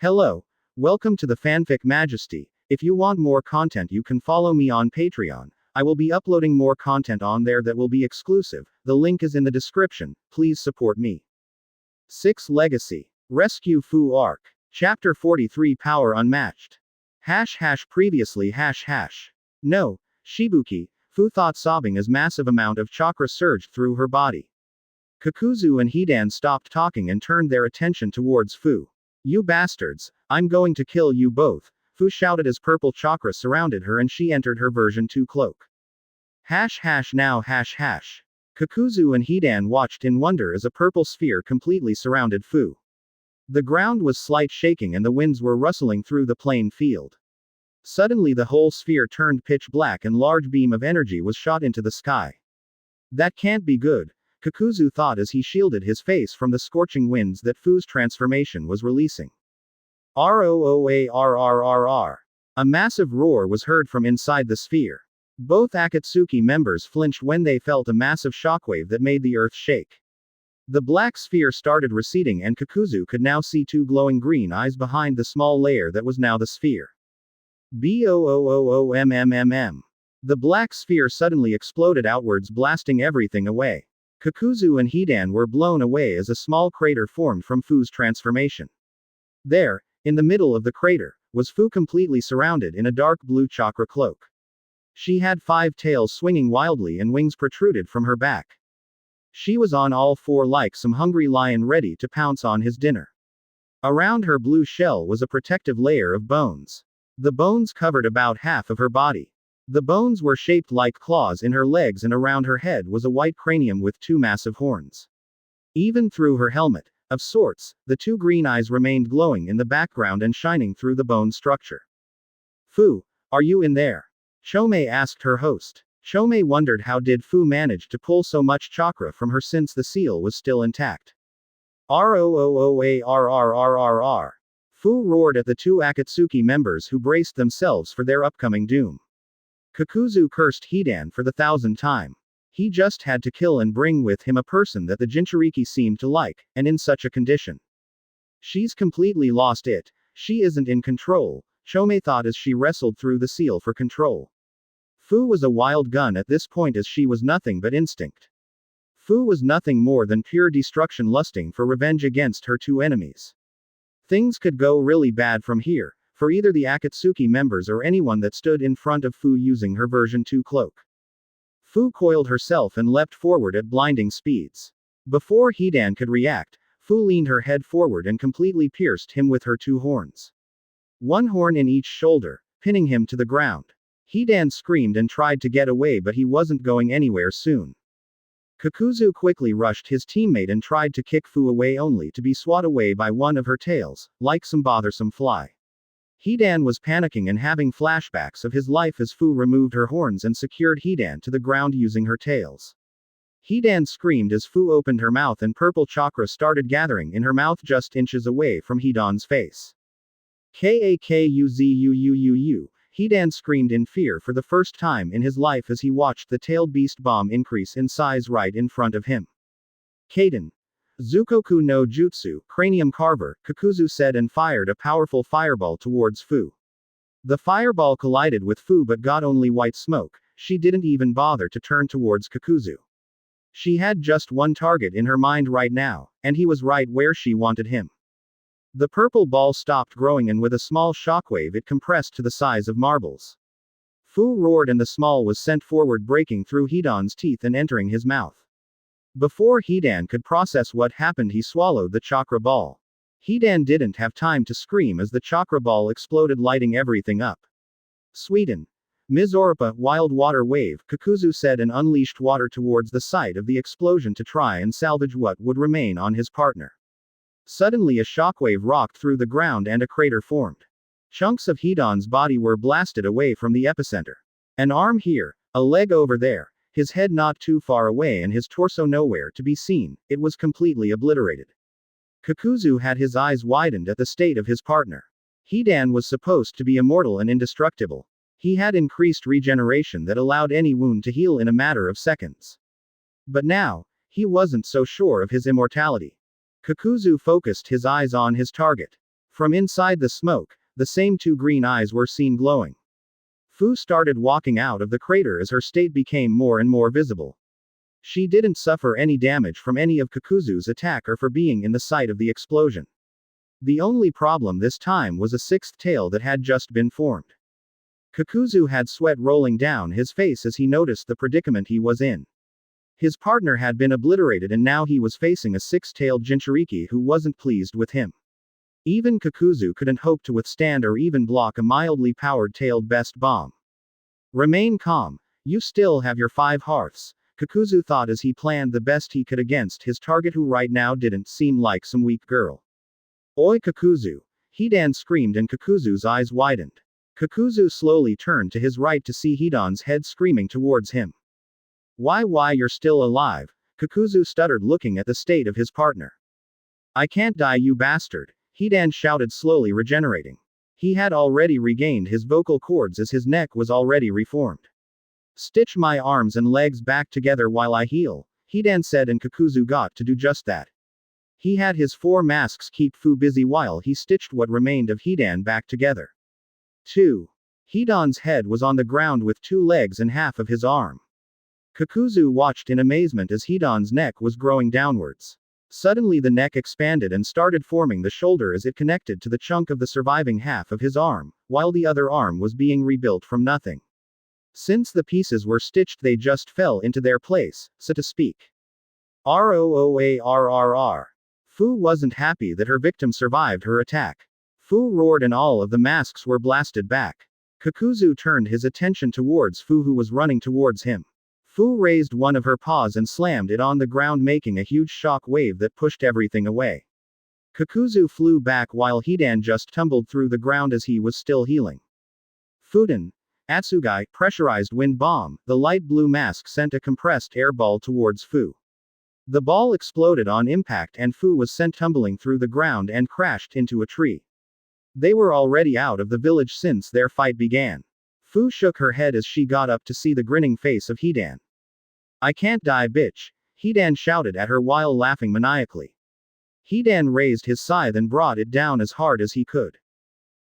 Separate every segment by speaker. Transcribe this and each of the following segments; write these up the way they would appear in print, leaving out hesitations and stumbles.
Speaker 1: Hello, welcome to the Fanfic Majesty. If you want more content, you can follow me on Patreon. I will be uploading more content on there that will be exclusive. The link is in the description. Please support me. 6 Legacy. Rescue Fu Arc. Chapter 43 Power Unmatched. Previously No, Shibuki, Fu thought, sobbing as massive amount of chakra surged through her body. Kakuzu and Hidan stopped talking and turned their attention towards Fu. You bastards, I'm going to kill you both, Fu shouted as purple chakra surrounded her and she entered her version 2 cloak. Now. Kakuzu and Hidan watched in wonder as a purple sphere completely surrounded Fu. The ground was slight shaking and the winds were rustling through the plain field. Suddenly the whole sphere turned pitch black and large beam of energy was shot into the sky. That can't be good, Kakuzu thought as he shielded his face from the scorching winds that Fu's transformation was releasing. Rooarrrr. A massive roar was heard from inside the sphere. Both Akatsuki members flinched when they felt a massive shockwave that made the earth shake. The black sphere started receding and Kakuzu could now see 2 glowing green eyes behind the small layer that was now the sphere. Boommmm. The black sphere suddenly exploded outwards, blasting everything away. Kakuzu and Hidan were blown away as a small crater formed from Fu's transformation. There, in the middle of the crater, was Fu, completely surrounded in a dark blue chakra cloak. She had 5 tails swinging wildly and wings protruded from her back. She was on all 4 like some hungry lion ready to pounce on his dinner. Around her blue shell was a protective layer of bones. The bones covered about half of her body. The bones were shaped like claws in her legs and around her head was a white cranium with 2 massive horns. Even through her helmet, of sorts, the 2 green eyes remained glowing in the background and shining through the bone structure. Fu, are you in there? Chome asked her host. Chome wondered how did Fu manage to pull so much chakra from her since the seal was still intact. Rooarrrr. Fu roared at the 2 Akatsuki members who braced themselves for their upcoming doom. Kakuzu cursed Hidan for the 1000th time. He just had to kill and bring with him a person that the Jinchuriki seemed to like, and in such a condition. She's completely lost it. She isn't in control, Chome thought as she wrestled through the seal for control. Fu was a wild gun at this point as she was nothing but instinct. Fu was nothing more than pure destruction, lusting for revenge against her 2 enemies. Things could go really bad from here, for either the Akatsuki members or anyone that stood in front of Fu using her version 2 cloak. Fu coiled herself and leapt forward at blinding speeds. Before Hidan could react, Fu leaned her head forward and completely pierced him with her 2 horns. 1 horn in each shoulder, pinning him to the ground. Hidan screamed and tried to get away, but he wasn't going anywhere soon. Kakuzu quickly rushed his teammate and tried to kick Fu away, only to be swatted away by one of her tails, like some bothersome fly. Hidan was panicking and having flashbacks of his life as Fu removed her horns and secured Hidan to the ground using her tails. Hidan screamed as Fu opened her mouth and purple chakra started gathering in her mouth just inches away from Hidan's face. Kakuzuu. Hidan screamed in fear for the first time in his life as he watched the tailed beast bomb increase in size right in front of him. Kaden. Zukoku no Jutsu, Cranium Carver, Kakuzu said and fired a powerful fireball towards Fu. The fireball collided with Fu but got only white smoke. She didn't even bother to turn towards Kakuzu. She had just one target in her mind right now, and he was right where she wanted him. The purple ball stopped growing and with a small shockwave it compressed to the size of marbles. Fu roared and the small was sent forward, breaking through Hidan's teeth and entering his mouth. Before Hidan could process what happened, he swallowed the chakra ball. Hidan didn't have time to scream as the chakra ball exploded, lighting everything up. Sweden. Mizoripa, wild water wave, Kakuzu said and unleashed water towards the site of the explosion to try and salvage what would remain on his partner. Suddenly a shockwave rocked through the ground and a crater formed. Chunks of Hidan's body were blasted away from the epicenter. An arm here, a leg over there, his head not too far away and his torso nowhere to be seen, it was completely obliterated. Kakuzu had his eyes widened at the state of his partner. Hidan was supposed to be immortal and indestructible. He had increased regeneration that allowed any wound to heal in a matter of seconds. But now, he wasn't so sure of his immortality. Kakuzu focused his eyes on his target. From inside the smoke, the same two green eyes were seen glowing. Fu started walking out of the crater as her state became more and more visible. She didn't suffer any damage from any of Kakuzu's attack or for being in the site of the explosion. The only problem this time was a sixth tail that had just been formed. Kakuzu had sweat rolling down his face as he noticed the predicament he was in. His partner had been obliterated and now he was facing a six-tailed Jinchuriki who wasn't pleased with him. Even Kakuzu couldn't hope to withstand or even block a mildly powered tailed best bomb. Remain calm, you still have your 5 hearths, Kakuzu thought as he planned the best he could against his target who right now didn't seem like some weak girl. Oi Kakuzu! Hidan screamed and Kakuzu's eyes widened. Kakuzu slowly turned to his right to see Hidan's head screaming towards him. Why you're still alive? Kakuzu stuttered looking at the state of his partner. I can't die you bastard, Hidan shouted slowly regenerating. He had already regained his vocal cords as his neck was already reformed. Stitch my arms and legs back together while I heal, Hidan said and Kakuzu got to do just that. He had his 4 masks keep Fu busy while he stitched what remained of Hidan back together. 2. Hidan's head was on the ground with 2 legs and half of his arm. Kakuzu watched in amazement as Hidan's neck was growing downwards. Suddenly the neck expanded and started forming the shoulder as it connected to the chunk of the surviving half of his arm, while the other arm was being rebuilt from nothing. Since the pieces were stitched they just fell into their place, so to speak. ROOARRR. Fu wasn't happy that her victim survived her attack. Fu roared and all of the masks were blasted back. Kakuzu turned his attention towards Fu who was running towards him. Fu raised one of her paws and slammed it on the ground making a huge shock wave that pushed everything away. Kakuzu flew back while Hidan just tumbled through the ground as he was still healing. Fuden. Atsugai, pressurized wind bomb, the light blue mask sent a compressed air ball towards Fu. The ball exploded on impact and Fu was sent tumbling through the ground and crashed into a tree. They were already out of the village since their fight began. Fu shook her head as she got up to see the grinning face of Hidan. I can't die bitch, Hidan shouted at her while laughing maniacally. Hidan raised his scythe and brought it down as hard as he could.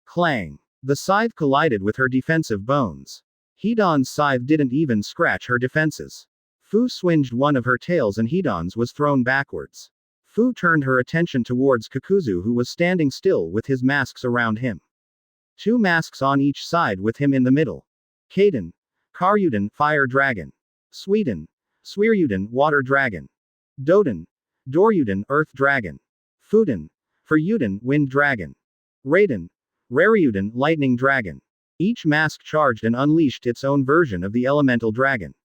Speaker 1: Clang! The scythe collided with her defensive bones. Hidan's scythe didn't even scratch her defenses. Fu swinged one of her tails and Hidan's was thrown backwards. Fu turned her attention towards Kakuzu who was standing still with his masks around him. 2 masks on each side with him in the middle. Kaden. Karyuden, Fire Dragon. Sweden. Sweryuden, Water Dragon. Doden. Doryuden, Earth Dragon. Fuden. Furyuden, Wind Dragon. Raiden. Raryuden, Lightning Dragon. Each mask charged and unleashed its own version of the elemental dragon.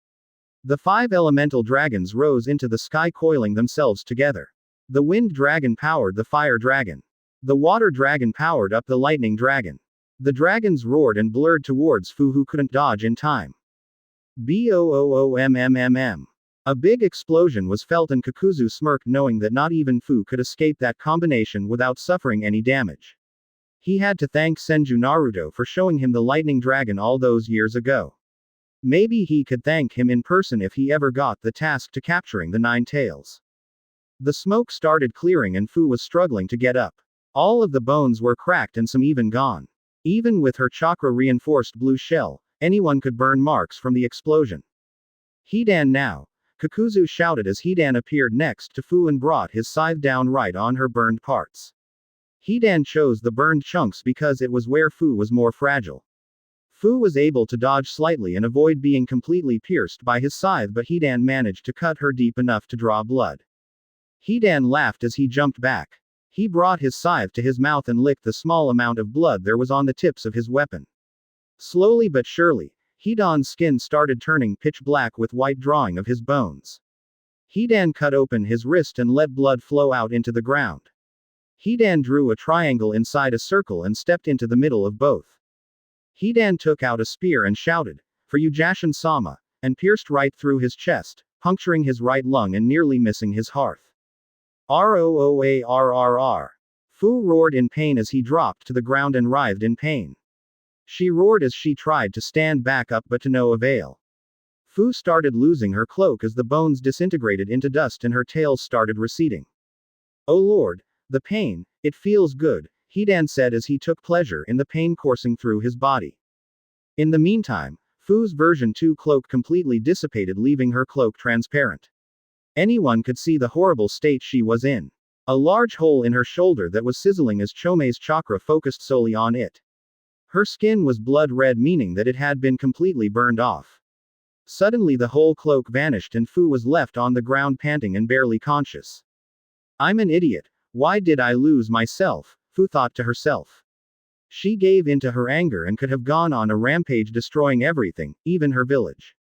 Speaker 1: The 5 elemental dragons rose into the sky coiling themselves together. The wind dragon powered the fire dragon. The water dragon powered up the lightning dragon. The dragons roared and blurred towards Fu who couldn't dodge in time. BOOOMMMM. A big explosion was felt and Kakuzu smirked knowing that not even Fu could escape that combination without suffering any damage. He had to thank Senju Naruto for showing him the lightning dragon all those years ago. Maybe he could thank him in person if he ever got the task to capturing the 9 tails. The smoke started clearing and Fu was struggling to get up. All of the bones were cracked and some even gone. Even with her chakra-reinforced blue shell, anyone could burn marks from the explosion. Hidan now! Kakuzu shouted as Hidan appeared next to Fu and brought his scythe down right on her burned parts. Hidan chose the burned chunks because it was where Fu was more fragile. Fu was able to dodge slightly and avoid being completely pierced by his scythe but Hidan managed to cut her deep enough to draw blood. Hidan laughed as he jumped back. He brought his scythe to his mouth and licked the small amount of blood there was on the tips of his weapon. Slowly but surely, Hidan's skin started turning pitch black with white drawing of his bones. Hidan cut open his wrist and let blood flow out into the ground. Hidan drew a triangle inside a circle and stepped into the middle of both. Hidan took out a spear and shouted, "For you Jashin Sama," and pierced right through his chest, puncturing his right lung and nearly missing his hearth. ROOARRR. Fu roared in pain as he dropped to the ground and writhed in pain. She roared as she tried to stand back up but to no avail. Fu started losing her cloak as the bones disintegrated into dust and her tails started receding. Oh lord, the pain, it feels good, Hidan said as he took pleasure in the pain coursing through his body. In the meantime, Fu's version 2 cloak completely dissipated, leaving her cloak transparent. Anyone could see the horrible state she was in. A large hole in her shoulder that was sizzling as Chomei's chakra focused solely on it. Her skin was blood red, meaning that it had been completely burned off. Suddenly the whole cloak vanished and Fu was left on the ground panting and barely conscious. I'm an idiot. Why did I lose myself? Fu thought to herself. She gave in to her anger and could have gone on a rampage, destroying everything, even her village.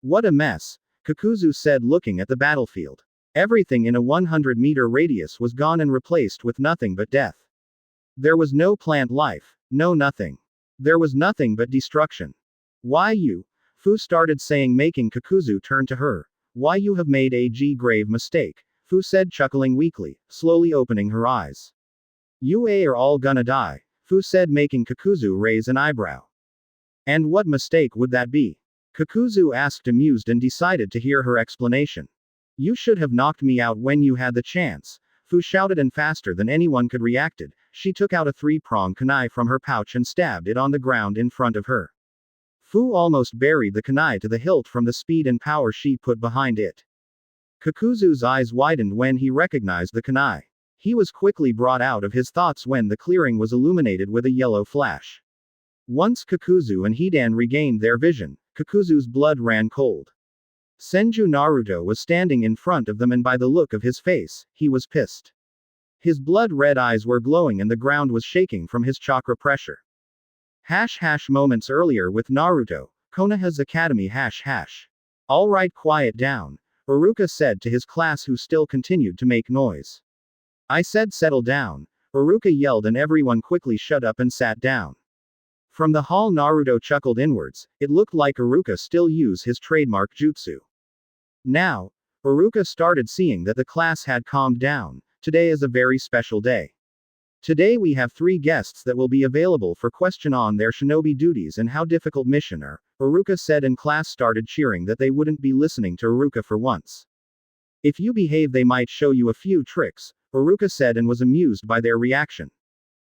Speaker 1: What a mess, Kakuzu said, looking at the battlefield. Everything in a 100-meter radius was gone and replaced with nothing but death. There was no plant life, no nothing. There was nothing but destruction. Why you? Fu started saying, making Kakuzu turn to her. Why you have made a grave mistake, Fu said, chuckling weakly, slowly opening her eyes. You are all gonna die, Fu said, making Kakuzu raise an eyebrow. And what mistake would that be? Kakuzu asked, amused, and decided to hear her explanation. You should have knocked me out when you had the chance, Fu shouted, and faster than anyone could reacted, she took out a 3-pronged kunai from her pouch and stabbed it on the ground in front of her. Fu almost buried the kunai to the hilt from the speed and power she put behind it. Kakuzu's eyes widened when he recognized the kunai. He was quickly brought out of his thoughts when the clearing was illuminated with a yellow flash. Once Kakuzu and Hidan regained their vision, Kakuzu's blood ran cold. Senju Naruto was standing in front of them, and by the look of his face, he was pissed. His blood-red eyes were glowing and the ground was shaking from his chakra pressure. Moments earlier with Naruto, Konoha's academy. Alright, quiet down, Iruka said to his class, who still continued to make noise. I said settle down, Iruka yelled, and everyone quickly shut up and sat down. From the hall, Naruto chuckled inwards. It looked like Iruka still used his trademark jutsu. Now, Iruka started seeing that the class had calmed down. Today is a very special day. Today we have 3 guests that will be available for question on their shinobi duties and how difficult mission are, Iruka said, and class started cheering that they wouldn't be listening to Iruka for once. If you behave, they might show you a few tricks, Iruka said, and was amused by their reaction.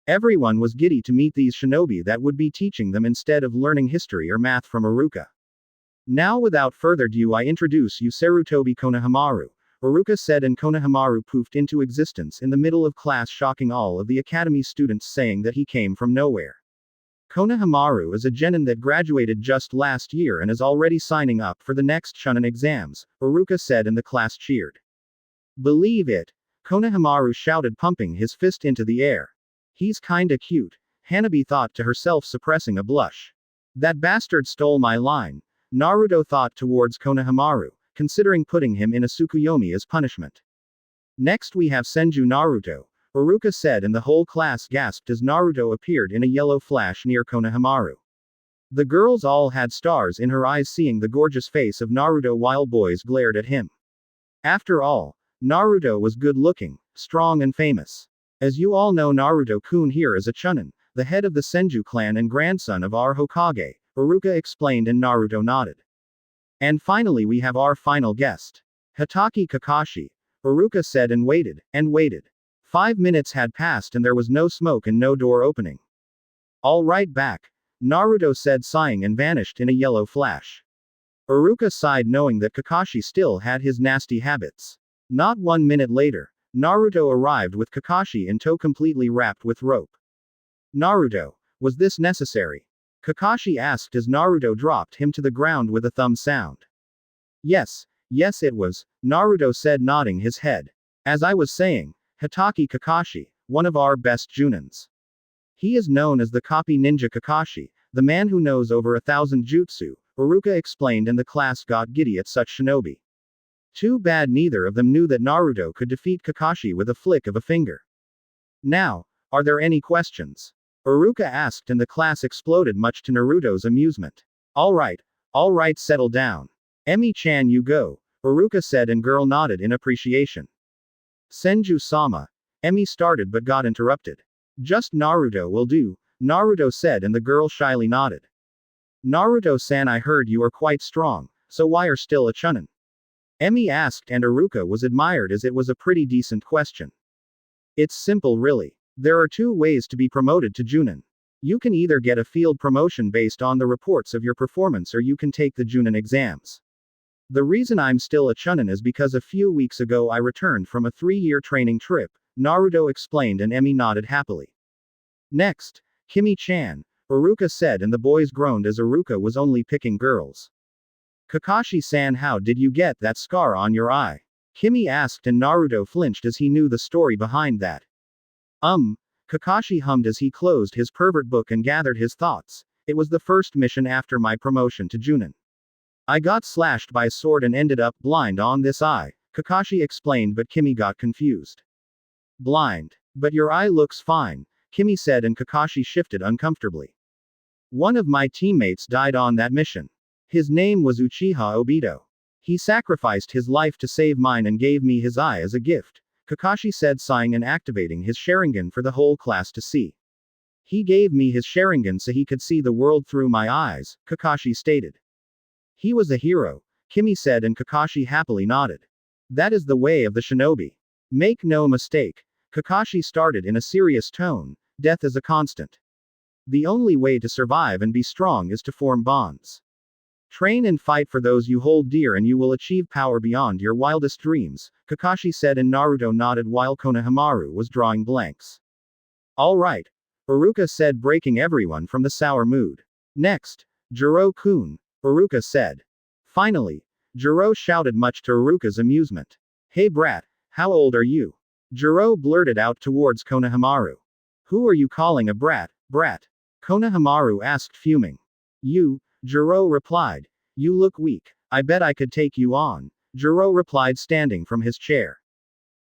Speaker 1: Everyone was giddy to meet these shinobi that would be teaching them instead of learning history or math from Iruka. Now, without further ado, I introduce you Sarutobi Konohamaru, Iruka said, and Konohamaru poofed into existence in the middle of class, shocking all of the academy students, saying that he came from nowhere. Konohamaru is a genin that graduated just last year and is already signing up for the next Chunin exams, Iruka said, and the class cheered. Believe it, Konohamaru shouted, pumping his fist into the air. He's kinda cute, Hanabi thought to herself, suppressing a blush. That bastard stole my line, Naruto thought towards Konohamaru, considering putting him in a Tsukuyomi as punishment. Next we have Senju Naruto, Iruka said, and the whole class gasped as Naruto appeared in a yellow flash near Konohamaru. The girls all had stars in her eyes seeing the gorgeous face of Naruto while boys glared at him. After all, Naruto was good looking, strong, and famous. As you all know, Naruto-kun here is a Chunin, the head of the Senju clan and grandson of our Hokage, Iruka explained, and Naruto nodded. And finally we have our final guest. Hitaki Kakashi, Iruka said, and waited, and waited. 5 minutes had passed and there was no smoke and no door opening. All right, back, Naruto said, sighing, and vanished in a yellow flash. Iruka sighed, knowing that Kakashi still had his nasty habits. Not 1 minute later, Naruto arrived with Kakashi in tow, completely wrapped with rope. Naruto, was this necessary? Kakashi asked as Naruto dropped him to the ground with a thumb sound. Yes it was, Naruto said, nodding his head. As I was saying, Hitaki Kakashi, one of our best Junins. He is known as the copy ninja Kakashi, the man who knows over 1,000 jutsu, Iruka explained, and the class got giddy at such shinobi. Too bad neither of them knew that Naruto could defeat Kakashi with a flick of a finger. Now, are there any questions? Iruka asked, and the class exploded, much to Naruto's amusement. Alright, settle down. Emi-chan, you go, Iruka said, and girl nodded in appreciation. Senju-sama. Emi started but got interrupted. Just Naruto will do, Naruto said, and the girl shyly nodded. Naruto-san, I heard you are quite strong, so why are still a Chunin? Emi asked, and Iruka was admired as it was a pretty decent question. It's simple really. There are two ways to be promoted to Junin. You can either get a field promotion based on the reports of your performance or you can take the Junin exams. The reason I'm still a Chunin is because a few weeks ago I returned from a 3-year training trip, Naruto explained and Emi nodded happily. Next, Kimi-chan, Iruka said and the boys groaned as Iruka was only picking girls. Kakashi-san, how did you get that scar on your eye? Kimi asked and Naruto flinched as he knew the story behind that. Kakashi hummed as he closed his pervert book and gathered his thoughts. It was the first mission after my promotion to Junin. I got slashed by a sword and ended up blind on this eye, Kakashi explained, but Kimi got confused. Blind. But your eye looks fine, Kimi said and Kakashi shifted uncomfortably. One of my teammates died on that mission. His name was Uchiha Obito. He sacrificed his life to save mine and gave me his eye as a gift, Kakashi said, sighing and activating his Sharingan for the whole class to see. He gave me his Sharingan so he could see the world through my eyes, Kakashi stated. He was a hero, Kimi said and Kakashi happily nodded. That is the way of the shinobi. Make no mistake, Kakashi started in a serious tone, death is a constant. The only way to survive and be strong is to form bonds. Train and fight for those you hold dear and you will achieve power beyond your wildest dreams, Kakashi said and Naruto nodded while Konohamaru was drawing blanks. Alright, Iruka said, breaking everyone from the sour mood. Next, Jiro-kun, Iruka said. Finally, Jiro shouted, much to Iruka's amusement. Hey brat, how old are you? Jiro blurted out towards Konohamaru. Who are you calling a brat, brat? Konohamaru asked, fuming. You, Jiro replied. You look weak. I bet I could take you on, Jiro replied, standing from his chair.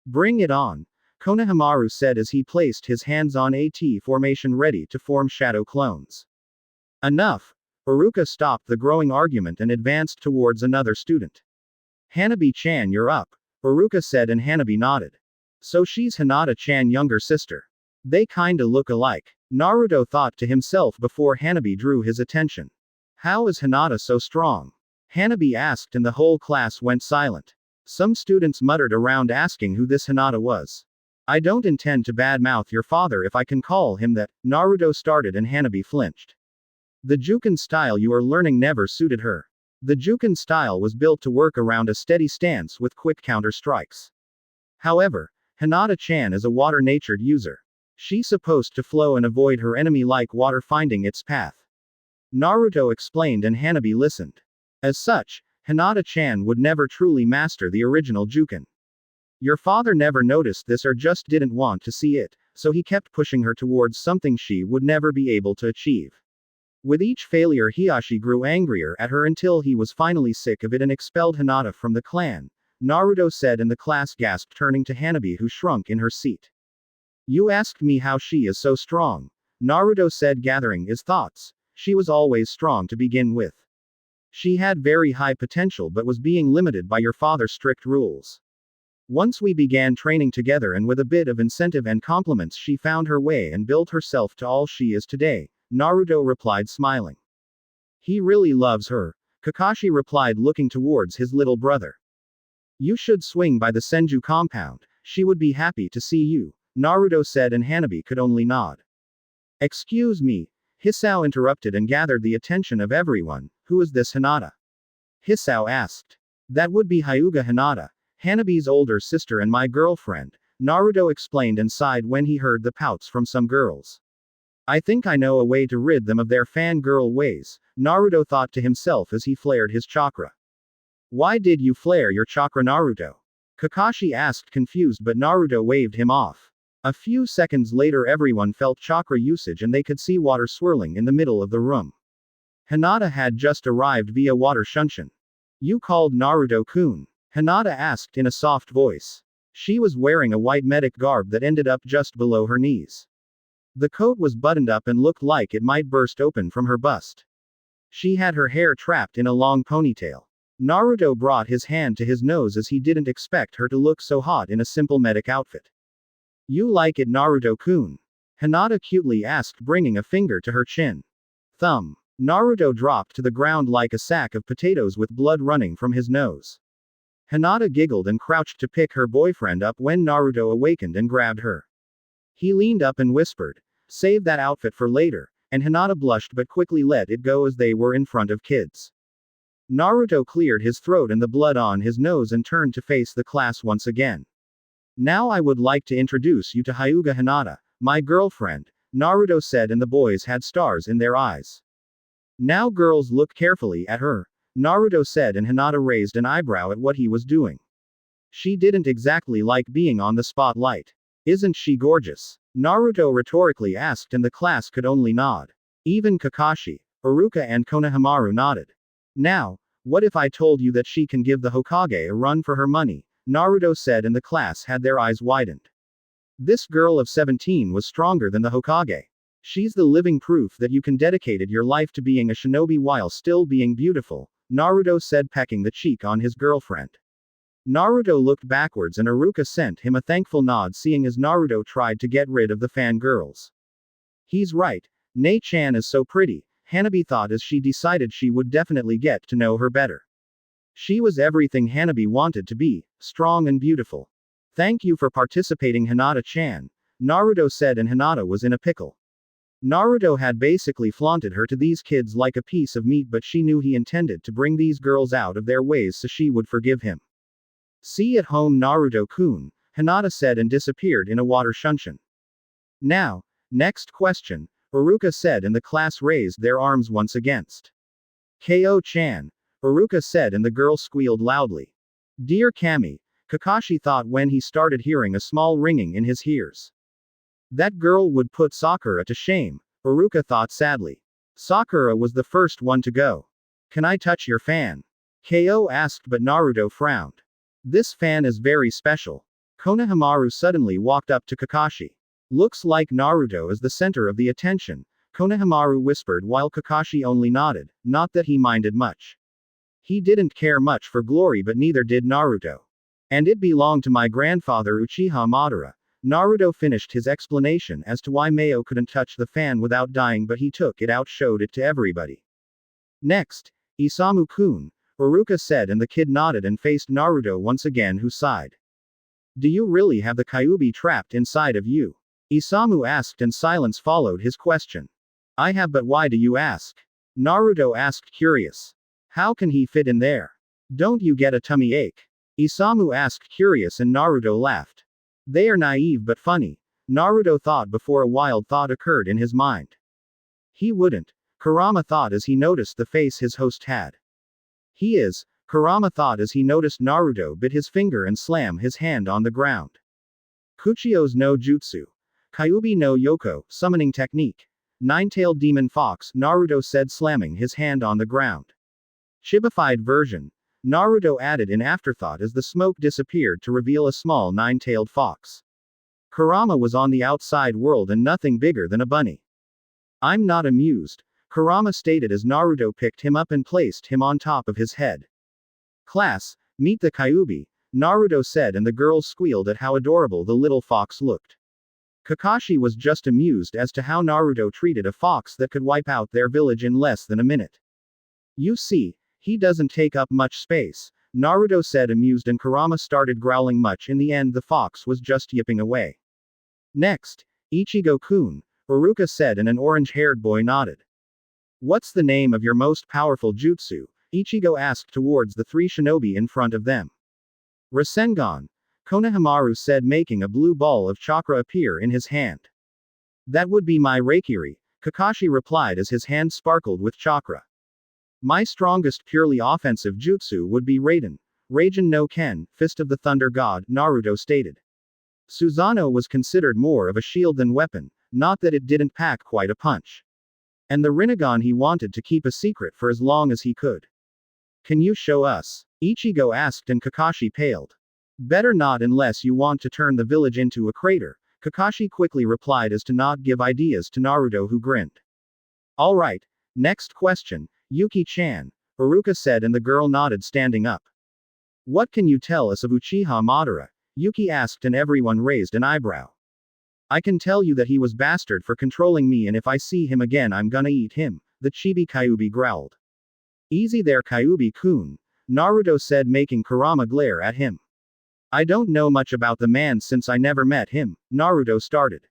Speaker 1: Bring it on, Konohamaru said as he placed his hands on AT formation ready to form shadow clones. Enough. Iruka stopped the growing argument and advanced towards another student. Hanabi-chan, you're up, Iruka said and Hanabi nodded. So she's Hinata-chan younger sister. They kinda look alike, Naruto thought to himself before Hanabi drew his attention. How is Hinata so strong? Hanabi asked and the whole class went silent. Some students muttered around asking who this Hinata was. I don't intend to badmouth your father if I can call him that, Naruto started and Hanabi flinched. The Juken style you are learning never suited her. The Juken style was built to work around a steady stance with quick counter strikes. However, Hinata-chan is a water-natured user. She's supposed to flow and avoid her enemy like water finding its path. Naruto explained and Hanabi listened. As such, Hinata-chan would never truly master the original Juken. Your father never noticed this or just didn't want to see it, so he kept pushing her towards something she would never be able to achieve. With each failure Hiashi grew angrier at her until he was finally sick of it and expelled Hinata from the clan, Naruto said and the class gasped, turning to Hanabi who shrunk in her seat. You asked me how she is so strong, Naruto said, gathering his thoughts. She was always strong to begin with. She had very high potential but was being limited by your father's strict rules. Once we began training together and with a bit of incentive and compliments she found her way and built herself to all she is today, Naruto replied, smiling. He really loves her, Kakashi replied, looking towards his little brother. You should swing by the Senju compound, she would be happy to see you, Naruto said and Hanabi could only nod. Excuse me, Hisao interrupted and gathered the attention of everyone. Who is this Hinata? Hisao asked. That would be Hyuga Hinata, Hanabi's older sister and my girlfriend, Naruto explained and sighed when he heard the pouts from some girls. I think I know a way to rid them of their fangirl ways, Naruto thought to himself as he flared his chakra. Why did you flare your chakra, Naruto? Kakashi asked, confused, but Naruto waved him off. A few seconds later everyone felt chakra usage and they could see water swirling in the middle of the room. Hinata had just arrived via water shunshin. You called Naruto-kun? Hinata asked in a soft voice. She was wearing a white medic garb that ended up just below her knees. The coat was buttoned up and looked like it might burst open from her bust. She had her hair trapped in a long ponytail. Naruto brought his hand to his nose as he didn't expect her to look so hot in a simple medic outfit. You like it, Naruto-kun? Hinata cutely asked, bringing a finger to her chin. Thumb. Naruto dropped to the ground like a sack of potatoes with blood running from his nose. Hinata giggled and crouched to pick her boyfriend up when Naruto awakened and grabbed her. He leaned up and whispered, "Save that outfit for later," and Hinata blushed but quickly let it go as they were in front of kids. Naruto cleared his throat and the blood on his nose and turned to face the class once again. "Now I would like to introduce you to Hyuga Hinata, my girlfriend," Naruto said, and the boys had stars in their eyes. "Now girls, look carefully at her," Naruto said, and Hinata raised an eyebrow at what he was doing. She didn't exactly like being on the spotlight. "Isn't she gorgeous?" Naruto rhetorically asked, and the class could only nod. Even Kakashi, Iruka and Konohamaru nodded. "Now, what if I told you that she can give the Hokage a run for her money?" Naruto said, and the class had their eyes widened. This girl of 17 was stronger than the Hokage. "She's the living proof that you can dedicate your life to being a shinobi while still being beautiful," Naruto said, pecking the cheek on his girlfriend. Naruto looked backwards and Iruka sent him a thankful nod, seeing as Naruto tried to get rid of the fangirls. "He's right. Nei-chan is so pretty," Hanabi thought as she decided she would definitely get to know her better. She was everything Hanabi wanted to be, strong and beautiful. "Thank you for participating, Hinata-chan," Naruto said, and Hinata was in a pickle. Naruto had basically flaunted her to these kids like a piece of meat, but she knew he intended to bring these girls out of their ways so she would forgive him. "See at home, Naruto-kun," Hinata said and disappeared in a water shunshin. "Now, next question," Iruka said, and the class raised their arms once against. "Ko-chan," Iruka said, and the girl squealed loudly. "Dear Kami," Kakashi thought when he started hearing a small ringing in his ears. That girl would put Sakura to shame, Iruka thought sadly. Sakura was the first one to go. "Can I touch your fan?" Ko asked, but Naruto frowned. "This fan is very special." Konohamaru suddenly walked up to Kakashi. "Looks like Naruto is the center of the attention," Konohamaru whispered while Kakashi only nodded, not that he minded much. He didn't care much for glory, but neither did Naruto. "And it belonged to my grandfather Uchiha Madara." Naruto finished his explanation as to why Mayo couldn't touch the fan without dying, but he took it out, showed it to everybody. "Next, Isamu-kun," Iruka said, and the kid nodded and faced Naruto once again, who sighed. "Do you really have the Kyuubi trapped inside of you?" Isamu asked, and silence followed his question. "I have, but why do you ask?" Naruto asked, curious. "How can he fit in there? Don't you get a tummy ache?" Isamu asked, curious, and Naruto laughed. "They are naive but funny," Naruto thought before a wild thought occurred in his mind. He wouldn't, Kurama thought as he noticed the face his host had. "He is," Kurama thought as he noticed Naruto bit his finger and slam his hand on the ground. "Kuchio's no jutsu. Kyuubi no Yoko, summoning technique. Nine-tailed demon fox," Naruto said, slamming his hand on the ground. "Chibified version," Naruto added in afterthought as the smoke disappeared to reveal a small nine-tailed fox. Kurama was on the outside world and nothing bigger than a bunny. "I'm not amused," Kurama stated as Naruto picked him up and placed him on top of his head. "Class, meet the Kyuubi," Naruto said, and the girls squealed at how adorable the little fox looked. Kakashi was just amused as to how Naruto treated a fox that could wipe out their village in less than a minute. "You see, he doesn't take up much space," Naruto said, amused, and Kurama started growling much. In the end, the fox was just yipping away. "Next, Ichigo-kun," Iruka said, and an orange-haired boy nodded. "What's the name of your most powerful jutsu?" Ichigo asked towards the three shinobi in front of them. "Rasengan," Konohamaru said, making a blue ball of chakra appear in his hand. "That would be my Reikiri," Kakashi replied as his hand sparkled with chakra. "My strongest purely offensive jutsu would be Raiden. Raijin no Ken, Fist of the Thunder God," Naruto stated. Susanoo was considered more of a shield than weapon, not that it didn't pack quite a punch. And the Rinnegan he wanted to keep a secret for as long as he could. "Can you show us?" Ichigo asked, and Kakashi paled. "Better not unless you want to turn the village into a crater," Kakashi quickly replied as to not give ideas to Naruto, who grinned. "Alright, next question, Yuki-chan," Iruka said, and the girl nodded, standing up. "What can you tell us of Uchiha Madara?" Yuki asked, and everyone raised an eyebrow. "I can tell you that he was bastard for controlling me, and if I see him again I'm gonna eat him," the chibi Kyuubi growled. "Easy there, Kyuubi-kun," Naruto said, making Kurama glare at him. "I don't know much about the man since I never met him," Naruto started.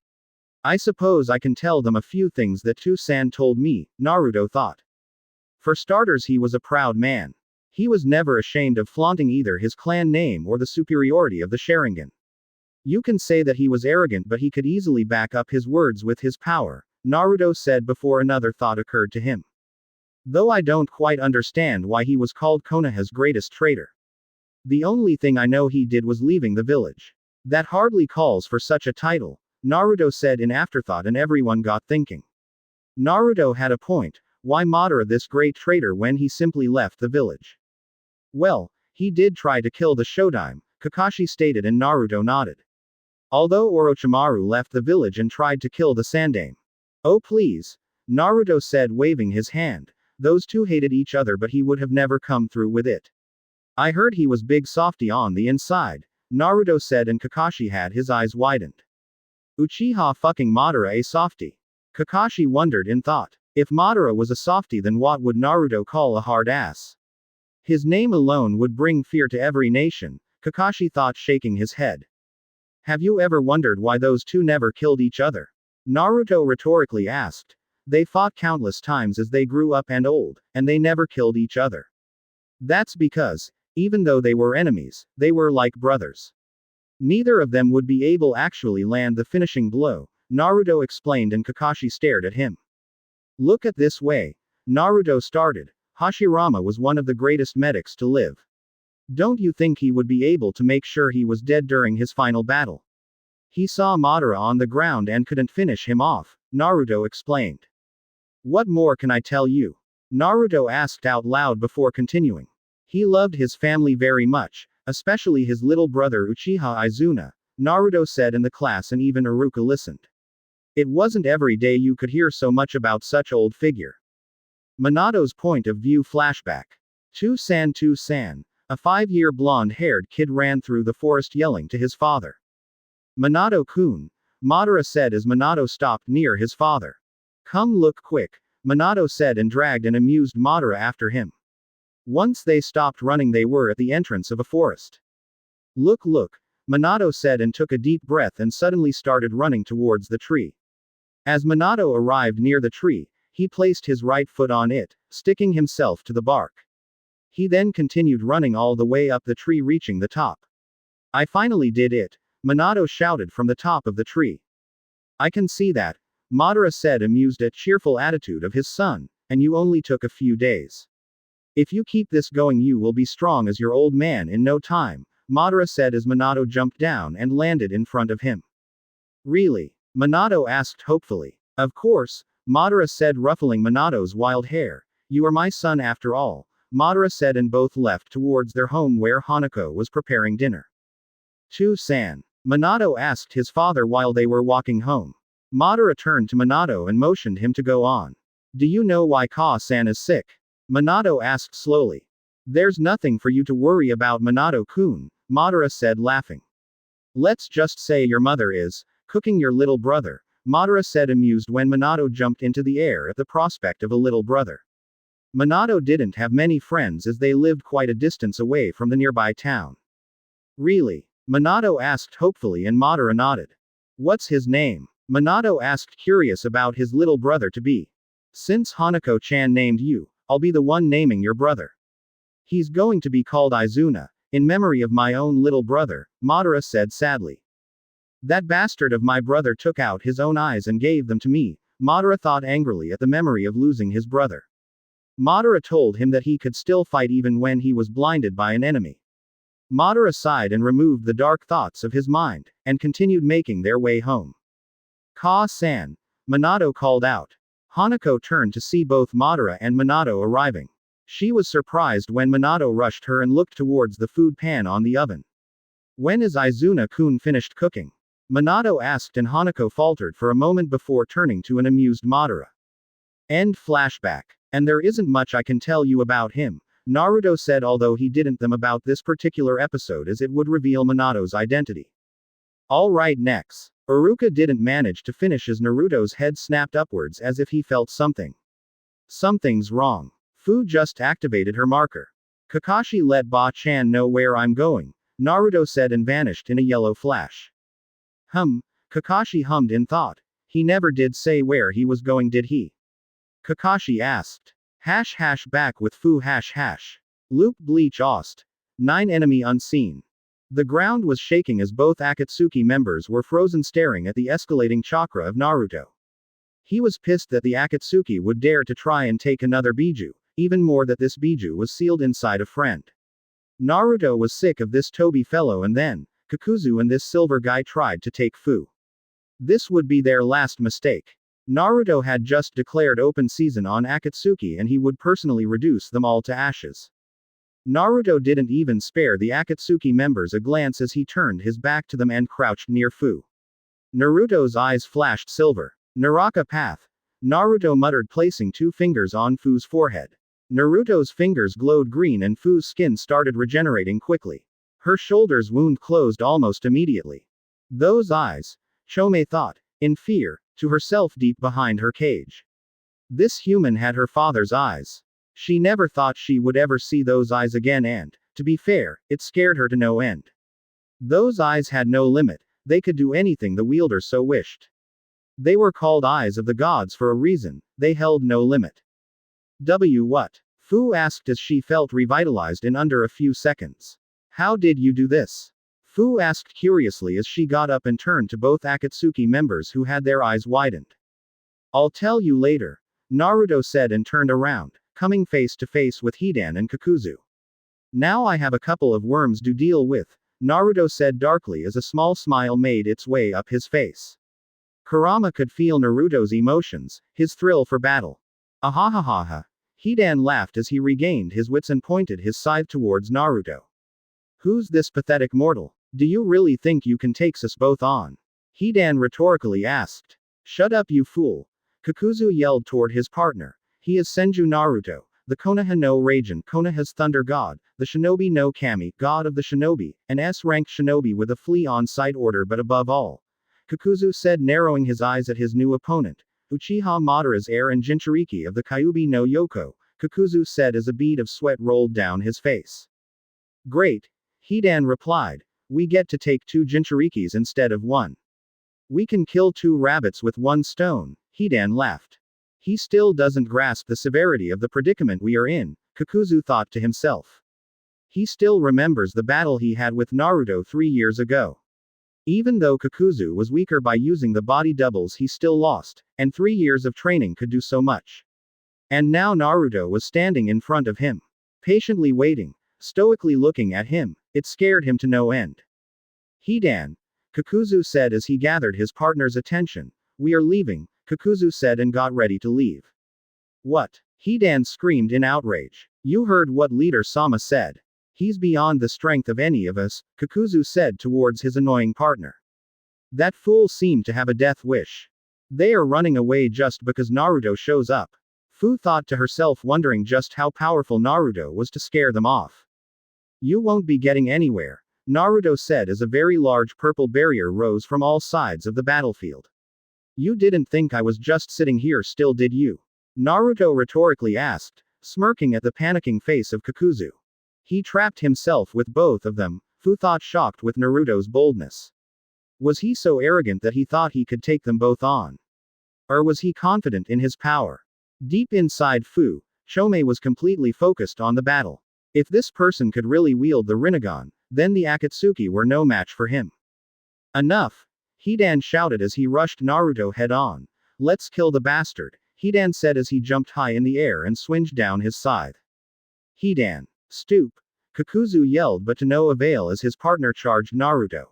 Speaker 1: I suppose I can tell them a few things that Tu-san told me, Naruto thought. For starters, he was a proud man. He was never ashamed of flaunting either his clan name or the superiority of the Sharingan. You can say that he was arrogant, but he could easily back up his words with his power, Naruto said before another thought occurred to him. Though I don't quite understand why he was called Konoha's greatest traitor. The only thing I know he did was leaving the village. That hardly calls for such a title, Naruto said in afterthought, and everyone got thinking. Naruto had a point. Why Madara this great traitor when he simply left the village? Well, he did try to kill the Shodaime, Kakashi stated, and Naruto nodded. Although Orochimaru left the village and tried to kill the Sandaime. Oh please, Naruto said, waving his hand. Those two hated each other, but he would have never come through with it. I heard he was big softy on the inside, Naruto said, and Kakashi had his eyes widened. Uchiha fucking Madara a softy? Kakashi wondered in thought. If Madara was a softy, then what would Naruto call a hard ass? His name alone would bring fear to every nation, Kakashi thought, shaking his head. Have you ever wondered why those two never killed each other? Naruto rhetorically asked. They fought countless times as they grew up and old, and they never killed each other. That's because, even though they were enemies, they were like brothers. Neither of them would be able actually land the finishing blow, Naruto explained, and Kakashi stared at him. Look at this way, Naruto started. Hashirama was one of the greatest medics to live. Don't you think he would be able to make sure he was dead during his final battle? He saw Madara on the ground and couldn't finish him off, Naruto explained. What more can I tell you? Naruto asked out loud before continuing. He loved his family very much, especially his little brother Uchiha Izuna, Naruto said, in the class, and even Iruka listened. It wasn't every day you could hear so much about such old figure. Minato's point of view flashback. Tu-san, a 5-year blonde-haired kid ran through the forest yelling to his father. Minato-kun, Madara said as Minato stopped near his father. Come look quick, Minato said, and dragged an amused Madara after him. Once they stopped running, they were at the entrance of a forest. Look, Minato said, and took a deep breath and suddenly started running towards the tree. As Minato arrived near the tree, he placed his right foot on it, sticking himself to the bark. He then continued running all the way up the tree, reaching the top. I finally did it, Minato shouted from the top of the tree. I can see that, Madara said, amused at cheerful attitude of his son, and you only took a few days. If you keep this going, you will be strong as your old man in no time, Madara said as Minato jumped down and landed in front of him. Really? Minato asked hopefully. Of course, Madara said, ruffling Minato's wild hair. You are my son after all, Madara said, and both left towards their home where Hanako was preparing dinner. Tu-san? Minato asked his father while they were walking home. Madara turned to Minato and motioned him to go on. Do you know why Ka-san is sick? Minato asked slowly. There's nothing for you to worry about, Minato-kun, Madara said, laughing. Let's just say your mother is cooking your little brother, Madara said, amused when Minato jumped into the air at the prospect of a little brother. Minato didn't have many friends as they lived quite a distance away from the nearby town. Really? Minato asked hopefully, and Madara nodded. What's his name? Minato asked, curious about his little brother to be. Since Hanako-chan named you, I'll be the one naming your brother. He's going to be called Izuna, in memory of my own little brother, Madara said sadly. That bastard of my brother took out his own eyes and gave them to me, Madara thought angrily at the memory of losing his brother. Madara told him that he could still fight even when he was blinded by an enemy. Madara sighed and removed the dark thoughts of his mind, and continued making their way home. Ka-san, Minato called out. Hanako turned to see both Madara and Minato arriving. She was surprised when Minato rushed her and looked towards the food pan on the oven. When is Izuna-kun finished cooking? Minato asked, and Hanako faltered for a moment before turning to an amused Madara. End flashback. And there isn't much I can tell you about him, Naruto said, although he didn't them about this particular episode as it would reveal Minato's identity. Alright, next. Iruka didn't manage to finish as Naruto's head snapped upwards as if he felt something. Something's wrong. Fu just activated her marker. Kakashi, let Ba-chan know where I'm going, Naruto said, and vanished in a yellow flash. Kakashi hummed in thought. He never did say where he was going, did he? Kakashi asked. # back with Fu #. Loop bleach ost. 9 enemy unseen. The ground was shaking as both Akatsuki members were frozen staring at the escalating chakra of Naruto. He was pissed that the Akatsuki would dare to try and take another Biju, even more that this Biju was sealed inside a friend. Naruto was sick of this Toby fellow, and then, Kakuzu and this silver guy tried to take Fu. This would be their last mistake. Naruto had just declared open season on Akatsuki and he would personally reduce them all to ashes. Naruto didn't even spare the Akatsuki members a glance as he turned his back to them and crouched near Fu. Naruto's eyes flashed silver. Naraka path. Naruto muttered, placing 2 fingers on Fu's forehead. Naruto's fingers glowed green and Fu's skin started regenerating quickly. Her shoulder's wound closed almost immediately. Those eyes, Chome thought, in fear, to herself deep behind her cage. This human had her father's eyes. She never thought she would ever see those eyes again, and, to be fair, it scared her to no end. Those eyes had no limit, they could do anything the wielder so wished. They were called eyes of the gods for a reason, they held no limit. What? Fu asked as she felt revitalized in under a few seconds. How did you do this? Fu asked curiously as she got up and turned to both Akatsuki members who had their eyes widened. I'll tell you later, Naruto said and turned around, coming face to face with Hidan and Kakuzu. Now I have a couple of worms to deal with, Naruto said darkly as a small smile made its way up his face. Kurama could feel Naruto's emotions, his thrill for battle. Ahahaha. Hidan laughed as he regained his wits and pointed his scythe towards Naruto. Who's this pathetic mortal? Do you really think you can take us both on? Hidan rhetorically asked. Shut up, you fool. Kakuzu yelled toward his partner. He is Senju Naruto, the Konoha no Raijin, Konoha's thunder god, the shinobi no kami, god of the shinobi, an S-rank shinobi with a flee on sight order, but above all, Kakuzu said, narrowing his eyes at his new opponent, Uchiha Madara's heir and Jinchuriki of the Kyuubi no Yoko, Kakuzu said as a bead of sweat rolled down his face. Great, Hidan replied. We get to take 2 Jinchurikis instead of 1. We can kill 2 rabbits with 1 stone, Hidan laughed. He still doesn't grasp the severity of the predicament we are in, Kakuzu thought to himself. He still remembers the battle he had with Naruto 3 years ago. Even though Kakuzu was weaker by using the body doubles, he still lost, and 3 years of training could do so much. And now Naruto was standing in front of him. Patiently waiting, stoically looking at him, it scared him to no end. Hidan, Kakuzu said as he gathered his partner's attention. We are leaving, Kakuzu said and got ready to leave. What? Hidan screamed in outrage. You heard what Leader Sama said. He's beyond the strength of any of us, Kakuzu said towards his annoying partner. That fool seemed to have a death wish. They are running away just because Naruto shows up. Fu thought to herself, wondering just how powerful Naruto was to scare them off. You won't be getting anywhere, Naruto said as a very large purple barrier rose from all sides of the battlefield. You didn't think I was just sitting here still, did you? Naruto rhetorically asked, smirking at the panicking face of Kakuzu. He trapped himself with both of them, Fu thought, shocked with Naruto's boldness. Was he so arrogant that he thought he could take them both on? Or was he confident in his power? Deep inside Fu, Chome was completely focused on the battle. If this person could really wield the Rinnegan, then the Akatsuki were no match for him. Enough! Hidan shouted as he rushed Naruto head on. Let's kill the bastard, Hidan said as he jumped high in the air and swinged down his scythe. Hidan, stoop! Kakuzu yelled, but to no avail as his partner charged Naruto.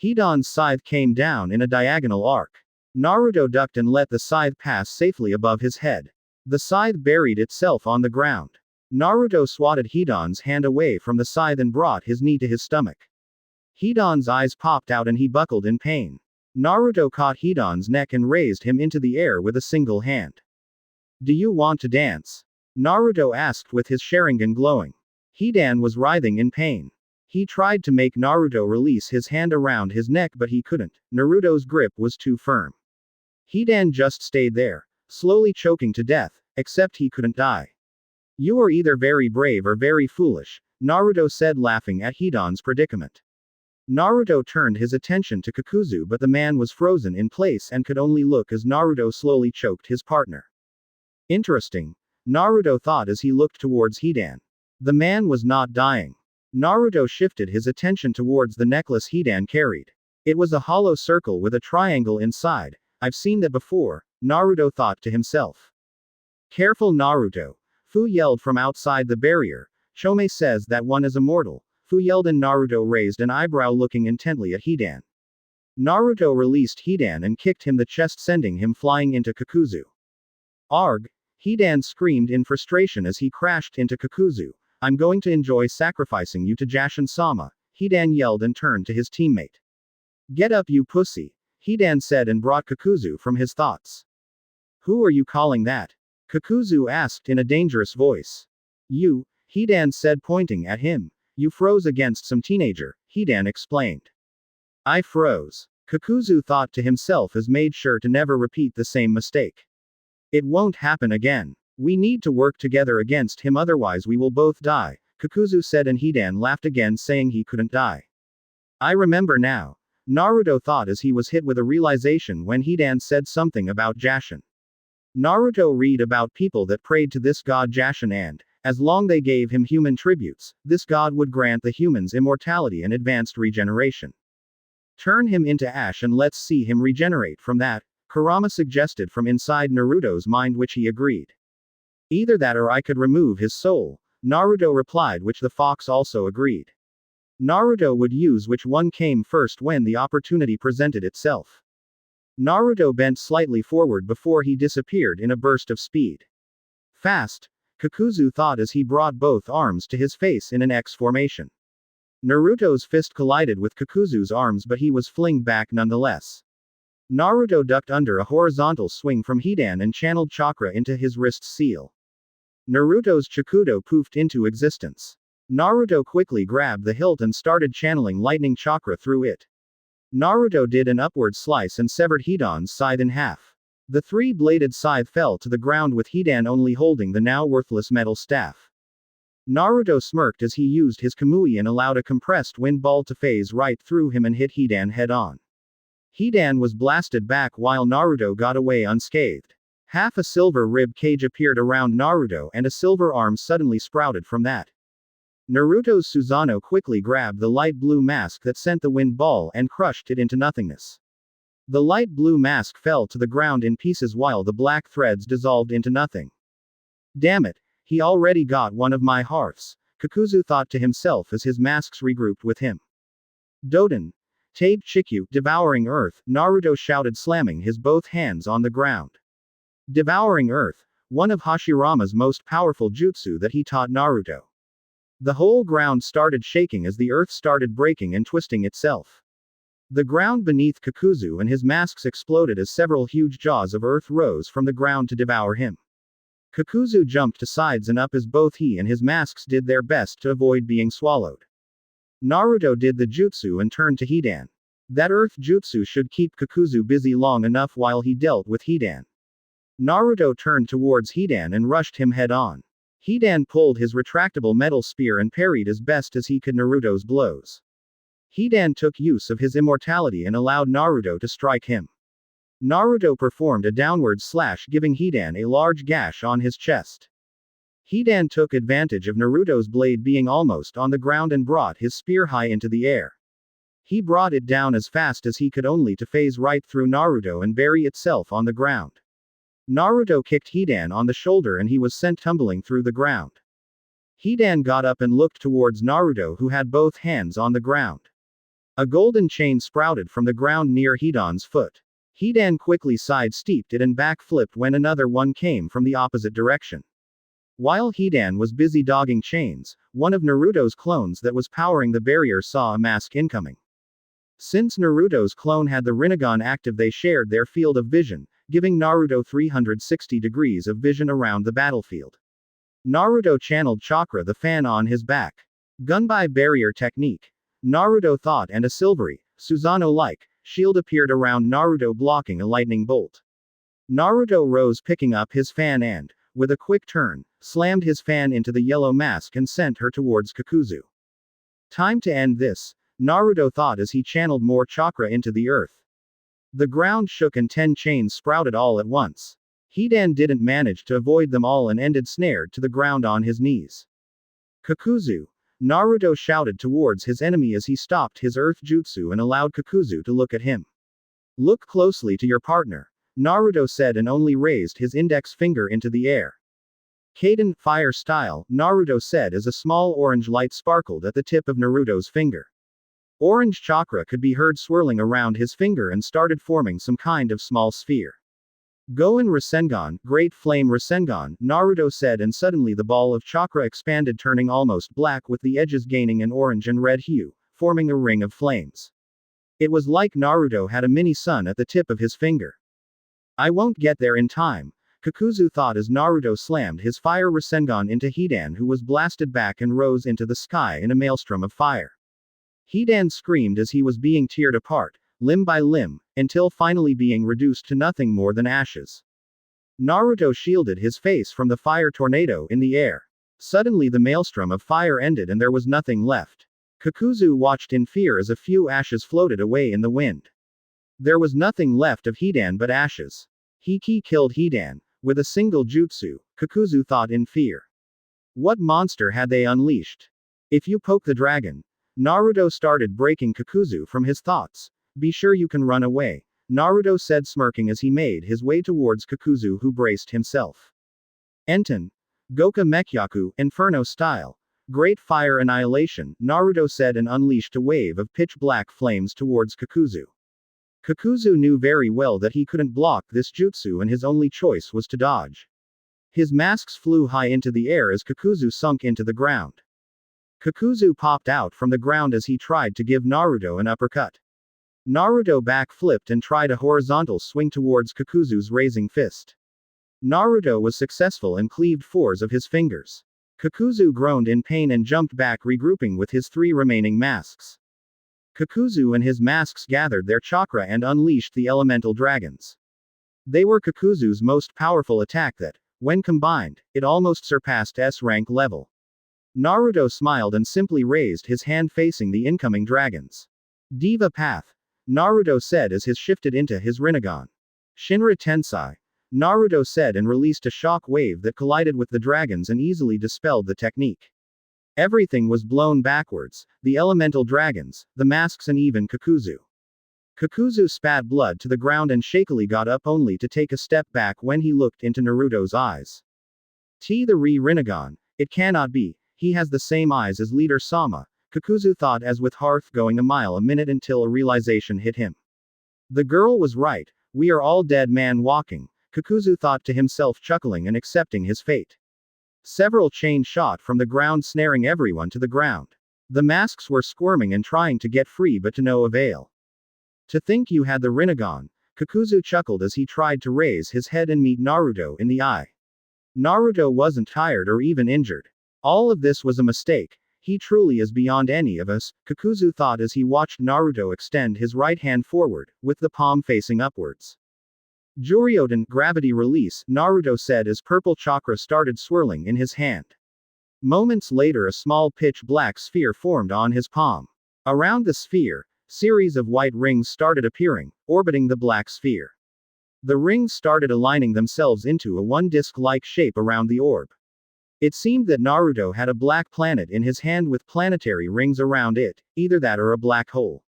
Speaker 1: Hidan's scythe came down in a diagonal arc. Naruto ducked and let the scythe pass safely above his head. The scythe buried itself on the ground. Naruto swatted Hidan's hand away from the scythe and brought his knee to his stomach. Hidan's eyes popped out and he buckled in pain. Naruto caught Hidan's neck and raised him into the air with a single hand. Do you want to dance? Naruto asked with his Sharingan glowing. Hidan was writhing in pain. He tried to make Naruto release his hand around his neck, but he couldn't. Naruto's grip was too firm. Hidan just stayed there, slowly choking to death, except he couldn't die. You are either very brave or very foolish, Naruto said, laughing at Hidan's predicament. Naruto turned his attention to Kakuzu, but the man was frozen in place and could only look as Naruto slowly choked his partner. Interesting, Naruto thought as he looked towards Hidan. The man was not dying. Naruto shifted his attention towards the necklace Hidan carried. It was a hollow circle with a triangle inside. I've seen that before, Naruto thought to himself. Careful, Naruto. Fu yelled from outside the barrier. Chome says that one is immortal. Fu yelled and Naruto raised an eyebrow looking intently at Hidan. Naruto released Hidan and kicked him the chest, sending him flying into Kakuzu. Arg! Hidan screamed in frustration as he crashed into Kakuzu. I'm going to enjoy sacrificing you to Jashin-sama, Hidan yelled and turned to his teammate. Get up, you pussy, Hidan said and brought Kakuzu from his thoughts. Who are you calling that? Kakuzu asked in a dangerous voice. You, Hidan said pointing at him. You froze against some teenager, Hidan explained. I froze. Kakuzu thought to himself as made sure to never repeat the same mistake. It won't happen again. We need to work together against him, otherwise we will both die, Kakuzu said and Hidan laughed again saying he couldn't die. I remember now. Naruto thought as he was hit with a realization when Hidan said something about Jashin. Naruto read about people that prayed to this god Jashin and, as long they gave him human tributes, this god would grant the humans immortality and advanced regeneration. Turn him into ash and let's see him regenerate from that, Kurama suggested from inside Naruto's mind, which he agreed. Either that or I could remove his soul, Naruto replied, which the fox also agreed. Naruto would use which one came first when the opportunity presented itself. Naruto bent slightly forward before he disappeared in a burst of speed. Fast, Kakuzu thought as he brought both arms to his face in an X formation. Naruto's fist collided with Kakuzu's arms, but he was flinged back nonetheless. Naruto ducked under a horizontal swing from Hidan and channeled chakra into his wrist seal. Naruto's Chakudo poofed into existence. Naruto quickly grabbed the hilt and started channeling lightning chakra through it. Naruto did an upward slice and severed Hidan's scythe in half. The three-bladed scythe fell to the ground with Hidan only holding the now worthless metal staff. Naruto smirked as he used his Kamui and allowed a compressed wind ball to phase right through him and hit Hidan head-on. Hidan was blasted back while Naruto got away unscathed. Half a silver rib cage appeared around Naruto and a silver arm suddenly sprouted from that. Naruto's Susanoo quickly grabbed the light blue mask that sent the wind ball and crushed it into nothingness. The light blue mask fell to the ground in pieces while the black threads dissolved into nothing. Damn it, he already got one of my hearts, Kakuzu thought to himself as his masks regrouped with him. Doden! Tabe Chikyu, devouring earth, Naruto shouted, slamming his both hands on the ground. Devouring earth, one of Hashirama's most powerful jutsu that he taught Naruto. The whole ground started shaking as the earth started breaking and twisting itself. The ground beneath Kakuzu and his masks exploded as several huge jaws of earth rose from the ground to devour him. Kakuzu jumped to sides and up as both he and his masks did their best to avoid being swallowed. Naruto did the jutsu and turned to Hidan. That earth jutsu should keep Kakuzu busy long enough while he dealt with Hidan. Naruto turned towards Hidan and rushed him head-on. Hidan pulled his retractable metal spear and parried as best as he could Naruto's blows. Hidan took use of his immortality and allowed Naruto to strike him. Naruto performed a downward slash, giving Hidan a large gash on his chest. Hidan took advantage of Naruto's blade being almost on the ground and brought his spear high into the air. He brought it down as fast as he could, only to phase right through Naruto and bury itself on the ground. Naruto kicked Hidan on the shoulder and he was sent tumbling through the ground. Hidan got up and looked towards Naruto, who had both hands on the ground. A golden chain sprouted from the ground near Hidan's foot. Hidan quickly sidestepped it and backflipped when another one came from the opposite direction. While Hidan was busy dogging chains, one of Naruto's clones that was powering the barrier saw a mask incoming. Since Naruto's clone had the Rinnegan active, they shared their field of vision, giving Naruto 360 degrees of vision around the battlefield. Naruto channeled chakra, the fan on his back. Gunbai barrier technique. Naruto thought, and a silvery, Susanoo-like, shield appeared around Naruto, blocking a lightning bolt. Naruto rose, picking up his fan and, with a quick turn, slammed his fan into the yellow mask and sent her towards Kakuzu. Time to end this. Naruto thought as he channeled more chakra into the earth. The ground shook and 10 chains sprouted all at once. Hidan didn't manage to avoid them all and ended snared to the ground on his knees. Kakuzu! Naruto shouted towards his enemy as he stopped his earth jutsu and allowed Kakuzu to look at him. Look closely to your partner, Naruto said and only raised his index finger into the air. Kaden, fire style, Naruto said as a small orange light sparkled at the tip of Naruto's finger. Orange chakra could be heard swirling around his finger and started forming some kind of small sphere. Goen Rasengan, Great Flame Rasengan, Naruto said and suddenly the ball of chakra expanded turning almost black with the edges gaining an orange and red hue, forming a ring of flames. It was like Naruto had a mini sun at the tip of his finger. I won't get there in time, Kakuzu thought as Naruto slammed his fire Rasengan into Hidan who was blasted back and rose into the sky in a maelstrom of fire. Hidan screamed as he was being teared apart, limb by limb, until finally being reduced to nothing more than ashes. Naruto shielded his face from the fire tornado in the air. Suddenly the maelstrom of fire ended and there was nothing left. Kakuzu watched in fear as a few ashes floated away in the wind. There was nothing left of Hidan but ashes. Hiki killed Hidan, with a single jutsu, Kakuzu thought in fear. What monster had they unleashed? If you poke the dragon. Naruto started breaking Kakuzu from his thoughts. Be sure you can run away, Naruto said smirking as he made his way towards Kakuzu who braced himself. Enten. Goka Mekyaku, Inferno style. Great fire annihilation, Naruto said and unleashed a wave of pitch black flames towards Kakuzu. Kakuzu knew very well that he couldn't block this jutsu and his only choice was to dodge. His masks flew high into the air as Kakuzu sunk into the ground. Kakuzu popped out from the ground as he tried to give Naruto an uppercut. Naruto back-flipped and tried a horizontal swing towards Kakuzu's raising fist. Naruto was successful and cleaved 4 of his fingers. Kakuzu groaned in pain and jumped back regrouping with his 3 remaining masks. Kakuzu and his masks gathered their chakra and unleashed the elemental dragons. They were Kakuzu's most powerful attack that, when combined, it almost surpassed S-rank level. Naruto smiled and simply raised his hand facing the incoming dragons. Diva Path. Naruto said as his shifted into his Rinnegan. Shinra Tensai. Naruto said and released a shock wave that collided with the dragons and easily dispelled the technique. Everything was blown backwards, the elemental dragons, the masks and even Kakuzu. Kakuzu spat blood to the ground and shakily got up only to take a step back when he looked into Naruto's eyes. The Rinnegan. It cannot be. He has the same eyes as leader Sama, Kakuzu thought as with hearth going a mile a minute until a realization hit him. The girl was right, we are all dead man walking, Kakuzu thought to himself chuckling and accepting his fate. Several chains shot from the ground snaring everyone to the ground. The masks were squirming and trying to get free but to no avail. To think you had the Rinnegan, Kakuzu chuckled as he tried to raise his head and meet Naruto in the eye. Naruto wasn't tired or even injured. All of this was a mistake. He truly is beyond any of us, Kakuzu thought as he watched Naruto extend his right hand forward, with the palm facing upwards. Juryoten, gravity release, Naruto said as purple chakra started swirling in his hand. Moments later a small pitch black sphere formed on his palm. Around the sphere, series of white rings started appearing, orbiting the black sphere. The rings started aligning themselves into a one disc-like shape around the orb. It seemed that Naruto had a black planet in his hand with planetary rings around it, either that or a black hole.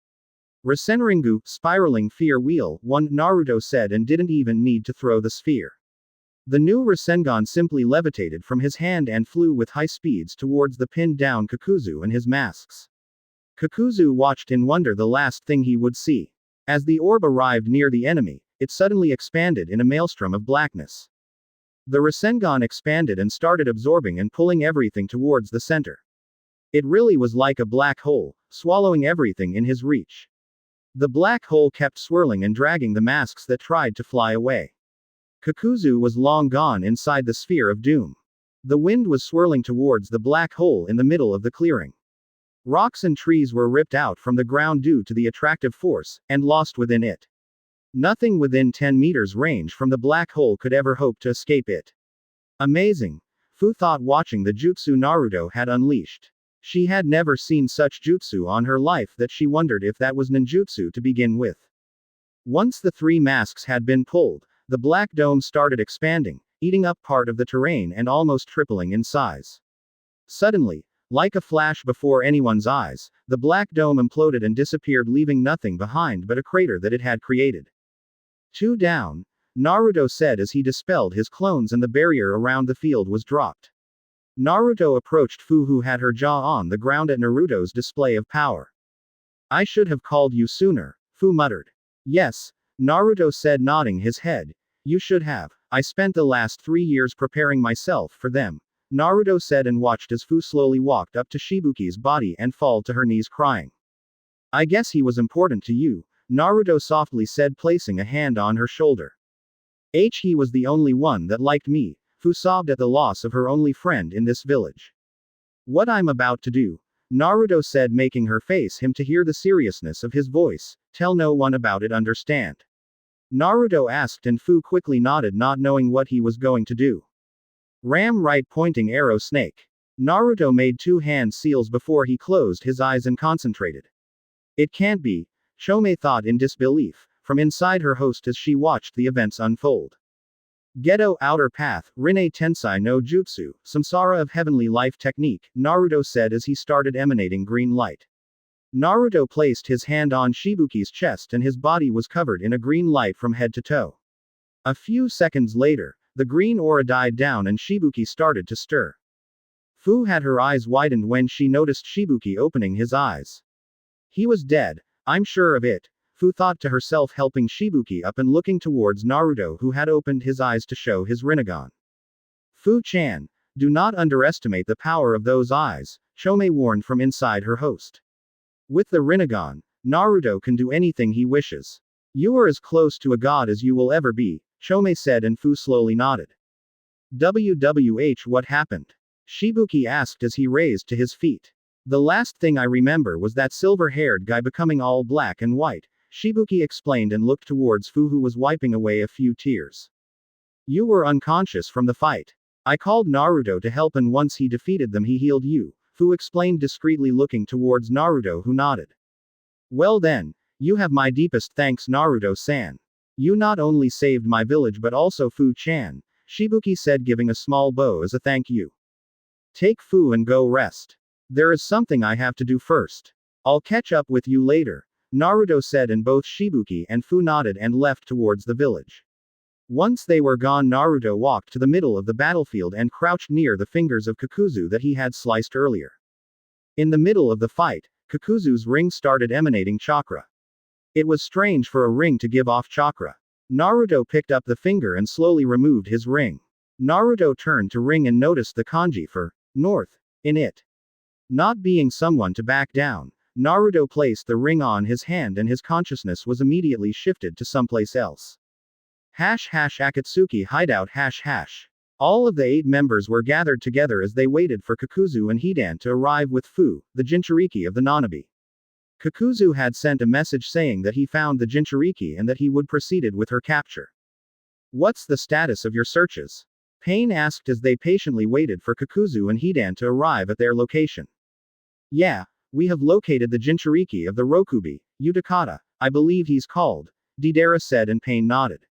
Speaker 1: Rasenringu, spiraling fear wheel, one, Naruto said and didn't even need to throw the sphere. The new Rasengan simply levitated from his hand and flew with high speeds towards the pinned down Kakuzu and his masks. Kakuzu watched in wonder the last thing he would see. As the orb arrived near the enemy, it suddenly expanded in a maelstrom of blackness. The Rasengan expanded and started absorbing and pulling everything towards the center. It really was like a black hole, swallowing everything in his reach. The black hole kept swirling and dragging the masks that tried to fly away. Kakuzu was long gone inside the sphere of doom. The wind was swirling towards the black hole in the middle of the clearing. Rocks and trees were ripped out from the ground due to the attractive force, and lost within it. Nothing within 10 meters range from the black hole could ever hope to escape it. Amazing, Fu thought watching the jutsu Naruto had unleashed. She had never seen such jutsu on her life that she wondered if that was ninjutsu to begin with. Once the three masks had been pulled, the black dome started expanding, eating up part of the terrain and almost tripling in size. Suddenly, like a flash before anyone's eyes, the black dome imploded and disappeared, leaving nothing behind but a crater that it had created. Two down, Naruto said as he dispelled his clones and the barrier around the field was dropped. Naruto approached Fu, who had her jaw on the ground at Naruto's display of power. I should have called you sooner, Fu muttered. Yes, Naruto said, nodding his head. You should have. I spent the last 3 years preparing myself for them, Naruto said, and watched as Fu slowly walked up to Shibuki's body and fall to her knees crying. I guess he was important to you, Naruto softly said, placing a hand on her shoulder. He was the only one that liked me, Fu sobbed at the loss of her only friend in this village. What I'm about to do, Naruto said, making her face him to hear the seriousness of his voice. Tell no one about it, understand? Naruto asked, and Fu quickly nodded, not knowing what he was going to do. Ram right pointing arrow snake. Naruto made 2 hand seals before he closed his eyes and concentrated. It can't be, Chome thought in disbelief, from inside her host as she watched the events unfold. Geto outer path, Rinne Tensai no Jutsu, Samsara of heavenly life technique, Naruto said as he started emanating green light. Naruto placed his hand on Shibuki's chest and his body was covered in a green light from head to toe. A few seconds later, the green aura died down and Shibuki started to stir. Fu had her eyes widened when she noticed Shibuki opening his eyes. He was dead, I'm sure of it, Fu thought to herself, helping Shibuki up and looking towards Naruto, who had opened his eyes to show his Rinnegan. Fu-chan, do not underestimate the power of those eyes, Chome warned from inside her host. With the Rinnegan, Naruto can do anything he wishes. You are as close to a god as you will ever be, Chome said, and Fu slowly nodded. What happened? Shibuki asked as he raised to his feet. The last thing I remember was that silver-haired guy becoming all black and white, Shibuki explained and looked towards Fu, who was wiping away a few tears. You were unconscious from the fight. I called Naruto to help, and once he defeated them he healed you, Fu explained discreetly, looking towards Naruto, who nodded. Well then, you have my deepest thanks, Naruto-san. You not only saved my village but also Fu-chan, Shibuki said, giving a small bow as a thank you. Take Fu and go rest. There is something I have to do first. I'll catch up with you later, Naruto said, and both Shibuki and Fu nodded and left towards the village. Once they were gone, Naruto walked to the middle of the battlefield and crouched near the fingers of Kakuzu that he had sliced earlier. In the middle of the fight, Kakuzu's ring started emanating chakra. It was strange for a ring to give off chakra. Naruto picked up the finger and slowly removed his ring. Naruto turned to ring and noticed the kanji for north in it. Not being someone to back down, Naruto placed the ring on his hand and his consciousness was immediately shifted to someplace else. Akatsuki hideout #. All of the 8 members were gathered together as they waited for Kakuzu and Hidan to arrive with Fu, the Jinchuriki of the Nanabi. Kakuzu had sent a message saying that he found the Jinchuriki and that he would proceed with her capture. What's the status of your searches? Pain asked as they patiently waited for Kakuzu and Hidan to arrive at their location. Yeah, we have located the Jinchuriki of the Rokubi, Utakata, I believe he's called, Deidara said, and Pain nodded.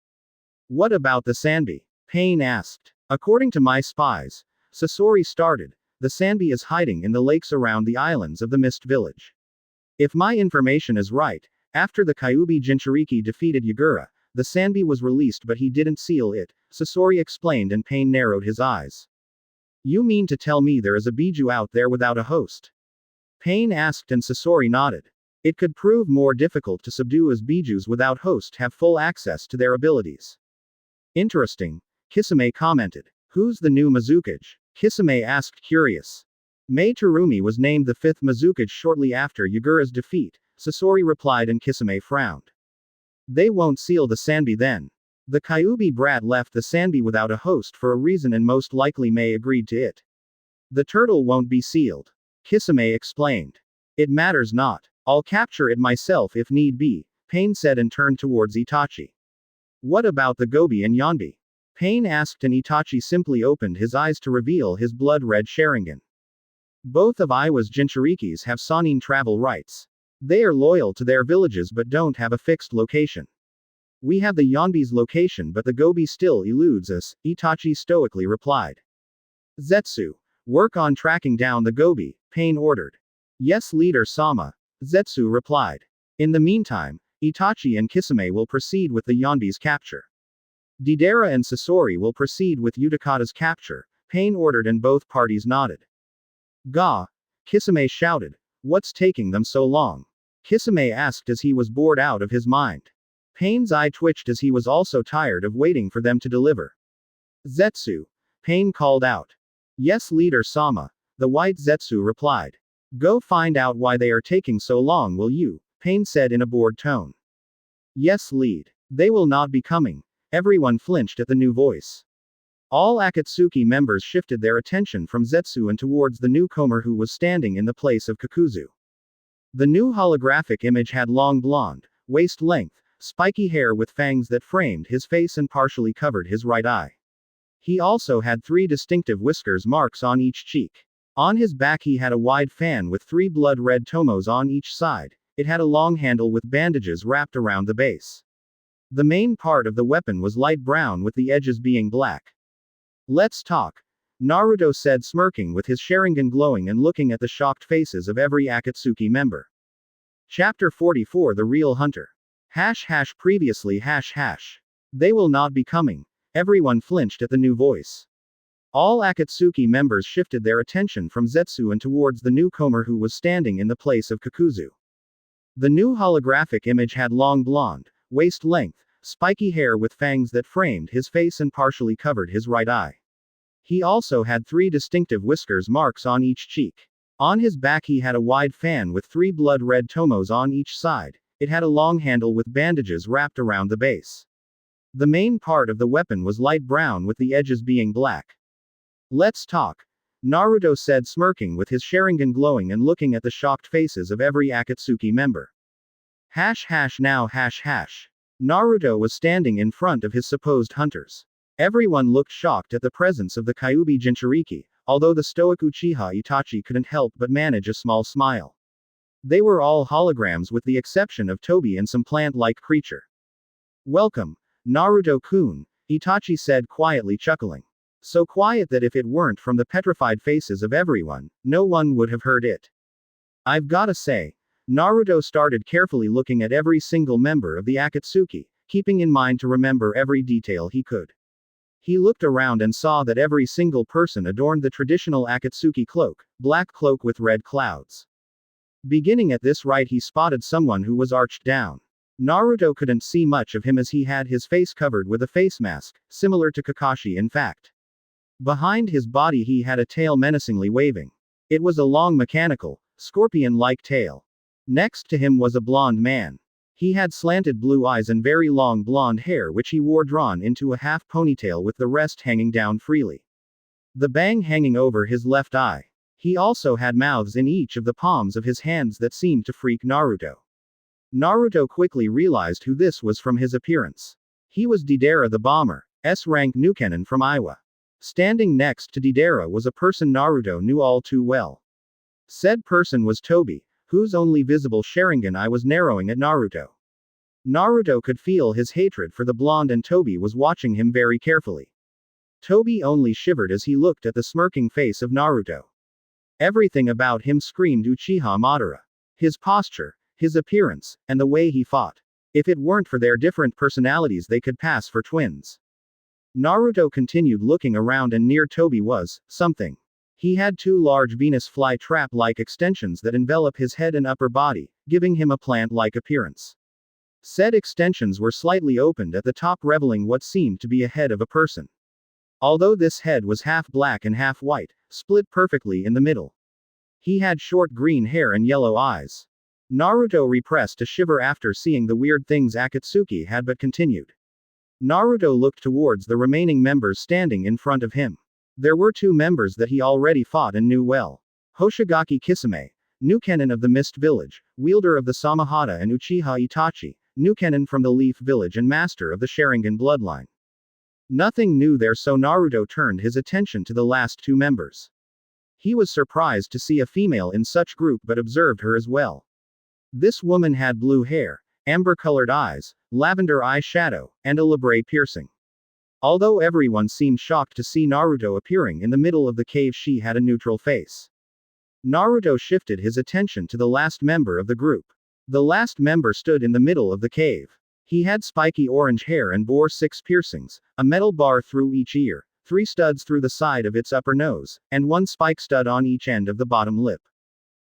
Speaker 1: What about the Sanbi? Pain asked. According to my spies, Sasori started, the Sanbi is hiding in the lakes around the islands of the Mist Village. If my information is right, after the Kyuubi Jinchuriki defeated Yagura, the Sanbi was released but he didn't seal it, Sasori explained, and Pain narrowed his eyes. You mean to tell me there is a Biju out there without a host? Pain asked, and Sasori nodded. It could prove more difficult to subdue as Bijus without host have full access to their abilities. Interesting, Kisame commented. Who's the new Mizukage? Kisame asked, curious. Mei Terumi was named the 5th Mizukage shortly after Yagura's defeat, Sasori replied, and Kisame frowned. They won't seal the Sanbi then. The Kyuubi brat left the Sanbi without a host for a reason, and most likely Mei agreed to it. The turtle won't be sealed, Kisame explained. It matters not. I'll capture it myself if need be, Pain said, and turned towards Itachi. What about the Gobi and Yonbi? Pain asked, and Itachi simply opened his eyes to reveal his blood-red Sharingan. Both of Aiwa's Jinchurikis have Sanin travel rights. They are loyal to their villages but don't have a fixed location. We have the Yonbi's location but the Gobi still eludes us, Itachi stoically replied. Zetsu. Work on tracking down the Gobi, Pain ordered. Yes, Leader Sama. Zetsu replied. In the meantime, Itachi and Kisame will proceed with the Yonbi's capture. Deidara and Sasori will proceed with Utakata's capture, Pain ordered and both parties nodded. Ga! Kisame shouted. What's taking them so long? Kisame asked as he was bored out of his mind. Pain's eye twitched as he was also tired of waiting for them to deliver. Zetsu. Pain called out. Yes, Leader Sama. The white Zetsu replied. Go find out why they are taking so long, will you? Pain said in a bored tone. Yes, Lead. They will not be coming. Everyone flinched at the new voice. All Akatsuki members shifted their attention from Zetsu and towards the newcomer who was standing in the place of Kakuzu. The new holographic image had long blonde, waist-length, spiky hair with fangs that framed his face and partially covered his right eye. He also had 3 distinctive whiskers marks on each cheek. On his back he had a wide fan with 3 blood-red tomos on each side. It had a long handle with bandages wrapped around the base. The main part of the weapon was light brown with the edges being black. Let's talk, Naruto said, smirking with his Sharingan glowing and looking at the shocked faces of every Akatsuki member. Chapter 44 The Real Hunter. Previously They will not be coming. Everyone flinched at the new voice. All Akatsuki members shifted their attention from Zetsu and towards the newcomer who was standing in the place of Kakuzu. The new holographic image had long blonde, waist-length, spiky hair with fangs that framed his face and partially covered his right eye. He also had 3 distinctive whiskers marks on each cheek. On his back he had a wide fan with 3 blood-red tomos on each side. It had a long handle with bandages wrapped around the base. The main part of the weapon was light brown with the edges being black. Let's talk, Naruto said, smirking with his Sharingan glowing and looking at the shocked faces of every Akatsuki member. Now. Naruto was standing in front of his supposed hunters. Everyone looked shocked at the presence of the Kyuubi Jinchuriki, although the stoic Uchiha Itachi couldn't help but manage a small smile. They were all holograms with the exception of Tobi and some plant-like creature. Welcome, Naruto-kun, Itachi said, quietly chuckling. So quiet that if it weren't from the petrified faces of everyone, no one would have heard it. I've gotta say, Naruto started carefully looking at every single member of the Akatsuki, keeping in mind to remember every detail he could. He looked around and saw that every single person adorned the traditional Akatsuki cloak, black cloak with red clouds. Beginning at this right, he spotted someone who was arched down. Naruto couldn't see much of him as he had his face covered with a face mask, similar to Kakashi in fact. Behind his body he had a tail menacingly waving. It was a long mechanical, scorpion-like tail. Next to him was a blonde man. He had slanted blue eyes and very long blonde hair which he wore drawn into a half ponytail with the rest hanging down freely. The bang hanging over his left eye. He also had mouths in each of the palms of his hands that seemed to freak Naruto. Naruto quickly realized who this was from his appearance. He was Deidara the bomber, S-rank Nukenin from Aiwa. Standing next to Deidara was a person Naruto knew all too well. Said person was Tobi, whose only visible Sharingan eye was narrowing at Naruto. Naruto could feel his hatred for the blonde and Tobi was watching him very carefully. Tobi only shivered as he looked at the smirking face of Naruto. Everything about him screamed Uchiha Madara. His posture, his appearance, and the way he fought. If it weren't for their different personalities they could pass for twins. Naruto continued looking around and near Tobi was something. He had 2 large Venus fly-trap-like extensions that envelop his head and upper body, giving him a plant-like appearance. Said extensions were slightly opened at the top, revealing what seemed to be a head of a person. Although this head was half black and half white, split perfectly in the middle. He had short green hair and yellow eyes. Naruto repressed a shiver after seeing the weird things Akatsuki had but continued. Naruto looked towards the remaining members standing in front of him. There were 2 members that he already fought and knew well. Hoshigaki Kisame, Nukenin of the Mist Village, wielder of the Samahata, and Uchiha Itachi, Nukenin from the Leaf Village and master of the Sharingan bloodline. Nothing new there, so Naruto turned his attention to the last 2 members. He was surprised to see a female in such group but observed her as well. This woman had blue hair, amber-colored eyes, lavender eye shadow, and a labrae piercing. Although everyone seemed shocked to see Naruto appearing in the middle of the cave, she had a neutral face. Naruto shifted his attention to the last member of the group. The last member stood in the middle of the cave. He had spiky orange hair and bore 6 piercings, a metal bar through each ear, 3 studs through the side of its upper nose, and 1 spike stud on each end of the bottom lip.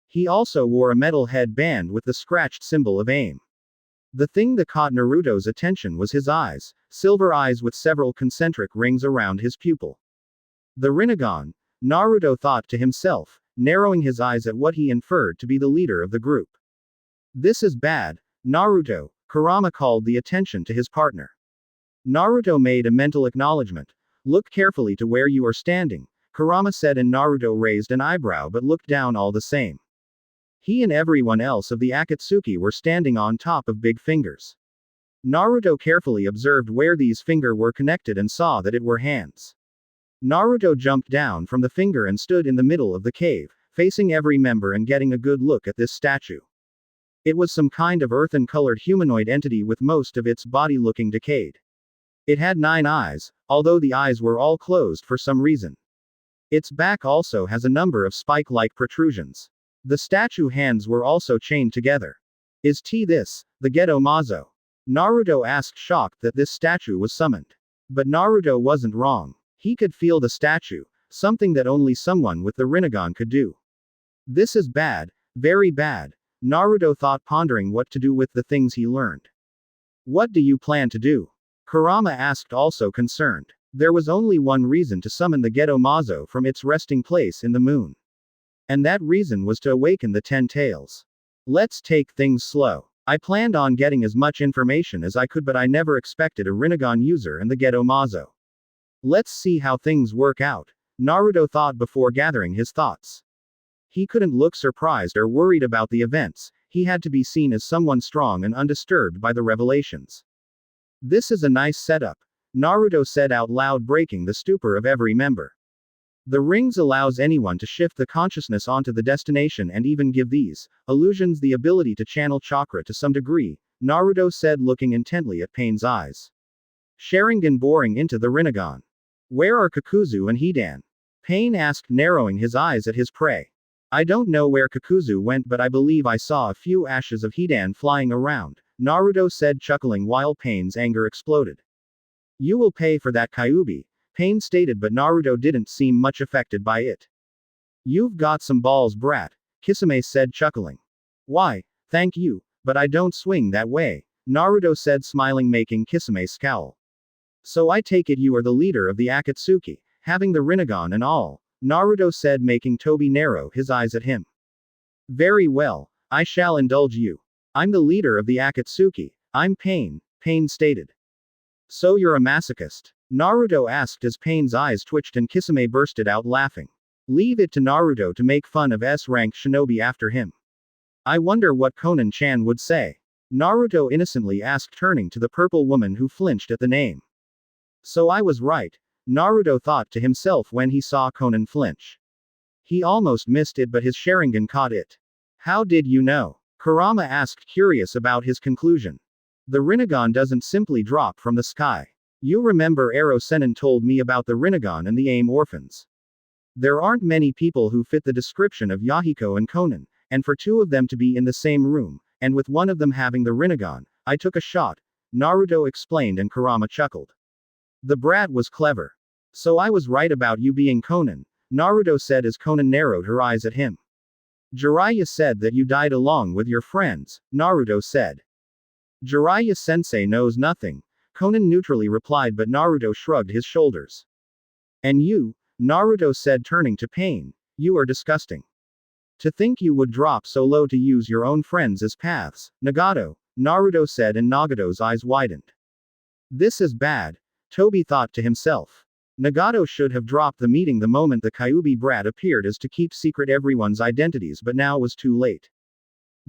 Speaker 1: He also wore a metal head band with the scratched symbol of aim. The thing that caught Naruto's attention was his eyes, silver eyes with several concentric rings around his pupil. The Rinnegan, Naruto thought to himself, narrowing his eyes at what he inferred to be the leader of the group. This is bad, Naruto, Kurama called the attention to his partner. Naruto made a mental acknowledgement. Look carefully to where you are standing, Kurama said, and Naruto raised an eyebrow but looked down all the same. He and everyone else of the Akatsuki were standing on top of big fingers. Naruto carefully observed where these fingers were connected and saw that it were hands. Naruto jumped down from the finger and stood in the middle of the cave, facing every member and getting a good look at this statue. It was some kind of earthen-colored humanoid entity with most of its body looking decayed. It had 9 eyes, although the eyes were all closed for some reason. Its back also has a number of spike-like protrusions. The statue hands were also chained together. Is this, the Geto Mazo? Naruto asked, shocked that this statue was summoned. But Naruto wasn't wrong. He could feel the statue, something that only someone with the Rinnegan could do. This is bad, very bad, Naruto thought, pondering what to do with the things he learned. What do you plan to do? Kurama asked, also concerned. There was only one reason to summon the Geto Mazo from its resting place in the moon. And that reason was to awaken the 10 tails. Let's take things slow. I planned on getting as much information as I could, but I never expected a Rinnegan user and the Geto Mazo. Let's see how things work out, Naruto thought before gathering his thoughts. He couldn't look surprised or worried about the events, he had to be seen as someone strong and undisturbed by the revelations. This is a nice setup, Naruto said out loud, breaking the stupor of every member. The rings allows anyone to shift the consciousness onto the destination and even give these illusions the ability to channel chakra to some degree, Naruto said, looking intently at Pain's eyes. Sharingan boring into the Rinnegan. Where are Kakuzu and Hidan? Pain asked, narrowing his eyes at his prey. I don't know where Kakuzu went, but I believe I saw a few ashes of Hidan flying around, Naruto said, chuckling while Pain's anger exploded. You will pay for that, Kyuubi, Pain stated, but Naruto didn't seem much affected by it. You've got some balls, brat, Kisame said, chuckling. Why, thank you, but I don't swing that way, Naruto said, smiling, making Kisame scowl. So I take it you are the leader of the Akatsuki, having the Rinnegan and all, Naruto said, making Toby narrow his eyes at him. Very well, I shall indulge you. I'm the leader of the Akatsuki, I'm Pain, Pain stated. So you're a masochist? Naruto asked as Pain's eyes twitched and Kisame bursted out laughing. Leave it to Naruto to make fun of S-rank shinobi after him. I wonder what Konan-chan would say. Naruto innocently asked, turning to the purple woman who flinched at the name. So I was right, Naruto thought to himself when he saw Konan flinch. He almost missed it, but his Sharingan caught it. How did you know? Kurama asked, curious about his conclusion. The Rinnegan doesn't simply drop from the sky. You remember Ero Sennin told me about the Rinnegan and the AIM orphans. There aren't many people who fit the description of Yahiko and Konan, and for 2 of them to be in the same room, and with one of them having the Rinnegan, I took a shot, Naruto explained, and Kurama chuckled. The brat was clever. So I was right about you being Konan, Naruto said as Konan narrowed her eyes at him. Jiraiya said that you died along with your friends, Naruto said. Jiraiya sensei knows nothing, Konan neutrally replied, but Naruto shrugged his shoulders. And you, Naruto said, turning to Pain, you are disgusting. To think you would drop so low to use your own friends as paths, Nagato, Naruto said, and Nagato's eyes widened. This is bad, Toby thought to himself. Nagato should have dropped the meeting the moment the Kyuubi brat appeared, as to keep secret everyone's identities, but now was too late.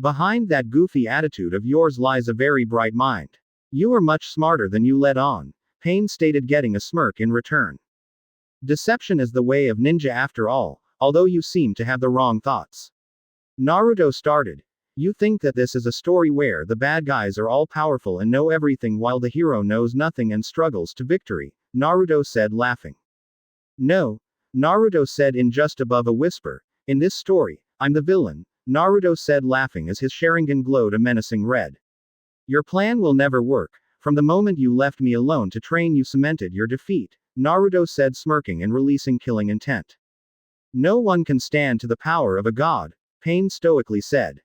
Speaker 1: Behind that goofy attitude of yours lies a very bright mind. You are much smarter than you let on, Pain stated, getting a smirk in return. Deception is the way of ninja after all, although you seem to have the wrong thoughts. Naruto started. You think that this is a story where the bad guys are all powerful and know everything while the hero knows nothing and struggles to victory, Naruto said laughing. No, Naruto said in just above a whisper. In this story, I'm the villain, Naruto said laughing as his Sharingan glowed a menacing red. Your plan will never work. From the moment you left me alone to train you cemented your defeat, Naruto said smirking and releasing killing intent. No one can stand to the power of a god, Pain stoically said.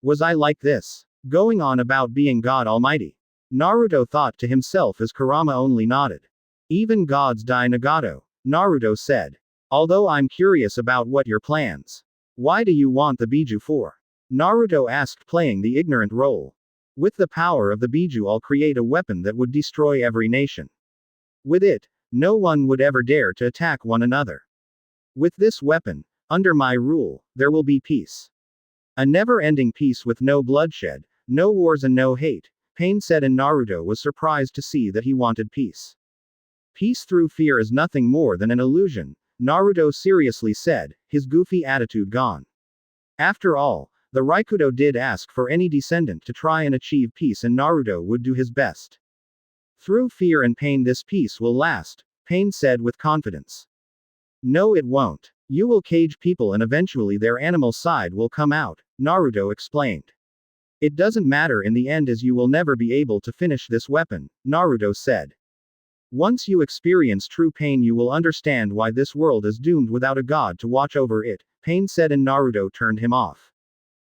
Speaker 1: Was I like this? Going on about being God Almighty? Naruto thought to himself as Kurama only nodded. Even gods die Nagato, Naruto said. Although I'm curious about what your plans. Why do you want the Biju for? Naruto asked playing the ignorant role. With the power of the Biju I'll create a weapon that would destroy every nation. With it, no one would ever dare to attack one another. With this weapon, under my rule, there will be peace. A never-ending peace with no bloodshed, no wars and no hate, Pain said, and Naruto was surprised to see that he wanted peace. Peace through fear is nothing more than an illusion, Naruto seriously said, his goofy attitude gone. After all, the Raikudo did ask for any descendant to try and achieve peace and Naruto would do his best. Through fear and pain this peace will last, Pain said with confidence. No, it won't. You will cage people and eventually their animal side will come out, Naruto explained. It doesn't matter in the end as you will never be able to finish this weapon, Naruto said. Once you experience true pain you will understand why this world is doomed without a god to watch over it, Pain said, and Naruto turned him off.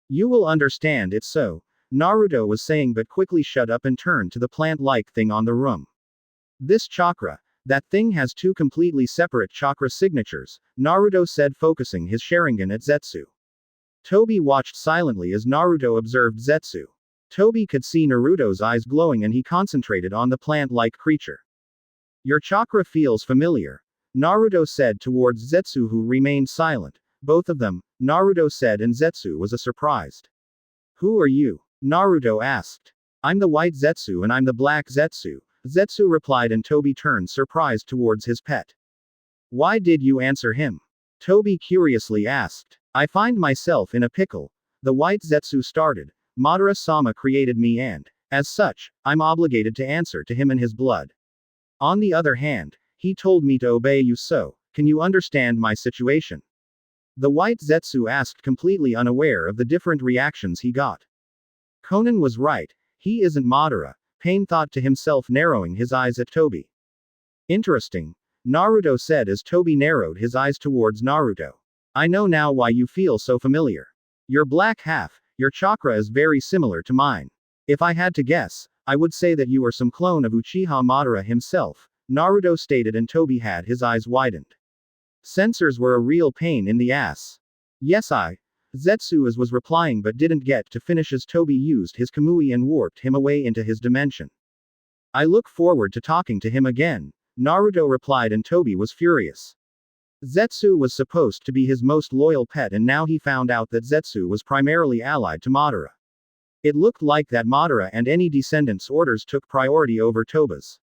Speaker 1: You will understand it so, Naruto was saying but quickly shut up and turned to the plant-like thing on the room. This chakra. That thing has two completely separate chakra signatures, Naruto said focusing his Sharingan at Zetsu. Tobi watched silently as Naruto observed Zetsu. Tobi could see Naruto's eyes glowing and he concentrated on the plant-like creature. Your chakra feels familiar, Naruto said towards Zetsu who remained silent. Both of them, Naruto said, and Zetsu was surprised. Who are you? Naruto asked. I'm the white Zetsu and I'm the black Zetsu, Zetsu replied, and Tobi turned surprised towards his pet. Why did you answer him? Tobi curiously asked. I find myself in a pickle. The white Zetsu started. Madara-sama created me and, as such, I'm obligated to answer to him and his blood. On the other hand, he told me to obey you, so, can you understand my situation? The white Zetsu asked, completely unaware of the different reactions he got. Conan was right. He isn't Madara, Pain thought to himself, narrowing his eyes at Tobi. Interesting, Naruto said as Tobi narrowed his eyes towards Naruto. I know now why you feel so familiar. Your black half, your chakra is very similar to mine. If I had to guess, I would say that you are some clone of Uchiha Madara himself, Naruto stated, and Tobi had his eyes widened. Censors were a real pain in the ass. Yes, Zetsu was replying but didn't get to finish as Tobi used his Kamui and warped him away into his dimension. I look forward to talking to him again, Naruto replied, and Tobi was furious. Zetsu was supposed to be his most loyal pet and now he found out that Zetsu was primarily allied to Madara. It looked like that Madara and any descendants' orders took priority over Toba's.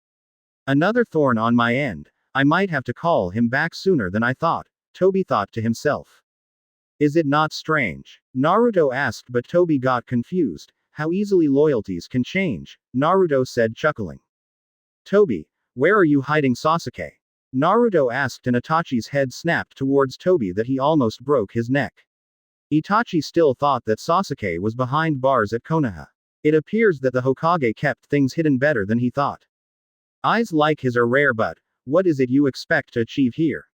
Speaker 1: Another thorn on my end, I might have to call him back sooner than I thought, Tobi thought to himself. Is it not strange? Naruto asked, but Tobi got confused. How easily loyalties can change, Naruto said, chuckling. Tobi, where are you hiding Sasuke? Naruto asked, and Itachi's head snapped towards Tobi that he almost broke his neck. Itachi still thought that Sasuke was behind bars at Konoha. It appears that the Hokage kept things hidden better than he thought. Eyes like his are rare, but what is it you expect to achieve here?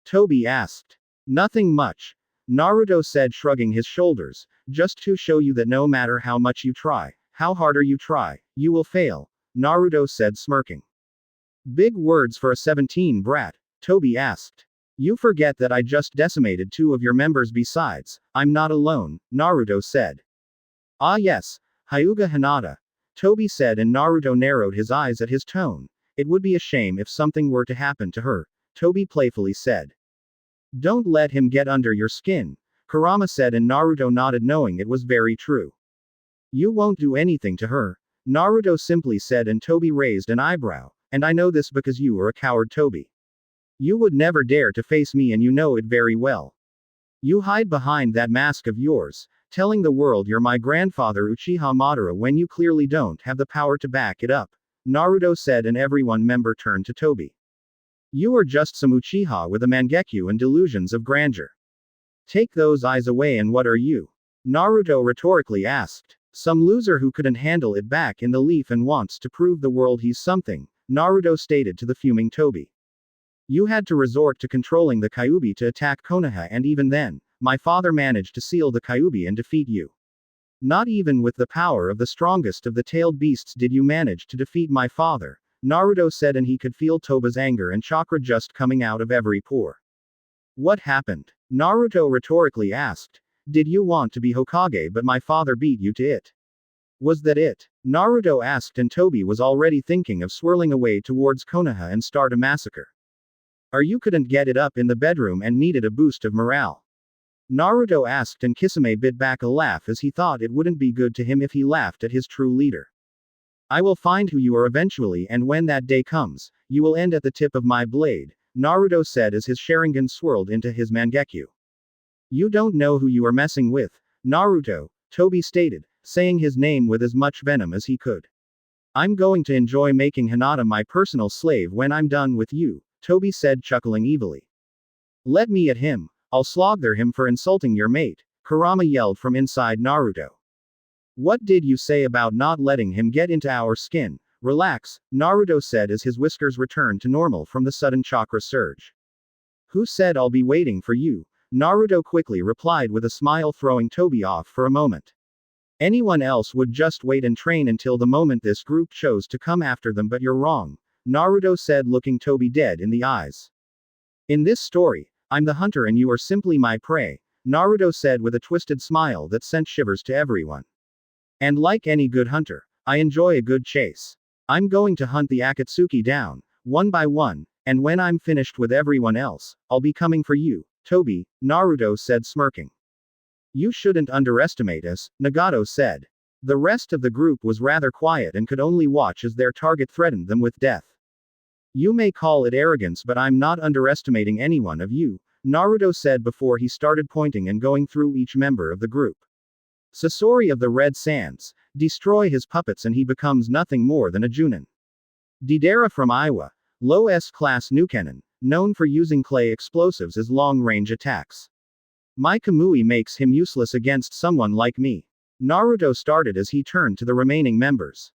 Speaker 1: Tobi asked. Nothing much, Naruto said, shrugging his shoulders, just to show you that no matter how much you try, how harder you try, you will fail, Naruto said, smirking. Big words for a 17 brat, Tobi asked. You forget that I just decimated 2 of your members. Besides, I'm not alone, Naruto said. Ah yes, Hyuga Hinata, Tobi said, and Naruto narrowed his eyes at his tone. It would be a shame if something were to happen to her, Tobi playfully said. Don't let him get under your skin, Kurama said, and Naruto nodded, knowing it was very true. You won't do anything to her, Naruto simply said, and Tobi raised an eyebrow. And I know this because you are a coward, Tobi. You would never dare to face me and you know it very well. You hide behind that mask of yours, telling the world you're my grandfather Uchiha Madara when you clearly don't have the power to back it up, Naruto said, and everyone member turned to Tobi. You are just some Uchiha with a Mangekyo and delusions of grandeur. Take those eyes away and what are you? Naruto rhetorically asked. Some loser who couldn't handle it back in the leaf and wants to prove the world he's something, Naruto stated to the fuming Tobi. You had to resort to controlling the Kyuubi to attack Konoha, and even then, my father managed to seal the Kyuubi and defeat you. Not even with the power of the strongest of the tailed beasts did you manage to defeat my father, Naruto said, and he could feel Toba's anger and chakra just coming out of every pore. What happened? Naruto rhetorically asked. Did you want to be Hokage but my father beat you to it? Was that it? Naruto asked, and Tobi was already thinking of swirling away towards Konoha and start a massacre. Or you couldn't get it up in the bedroom and needed a boost of morale? Naruto asked, and Kisame bit back a laugh as he thought it wouldn't be good to him if he laughed at his true leader. I will find who you are eventually, and when that day comes, you will end at the tip of my blade, Naruto said as his Sharingan swirled into his Mangekyo. You don't know who you are messing with, Naruto, Tobi stated, saying his name with as much venom as he could. I'm going to enjoy making Hinata my personal slave when I'm done with you, Tobi said, chuckling evilly. Let me at him. I'll slaughter him for insulting your mate, Kurama yelled from inside Naruto. What did you say about not letting him get into our skin? Relax, Naruto said as his whiskers returned to normal from the sudden chakra surge. Who said I'll be waiting for you? Naruto quickly replied with a smile, throwing Tobi off for a moment. Anyone else would just wait and train until the moment this group chose to come after them, but you're wrong, Naruto said, looking Tobi dead in the eyes. In this story, I'm the hunter and you are simply my prey, Naruto said with a twisted smile that sent shivers to everyone. And like any good hunter, I enjoy a good chase. I'm going to hunt the Akatsuki down, one by one, and when I'm finished with everyone else, I'll be coming for you, Tobi, Naruto said, smirking. You shouldn't underestimate us, Nagato said. The rest of the group was rather quiet and could only watch as their target threatened them with death. You may call it arrogance, but I'm not underestimating any one of you, Naruto said before he started pointing and going through each member of the group. Sasori of the Red Sands, destroy his puppets and he becomes nothing more than a Junin. Deidara from Iowa, low S-class Nukenin, known for using clay explosives as long-range attacks. My Kamui makes him useless against someone like me. Naruto started as he turned to the remaining members.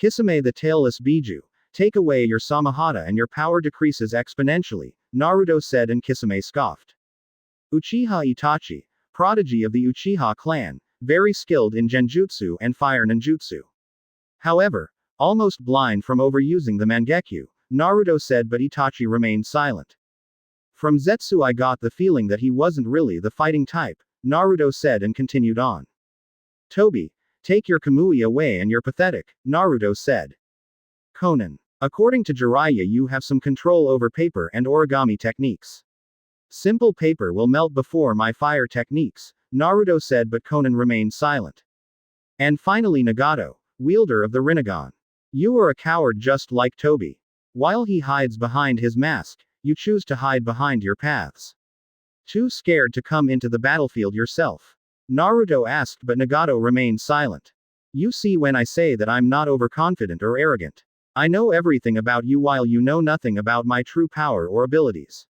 Speaker 1: Kisame the Tailless Biju, take away your Samahata and your power decreases exponentially, Naruto said, and Kisame scoffed. Uchiha Itachi, prodigy of the Uchiha clan, very skilled in Genjutsu and fire ninjutsu. However, almost blind from overusing the Mangekyo, Naruto said, but Itachi remained silent. From Zetsu I got the feeling that he wasn't really the fighting type, Naruto said and continued on. Tobi, take your Kamui away and you're pathetic, Naruto said. Konan. According to Jiraiya, you have some control over paper and origami techniques. Simple paper will melt before my fire techniques, Naruto said, but Konan remained silent. And finally Nagato, wielder of the Rinnegan. You are a coward just like Tobi. While he hides behind his mask, you choose to hide behind your paths. Too scared to come into the battlefield yourself? Naruto asked, but Nagato remained silent. You see, when I say that I'm not overconfident or arrogant. I know everything about you while you know nothing about my true power or abilities.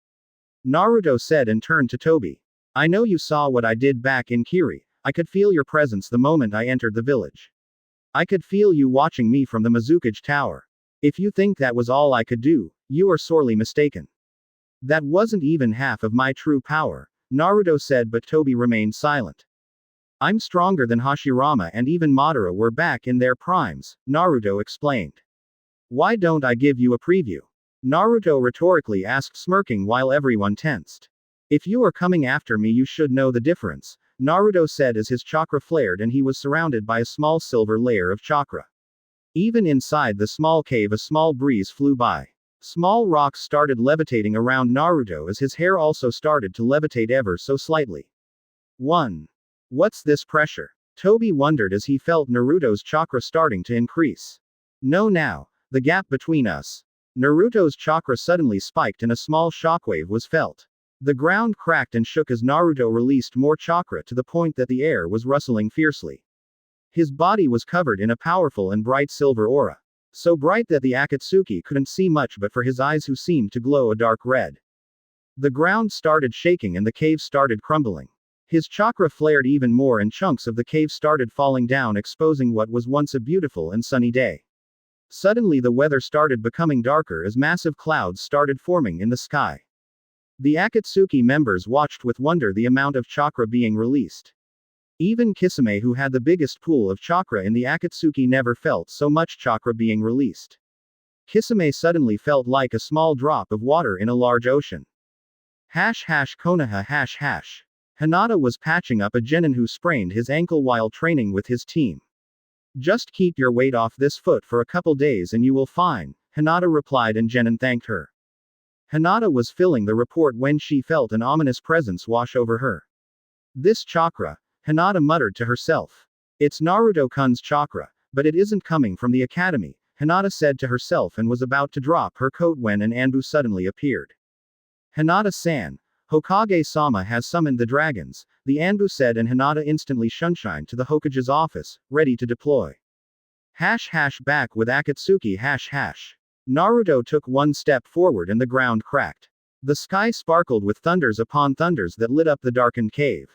Speaker 1: Naruto said and turned to Tobi. I know you saw what I did back in Kiri. I could feel your presence the moment I entered the village. I could feel you watching me from the Mizukage Tower. If you think that was all I could do, you are sorely mistaken. That wasn't even half of my true power, Naruto said, but Tobi remained silent. I'm stronger than Hashirama and even Madara were back in their primes, Naruto explained. Why don't I give you a preview? Naruto rhetorically asked, smirking while everyone tensed. If you are coming after me, you should know the difference, Naruto said as his chakra flared and he was surrounded by a small silver layer of chakra. Even inside the small cave, a small breeze flew by. Small rocks started levitating around Naruto as his hair also started to levitate ever so slightly. 1. What's this pressure? Tobi wondered as he felt Naruto's chakra starting to increase. No, now. The gap between us. Naruto's chakra suddenly spiked and a small shockwave was felt. The ground cracked and shook as Naruto released more chakra to the point that the air was rustling fiercely. His body was covered in a powerful and bright silver aura. So bright that the Akatsuki couldn't see much but for his eyes who seemed to glow a dark red. The ground started shaking and the cave started crumbling. His chakra flared even more and chunks of the cave started falling down, exposing what was once a beautiful and sunny day. Suddenly the weather started becoming darker as massive clouds started forming in the sky. The Akatsuki members watched with wonder the amount of chakra being released. Even Kisame, who had the biggest pool of chakra in the Akatsuki, never felt so much chakra being released. Kisame suddenly felt like a small drop of water in a large ocean. Konoha. Hinata was patching up a genin who sprained his ankle while training with his team. Just keep your weight off this foot for a couple days and you will fine, Hinata replied, and genin thanked her. Hinata was filling the report when she felt an ominous presence wash over her. This chakra, Hinata muttered to herself. It's Naruto-kun's chakra, but it isn't coming from the academy, Hinata said to herself and was about to drop her coat when an Anbu suddenly appeared. Hinata-san, Hokage-sama has summoned the dragons, the Anbu said, and Hinata instantly shunshined to the Hokage's office, ready to deploy. Back with Akatsuki. Naruto took one step forward and the ground cracked. The sky sparkled with thunders upon thunders that lit up the darkened cave.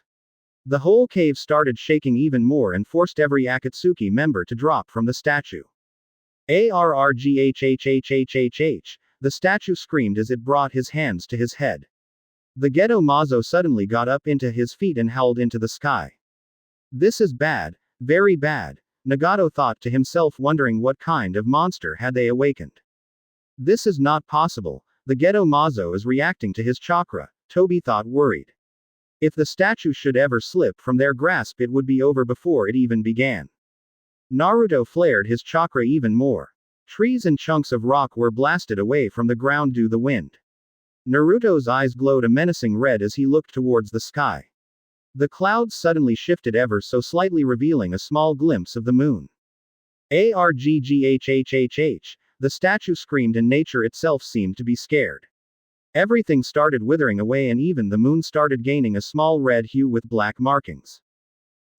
Speaker 1: The whole cave started shaking even more and forced every Akatsuki member to drop from the statue. Arrghhhhhh, the statue screamed as it brought his hands to his head. The Gedo Mazo suddenly got up into his feet and howled into the sky. This is bad, very bad, Nagato thought to himself, wondering what kind of monster had they awakened. This is not possible, the Gedo Mazo is reacting to his chakra, Tobi thought, worried. If the statue should ever slip from their grasp, it would be over before it even began. Naruto flared his chakra even more. Trees and chunks of rock were blasted away from the ground due the wind. Naruto's eyes glowed a menacing red as he looked towards the sky. The clouds suddenly shifted ever so slightly, revealing a small glimpse of the moon. Arrghhhhh, the statue screamed and nature itself seemed to be scared. Everything started withering away and even the moon started gaining a small red hue with black markings.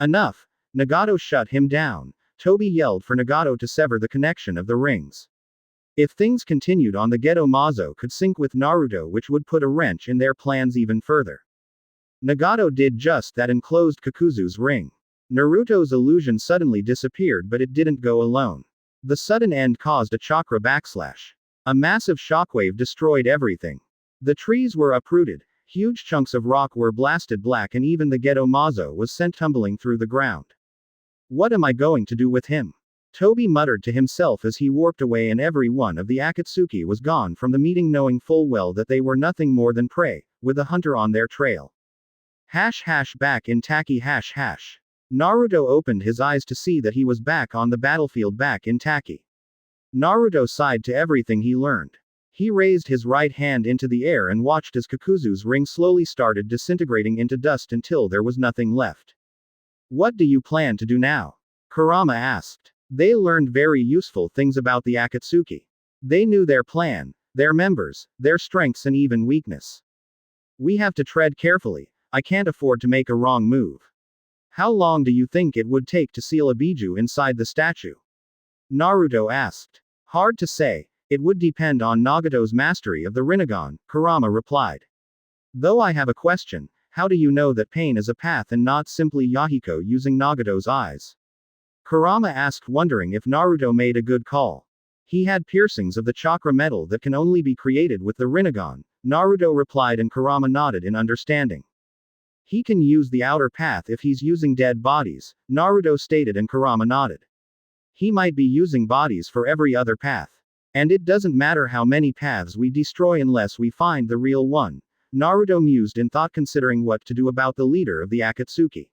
Speaker 1: Enough! Nagato shut him down. Tobi yelled for Nagato to sever the connection of the rings. If things continued on, the Gedo Mazo could sync with Naruto, which would put a wrench in their plans even further. Nagato did just that and closed Kakuzu's ring. Naruto's illusion suddenly disappeared, but it didn't go alone. The sudden end caused a chakra backslash. A massive shockwave destroyed everything. The trees were uprooted, huge chunks of rock were blasted black, and even the Gedo Mazo was sent tumbling through the ground. What am I going to do with him? Tobi muttered to himself as he warped away, and every one of the Akatsuki was gone from the meeting, knowing full well that they were nothing more than prey, with a hunter on their trail. Back in Taki. Naruto opened his eyes to see that he was back on the battlefield, back in Taki. Naruto sighed to everything he learned. He raised his right hand into the air and watched as Kakuzu's ring slowly started disintegrating into dust until there was nothing left. What do you plan to do now? Kurama asked. They learned very useful things about the Akatsuki. They knew their plan, their members, their strengths and even weakness. We have to tread carefully. I can't afford to make a wrong move. How long do you think it would take to seal a Biju inside the statue? Naruto asked. Hard to say. It would depend on Nagato's mastery of the Rinnegan, Kurama replied. Though I have a question, how do you know that pain is a path and not simply Yahiko using Nagato's eyes? Kurama asked, wondering if Naruto made a good call. He had piercings of the chakra metal that can only be created with the Rinnegan, Naruto replied, and Kurama nodded in understanding. He can use the outer path if he's using dead bodies, Naruto stated, and Kurama nodded. He might be using bodies for every other path. And it doesn't matter how many paths we destroy unless we find the real one, Naruto mused in thought, considering what to do about the leader of the Akatsuki.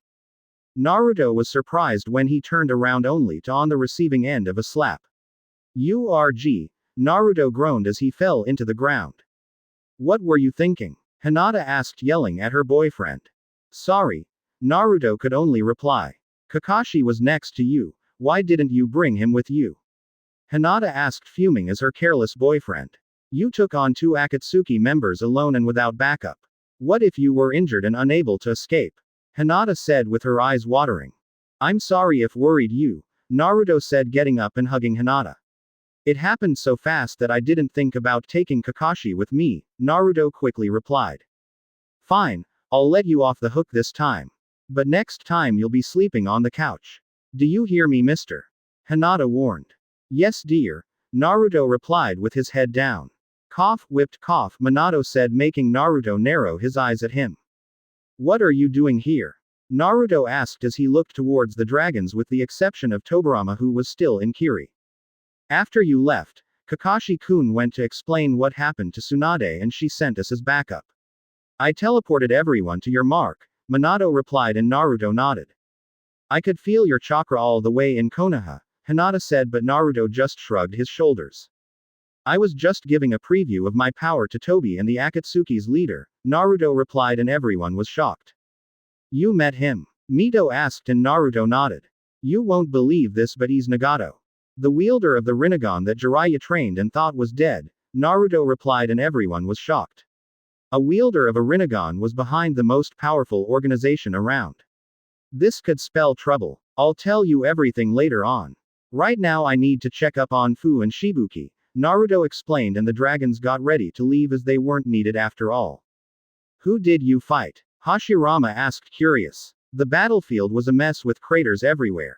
Speaker 1: Naruto was surprised when he turned around only to on the receiving end of a slap. Urg, Naruto groaned as he fell into the ground. What were you thinking? Hinata asked, yelling at her boyfriend. Sorry. Naruto could only reply. Kakashi was next to you, why didn't you bring him with you? Hinata asked, fuming as her careless boyfriend. You took on two Akatsuki members alone and without backup. What if you were injured and unable to escape? Hinata said with her eyes watering. I'm sorry if worried you, Naruto said, getting up and hugging Hinata. It happened so fast that I didn't think about taking Kakashi with me, Naruto quickly replied. Fine, I'll let you off the hook this time. But next time you'll be sleeping on the couch. Do you hear me, mister? Hinata warned. Yes, dear, Naruto replied with his head down. Cough, whipped cough, Minato said, making Naruto narrow his eyes at him. What are you doing here? Naruto asked as he looked towards the dragons, with the exception of Tobirama, who was still in Kiri. After you left, Kakashi-kun went to explain what happened to Tsunade and she sent us as backup. I teleported everyone to your mark, Minato replied, and Naruto nodded. I could feel your chakra all the way in Konoha, Hinata said, but Naruto just shrugged his shoulders. I was just giving a preview of my power to Tobi and the Akatsuki's leader, Naruto replied, and everyone was shocked. You met him? Mito asked, and Naruto nodded. You won't believe this, but he's Nagato. The wielder of the Rinnegan that Jiraiya trained and thought was dead, Naruto replied, and everyone was shocked. A wielder of a Rinnegan was behind the most powerful organization around. This could spell trouble. I'll tell you everything later on. Right now I need to check up on Fu and Shibuki, Naruto explained, and the dragons got ready to leave as they weren't needed after all. Who did you fight? Hashirama asked, curious. The battlefield was a mess with craters everywhere.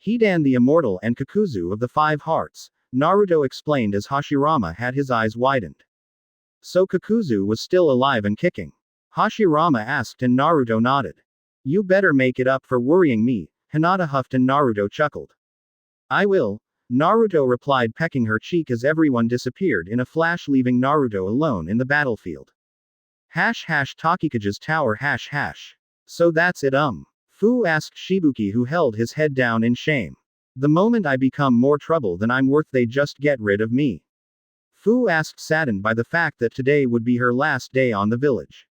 Speaker 1: Hidan the Immortal and Kakuzu of the Five Hearts, Naruto explained as Hashirama had his eyes widened. So Kakuzu was still alive and kicking? Hashirama asked, and Naruto nodded. You better make it up for worrying me, Hinata huffed, and Naruto chuckled. I will, Naruto replied, pecking her cheek as everyone disappeared in a flash, leaving Naruto alone in the battlefield. Takikage's tower So that's it. Fu asked Shibuki, who held his head down in shame. The moment I become more trouble than I'm worth, they just get rid of me. Fu asked, saddened by the fact that today would be her last day on the village.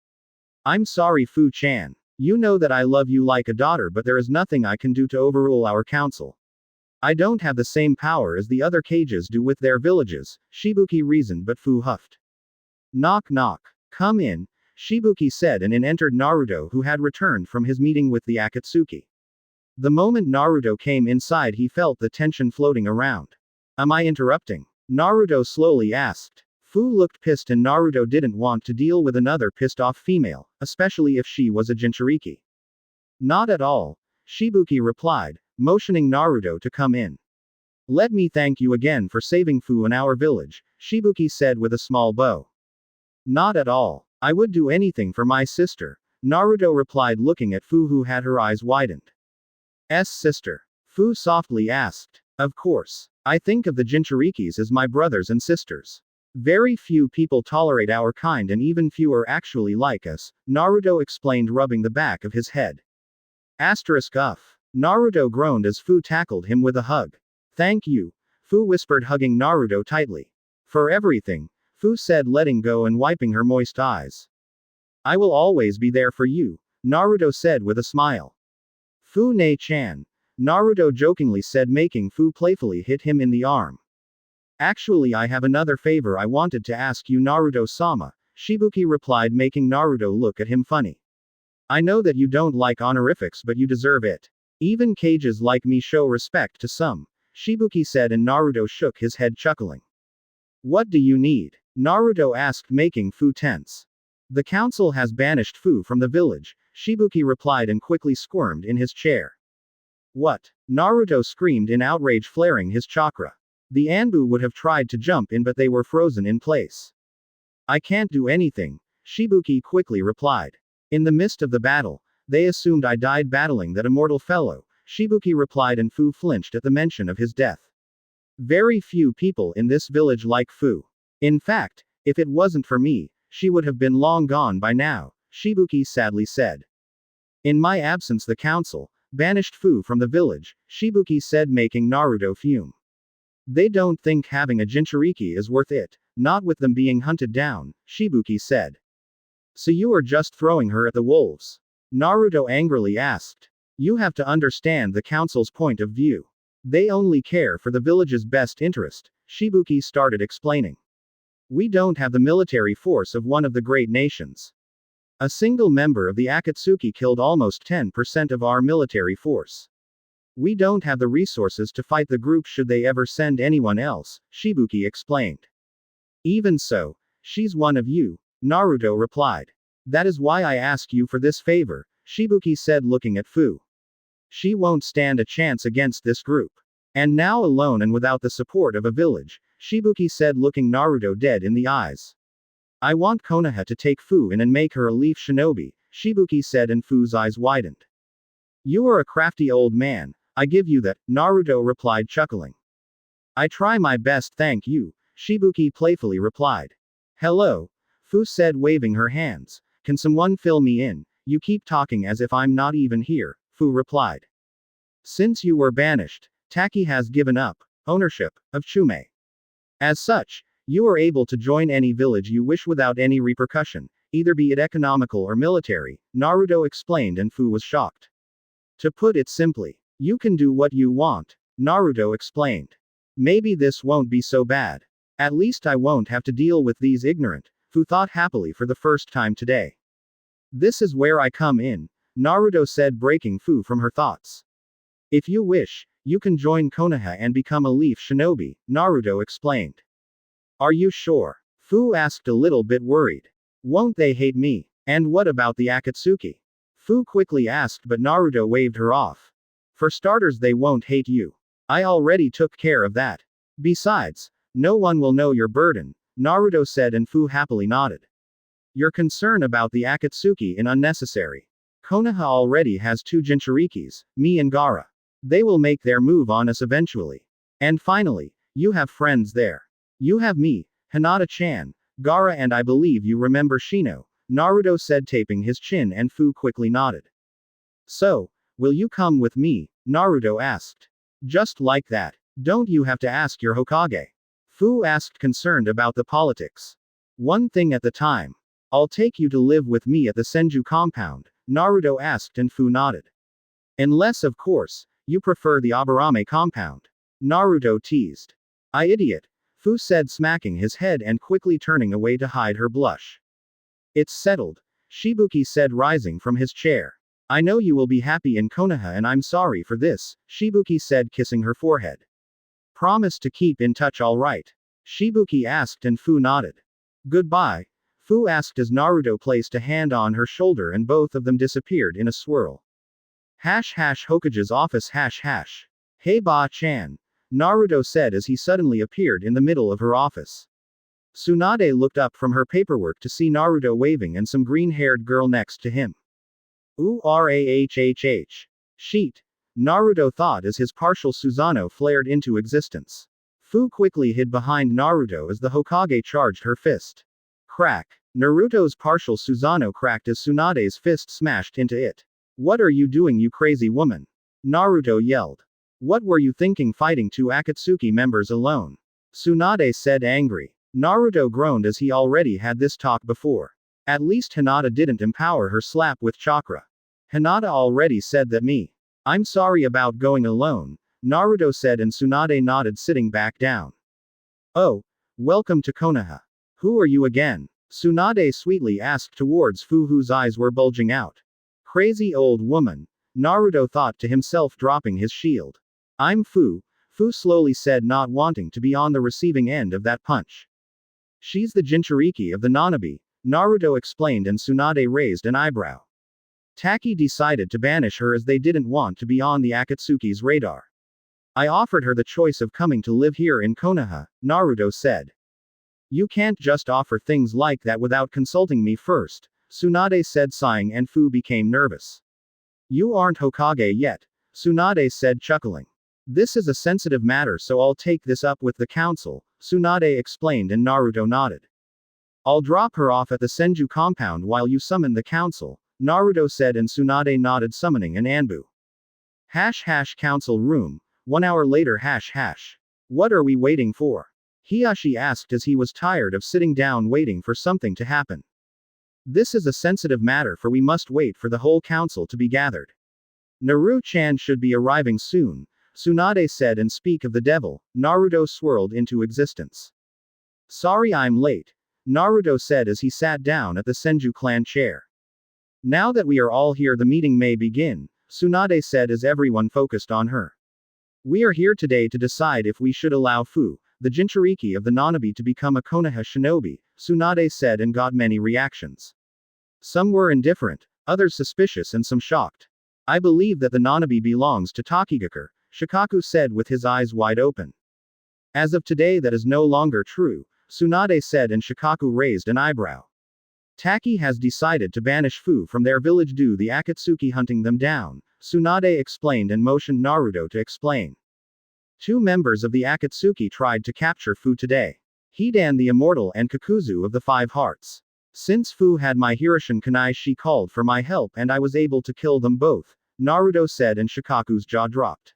Speaker 1: I'm sorry, Fu-chan. You know that I love you like a daughter, but there is nothing I can do to overrule our council. I don't have the same power as the other cages do with their villages, Shibuki reasoned, but Fu huffed. Knock knock. Come in, Shibuki said, and in entered Naruto, who had returned from his meeting with the Akatsuki. The moment Naruto came inside, he felt the tension floating around. Am I interrupting? Naruto slowly asked. Fu looked pissed, and Naruto didn't want to deal with another pissed off female, especially if she was a Jinchuriki. Not at all, Shibuki replied, motioning Naruto to come in. Let me thank you again for saving Fu and our village, Shibuki said with a small bow. Not at all. I would do anything for my sister, Naruto replied, looking at Fu, who had her eyes widened. Sister? Fu softly asked. Of course. I think of the Jinchurikis as my brothers and sisters. Very few people tolerate our kind, and even fewer actually like us, Naruto explained, rubbing the back of his head. Naruto groaned as Fu tackled him with a hug. Thank you, Fu whispered, hugging Naruto tightly. For everything, Fu said, letting go and wiping her moist eyes. I will always be there for you, Naruto said with a smile. Fu-ne-chan, Naruto jokingly said, making Fu playfully hit him in the arm. Actually, I have another favor I wanted to ask you, Naruto-sama, Shibuki replied, making Naruto look at him funny. I know that you don't like honorifics, but you deserve it. Even cages like me show respect to some, Shibuki said, and Naruto shook his head, chuckling. What do you need? Naruto asked, making Fu tense. The council has banished Fu from the village, Shibuki replied, and quickly squirmed in his chair. What? Naruto screamed in outrage, flaring his chakra. The Anbu would have tried to jump in, but they were frozen in place. I can't do anything, Shibuki quickly replied. In the midst of the battle, they assumed I died battling that immortal fellow, Shibuki replied, and Fu flinched at the mention of his death. Very few people in this village like Fu. In fact, if it wasn't for me, she would have been long gone by now, Shibuki sadly said. In my absence, the council banished Fu from the village, Shibuki said, making Naruto fume. They don't think having a Jinchuriki is worth it, not with them being hunted down, Shibuki said. So you are just throwing her at the wolves? Naruto angrily asked. You have to understand the council's point of view. They only care for the village's best interest, Shibuki started explaining. We don't have the military force of one of the great nations. A single member of the Akatsuki killed almost 10% of our military force. We don't have the resources to fight the group should they ever send anyone else, Shibuki explained. Even so, she's one of you, Naruto replied. That is why I ask you for this favor, Shibuki said looking at Fu. She won't stand a chance against this group. And now alone and without the support of a village, Shibuki said looking Naruto dead in the eyes. I want Konoha to take Fu in and make her a leaf shinobi, Shibuki said and Fu's eyes widened. You are a crafty old man, I give you that, Naruto replied chuckling. I try my best thank you, Shibuki playfully replied. Hello, Fu said waving her hands. Can someone fill me in? You keep talking as if I'm not even here, Fu replied. Since you were banished, Taki has given up ownership of Chume. As such, you are able to join any village you wish without any repercussion, either be it economical or military, Naruto explained and Fu was shocked. To put it simply, you can do what you want, Naruto explained. Maybe this won't be so bad. At least I won't have to deal with these ignorant, Fu thought happily for the first time today. This is where I come in, Naruto said breaking Fu from her thoughts. If you wish, you can join Konoha and become a leaf shinobi, Naruto explained. Are you sure? Fu asked a little bit worried. Won't they hate me? And what about the Akatsuki? Fu quickly asked but Naruto waved her off. For starters they won't hate you. I already took care of that. Besides, no one will know your burden, Naruto said and Fu happily nodded. Your concern about the Akatsuki is unnecessary. Konoha already has 2 Jinchurikis, me and Gaara. They will make their move on us eventually. And finally, you have friends there. You have me, Hinata-chan, Gaara and I believe you remember Shino, Naruto said taping his chin and Fu quickly nodded. So, will you come with me? Naruto asked. Just like that. Don't you have to ask your Hokage? Fu asked concerned about the politics. One thing at the time. I'll take you to live with me at the Senju compound, Naruto asked and Fu nodded. Unless of course, you prefer the Aburame compound. Naruto teased. I idiot, Fu said smacking his head and quickly turning away to hide her blush. It's settled, Shibuki said rising from his chair. I know you will be happy in Konoha and I'm sorry for this, Shibuki said kissing her forehead. Promise to keep in touch alright? Shibuki asked and Fu nodded. Goodbye, Fu asked as Naruto placed a hand on her shoulder and both of them disappeared in a swirl. Hokage's office Hey Ba-chan, Naruto said as he suddenly appeared in the middle of her office. Tsunade looked up from her paperwork to see Naruto waving and some green-haired girl next to him. Rahhhh. Sheet. Naruto thought as his partial Susanoo flared into existence. Fu quickly hid behind Naruto as the Hokage charged her fist. Crack. Naruto's partial Susanoo cracked as Tsunade's fist smashed into it. What are you doing, you crazy woman? Naruto yelled. What were you thinking fighting 2 Akatsuki members alone? Tsunade said angry. Naruto groaned as he already had this talk before. At least Hinata didn't empower her slap with chakra. Hinata already said that me. I'm sorry about going alone, Naruto said and Tsunade nodded sitting back down. Oh, welcome to Konoha. Who are you again? Tsunade sweetly asked towards Fu whose eyes were bulging out. Crazy old woman, Naruto thought to himself dropping his shield. I'm Fu, Fu slowly said not wanting to be on the receiving end of that punch. She's the Jinchuriki of the Nanabi, Naruto explained and Tsunade raised an eyebrow. Taki decided to banish her as they didn't want to be on the Akatsuki's radar. I offered her the choice of coming to live here in Konoha, Naruto said. You can't just offer things like that without consulting me first, Tsunade said sighing and Fu became nervous. You aren't Hokage yet, Tsunade said chuckling. This is a sensitive matter so I'll take this up with the council, Tsunade explained and Naruto nodded. I'll drop her off at the Senju compound while you summon the council, Naruto said and Tsunade nodded summoning an Anbu. Council room, 1 hour later What are we waiting for? Hiyashi asked as he was tired of sitting down waiting for something to happen. This is a sensitive matter for we must wait for the whole council to be gathered. Naru-chan should be arriving soon, Tsunade said, and speak of the devil, Naruto swirled into existence. Sorry I'm late, Naruto said as he sat down at the Senju clan chair. Now that we are all here, the meeting may begin, Tsunade said as everyone focused on her. We are here today to decide if we should allow Fu, the Jinchuriki of the Nanabi, to become a Konoha shinobi, Tsunade said, and got many reactions. Some were indifferent, others suspicious, and some shocked. I believe that the Nanabi belongs to Takigakur, Shikaku said with his eyes wide open. As of today that is no longer true, Tsunade said, and Shikaku raised an eyebrow. Taki has decided to banish Fu from their village due the Akatsuki hunting them down, Tsunade explained and motioned Naruto to explain. 2 members of the Akatsuki tried to capture Fu today. Hidan the Immortal and Kakuzu of the 5 Hearts. Since Fu had my Hiroshin Kunai, she called for my help and I was able to kill them both, Naruto said, and Shikaku's jaw dropped.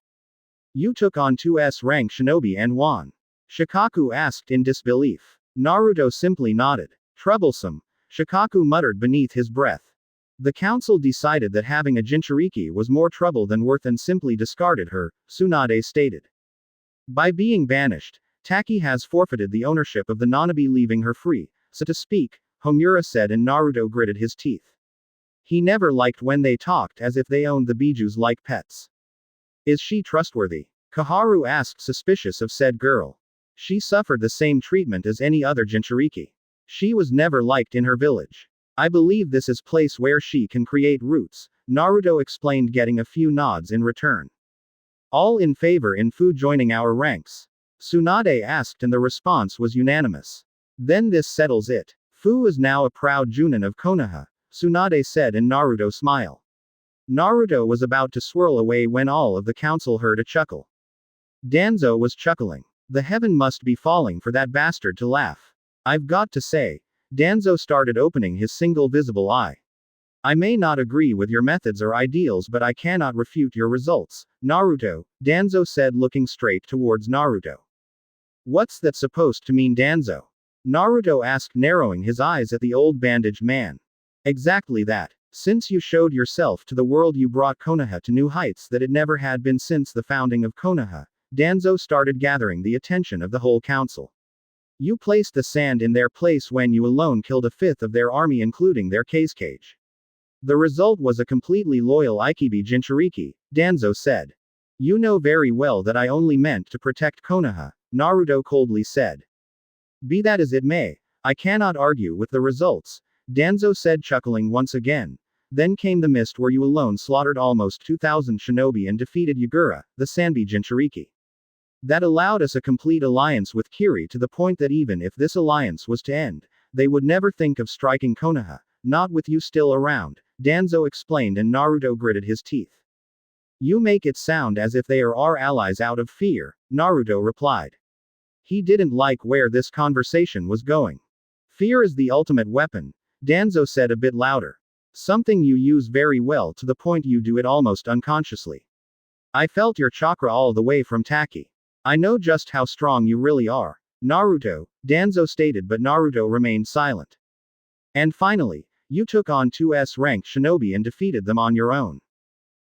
Speaker 1: You took on 2S rank shinobi and won? Shikaku asked in disbelief. Naruto simply nodded. Troublesome, Shikaku muttered beneath his breath. The council decided that having a Jinchuriki was more trouble than worth and simply discarded her, Tsunade stated. By being banished, Taki has forfeited the ownership of the Nanabi, leaving her free, so to speak, Homura said, and Naruto gritted his teeth. He never liked when they talked as if they owned the Bijus like pets. Is she trustworthy? Kaharu asked, suspicious of said girl. She suffered the same treatment as any other Jinchuriki. She was never liked in her village. I believe this is place where she can create roots, Naruto explained, getting a few nods in return. All in favor in Fu joining our ranks? Tsunade asked, and the response was unanimous. Then this settles it. Fu is now a proud Junin of Konoha, Tsunade said, and Naruto smiled. Naruto was about to swirl away when all of the council heard a chuckle. Danzo was chuckling. The heaven must be falling for that bastard to laugh. I've got to say. Danzo started opening his single visible eye. I may not agree with your methods or ideals, but I cannot refute your results, Naruto, Danzo said, looking straight towards Naruto. What's that supposed to mean, Danzo? Naruto asked, narrowing his eyes at the old bandaged man. Exactly that. Since you showed yourself to the world, you brought Konoha to new heights that it never had been since the founding of Konoha, Danzo started gathering the attention of the whole council. You placed the sand in their place when you alone killed 1/5 of their army, including their cage. The result was a completely loyal Ikibi Jinchuriki, Danzo said. You know very well that I only meant to protect Konoha, Naruto coldly said. Be that as it may, I cannot argue with the results, Danzo said, chuckling once again. Then came the mist where you alone slaughtered almost 2,000 shinobi and defeated Yagura, the Sanbi Jinchuriki. That allowed us a complete alliance with Kiri, to the point that even if this alliance was to end, they would never think of striking Konoha, not with you still around, Danzo explained, and Naruto gritted his teeth. You make it sound as if they are our allies out of fear, Naruto replied. He didn't like where this conversation was going. Fear is the ultimate weapon, Danzo said a bit louder. Something you use very well, to the point you do it almost unconsciously. I felt your chakra all the way from Taki. I know just how strong you really are, Naruto, Danzo stated, but Naruto remained silent. And finally, you took on 2S rank shinobi and defeated them on your own.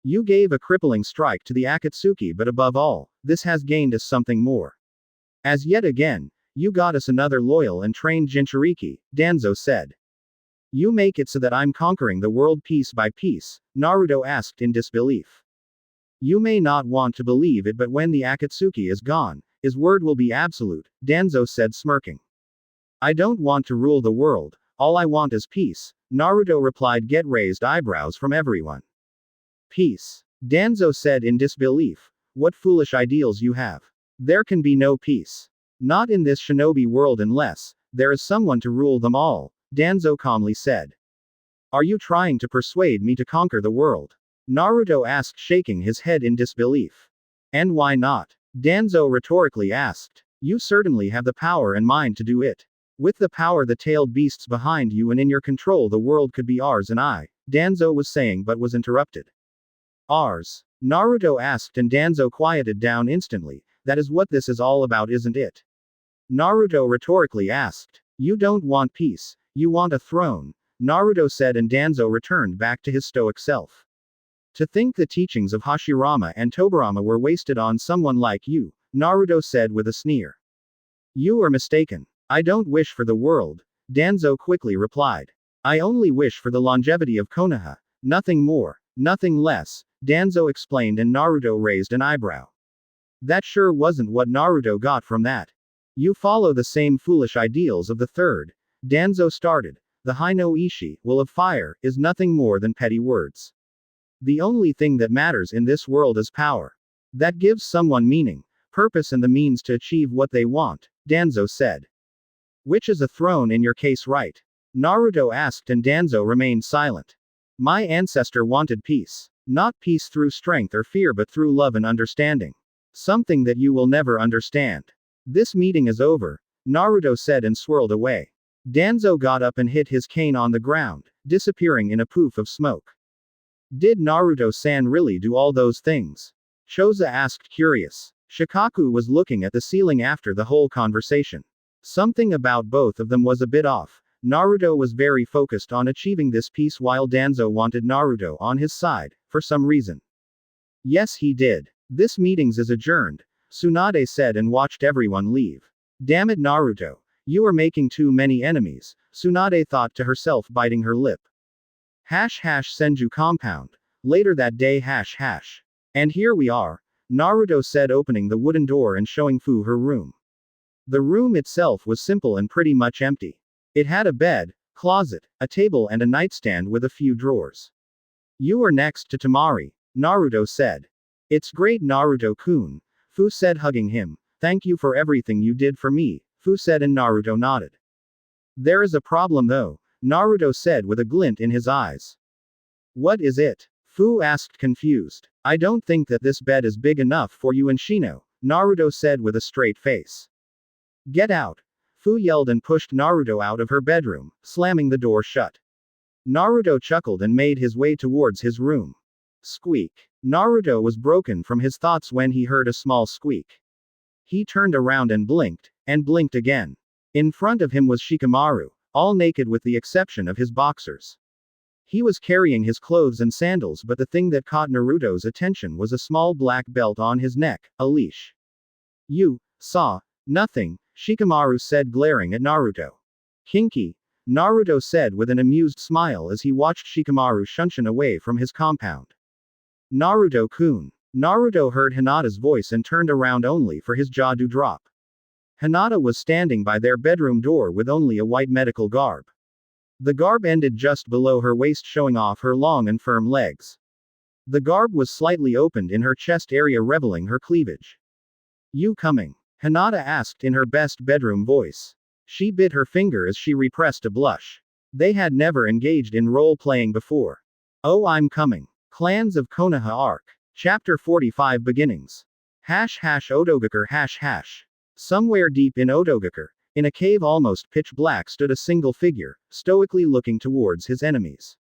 Speaker 1: You gave a crippling strike to the Akatsuki, but above all, this has gained us something more. As yet again, you got us another loyal and trained Jinchuriki, Danzo said. You make it so that I'm conquering the world piece by piece, Naruto asked in disbelief. You may not want to believe it, but when the Akatsuki is gone, his word will be absolute, Danzo said, smirking. I don't want to rule the world, all I want is peace, Naruto replied, get raised eyebrows from everyone. Peace, Danzo said in disbelief. What foolish ideals you have. There can be no peace. Not in this shinobi world unless there is someone to rule them all, Danzo calmly said. Are you trying to persuade me to conquer the world? Naruto asked, shaking his head in disbelief. And why not? Danzo rhetorically asked. You certainly have the power and mind to do it. With the power the tailed beasts behind you and in your control, the world could be ours, and Danzo was saying, but was interrupted. Ours? Naruto asked, and Danzo quieted down instantly. That is what this is all about, isn't it? Naruto rhetorically asked. You don't want peace, you want a throne, Naruto said, and Danzo returned back to his stoic self. To think the teachings of Hashirama and Tobirama were wasted on someone like you, Naruto said with a sneer. You are mistaken. I don't wish for the world, Danzo quickly replied. I only wish for the longevity of Konoha, nothing more, nothing less, Danzo explained, and Naruto raised an eyebrow. That sure wasn't what Naruto got from that. You follow the same foolish ideals of the third, Danzo started. The Hino Ishi, will of fire, is nothing more than petty words. The only thing that matters in this world is power. That gives someone meaning, purpose, and the means to achieve what they want, Danzo said. Which is a throne in your case, right? Naruto asked, and Danzo remained silent. My ancestor wanted peace. Not peace through strength or fear, but through love and understanding. Something that you will never understand. This meeting is over, Naruto said and swirled away. Danzo got up and hit his cane on the ground, disappearing in a poof of smoke. Did Naruto-san really do all those things? Choza asked, curious. Shikaku was looking at the ceiling after the whole conversation. Something about both of them was a bit off. Naruto was very focused on achieving this peace while Danzo wanted Naruto on his side, for some reason. Yes, he did. This meetings is adjourned, Tsunade said and watched everyone leave. Damn it, Naruto. You are making too many enemies, Tsunade thought to herself, biting her lip. Senju compound. Later that day. And here we are, Naruto said, opening the wooden door and showing Fu her room. The room itself was simple and pretty much empty. It had a bed, closet, a table, and a nightstand with a few drawers. You are next to Tamari, Naruto said. It's great, Naruto-kun, Fu said, hugging him. Thank you for everything you did for me, Fu said, and Naruto nodded. There is a problem though, Naruto said with a glint in his eyes. What is it? Fu asked, confused. I don't think that this bed is big enough for you and Shino, Naruto said with a straight face. Get out! Fu yelled and pushed Naruto out of her bedroom, slamming the door shut. Naruto chuckled and made his way towards his room. Squeak. Naruto was broken from his thoughts when he heard a small squeak. He turned around and blinked again. In front of him was Shikamaru, all naked with the exception of his boxers. He was carrying his clothes and sandals, but the thing that caught Naruto's attention was a small black belt on his neck, a leash. You saw nothing, Shikamaru said, glaring at Naruto. Kinky, Naruto said with an amused smile as he watched Shikamaru shunshun away from his compound. Naruto-kun. Naruto heard Hinata's voice and turned around only for his jaw to drop. Hinata was standing by their bedroom door with only a white medical garb. The garb ended just below her waist, showing off her long and firm legs. The garb was slightly opened in her chest area, revealing her cleavage. You coming? Hinata asked in her best bedroom voice. She bit her finger as she repressed a blush. They had never engaged in role-playing before. Oh, I'm coming. Clans of Konoha Arc. Chapter 45 Beginnings. Otogakure. Somewhere deep in Otogakure, in a cave almost pitch black, stood a single figure, stoically looking towards his enemies.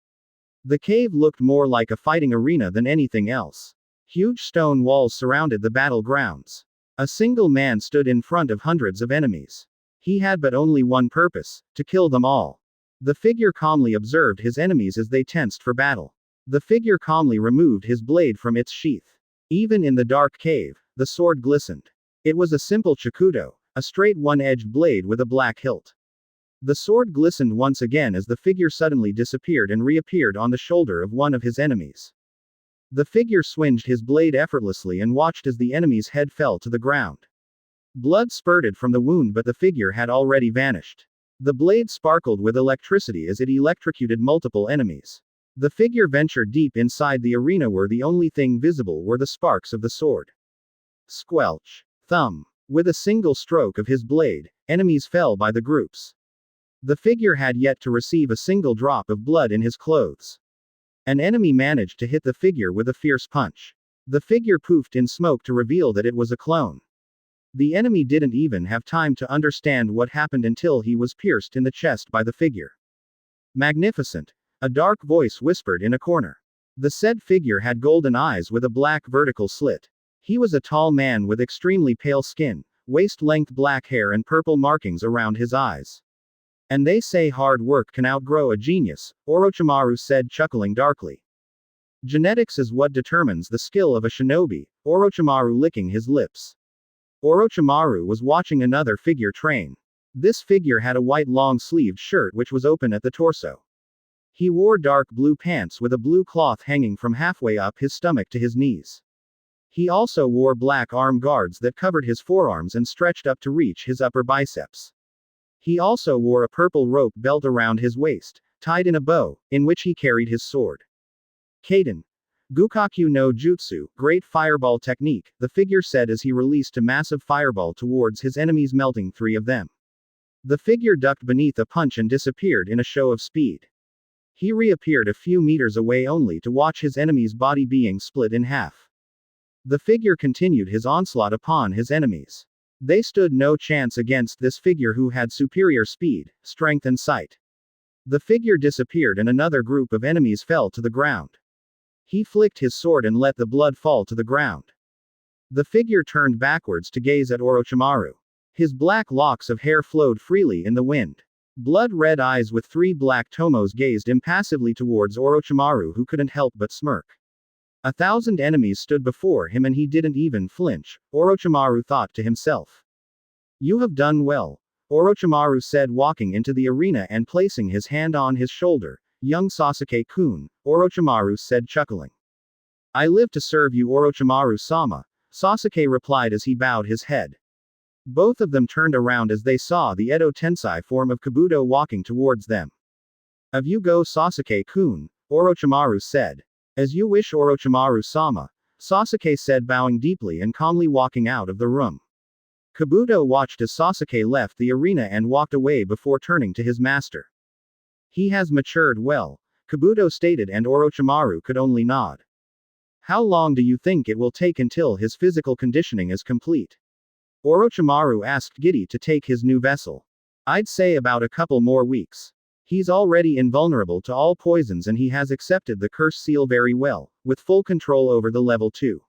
Speaker 1: The cave looked more like a fighting arena than anything else. Huge stone walls surrounded the battlegrounds. A single man stood in front of hundreds of enemies. He had but only one purpose, to kill them all. The figure calmly observed his enemies as they tensed for battle. The figure calmly removed his blade from its sheath. Even in the dark cave, the sword glistened. It was a simple chakudo, a straight one-edged blade with a black hilt. The sword glistened once again as the figure suddenly disappeared and reappeared on the shoulder of one of his enemies. The figure swinged his blade effortlessly and watched as the enemy's head fell to the ground. Blood spurted from the wound, but the figure had already vanished. The blade sparkled with electricity as it electrocuted multiple enemies. The figure ventured deep inside the arena where the only thing visible were the sparks of the sword. Squelch. Thumb. With a single stroke of his blade, enemies fell by the groups. The figure had yet to receive a single drop of blood in his clothes. An enemy managed to hit the figure with a fierce punch. The figure poofed in smoke to reveal that it was a clone. The enemy didn't even have time to understand what happened until he was pierced in the chest by the figure. Magnificent. A dark voice whispered in a corner. The said figure had golden eyes with a black vertical slit. He was a tall man with extremely pale skin, waist-length black hair and purple markings around his eyes. And they say hard work can outgrow a genius, Orochimaru said, chuckling darkly. Genetics is what determines the skill of a shinobi, Orochimaru licking his lips. Orochimaru was watching another figure train. This figure had a white long-sleeved shirt which was open at the torso. He wore dark blue pants with a blue cloth hanging from halfway up his stomach to his knees. He also wore black arm guards that covered his forearms and stretched up to reach his upper biceps. He also wore a purple rope belt around his waist, tied in a bow, in which he carried his sword. Kaden. Gukakyu no Jutsu, great fireball technique, the figure said as he released a massive fireball towards his enemies, melting 3 of them. The figure ducked beneath a punch and disappeared in a show of speed. He reappeared a few meters away only to watch his enemy's body being split in half. The figure continued his onslaught upon his enemies. They stood no chance against this figure who had superior speed, strength and sight. The figure disappeared and another group of enemies fell to the ground. He flicked his sword and let the blood fall to the ground. The figure turned backwards to gaze at Orochimaru. His black locks of hair flowed freely in the wind. Blood-red eyes with 3 black tomos gazed impassively towards Orochimaru, who couldn't help but smirk. 1,000 enemies stood before him and he didn't even flinch, Orochimaru thought to himself. You have done well, Orochimaru said, walking into the arena and placing his hand on his shoulder. Young Sasuke-kun, Orochimaru said, chuckling. I live to serve you, Orochimaru-sama, Sasuke replied as he bowed his head. Both of them turned around as they saw the Edo Tensei form of Kabuto walking towards them. Of you go, Sasuke-kun, Orochimaru said. As you wish, Orochimaru-sama, Sasuke said, bowing deeply and calmly walking out of the room. Kabuto watched as Sasuke left the arena and walked away before turning to his master. He has matured well, Kabuto stated, and Orochimaru could only nod. How long do you think it will take until his physical conditioning is complete? Orochimaru asked Giddy to take his new vessel. I'd say about a couple more weeks. He's already invulnerable to all poisons and he has accepted the curse seal very well, with full control over the level 2.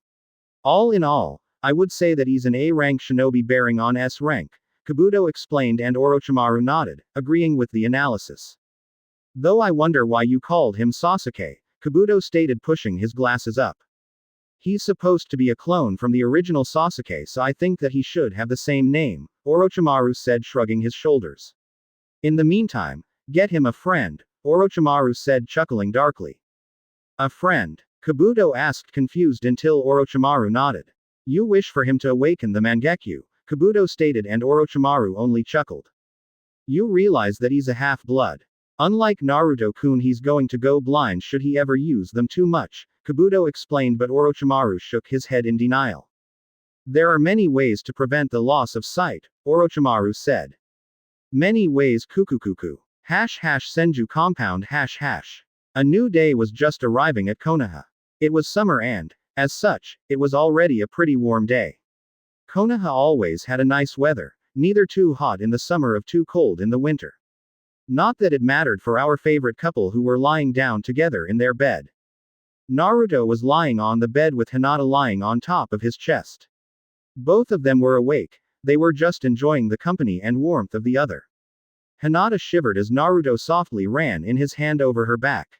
Speaker 1: All in all, I would say that he's an A-rank shinobi bearing on S rank, Kabuto explained, and Orochimaru nodded, agreeing with the analysis. Though I wonder why you called him Sasuke, Kabuto stated, pushing his glasses up. He's supposed to be a clone from the original Sasuke, so I think that he should have the same name, Orochimaru said, shrugging his shoulders. In the meantime, get him a friend, Orochimaru said, chuckling darkly. A friend? Kabuto asked, confused, until Orochimaru nodded. You wish for him to awaken the Mangekyo, Kabuto stated, and Orochimaru only chuckled. You realize that he's a half-blood. Unlike Naruto-kun, he's going to go blind should he ever use them too much, Kabuto explained, but Orochimaru shook his head in denial. There are many ways to prevent the loss of sight, Orochimaru said. Many ways, kukukuku. # Senju compound #. A new day was just arriving at Konoha. It was summer and, as such, it was already a pretty warm day. Konoha always had a nice weather, neither too hot in the summer or too cold in the winter. Not that it mattered for our favorite couple who were lying down together in their bed. Naruto was lying on the bed with Hinata lying on top of his chest. Both of them were awake, they were just enjoying the company and warmth of the other. Hinata shivered as Naruto softly ran in his hand over her back.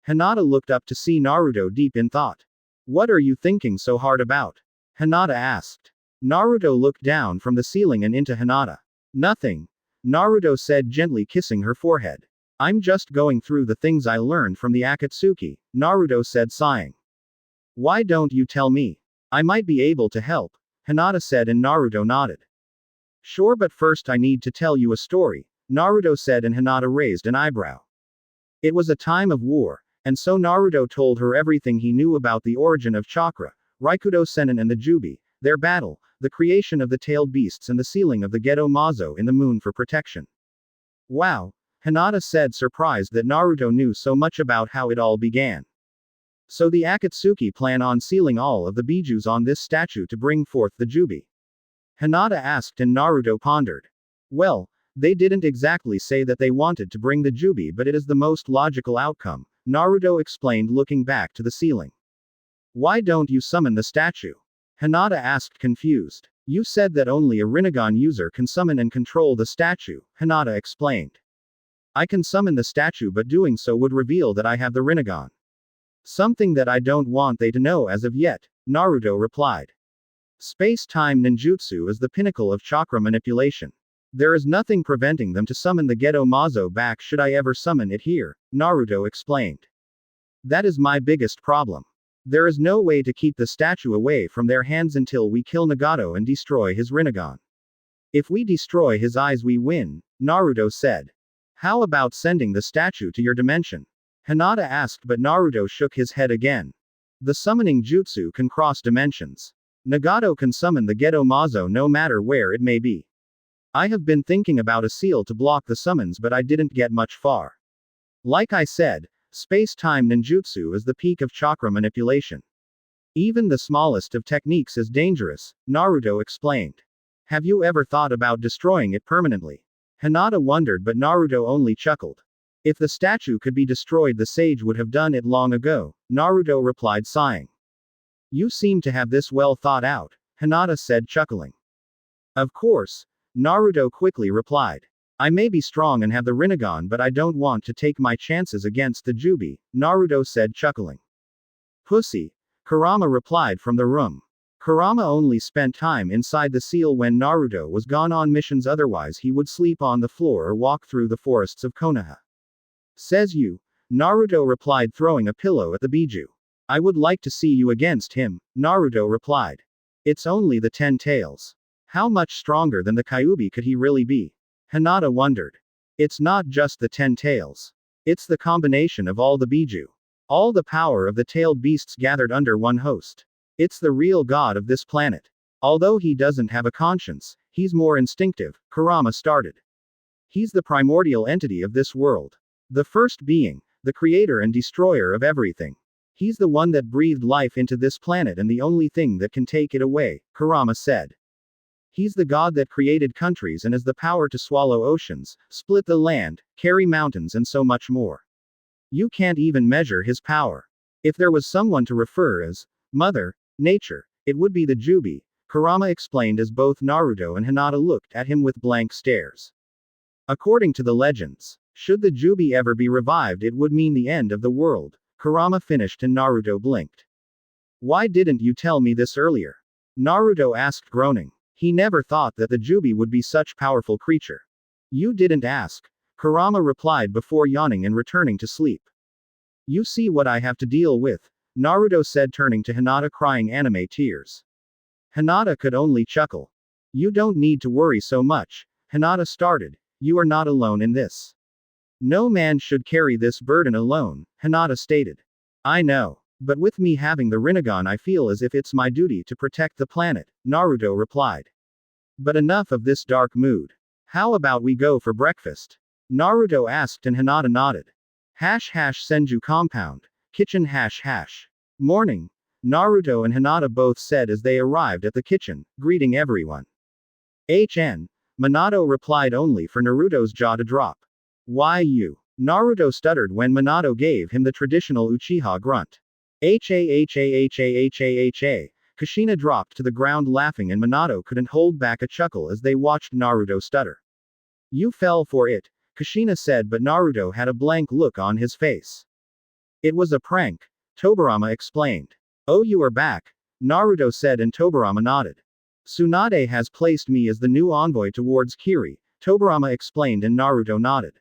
Speaker 1: Hinata looked up to see Naruto deep in thought. What are you thinking so hard about? Hinata asked. Naruto looked down from the ceiling and into Hinata. Nothing. Naruto said, gently kissing her forehead. I'm just going through the things I learned from the Akatsuki, Naruto said, sighing. Why don't you tell me? I might be able to help, Hinata said, and Naruto nodded. Sure, but first I need to tell you a story, Naruto said, and Hinata raised an eyebrow. It was a time of war, and so Naruto told her everything he knew about the origin of chakra, Raikudo Sennin and the Jubi, their battle, the creation of the tailed beasts, and the sealing of the Gedo Mazo in the moon for protection. Wow, Hinata said, surprised that Naruto knew so much about how it all began. So the Akatsuki plan on sealing all of the bijus on this statue to bring forth the Jubi? Hinata asked, and Naruto pondered. Well, they didn't exactly say that they wanted to bring the Jubi, but it is the most logical outcome, Naruto explained, looking back to the ceiling. Why don't you summon the statue? Hinata asked, confused. You said that only a Rinnegan user can summon and control the statue, Hinata explained. I can summon the statue, but doing so would reveal that I have the Rinnegan. Something that I don't want they to know as of yet, Naruto replied. Space-time ninjutsu is the pinnacle of chakra manipulation. There is nothing preventing them to summon the Gedo Mazo back should I ever summon it here, Naruto explained. That is my biggest problem. There is no way to keep the statue away from their hands until we kill Nagato and destroy his Rinnegan. If we destroy his eyes we win, Naruto said. How about sending the statue to your dimension? Hinata asked, but Naruto shook his head again. The summoning jutsu can cross dimensions. Nagato can summon the Gedo Mazo no matter where it may be. I have been thinking about a seal to block the summons, but I didn't get much far. Like I said, space-time ninjutsu is the peak of chakra manipulation. Even the smallest of techniques is dangerous, Naruto explained. Have you ever thought about destroying it permanently? Hinata wondered, but Naruto only chuckled. If the statue could be destroyed, the sage would have done it long ago, Naruto replied, sighing. You seem to have this well thought out, Hinata said, chuckling. Of course, Naruto quickly replied. I may be strong and have the Rinnegan, but I don't want to take my chances against the Jubi, Naruto said, chuckling. Pussy, Kurama replied from the room. Kurama only spent time inside the seal when Naruto was gone on missions, otherwise he would sleep on the floor or walk through the forests of Konoha. Says you, Naruto replied, throwing a pillow at the Biju. I would like to see you against him, Naruto replied. It's only the 10 tails. How much stronger than the Kyuubi could he really be? Hinata wondered. It's not just the 10 tails. It's the combination of all the Biju. All the power of the tailed beasts gathered under one host. It's the real god of this planet. Although he doesn't have a conscience, he's more instinctive, Kurama started. He's the primordial entity of this world. The first being, the creator and destroyer of everything. He's the one that breathed life into this planet and the only thing that can take it away, Kurama said. He's the god that created countries and has the power to swallow oceans, split the land, carry mountains, and so much more. You can't even measure his power. If there was someone to refer as Mother Nature, it would be the Jubi, Kurama explained as both Naruto and Hinata looked at him with blank stares. According to the legends, should the Jubi ever be revived, it would mean the end of the world, Kurama finished and Naruto blinked. Why didn't you tell me this earlier? Naruto asked, groaning. He never thought that the Jubi would be such powerful creature. You didn't ask, Kurama replied before yawning and returning to sleep. You see what I have to deal with, Naruto said, turning to Hinata, crying anime tears. Hinata could only chuckle. You don't need to worry so much, Hinata started. You are not alone in this. No man should carry this burden alone, Hinata stated. I know. But with me having the Rinnegan, I feel as if it's my duty to protect the planet, Naruto replied. But enough of this dark mood. How about we go for breakfast? Naruto asked and Hinata nodded. Senju compound. Kitchen / Morning. Naruto and Hinata both said as they arrived at the kitchen, greeting everyone. Minato replied, only for Naruto's jaw to drop. Why you? Naruto stuttered when Minato gave him the traditional Uchiha grunt. Kushina dropped to the ground laughing and Minato couldn't hold back a chuckle as they watched Naruto stutter. You fell for it, Kushina said, but Naruto had a blank look on his face. It was a prank, Tobirama explained. Oh, you are back, Naruto said and Tobirama nodded. Tsunade has placed me as the new envoy towards Kiri, Tobirama explained and Naruto nodded.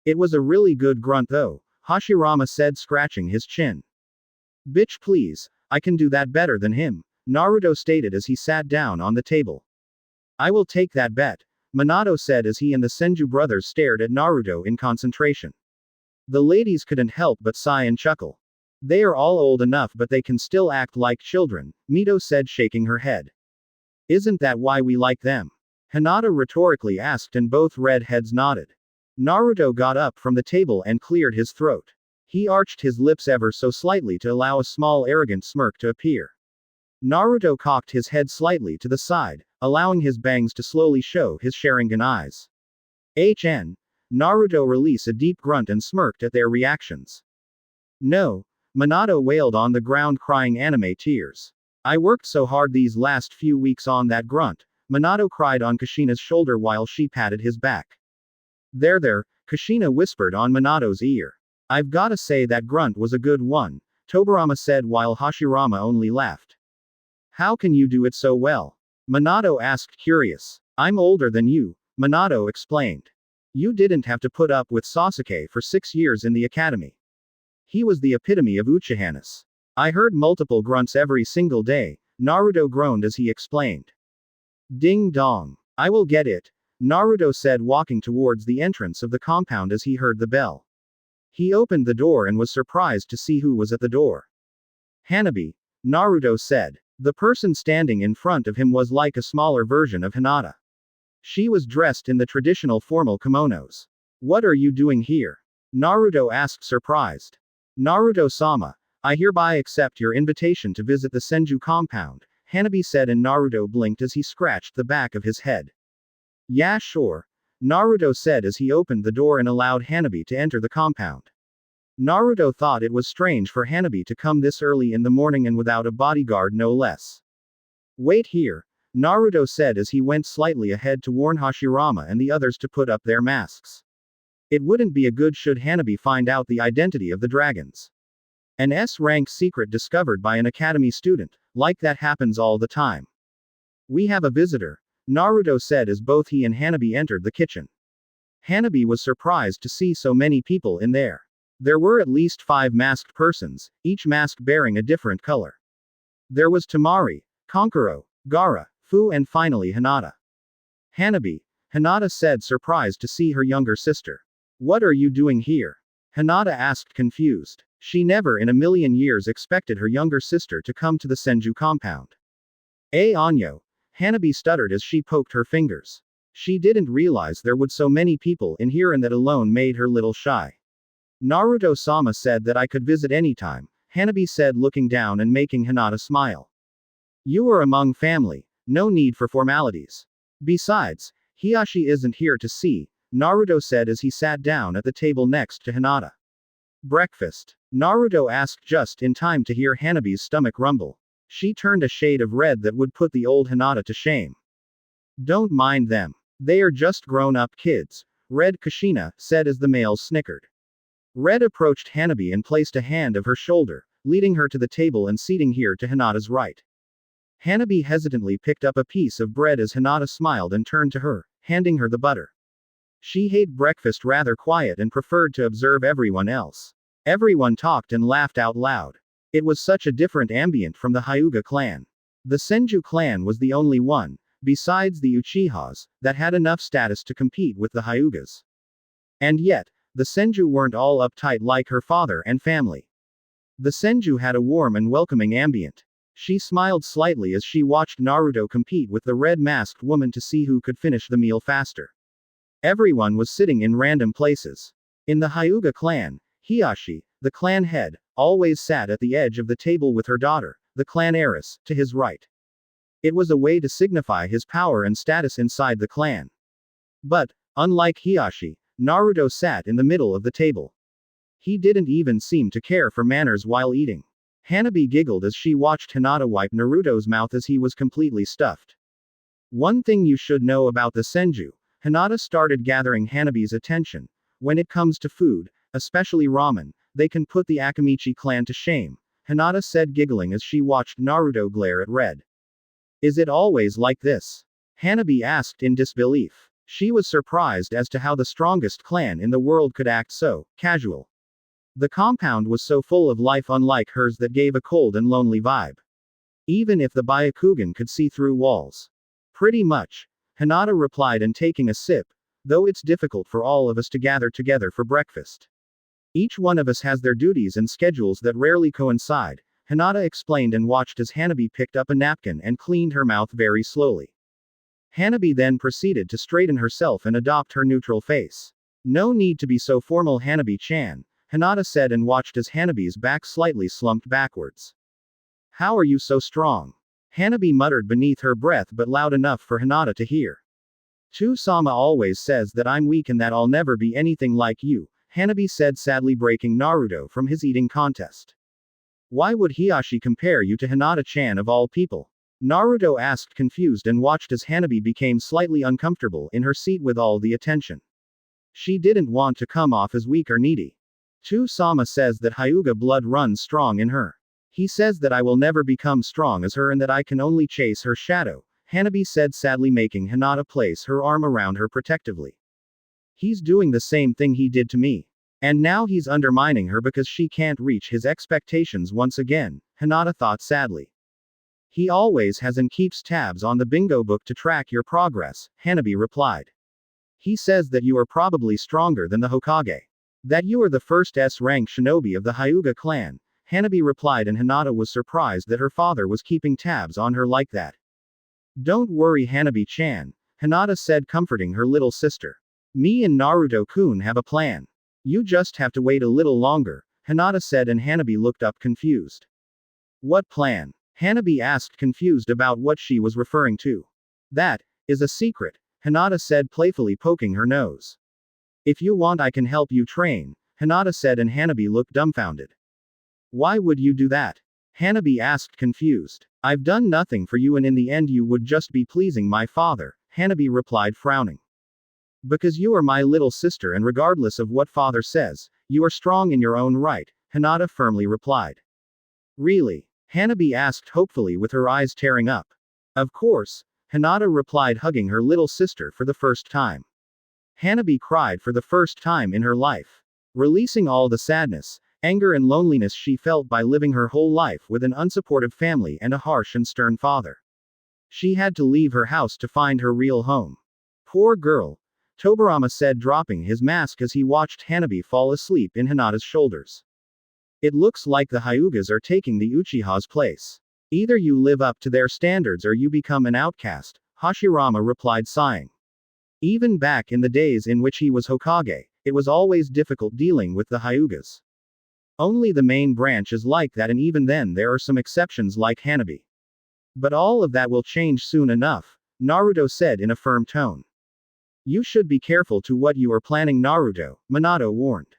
Speaker 1: It was a really good grunt though, Hashirama said, scratching his chin. Bitch please, I can do that better than him, Naruto stated as he sat down on the table. I will take that bet, Minato said as he and the Senju brothers stared at Naruto in concentration. The ladies couldn't help but sigh and chuckle. They are all old enough but they can still act like children, Mito said, shaking her head. Isn't that why we like them? Hinata rhetorically asked and both red heads nodded. Naruto got up from the table and cleared his throat. He arched his lips ever so slightly to allow a small arrogant smirk to appear. Naruto cocked his head slightly to the side, allowing his bangs to slowly show his Sharingan eyes. Naruto released a deep grunt and smirked at their reactions. No, Minato wailed on the ground, crying anime tears. I worked so hard these last few weeks on that grunt, Minato cried on Kushina's shoulder while she patted his back. There, Kushina whispered on Minato's ear. I've gotta say that grunt was a good one, Tobirama said while Hashirama only laughed. How can you do it so well? Minato asked curious. I'm older than you, Minato explained. You didn't have to put up with Sasuke for 6 years in the academy. He was the epitome of Uchihaness. I heard multiple grunts every single day, Naruto groaned as he explained. Ding dong. I will get it, Naruto said walking towards the entrance of the compound as he heard the bell. He opened the door and was surprised to see who was at the door. Hanabi, Naruto said. The person standing in front of him was like a smaller version of Hinata. She was dressed in the traditional formal kimonos. What are you doing here? Naruto asked surprised. Naruto-sama, I hereby accept your invitation to visit the Senju compound, Hanabi said and Naruto blinked as he scratched the back of his head. Yeah sure, Naruto said as he opened the door and allowed Hanabi to enter the compound. Naruto thought it was strange for Hanabi to come this early in the morning and without a bodyguard no less. Wait here, Naruto said as he went slightly ahead to warn Hashirama and the others to put up their masks. It wouldn't be a good should Hanabi find out the identity of the dragons. An S-rank secret discovered by an academy student, like that happens all the time. We have a visitor, Naruto said as both he and Hanabi entered the kitchen. Hanabi was surprised to see so many people in there. There were at least 5 masked persons, each mask bearing a different color. There was Tamari, Konkuro, Gaara, Fu and finally Hinata. Hanabi, Hinata said surprised to see her younger sister. What are you doing here? Hinata asked confused. She never in a million years expected her younger sister to come to the Senju compound. Anyo, Hanabi stuttered as she poked her fingers. She didn't realize there would so many people in here and that alone made her little shy. Naruto-sama said that I could visit anytime, Hanabi said looking down and making Hinata smile. You are among family, no need for formalities. Besides, Hiashi isn't here to see, Naruto said as he sat down at the table next to Hinata. Breakfast? Naruto asked just in time to hear Hanabi's stomach rumble. She turned a shade of red that would put the old Hinata to shame. Don't mind them. They are just grown-up kids, Red Kushina said as the males snickered. Red approached Hanabi and placed a hand of her shoulder, leading her to the table and seating here to Hinata's right. Hanabi hesitantly picked up a piece of bread as Hinata smiled and turned to her, handing her the butter. She ate breakfast rather quiet and preferred to observe everyone else. Everyone talked and laughed out loud. It was such a different ambient from the Hyuga clan. The Senju clan was the only one, besides the Uchihas, that had enough status to compete with the Hyugas. And yet, the Senju weren't all uptight like her father and family. The Senju had a warm and welcoming ambient. She smiled slightly as she watched Naruto compete with the red-masked woman to see who could finish the meal faster. Everyone was sitting in random places. In the Hyuga clan, Hiashi, the clan head, always sat at the edge of the table with her daughter, the clan heiress, to his right. It was a way to signify his power and status inside the clan. But, unlike Hiashi, Naruto sat in the middle of the table. He didn't even seem to care for manners while eating. Hanabi giggled as she watched Hinata wipe Naruto's mouth as he was completely stuffed. One thing you should know about the Senju, Hinata started gathering Hanabi's attention. When it comes to food, especially ramen, they can put the Akamichi clan to shame, Hinata said giggling as she watched Naruto glare at Red. Is it always like this? Hanabi asked in disbelief. She was surprised as to how the strongest clan in the world could act so casual. The compound was so full of life unlike hers that gave a cold and lonely vibe. Even if the Byakugan could see through walls. Pretty much, Hinata replied and taking a sip, though it's difficult for all of us to gather together for breakfast. Each one of us has their duties and schedules that rarely coincide, Hinata explained and watched as Hanabi picked up a napkin and cleaned her mouth very slowly. Hanabi then proceeded to straighten herself and adopt her neutral face. No need to be so formal Hanabi-chan, Hinata said and watched as Hanabi's back slightly slumped backwards. How are you so strong? Hanabi muttered beneath her breath but loud enough for Hinata to hear. Sama always says that I'm weak and that I'll never be anything like you, Hanabi said sadly breaking Naruto from his eating contest. Why would Hiashi compare you to Hinata-chan of all people? Naruto asked confused and watched as Hanabi became slightly uncomfortable in her seat with all the attention. She didn't want to come off as weak or needy. Sama says that Hyuga blood runs strong in her. He says that I will never become strong as her and that I can only chase her shadow, Hanabi said sadly, making Hinata place her arm around her protectively. He's doing the same thing he did to me. And now he's undermining her because she can't reach his expectations once again, Hinata thought sadly. He always has and keeps tabs on the bingo book to track your progress, Hanabi replied. He says that you are probably stronger than the Hokage. That you are the first S-rank shinobi of the Hyuga clan, Hanabi replied, and Hinata was surprised that her father was keeping tabs on her like that. Don't worry Hanabi-chan, Hinata said, comforting her little sister. Me and Naruto-kun have a plan. You just have to wait a little longer, Hinata said, and Hanabi looked up confused. What plan? Hanabi asked, confused about what she was referring to. That is a secret, Hinata said, playfully poking her nose. If you want I can help you train, Hinata said, and Hanabi looked dumbfounded. Why would you do that? Hanabi asked, confused. I've done nothing for you and in the end you would just be pleasing my father, Hanabi replied, frowning. Because you are my little sister and regardless of what father says, you are strong in your own right, Hinata firmly replied. Really? Hanabi asked hopefully with her eyes tearing up. Of course, Hinata replied, hugging her little sister for the first time. Hanabi cried for the first time in her life. Releasing all the sadness, anger and loneliness she felt by living her whole life with an unsupportive family and a harsh and stern father. She had to leave her house to find her real home. Poor girl, Tobirama said, dropping his mask as he watched Hanabi fall asleep in Hinata's shoulders. It looks like the Hyugas are taking the Uchiha's place. Either you live up to their standards or you become an outcast, Hashirama replied, sighing. Even back in the days in which he was Hokage, it was always difficult dealing with the Hyugas. Only the main branch is like that, and even then there are some exceptions like Hanabi. But all of that will change soon enough, Naruto said in a firm tone. You should be careful to what you are planning, Naruto, Minato warned.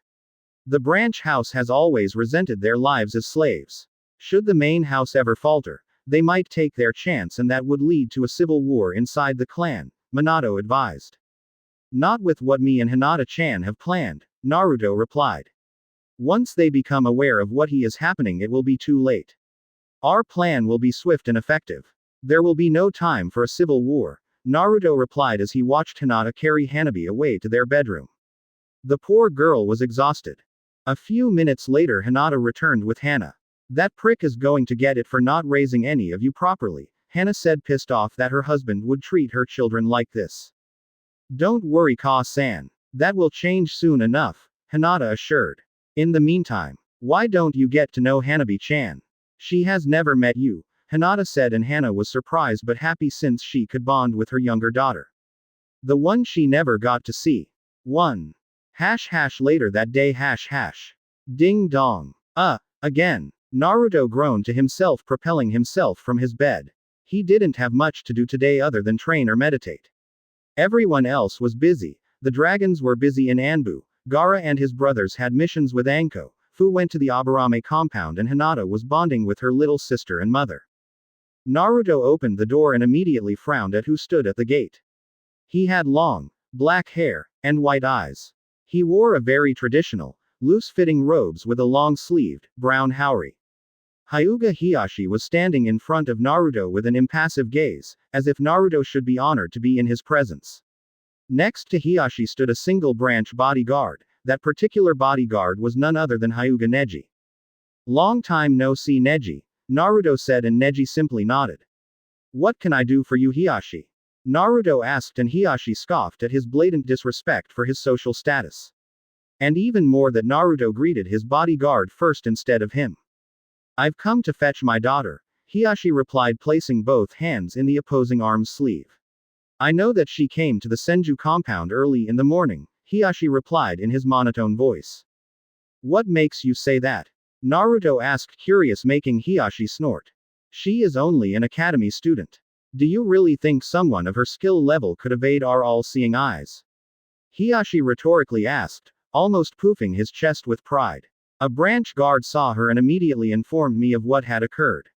Speaker 1: The branch house has always resented their lives as slaves. Should the main house ever falter, they might take their chance and that would lead to a civil war inside the clan, Minato advised. Not with what me and Hinata-chan have planned, Naruto replied. Once they become aware of what is happening it will be too late. Our plan will be swift and effective. There will be no time for a civil war, Naruto replied as he watched Hinata carry Hanabi away to their bedroom. The poor girl was exhausted. A few minutes later Hinata returned with Hana. That prick is going to get it for not raising any of you properly, Hana said, pissed off that her husband would treat her children like this. Don't worry Ka-san. That will change soon enough, Hinata assured. In the meantime, why don't you get to know Hanabi-chan? She has never met you, Hinata said, and Hana was surprised but happy since she could bond with her younger daughter. The one she never got to see. 1. Later that day Ding dong. Again. Naruto groaned to himself, propelling himself from his bed. He didn't have much to do today other than train or meditate. Everyone else was busy. The dragons were busy in Anbu, Gaara and his brothers had missions with Anko, Fu went to the Aburame compound, and Hinata was bonding with her little sister and mother. Naruto opened the door and immediately frowned at who stood at the gate. He had long, black hair, and white eyes. He wore a very traditional, loose-fitting robes with a long-sleeved, brown haori. Hyuga Hiashi was standing in front of Naruto with an impassive gaze, as if Naruto should be honored to be in his presence. Next to Hiashi stood a single-branch bodyguard. That particular bodyguard was none other than Hyuga Neji. Long time no see Neji, Naruto said, and Neji simply nodded. What can I do for you Hiashi? Naruto asked, and Hiashi scoffed at his blatant disrespect for his social status. And even more that Naruto greeted his bodyguard first instead of him. I've come to fetch my daughter, Hiashi replied, placing both hands in the opposing arm's sleeve. I know that she came to the Senju compound early in the morning, Hiashi replied in his monotone voice. What makes you say that? Naruto asked, curious, making Hiashi snort. She is only an academy student. Do you really think someone of her skill level could evade our all-seeing eyes? Hiashi rhetorically asked, almost poofing his chest with pride. A branch guard saw her and immediately informed me of what had occurred.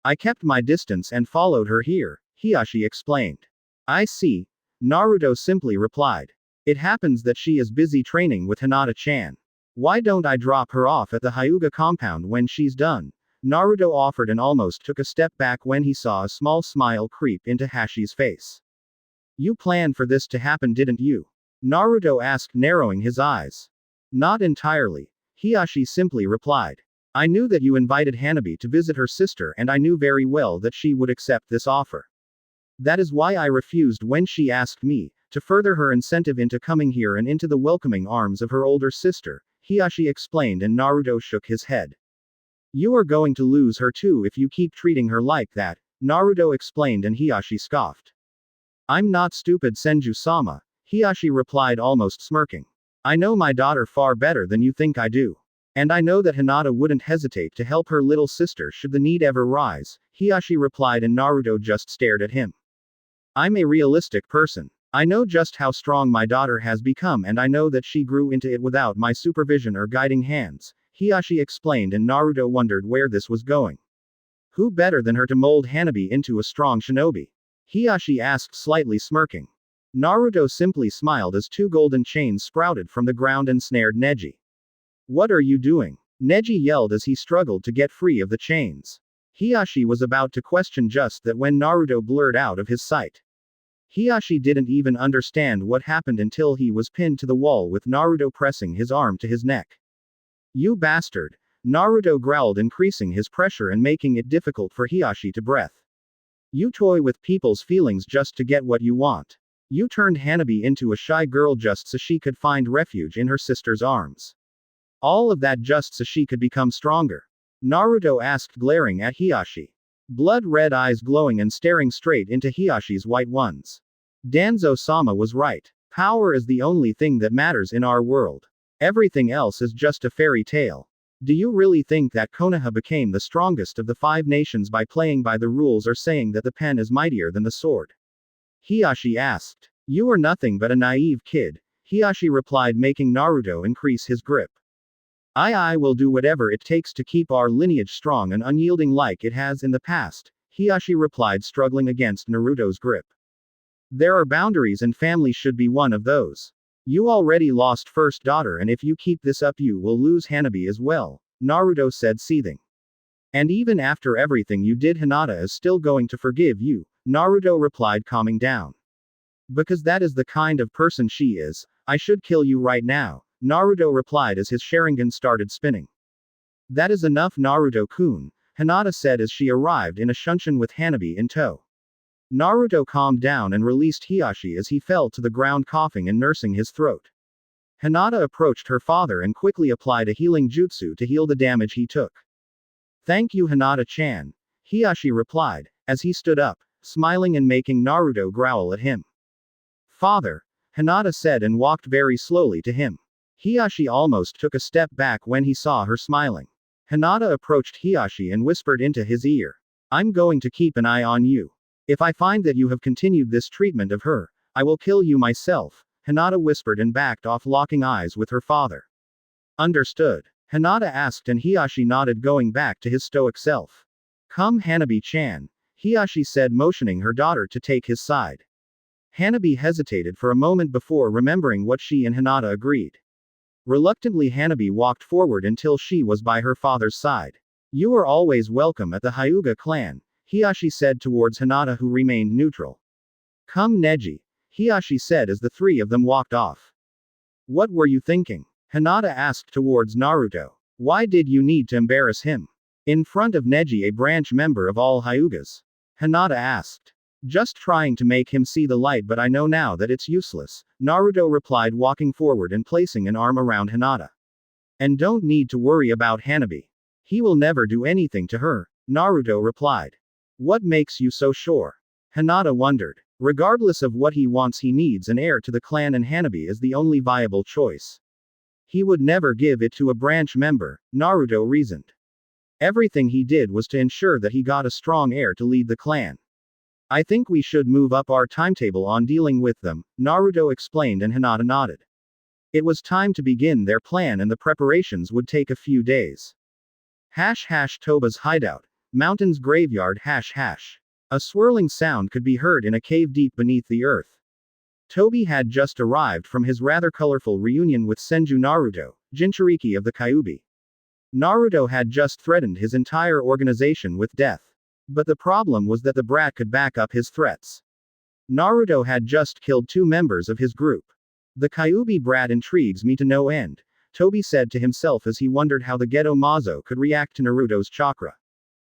Speaker 1: I kept my distance and followed her here, Hiashi explained. I see, Naruto simply replied. It happens that she is busy training with Hinata-chan. Why don't I drop her off at the Hyuga compound when she's done? Naruto offered and almost took a step back when he saw a small smile creep into Hashi's face. You planned for this to happen, didn't you? Naruto asked, narrowing his eyes. Not entirely. Hiashi simply replied. I knew that you invited Hanabi to visit her sister, and I knew very well that she would accept this offer. That is why I refused when she asked me, to further her incentive into coming here and into the welcoming arms of her older sister, Hiashi explained, and Naruto shook his head. You are going to lose her too if you keep treating her like that, Naruto explained, and Hiashi scoffed. I'm not stupid, Senju-sama, Hiashi replied, almost smirking. I know my daughter far better than you think I do. And I know that Hinata wouldn't hesitate to help her little sister should the need ever rise, Hiashi replied, and Naruto just stared at him. I'm a realistic person. I know just how strong my daughter has become, and I know that she grew into it without my supervision or guiding hands, Hiashi explained, and Naruto wondered where this was going. Who better than her to mold Hanabi into a strong shinobi? Hiashi asked, slightly smirking. Naruto simply smiled as two golden chains sprouted from the ground and snared Neji. What are you doing? Neji yelled as he struggled to get free of the chains. Hiashi was about to question just that when Naruto blurred out of his sight. Hiashi didn't even understand what happened until he was pinned to the wall with Naruto pressing his arm to his neck. You bastard! Naruto growled, increasing his pressure and making it difficult for Hiashi to breathe. You toy with people's feelings just to get what you want. You turned Hanabi into a shy girl just so she could find refuge in her sister's arms. All of that just so she could become stronger? Naruto asked, glaring at Hiashi. Blood-red eyes glowing and staring straight into Hiashi's white ones. Danzo-sama was right. Power is the only thing that matters in our world. Everything else is just a fairy tale. Do you really think that Konoha became the strongest of the 5 nations by playing by the rules or saying that the pen is mightier than the sword? Hiashi asked. You are nothing but a naive kid, Hiashi replied, making Naruto increase his grip. I will do whatever it takes to keep our lineage strong and unyielding like it has in the past, Hiashi replied, struggling against Naruto's grip. There are boundaries and family should be one of those. You already lost first daughter, and if you keep this up you will lose Hanabi as well, Naruto said, seething. And even after everything you did, Hinata is still going to forgive you, Naruto replied, calming down. Because that is the kind of person she is. I should kill you right now, Naruto replied as his Sharingan started spinning. That is enough, Naruto-kun, Hinata said as she arrived in a shunshin with Hanabi in tow. Naruto calmed down and released Hiashi as he fell to the ground, coughing and nursing his throat. Hinata approached her father and quickly applied a healing jutsu to heal the damage he took. Thank you, Hinata-chan, Hiashi replied, as he stood up, smiling and making Naruto growl at him. Father, Hinata said and walked very slowly to him. Hiashi almost took a step back when he saw her smiling. Hinata approached Hiashi and whispered into his ear. I'm going to keep an eye on you. If I find that you have continued this treatment of her, I will kill you myself, Hinata whispered and backed off, locking eyes with her father. Understood, Hinata asked, and Hiashi nodded, going back to his stoic self. Come, Hanabi-chan, Hiashi said, motioning her daughter to take his side. Hanabi hesitated for a moment before remembering what she and Hinata agreed. Reluctantly, Hanabi walked forward until she was by her father's side. You are always welcome at the Hyuga clan, Hiashi said towards Hinata, who remained neutral. Come, Neji, Hiashi said as the three of them walked off. What were you thinking? Hinata asked towards Naruto. Why did you need to embarrass him? In front of Neji, a branch member of all Hyugas? Hinata asked. Just trying to make him see the light, but I know now that it's useless, Naruto replied, walking forward and placing an arm around Hinata. And don't need to worry about Hanabi. He will never do anything to her, Naruto replied. What makes you so sure? Hinata wondered. Regardless of what he wants, he needs an heir to the clan, and Hanabi is the only viable choice. He would never give it to a branch member, Naruto reasoned. Everything he did was to ensure that he got a strong heir to lead the clan. I think we should move up our timetable on dealing with them, Naruto explained, and Hinata nodded. It was time to begin their plan, and the preparations would take a few days. Toba's hideout. Mountain's graveyard. A swirling sound could be heard in a cave deep beneath the earth. Toby had just arrived from his rather colorful reunion with Senju Naruto, Jinchuriki of the Kyuubi. Naruto had just threatened his entire organization with death. But the problem was that the brat could back up his threats. Naruto had just killed 2 members of his group. The Kyuubi brat intrigues me to no end, Toby said to himself as he wondered how the Geto Mazo could react to Naruto's chakra.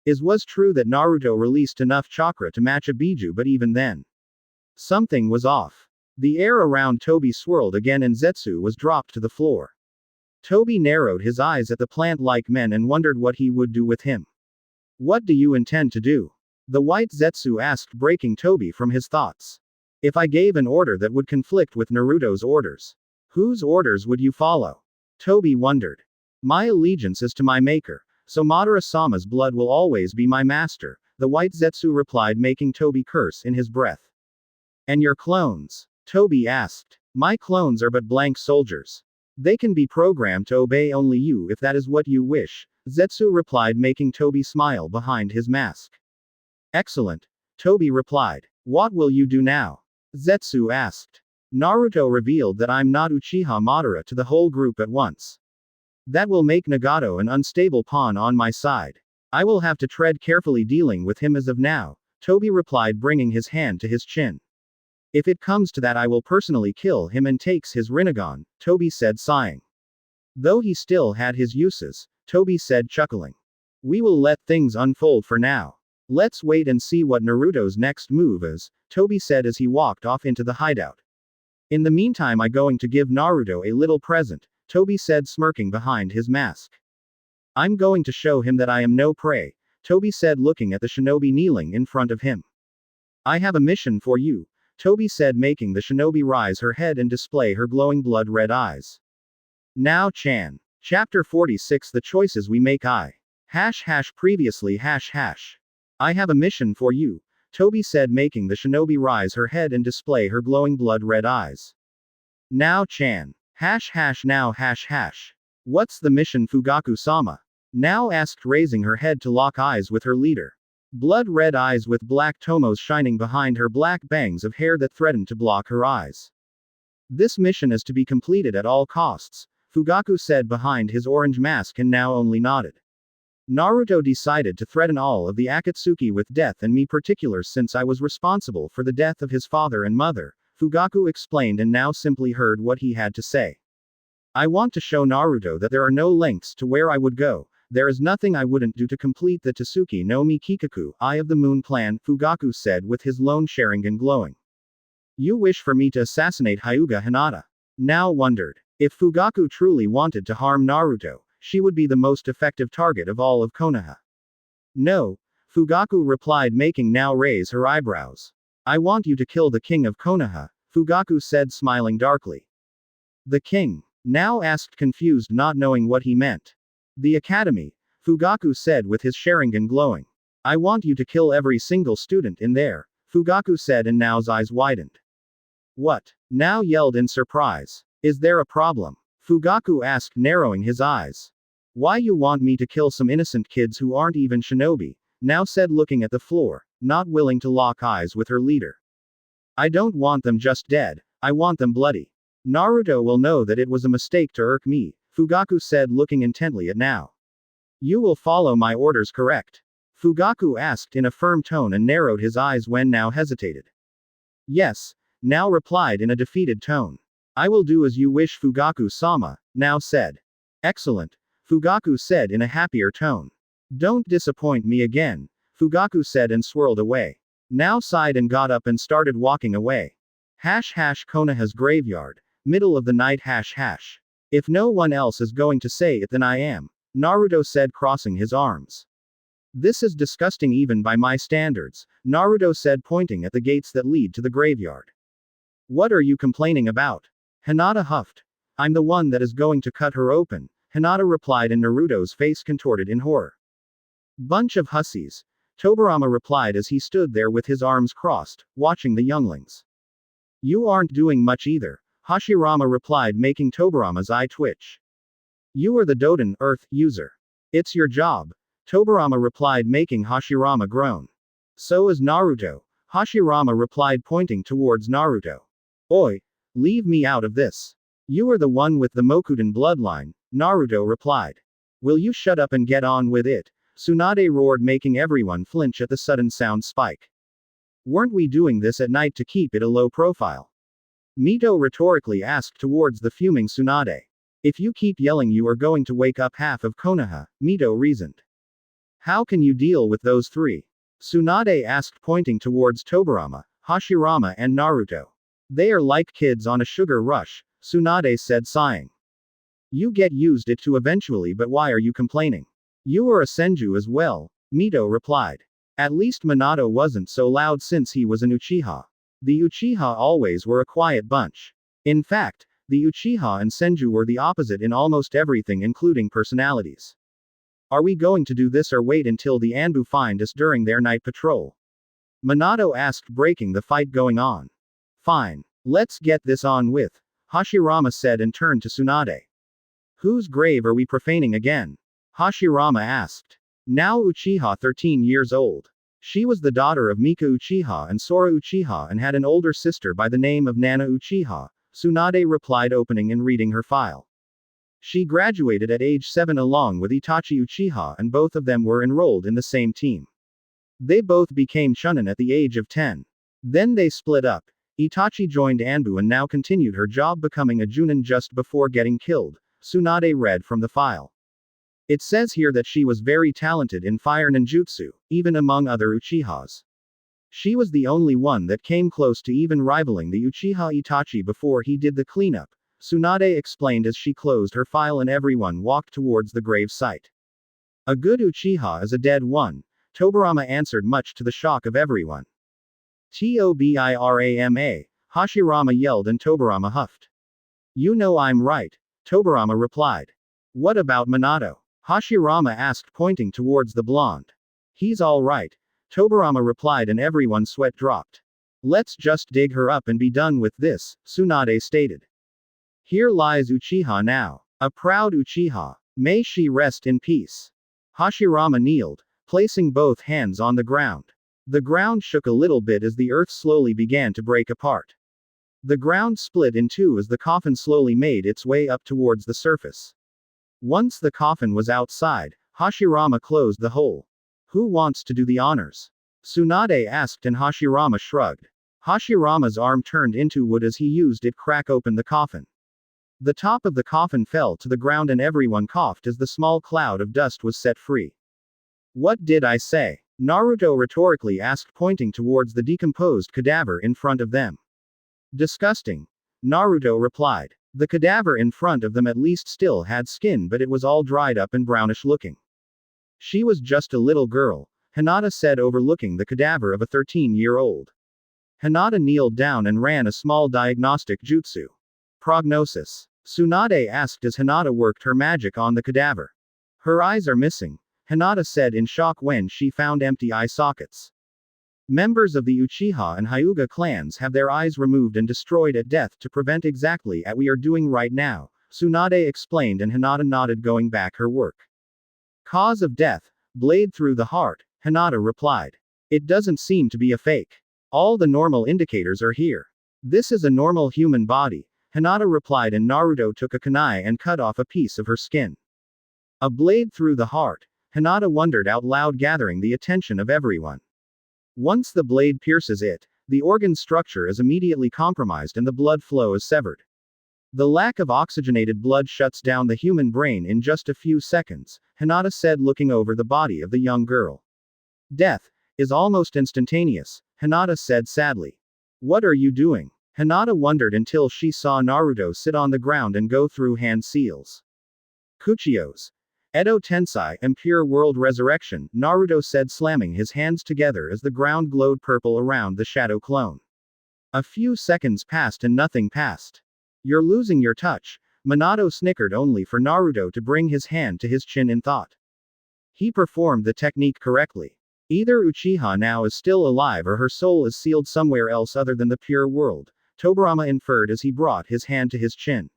Speaker 1: It was true that Naruto released enough chakra to match a Biju, but even then, something was off. The air around Toby swirled again and Zetsu was dropped to the floor. Toby narrowed his eyes at the plant-like men and wondered what he would do with him. What do you intend to do? The white Zetsu asked, breaking Toby from his thoughts. If I gave an order that would conflict with Naruto's orders, whose orders would you follow? Toby wondered. My allegiance is to my maker, so Madara-sama's blood will always be my master, the white Zetsu replied, making Toby curse in his breath. And your clones? Toby asked. My clones are but blank soldiers. They can be programmed to obey only you if that is what you wish, Zetsu replied, making Toby smile behind his mask. Excellent, Toby replied. What will you do now? Zetsu asked. Naruto revealed that I'm not Uchiha Madara to the whole group at once. That will make Nagato an unstable pawn on my side. I will have to tread carefully dealing with him as of now, Toby replied, bringing his hand to his chin. If it comes to that, I will personally kill him and takes his Rinnegan, Toby said, sighing. Though he still had his uses, Toby said, chuckling. We will let things unfold for now. Let's wait and see what Naruto's next move is, Toby said as he walked off into the hideout. In the meantime, I'm going to give Naruto a little present, Toby said, smirking behind his mask. I'm going to show him that I am no prey, Toby said, looking at the shinobi kneeling in front of him. I have a mission for you, Toby said, making the shinobi rise her head and display her glowing blood-red eyes. Now Chan. Chapter 46, The Choices We Make. Previously. I have a mission for you, Toby said, making the shinobi rise her head and display her glowing blood-red eyes. Now Chan. Now. What's the mission, Fugaku-sama? Now asked, raising her head to lock eyes with her leader. Blood-red eyes with black tomos shining behind her black bangs of hair that threatened to block her eyes. This mission is to be completed at all costs, Fugaku said behind his orange mask and now only nodded. Naruto decided to threaten all of the Akatsuki with death and me particulars since I was responsible for the death of his father and mother, Fugaku explained, and now simply heard what he had to say. I want to show Naruto that there are no lengths to where I would go. There is nothing I wouldn't do to complete the Tsuki no Mi Kikaku, Eye of the Moon plan, Fugaku said with his lone Sharingan glowing. You wish for me to assassinate Hyuga Hinata? Now wondered. If Fugaku truly wanted to harm Naruto, she would be the most effective target of all of Konoha. No, Fugaku replied, making now raise her eyebrows. I want you to kill the king of Konoha, Fugaku said, smiling darkly. The king? Now asked, confused, not knowing what he meant. The academy, Fugaku said with his Sharingan glowing. I want you to kill every single student in there, Fugaku said, and Nao's eyes widened. What? Nao yelled in surprise. Is there a problem? Fugaku asked, narrowing his eyes. Why you want me to kill some innocent kids who aren't even shinobi? Nao said, looking at the floor, not willing to lock eyes with her leader. I don't want them just dead, I want them bloody. Naruto will know that it was a mistake to irk me, Fugaku said, looking intently at Nao. You will follow my orders, correct? Fugaku asked in a firm tone and narrowed his eyes when Nao hesitated. Yes, Nao replied in a defeated tone. I will do as you wish, Fugaku-sama, Nao said. Excellent, Fugaku said in a happier tone. Don't disappoint me again, Fugaku said and swirled away. Nao sighed and got up and started walking away. Konoha's graveyard. Middle of the night. If no one else is going to say it, then I am, Naruto said, crossing his arms. This is disgusting even by my standards, Naruto said, pointing at the gates that lead to the graveyard. What are you complaining about? Hinata huffed. I'm the one that is going to cut her open, Hinata replied, and Naruto's face contorted in horror. Bunch of hussies, Tobirama replied as he stood there with his arms crossed, watching the younglings. You aren't doing much either, Hashirama replied, making Tobirama's eye twitch. You are the Doden, Earth, user. It's your job, Tobirama replied, making Hashirama groan. So is Naruto, Hashirama replied, pointing towards Naruto. Oi! Leave me out of this. You are the one with the Mokuden bloodline, Naruto replied. Will you shut up and get on with it? Tsunade roared, making everyone flinch at the sudden sound spike. Weren't we doing this at night to keep it a low profile? Mito rhetorically asked towards the fuming Tsunade. If you keep yelling, you are going to wake up half of Konoha, Mito reasoned. How can you deal with those three? Tsunade asked, pointing towards Tobirama, Hashirama, and Naruto. They are like kids on a sugar rush, Tsunade said, sighing. You get used it to eventually, but why are you complaining? You are a Senju as well, Mito replied. At least Minato wasn't so loud since he was an Uchiha. The Uchiha always were a quiet bunch. In fact, the Uchiha and Senju were the opposite in almost everything, including personalities. Are we going to do this or wait until the Anbu find us during their night patrol? Minato asked, breaking the fight going on. Fine. Let's get this on with, Hashirama said and turned to Tsunade. Whose grave are we profaning again? Hashirama asked. Now Uchiha 13 years old. She was the daughter of Mika Uchiha and Sora Uchiha and had an older sister by the name of Nana Uchiha, Tsunade replied, opening and reading her file. She graduated at age 7 along with Itachi Uchiha, and both of them were enrolled in the same team. They both became Chunin at the age of 10. Then they split up. Itachi joined Anbu and now continued her job becoming a Junin just before getting killed, Tsunade read from the file. It says here that she was very talented in fire ninjutsu, even among other Uchihas. She was the only one that came close to even rivaling the Uchiha Itachi before he did the cleanup, Tsunade explained as she closed her file and everyone walked towards the grave site. A good Uchiha is a dead one, Tobirama answered, much to the shock of everyone. Tobirama, Hashirama yelled and Tobirama huffed. You know I'm right, Tobirama replied. What about Minato? Hashirama asked, pointing towards the blonde. He's all right, Tobirama replied, and everyone's sweat dropped. Let's just dig her up and be done with this, Tsunade stated. Here lies Uchiha now. A proud Uchiha. May she rest in peace. Hashirama kneeled, placing both hands on the ground. The ground shook a little bit as the earth slowly began to break apart. The ground split in two as the coffin slowly made its way up towards the surface. Once the coffin was outside, Hashirama closed the hole. Who wants to do the honors? Tsunade asked and Hashirama shrugged. Hashirama's arm turned into wood as he used it to crack open the coffin. The top of the coffin fell to the ground and everyone coughed as the small cloud of dust was set free. What did I say? Naruto rhetorically asked, pointing towards the decomposed cadaver in front of them. Disgusting. Naruto replied. The cadaver in front of them at least still had skin, but it was all dried up and brownish looking. She was just a little girl, Hinata said, overlooking the cadaver of a 13-year-old. Hinata kneeled down and ran a small diagnostic jutsu. Prognosis. Tsunade asked as Hinata worked her magic on the cadaver. Her eyes are missing, Hinata said in shock when she found empty eye sockets. Members of the Uchiha and Hyuga clans have their eyes removed and destroyed at death to prevent exactly as we are doing right now, Tsunade explained, and Hinata nodded, going back her work. Cause of death, blade through the heart, Hinata replied. It doesn't seem to be a fake. All the normal indicators are here. This is a normal human body, Hinata replied, and Naruto took a kunai and cut off a piece of her skin. A blade through the heart, Hinata wondered out loud, gathering the attention of everyone. Once the blade pierces it, the organ structure is immediately compromised and the blood flow is severed. The lack of oxygenated blood shuts down the human brain in just a few seconds, Hinata said, looking over the body of the young girl. Death is almost instantaneous, Hinata said sadly. What are you doing? Hinata wondered until she saw Naruto sit on the ground and go through hand seals. Kuchiyos. Edo Tensei, Impure World Resurrection, Naruto said, slamming his hands together as the ground glowed purple around the shadow clone. A few seconds passed and nothing passed. You're losing your touch, Minato snickered, only for Naruto to bring his hand to his chin in thought. He performed the technique correctly. Either Uchiha now is still alive or her soul is sealed somewhere else other than the pure world, Tobirama inferred as he brought his hand to his chin.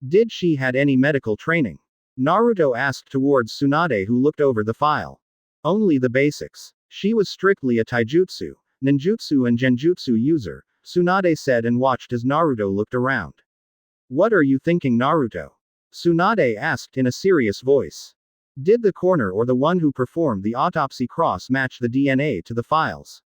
Speaker 1: Did she had any medical training? Naruto asked towards Tsunade, who looked over the file. Only the basics. She was strictly a taijutsu, ninjutsu and genjutsu user, Tsunade said and watched as Naruto looked around. What are you thinking, Naruto? Tsunade asked in a serious voice. Did the coroner or the one who performed the autopsy cross-match the DNA to the files?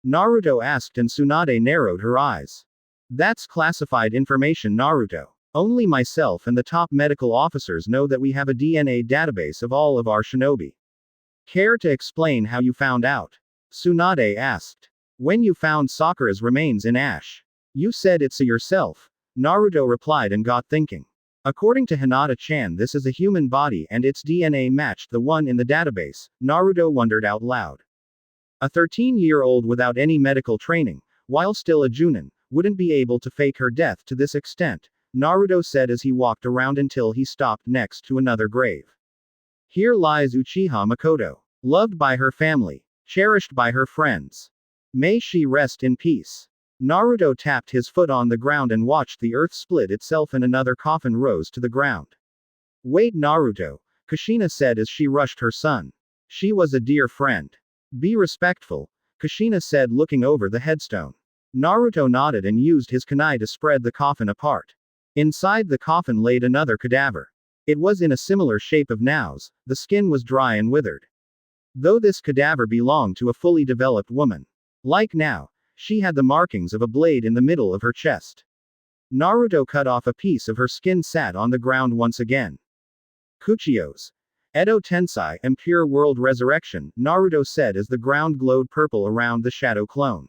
Speaker 1: Naruto asked and Tsunade narrowed her eyes. That's classified information, Naruto. Only myself and the top medical officers know that we have a DNA database of all of our shinobi. Care to explain how you found out? Tsunade asked. When you found Sakura's remains in ash. You said it's a yourself. Naruto replied and got thinking. According to Hinata-chan, this is a human body and its DNA matched the one in the database, Naruto wondered out loud. A 13-year-old without any medical training, while still a Junin, wouldn't be able to fake her death to this extent, Naruto said as he walked around until he stopped next to another grave. Here lies Uchiha Makoto. Loved by her family. Cherished by her friends. May she rest in peace. Naruto tapped his foot on the ground and watched the earth split itself and another coffin rose to the ground. Wait, Naruto, Kushina said as she rushed her son. She was a dear friend. Be respectful, Kushina said looking over the headstone. Naruto nodded and used his kunai to spread the coffin apart. Inside the coffin laid another cadaver. It was in a similar shape of Nao's, the skin was dry and withered. Though this cadaver belonged to a fully developed woman. Like Nao, she had the markings of a blade in the middle of her chest. Naruto cut off a piece of her skin sat on the ground once again. Kuchio's Edo Tensei and Pure World Resurrection, Naruto said as the ground glowed purple around the shadow clone.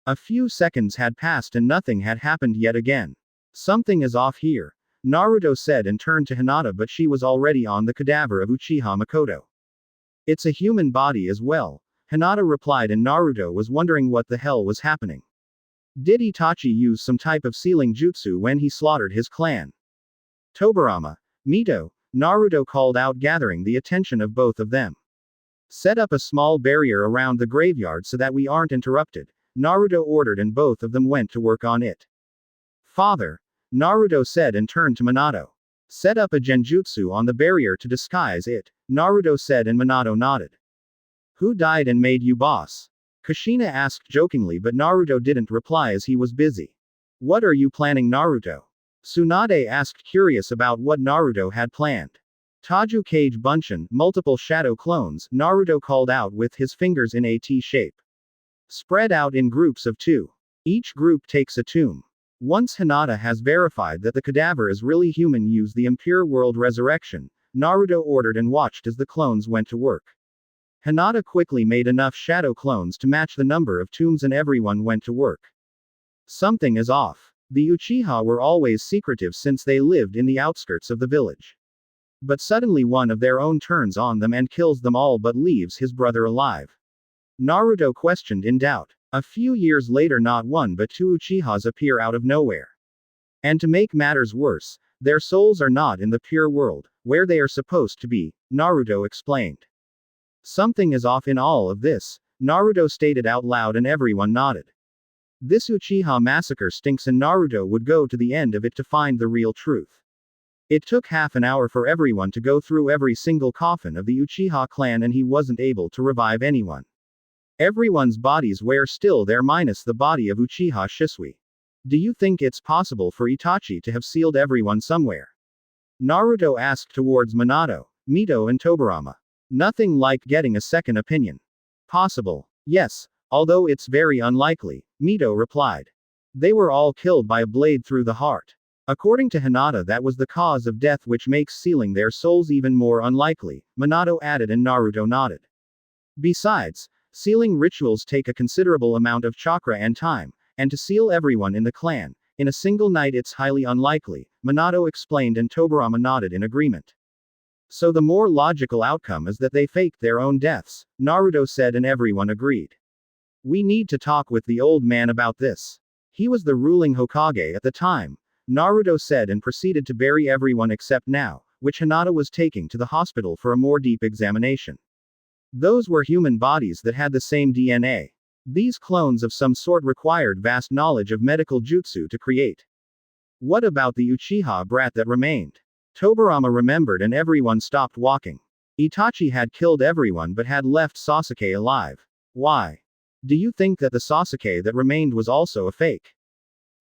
Speaker 1: A few seconds had passed and nothing had happened yet again. Something is off here, Naruto said and turned to Hinata, but she was already on the cadaver of Uchiha Makoto. It's a human body as well, Hinata replied, and Naruto was wondering what the hell was happening. Did Itachi use some type of sealing jutsu when he slaughtered his clan? Tobirama, Mito, Naruto called out, gathering the attention of both of them. Set up a small barrier around the graveyard so that we aren't interrupted, Naruto ordered, and both of them went to work on it. Father, Naruto said and turned to Minato. Set up a genjutsu on the barrier to disguise it, Naruto said, and Minato nodded. Who died and made you boss? Kushina asked jokingly, but Naruto didn't reply as he was busy. What are you planning, Naruto? Tsunade asked, curious about what Naruto had planned. Taju Kage Bunshin, multiple shadow clones, Naruto called out with his fingers in a T shape. Spread out in groups of 2. Each group takes a tomb. Once Hinata has verified that the cadaver is really human, use the Impure World Resurrection, Naruto ordered and watched as the clones went to work. Hinata quickly made enough shadow clones to match the number of tombs and everyone went to work. Something is off. The Uchiha were always secretive since they lived in the outskirts of the village. But suddenly one of their own turns on them and kills them all but leaves his brother alive. Naruto questioned in doubt. A few years later, not one but 2 Uchihas appear out of nowhere. And to make matters worse, their souls are not in the pure world, where they are supposed to be, Naruto explained. Something is off in all of this, Naruto stated out loud, and everyone nodded. This Uchiha massacre stinks, and Naruto would go to the end of it to find the real truth. It took half an hour for everyone to go through every single coffin of the Uchiha clan, and he wasn't able to revive anyone. Everyone's bodies were still there minus the body of Uchiha Shisui. Do you think it's possible for Itachi to have sealed everyone somewhere? Naruto asked towards Minato, Mito and Tobirama. Nothing like getting a second opinion. Possible. Yes, although it's very unlikely, Mito replied. They were all killed by a blade through the heart. According to Hinata, that was the cause of death, which makes sealing their souls even more unlikely, Minato added, and Naruto nodded. Besides, sealing rituals take a considerable amount of chakra and time, and to seal everyone in the clan, in a single night, it's highly unlikely, Minato explained, and Tobirama nodded in agreement. So the more logical outcome is that they faked their own deaths, Naruto said, and everyone agreed. We need to talk with the old man about this. He was the ruling Hokage at the time, Naruto said, and proceeded to bury everyone except Nao, which Hinata was taking to the hospital for a more deep examination. Those were human bodies that had the same DNA. These clones of some sort required vast knowledge of medical jutsu to create. What about the Uchiha brat that remained? Tobirama remembered, and everyone stopped walking. Itachi had killed everyone but had left Sasuke alive. Why? Do you think that the Sasuke that remained was also a fake?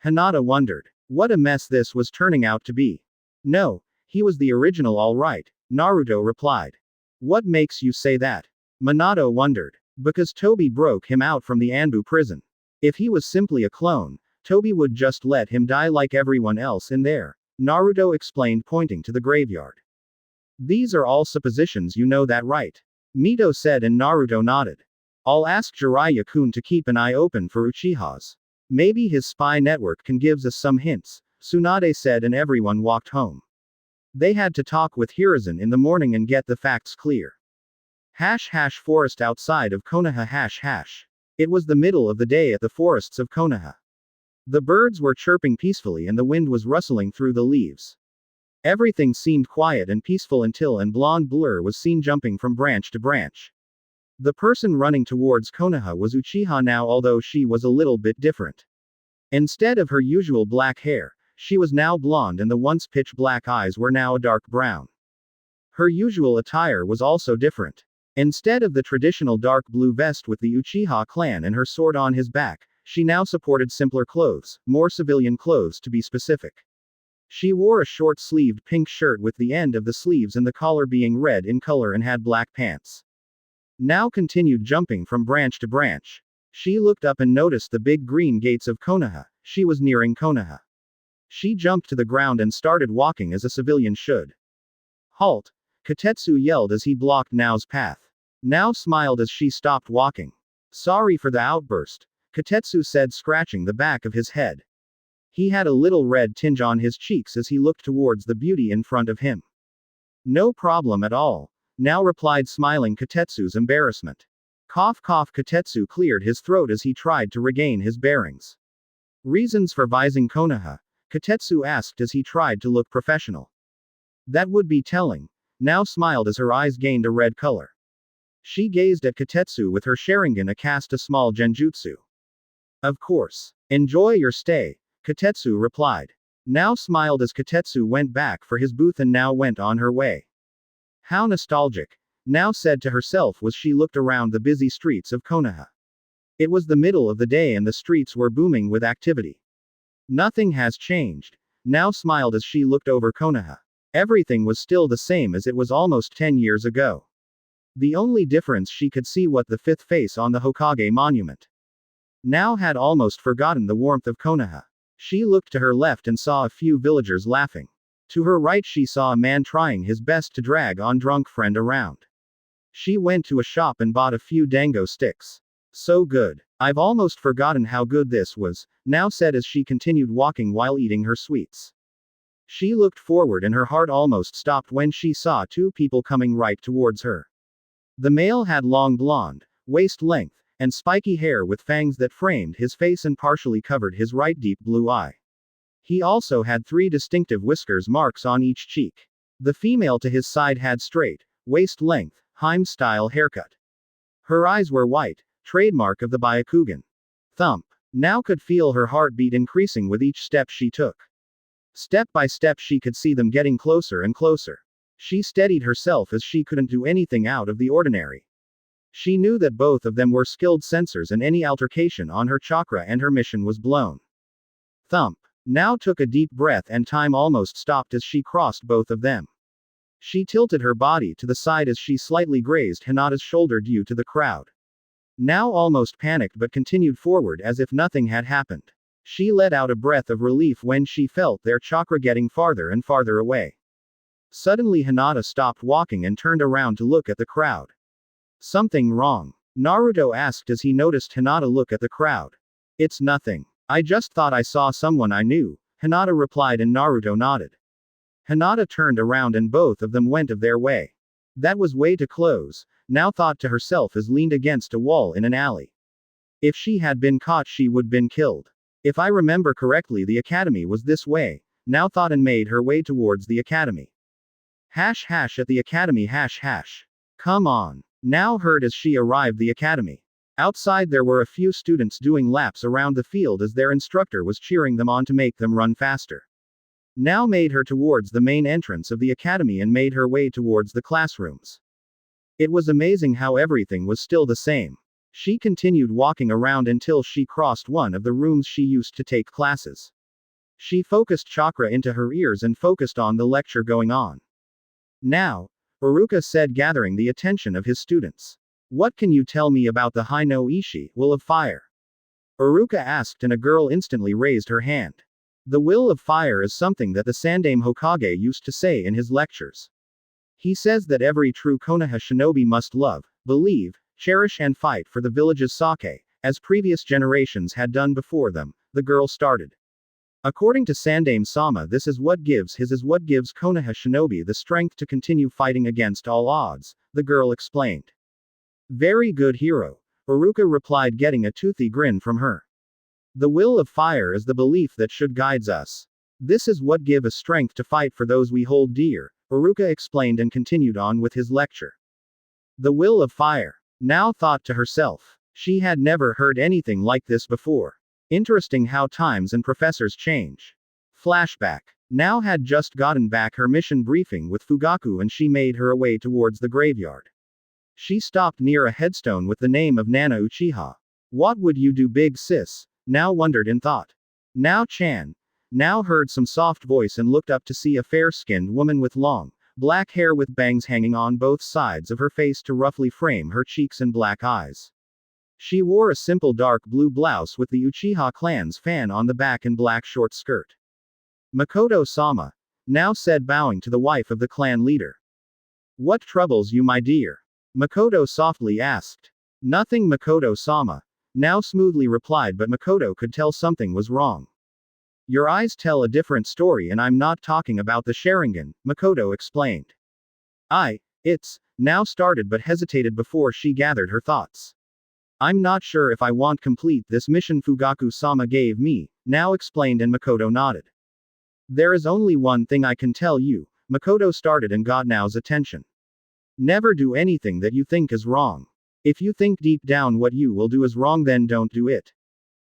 Speaker 1: Hinata wondered. What a mess this was turning out to be. No, He was the original all right, Naruto replied. What makes you say that? Minato wondered. Because Toby broke him out from the Anbu prison. If he was simply a clone, Toby would just let him die like everyone else in there, Naruto explained, pointing to the graveyard. These are all suppositions, you know that, right? Mito said, and Naruto nodded. I'll ask Jiraiya-kun to keep an eye open for Uchihas. Maybe his spy network can give us some hints, Tsunade said, and everyone walked home. They had to talk with Hiruzen in the morning and get the facts clear. Forest outside of Konoha. It was the middle of the day at the forests of Konoha. The birds were chirping peacefully and the wind was rustling through the leaves. Everything seemed quiet and peaceful until an blonde blur was seen jumping from branch to branch. The person running towards Konoha was Uchiha now, although she was a little bit different. Instead of her usual black hair, she was now blonde and the once pitch black eyes were now a dark brown. Her usual attire was also different. Instead of the traditional dark blue vest with the Uchiha clan and her sword on his back, she now supported simpler clothes, more civilian clothes to be specific. She wore a short-sleeved pink shirt with the end of the sleeves and the collar being red in color and had black pants. Now continued jumping from branch to branch. She looked up and noticed the big green gates of Konoha. She was nearing Konoha. She jumped to the ground and started walking as a civilian should. Halt! Katetsu yelled as he blocked Nao's path. Nao smiled as she stopped walking. Sorry for the outburst, Katetsu said, scratching the back of his head. He had a little red tinge on his cheeks as he looked towards the beauty in front of him. No problem at all, Nao replied, smiling Katetsu's embarrassment. Cough cough. Katetsu cleared his throat as he tried to regain his bearings. Reasons for vising Konoha? Katetsu asked as he tried to look professional. That would be telling. Nao smiled as her eyes gained a red color. She gazed at Katetsu with her Sharingan cast a small genjutsu. Of course. Enjoy your stay, Katetsu replied. Nao smiled as Katetsu went back for his booth and Nao went on her way. How nostalgic, Nao said to herself as she looked around the busy streets of Konoha. It was the middle of the day and the streets were booming with activity. Nothing has changed, Nao smiled as she looked over Konoha. Everything was still the same as it was almost 10 years ago. The only difference she could see was the fifth face on the Hokage monument. Nao had almost forgotten the warmth of Konoha. She looked to her left and saw a few villagers laughing. To her right she saw a man trying his best to drag on drunk friend around. She went to a shop and bought a few dango sticks. So good. I've almost forgotten how good this was, Nao said as she continued walking while eating her sweets. She looked forward and her heart almost stopped when she saw two people coming right towards her. The male had long blonde, waist-length, and spiky hair with fangs that framed his face and partially covered his right deep blue eye. He also had 3 distinctive whiskers marks on each cheek. The female to his side had straight, waist-length, Heim-style haircut. Her eyes were white, trademark of the Byakugan. Thump. Nao could feel her heartbeat increasing with each step she took. Step by step she could see them getting closer and closer. She steadied herself as she couldn't do anything out of the ordinary. She knew that both of them were skilled sensors and any altercation on her chakra and her mission was blown. Thump. Nao took a deep breath and time almost stopped as she crossed both of them. She tilted her body to the side as she slightly grazed Hinata's shoulder due to the crowd. Nao almost panicked but continued forward as if nothing had happened. She let out a breath of relief when she felt their chakra getting farther and farther away. Suddenly Hinata stopped walking and turned around to look at the crowd. Something wrong? Naruto asked as he noticed Hinata look at the crowd. It's nothing. I just thought I saw someone I knew, Hinata replied and Naruto nodded. Hinata turned around and both of them went of their way. That was way too close, Nao thought to herself as leaned against a wall in an alley. If she had been caught she would been killed. If I remember correctly the academy was this way, Nao thought and made her way towards the academy. At the academy Come on. Nao heard as she arrived the academy. Outside there were a few students doing laps around the field as their instructor was cheering them on to make them run faster. Nao made her towards the main entrance of the academy and made her way towards the classrooms. It was amazing how everything was still the same. She continued walking around until she crossed one of the rooms she used to take classes. She focused chakra into her ears and focused on the lecture going on. Now, Uruka said, gathering the attention of his students. What can you tell me about the Hai no Ishi, will of fire? Uruka asked, and a girl instantly raised her hand. The will of fire is something that the Sandaime Hokage used to say in his lectures. He says that every true Konoha shinobi must love, believe, cherish and fight for the village's sake, as previous generations had done before them, the girl started. According to Sandaime-sama, this is what gives Konoha shinobi the strength to continue fighting against all odds, the girl explained. Very good, hero, Uruka replied, getting a toothy grin from her. The will of fire is the belief that should guides us. This is what give us strength to fight for those we hold dear, Uruka explained and continued on with his lecture. The will of fire. Now thought to herself. She had never heard anything like this before. Interesting how times and professors change. Flashback. Now had just gotten back her mission briefing with Fugaku and she made her way towards the graveyard. She stopped near a headstone with the name of Nana Uchiha. What would you do, big sis? Now wondered in thought. Now Chan. Now heard some soft voice and looked up to see a fair-skinned woman with long, black hair with bangs hanging on both sides of her face to roughly frame her cheeks and black eyes. She wore a simple dark blue blouse with the Uchiha clan's fan on the back and black short skirt. Makoto-sama. Now said, bowing to the wife of the clan leader. What troubles you, my dear? Makoto softly asked. Nothing, Makoto-sama. Now smoothly replied, but Makoto could tell something was wrong. Your eyes tell a different story, and I'm not talking about the Sharingan, Makoto explained. It's, now started but hesitated before she gathered her thoughts. I'm not sure if I want complete this mission Fugaku-sama gave me, now explained, and Makoto nodded. There is only one thing I can tell you, Makoto started and got Nao's attention. Never do anything that you think is wrong. If you think deep down what you will do is wrong, then don't do it.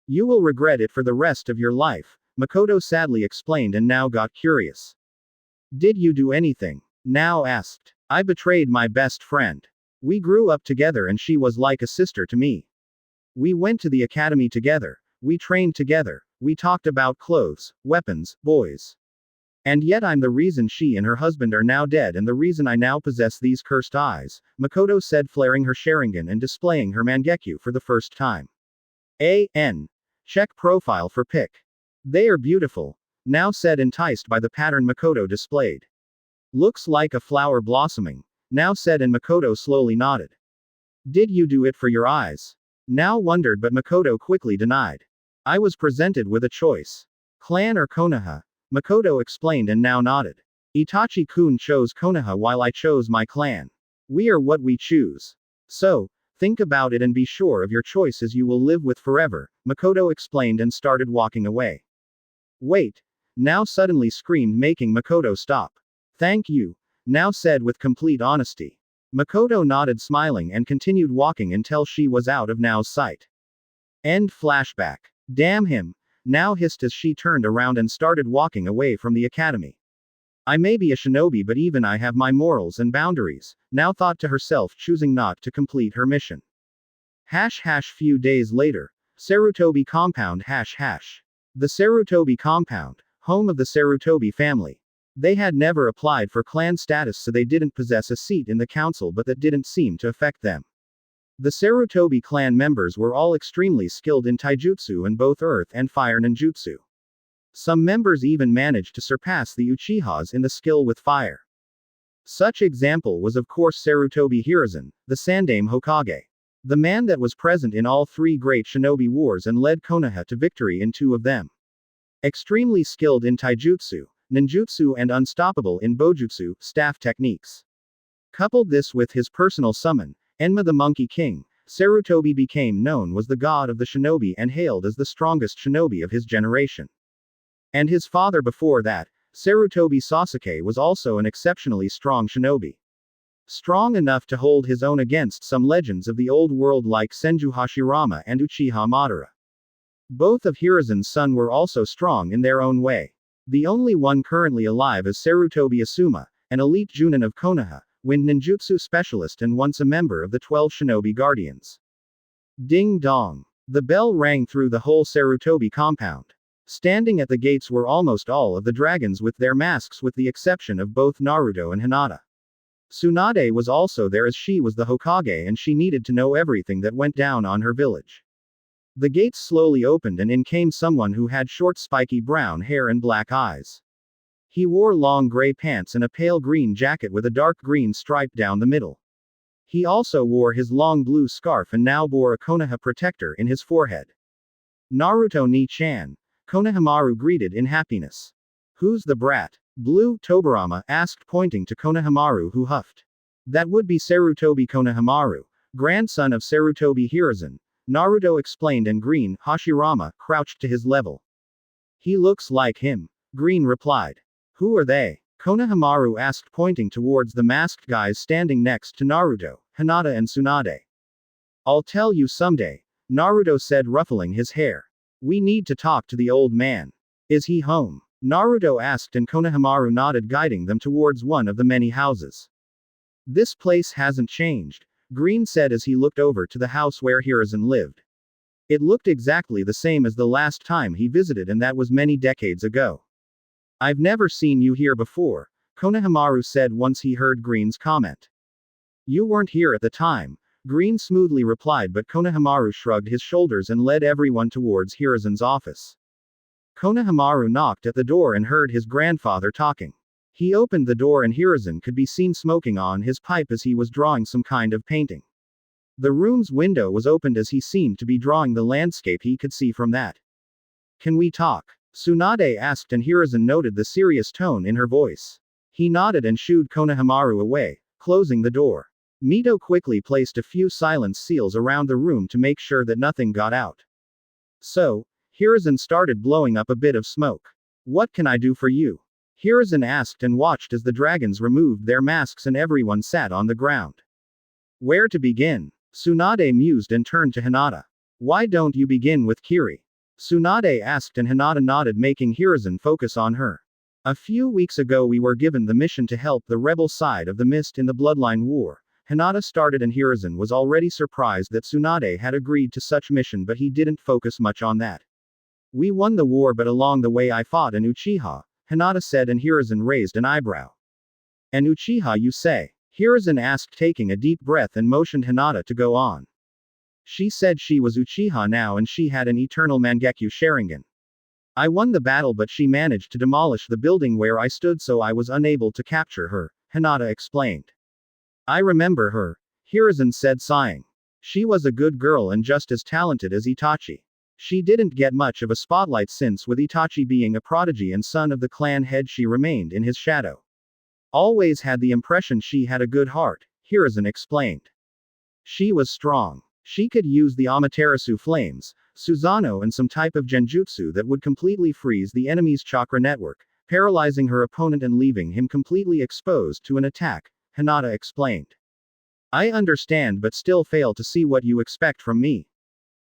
Speaker 1: You will regret it for the rest of your life, Makoto sadly explained, and now got curious. Did you do anything? Now asked. I betrayed my best friend. We grew up together and she was like a sister to me. We went to the academy together, we trained together, we talked about clothes, weapons, boys. And yet I'm the reason she and her husband are now dead and the reason I now possess these cursed eyes, Makoto said, flaring her Sharingan and displaying her Mangekyo for the first time. Check profile for pic. They are beautiful, now said, enticed by the pattern Makoto displayed. Looks like a flower blossoming, now said, and Makoto slowly nodded. Did you do it for your eyes? Now wondered, but Makoto quickly denied. I was presented with a choice. Clan or Konoha? Makoto explained and now nodded. Itachi-kun chose Konoha while I chose my clan. We are what we choose. So, think about it and be sure of your choices you will live with forever, Makoto explained and started walking away. Wait! Now suddenly screamed, making Makoto stop. Thank you, now said with complete honesty. Makoto nodded, smiling, and continued walking until she was out of Nao's sight. End flashback. Damn him, now hissed as she turned around and started walking away from the academy. I may be a shinobi, but even I have my morals and boundaries, now thought to herself, choosing not to complete her mission. Few days later. Sarutobi compound. The Sarutobi compound, home of the Sarutobi family. They had never applied for clan status, so they didn't possess a seat in the council, but that didn't seem to affect them. The Sarutobi clan members were all extremely skilled in taijutsu and both earth and fire ninjutsu. Some members even managed to surpass the Uchihas in the skill with fire. Such example was of course Sarutobi Hiruzen, the Sandaime Hokage. The man that was present in all three great shinobi wars and led Konoha to victory in two of them. Extremely skilled in taijutsu, ninjutsu, and unstoppable in bojutsu, staff techniques. Coupled this with his personal summon, Enma the Monkey King, Sarutobi became known as the god of the shinobi and hailed as the strongest shinobi of his generation. And his father before that, Sarutobi Sasuke, was also an exceptionally strong shinobi. Strong enough to hold his own against some legends of the old world like Senju Hashirama and Uchiha Madara. Both of Hiruzen's sons were also strong in their own way. The only one currently alive is Sarutobi Asuma, an elite Junin of Konoha, wind ninjutsu specialist and once a member of the 12 Shinobi Guardians. Ding dong. The bell rang through the whole Sarutobi compound. Standing at the gates were almost all of the dragons with their masks with the exception of both Naruto and Hinata. Tsunade was also there as she was the Hokage and she needed to know everything that went down on her village. The gates slowly opened and in came someone who had short spiky brown hair and black eyes. He wore long gray pants and a pale green jacket with a dark green stripe down the middle. He also wore his long blue scarf and now bore a Konoha protector in his forehead. Naruto ni-chan. Konohamaru greeted in happiness. Who's the brat? Blue Tobarama asked pointing to Konohamaru who huffed. That would be Sarutobi Konohamaru, grandson of Sarutobi Hiruzen, Naruto explained and Green Hashirama crouched to his level. He looks like him. Green replied. Who are they? Konohamaru asked pointing towards the masked guys standing next to Naruto, Hinata and Tsunade. I'll tell you someday, Naruto said ruffling his hair. We need to talk to the old man. Is he home? Naruto asked and Konohamaru nodded guiding them towards one of the many houses. This place hasn't changed, Green said as he looked over to the house where Hiruzen lived. It looked exactly the same as the last time he visited and that was many decades ago. I've never seen you here before, Konohamaru said once he heard Green's comment. You weren't here at the time, Green smoothly replied but Konohamaru shrugged his shoulders and led everyone towards Hiruzen's office. Konohamaru knocked at the door and heard his grandfather talking. He opened the door and Hiruzen could be seen smoking on his pipe as he was drawing some kind of painting. The room's window was opened as he seemed to be drawing the landscape he could see from that. Can we talk? Tsunade asked and Hiruzen noted the serious tone in her voice. He nodded and shooed Konohamaru away, closing the door. Mito quickly placed a few silence seals around the room to make sure that nothing got out. So, Hiruzen started blowing up a bit of smoke. What can I do for you? Hiruzen asked and watched as the dragons removed their masks and everyone sat on the ground. Where to begin? Tsunade mused and turned to Hinata. Why don't you begin with Kiri? Tsunade asked and Hinata nodded making Hiruzen focus on her. A few weeks ago we were given the mission to help the rebel side of the mist in the Bloodline War. Hinata started and Hiruzen was already surprised that Tsunade had agreed to such mission but he didn't focus much on that. We won the war but along the way I fought an Uchiha, Hinata said and Hiruzen raised an eyebrow. An Uchiha you say? Hiruzen asked taking a deep breath and motioned Hinata to go on. She said she was Uchiha now and she had an eternal Mangekyo Sharingan. I won the battle but she managed to demolish the building where I stood so I was unable to capture her, Hinata explained. I remember her, Hiruzen said sighing. She was a good girl and just as talented as Itachi. She didn't get much of a spotlight since with Itachi being a prodigy and son of the clan head she remained in his shadow. Always had the impression she had a good heart, Hiruzen explained. She was strong. She could use the Amaterasu flames, Susanoo and some type of genjutsu that would completely freeze the enemy's chakra network, paralyzing her opponent and leaving him completely exposed to an attack, Hinata explained. I understand but still fail to see what you expect from me.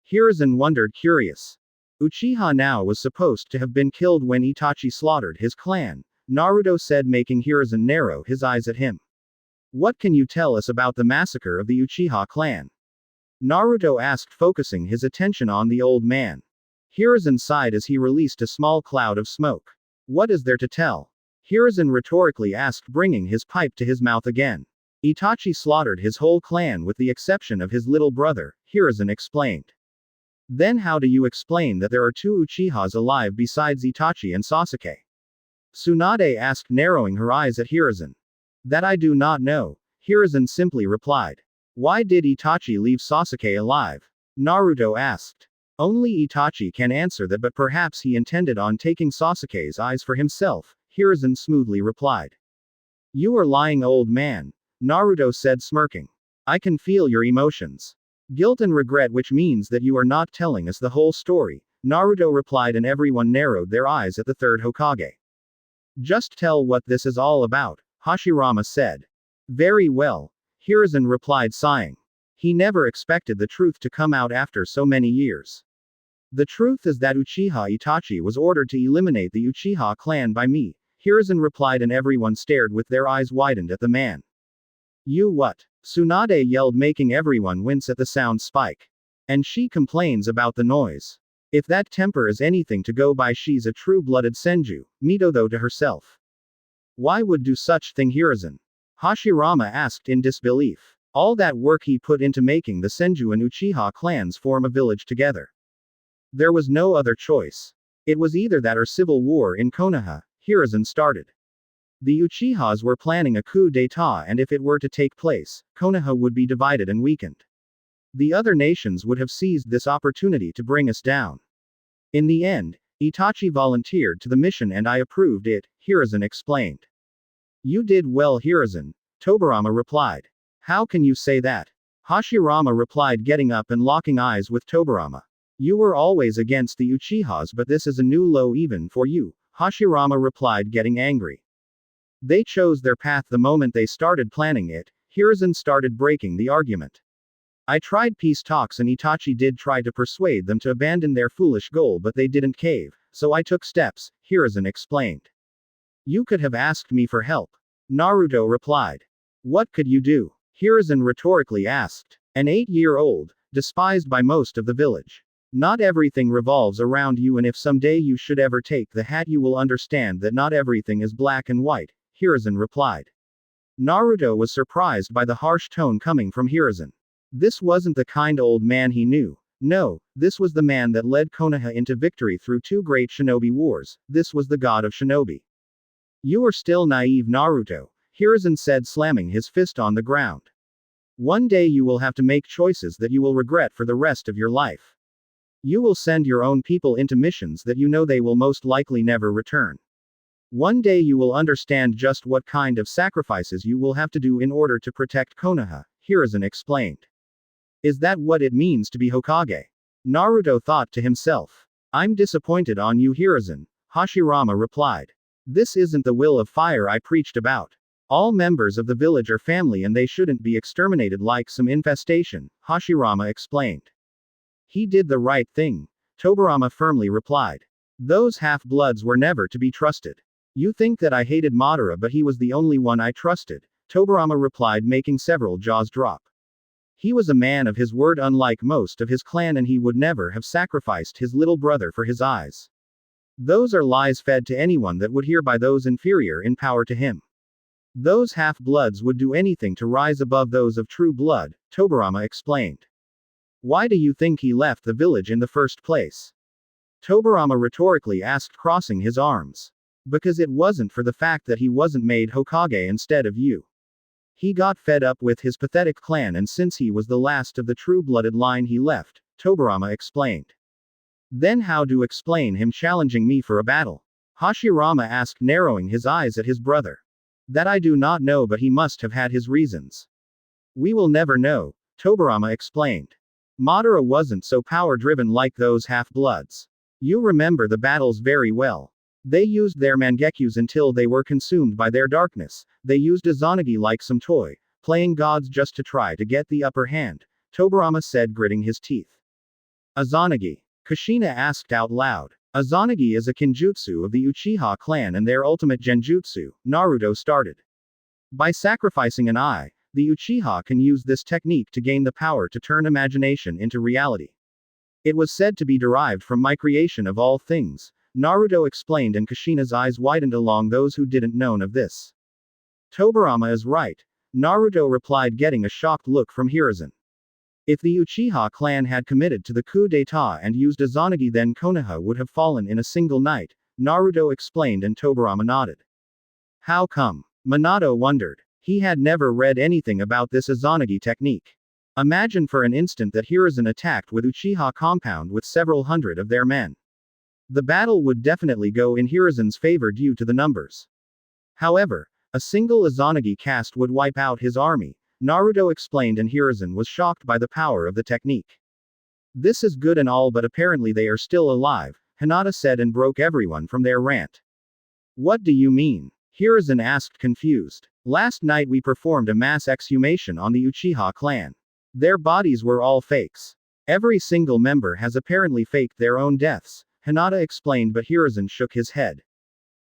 Speaker 1: Hiruzen wondered curious. Uchiha now was supposed to have been killed when Itachi slaughtered his clan, Naruto said making Hiruzen narrow his eyes at him. What can you tell us about the massacre of the Uchiha clan? Naruto asked focusing his attention on the old man. Hiruzen sighed as he released a small cloud of smoke. What is there to tell? Hiruzen rhetorically asked bringing his pipe to his mouth again. Itachi slaughtered his whole clan with the exception of his little brother, Hiruzen explained. Then how do you explain that there are two Uchihas alive besides Itachi and Sasuke? Tsunade asked narrowing her eyes at Hiruzen. That I do not know, Hiruzen simply replied. Why did Itachi leave Sasuke alive? Naruto asked. Only Itachi can answer that but perhaps he intended on taking Sasuke's eyes for himself, Hiruzen smoothly replied. You are lying old man, Naruto said smirking. I can feel your emotions. Guilt and regret which means that you are not telling us the whole story, Naruto replied and everyone narrowed their eyes at the third Hokage. Just tell what this is all about, Hashirama said. Very well, Hiruzen replied sighing. He never expected the truth to come out after so many years. The truth is that Uchiha Itachi was ordered to eliminate the Uchiha clan by me, Hiruzen replied and everyone stared with their eyes widened at the man. You what? Tsunade yelled making everyone wince at the sound spike. And she complains about the noise. If that temper is anything to go by, she's a true-blooded Senju. Mito though to herself. Why would do such thing Hiruzen? Hashirama asked in disbelief. All that work he put into making the Senju and Uchiha clans form a village together. There was no other choice. It was either that or civil war in Konoha. Hiruzen started. The Uchihas were planning a coup d'état, and if it were to take place, Konoha would be divided and weakened. The other nations would have seized this opportunity to bring us down. In the end, Itachi volunteered to the mission and I approved it, Hiruzen explained. You did well, Hiruzen, Tobirama replied. How can you say that? Hashirama replied, getting up and locking eyes with Tobirama. You were always against the Uchihas, but this is a new low even for you, Hashirama replied, getting angry. They chose their path the moment they started planning it. Hiruzen started breaking the argument. I tried peace talks and Itachi did try to persuade them to abandon their foolish goal, but they didn't cave, so I took steps, Hiruzen explained. You could have asked me for help. Naruto replied. What could you do? Hiruzen rhetorically asked. An 8-year-old, despised by most of the village. Not everything revolves around you, and if someday you should ever take the hat, you will understand that not everything is black and white, Hiruzen replied. Naruto was surprised by the harsh tone coming from Hiruzen. This wasn't the kind old man he knew. No, this was the man that led Konoha into victory through 2 great shinobi wars. This was the god of shinobi. You are still naive, Naruto, Hiruzen said, slamming his fist on the ground. One day you will have to make choices that you will regret for the rest of your life. You will send your own people into missions that you know they will most likely never return. One day you will understand just what kind of sacrifices you will have to do in order to protect Konoha, Hiruzen explained. Is that what it means to be Hokage? Naruto thought to himself. I'm disappointed on you, Hiruzen, Hashirama replied. This isn't the will of fire I preached about. All members of the village are family and they shouldn't be exterminated like some infestation, Hashirama explained. He did the right thing, Tobirama firmly replied. Those half-bloods were never to be trusted. You think that I hated Madara, but he was the only one I trusted, Tobirama replied, making several jaws drop. He was a man of his word, unlike most of his clan, and he would never have sacrificed his little brother for his eyes. Those are lies fed to anyone that would hear by those inferior in power to him. Those half-bloods would do anything to rise above those of true blood, Tobirama explained. Why do you think he left the village in the first place? Tobirama rhetorically asked, crossing his arms. Because it wasn't for the fact that he wasn't made Hokage instead of you. He got fed up with his pathetic clan, and since he was the last of the true-blooded line he left, Tobirama explained. Then how do explain him challenging me for a battle? Hashirama asked, narrowing his eyes at his brother. That I do not know, but he must have had his reasons. We will never know, Tobirama explained. Madara wasn't so power-driven like those half-bloods. You remember the battles very well. They used their mangekyus until they were consumed by their darkness. They used Izanagi like some toy, playing gods just to try to get the upper hand, Tobirama said, gritting his teeth. Izanagi? Kushina asked out loud. Izanagi is a kinjutsu of the Uchiha clan and their ultimate genjutsu, Naruto started. By sacrificing an eye, the Uchiha can use this technique to gain the power to turn imagination into reality. It was said to be derived from my creation of all things, Naruto explained, and Kushina's eyes widened along those who didn't know of this. Tobirama is right, Naruto replied, getting a shocked look from Hiruzen. If the Uchiha clan had committed to the coup d'état and used Izanagi, then Konoha would have fallen in a single night, Naruto explained, and Tobirama nodded. How come? Minato wondered. He had never read anything about this Izanagi technique. Imagine for an instant that Hiruzen attacked with Uchiha compound with several hundred of their men. The battle would definitely go in Hiruzen's favor due to the numbers. However, a single Izanagi cast would wipe out his army, Naruto explained, and Hiruzen was shocked by the power of the technique. This is good and all, but apparently they are still alive, Hinata said, and broke everyone from their rant. What do you mean? Hiruzen asked, confused. Last night we performed a mass exhumation on the Uchiha clan. Their bodies were all fakes. Every single member has apparently faked their own deaths, Hinata explained, but Hiruzen shook his head.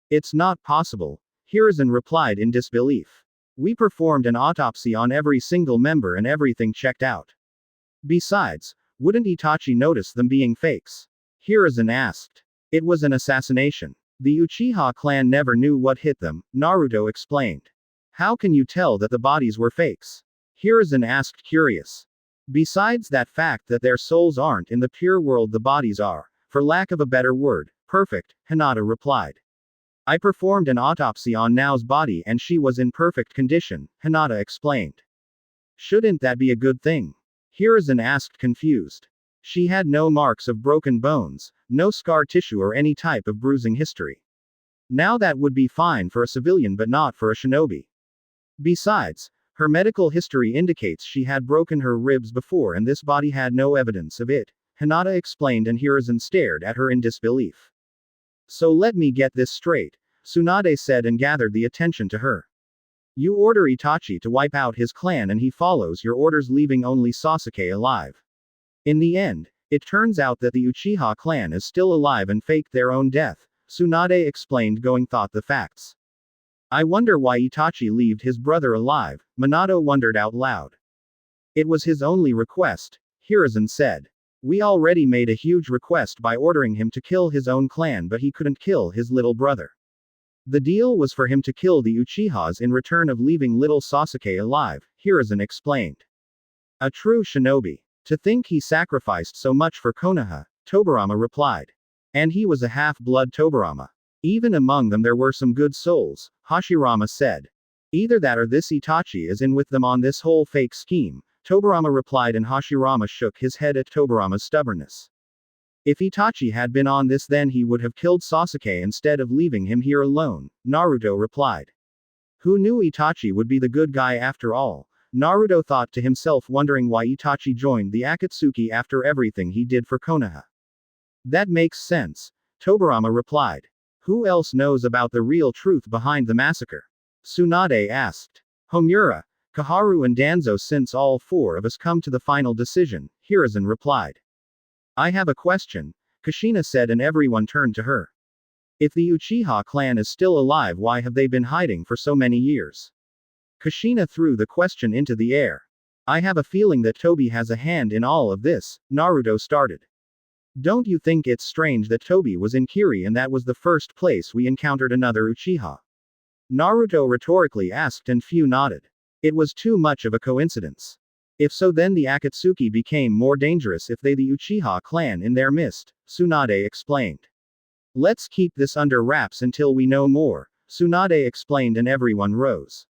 Speaker 1: It's not possible, Hiruzen replied in disbelief. We performed an autopsy on every single member and everything checked out. Besides, wouldn't Itachi notice them being fakes? Hiruzen asked. It was an assassination. The Uchiha clan never knew what hit them, Naruto explained. How can you tell that the bodies were fakes? Hiruzen asked curious. Besides that fact that their souls aren't in the pure world, the bodies are, for lack of a better word, perfect, Hinata replied. I performed an autopsy on Nao's body and she was in perfect condition, Hinata explained. Shouldn't that be a good thing? Hiruzen asked confused. She had no marks of broken bones, no scar tissue or any type of bruising history. Now that would be fine for a civilian but not for a shinobi. Besides, her medical history indicates she had broken her ribs before and this body had no evidence of it, Hinata explained, and Hiruzen stared at her in disbelief. So let me get this straight, Tsunade said and gathered the attention to her. You order Itachi to wipe out his clan and he follows your orders, leaving only Sasuke alive. In the end, it turns out that the Uchiha clan is still alive and faked their own death, Tsunade explained, going thought the facts. I wonder why Itachi left his brother alive, Minato wondered out loud. It was his only request, Hiruzen said. We already made a huge request by ordering him to kill his own clan, but he couldn't kill his little brother. The deal was for him to kill the Uchihas in return of leaving little Sasuke alive, Hiruzen explained. A true shinobi. To think he sacrificed so much for Konoha, Tobirama replied. And he was a half-blood Tobirama. Even among them there were some good souls, Hashirama said. Either that or this Itachi is in with them on this whole fake scheme, Tobirama replied, and Hashirama shook his head at Tobirama's stubbornness. If Itachi had been on this, then he would have killed Sasuke instead of leaving him here alone, Naruto replied. Who knew Itachi would be the good guy after all? Naruto thought to himself, wondering why Itachi joined the Akatsuki after everything he did for Konoha. That makes sense, Tobirama replied. Who else knows about the real truth behind the massacre? Tsunade asked. Homura, Kaharu and Danzo. Since all four of us come to the final decision, Hiruzen replied. I have a question, Kushina said, and everyone turned to her. If the Uchiha clan is still alive, why have they been hiding for so many years? Kushina threw the question into the air. I have a feeling that Tobi has a hand in all of this, Naruto started. Don't you think it's strange that Tobi was in Kiri and that was the first place we encountered another Uchiha? Naruto rhetorically asked, and few nodded. It was too much of a coincidence. If so, then the Akatsuki became more dangerous if they the Uchiha clan in their midst, Tsunade explained. Let's keep this under wraps until we know more, Tsunade explained, and everyone rose.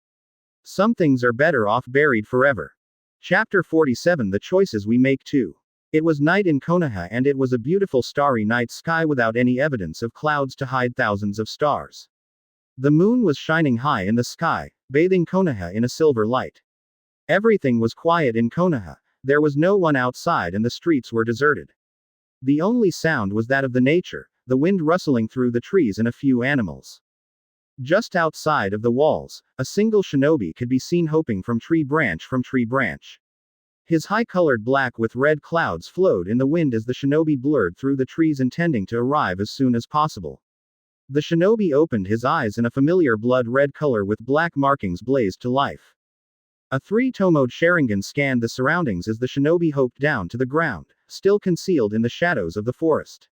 Speaker 1: Some things are better off buried forever. Chapter 47, The Choices We Make Too. It was night in Konoha and it was a beautiful starry night sky without any evidence of clouds to hide thousands of stars. The moon was shining high in the sky, bathing Konoha in a silver light. Everything was quiet in Konoha. There was no one outside and the streets were deserted. The only sound was that of the nature, the wind rustling through the trees and a few animals. Just outside of the walls, a single shinobi could be seen hopping from tree branch. His high-colored black with red clouds flowed in the wind as the shinobi blurred through the trees, intending to arrive as soon as possible. The shinobi opened his eyes and a familiar blood-red color with black markings blazed to life. A three-tomoed Sharingan scanned the surroundings as the shinobi hopped down to the ground, still concealed in the shadows of the forest.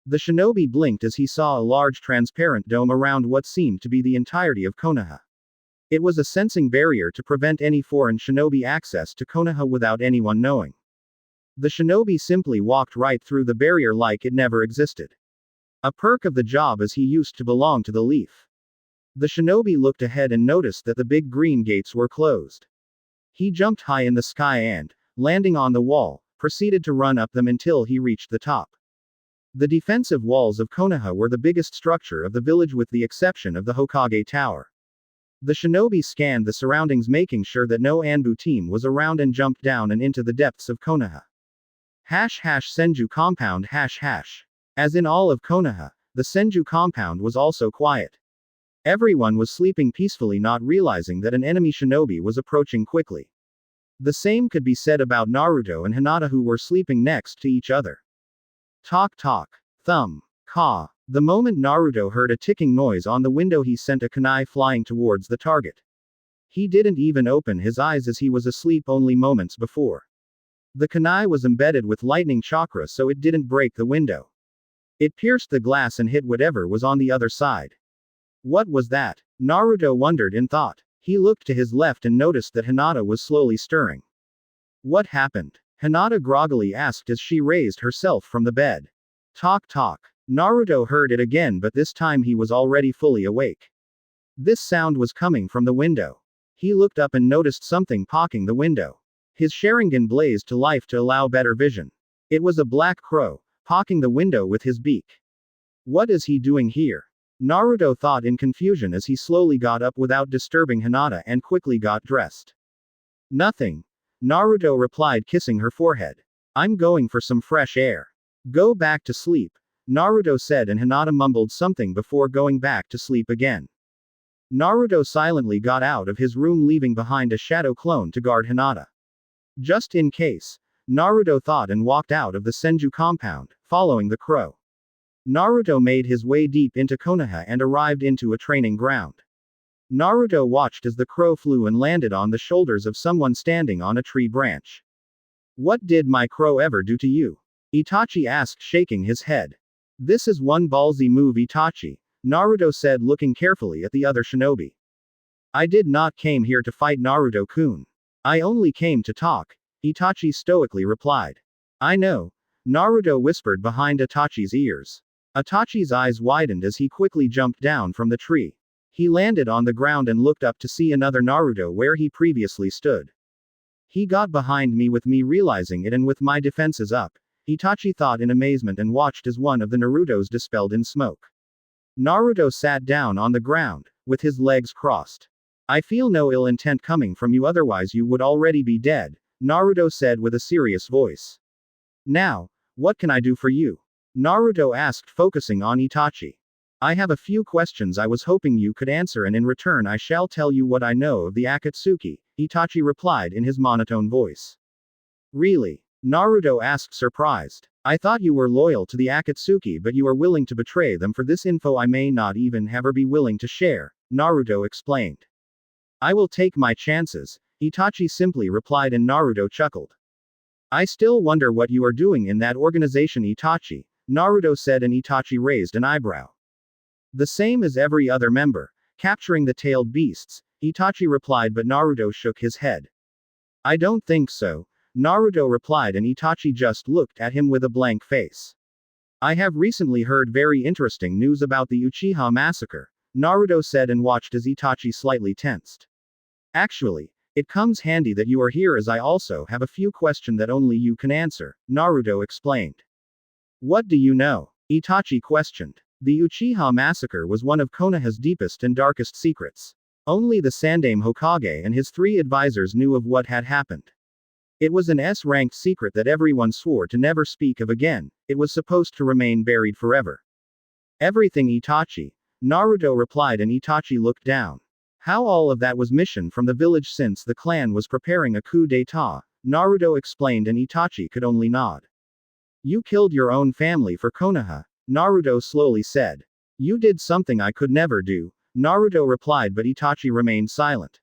Speaker 1: The shinobi blinked as he saw a large transparent dome around what seemed to be the entirety of Konoha. It was a sensing barrier to prevent any foreign shinobi access to Konoha without anyone knowing. The shinobi simply walked right through the barrier like it never existed. A perk of the job, as he used to belong to the Leaf. The shinobi looked ahead and noticed that the big green gates were closed. He jumped high in the sky and, landing on the wall, proceeded to run up them until he reached the top. The defensive walls of Konoha were the biggest structure of the village with the exception of the Hokage Tower. The shinobi scanned the surroundings, making sure that no Anbu team was around, and jumped down and into the depths of Konoha. Senju compound #. As in all of Konoha, the Senju compound was also quiet. Everyone was sleeping peacefully, not realizing that an enemy shinobi was approaching quickly. The same could be said about Naruto and Hinata, who were sleeping next to each other. Talk talk. Thumb. Ka. The moment Naruto heard a ticking noise on the window, he sent a kunai flying towards the target. He didn't even open his eyes as he was asleep only moments before. The kunai was embedded with lightning chakra, so it didn't break the window. It pierced the glass and hit whatever was on the other side. What was that? Naruto wondered in thought. He looked to his left and noticed that Hinata was slowly stirring. What happened? Hinata groggily asked as she raised herself from the bed. Talk talk. Naruto heard it again, but this time he was already fully awake. This sound was coming from the window. He looked up and noticed something pocking the window. His Sharingan blazed to life to allow better vision. It was a black crow, pocking the window with his beak. What is he doing here? Naruto thought in confusion as he slowly got up without disturbing Hinata and quickly got dressed. Nothing. Naruto replied, kissing her forehead. I'm going for some fresh air. Go back to sleep, Naruto said, and Hinata mumbled something before going back to sleep again. Naruto silently got out of his room, leaving behind a shadow clone to guard Hinata. Just in case, Naruto thought, and walked out of the Senju compound, following the crow. Naruto made his way deep into Konoha and arrived into a training ground. Naruto watched as the crow flew and landed on the shoulders of someone standing on a tree branch. What did my crow ever do to you? Itachi asked, shaking his head. This is one ballsy move, Itachi, Naruto said, looking carefully at the other shinobi. I did not came here to fight, Naruto-kun. I only came to talk, Itachi stoically replied. I know, Naruto whispered behind Itachi's ears. Itachi's eyes widened as he quickly jumped down from the tree. He landed on the ground and looked up to see another Naruto where he previously stood. He got behind me with me realizing it and with my defenses up, Itachi thought in amazement and watched as one of the Narutos dispelled in smoke. Naruto sat down on the ground, with his legs crossed. I feel no ill intent coming from you, otherwise you would already be dead, Naruto said with a serious voice. Now, what can I do for you? Naruto asked, focusing on Itachi. I have a few questions I was hoping you could answer, and in return I shall tell you what I know of the Akatsuki, Itachi replied in his monotone voice. Really? Naruto asked, surprised. I thought you were loyal to the Akatsuki, but you are willing to betray them for this info I may not even ever be willing to share, Naruto explained. I will take my chances, Itachi simply replied, and Naruto chuckled. I still wonder what you are doing in that organization, Itachi, Naruto said, and Itachi raised an eyebrow. The same as every other member, capturing the tailed beasts, Itachi replied, but Naruto shook his head. I don't think so, Naruto replied, and Itachi just looked at him with a blank face. I have recently heard very interesting news about the Uchiha massacre, Naruto said, and watched as Itachi slightly tensed. Actually, it comes handy that you are here, as I also have a few questions that only you can answer, Naruto explained. What do you know? Itachi questioned. The Uchiha massacre was one of Konoha's deepest and darkest secrets. Only the Sandaime Hokage and his 3 advisors knew of what had happened. It was an S-ranked secret that everyone swore to never speak of again. It was supposed to remain buried forever. Everything, Itachi, Naruto replied, and Itachi looked down. How all of that was mission from the village, since the clan was preparing a coup d'etat, Naruto explained, and Itachi could only nod. You killed your own family for Konoha, Naruto slowly said. You did something I could never do, Naruto replied, but Itachi remained silent.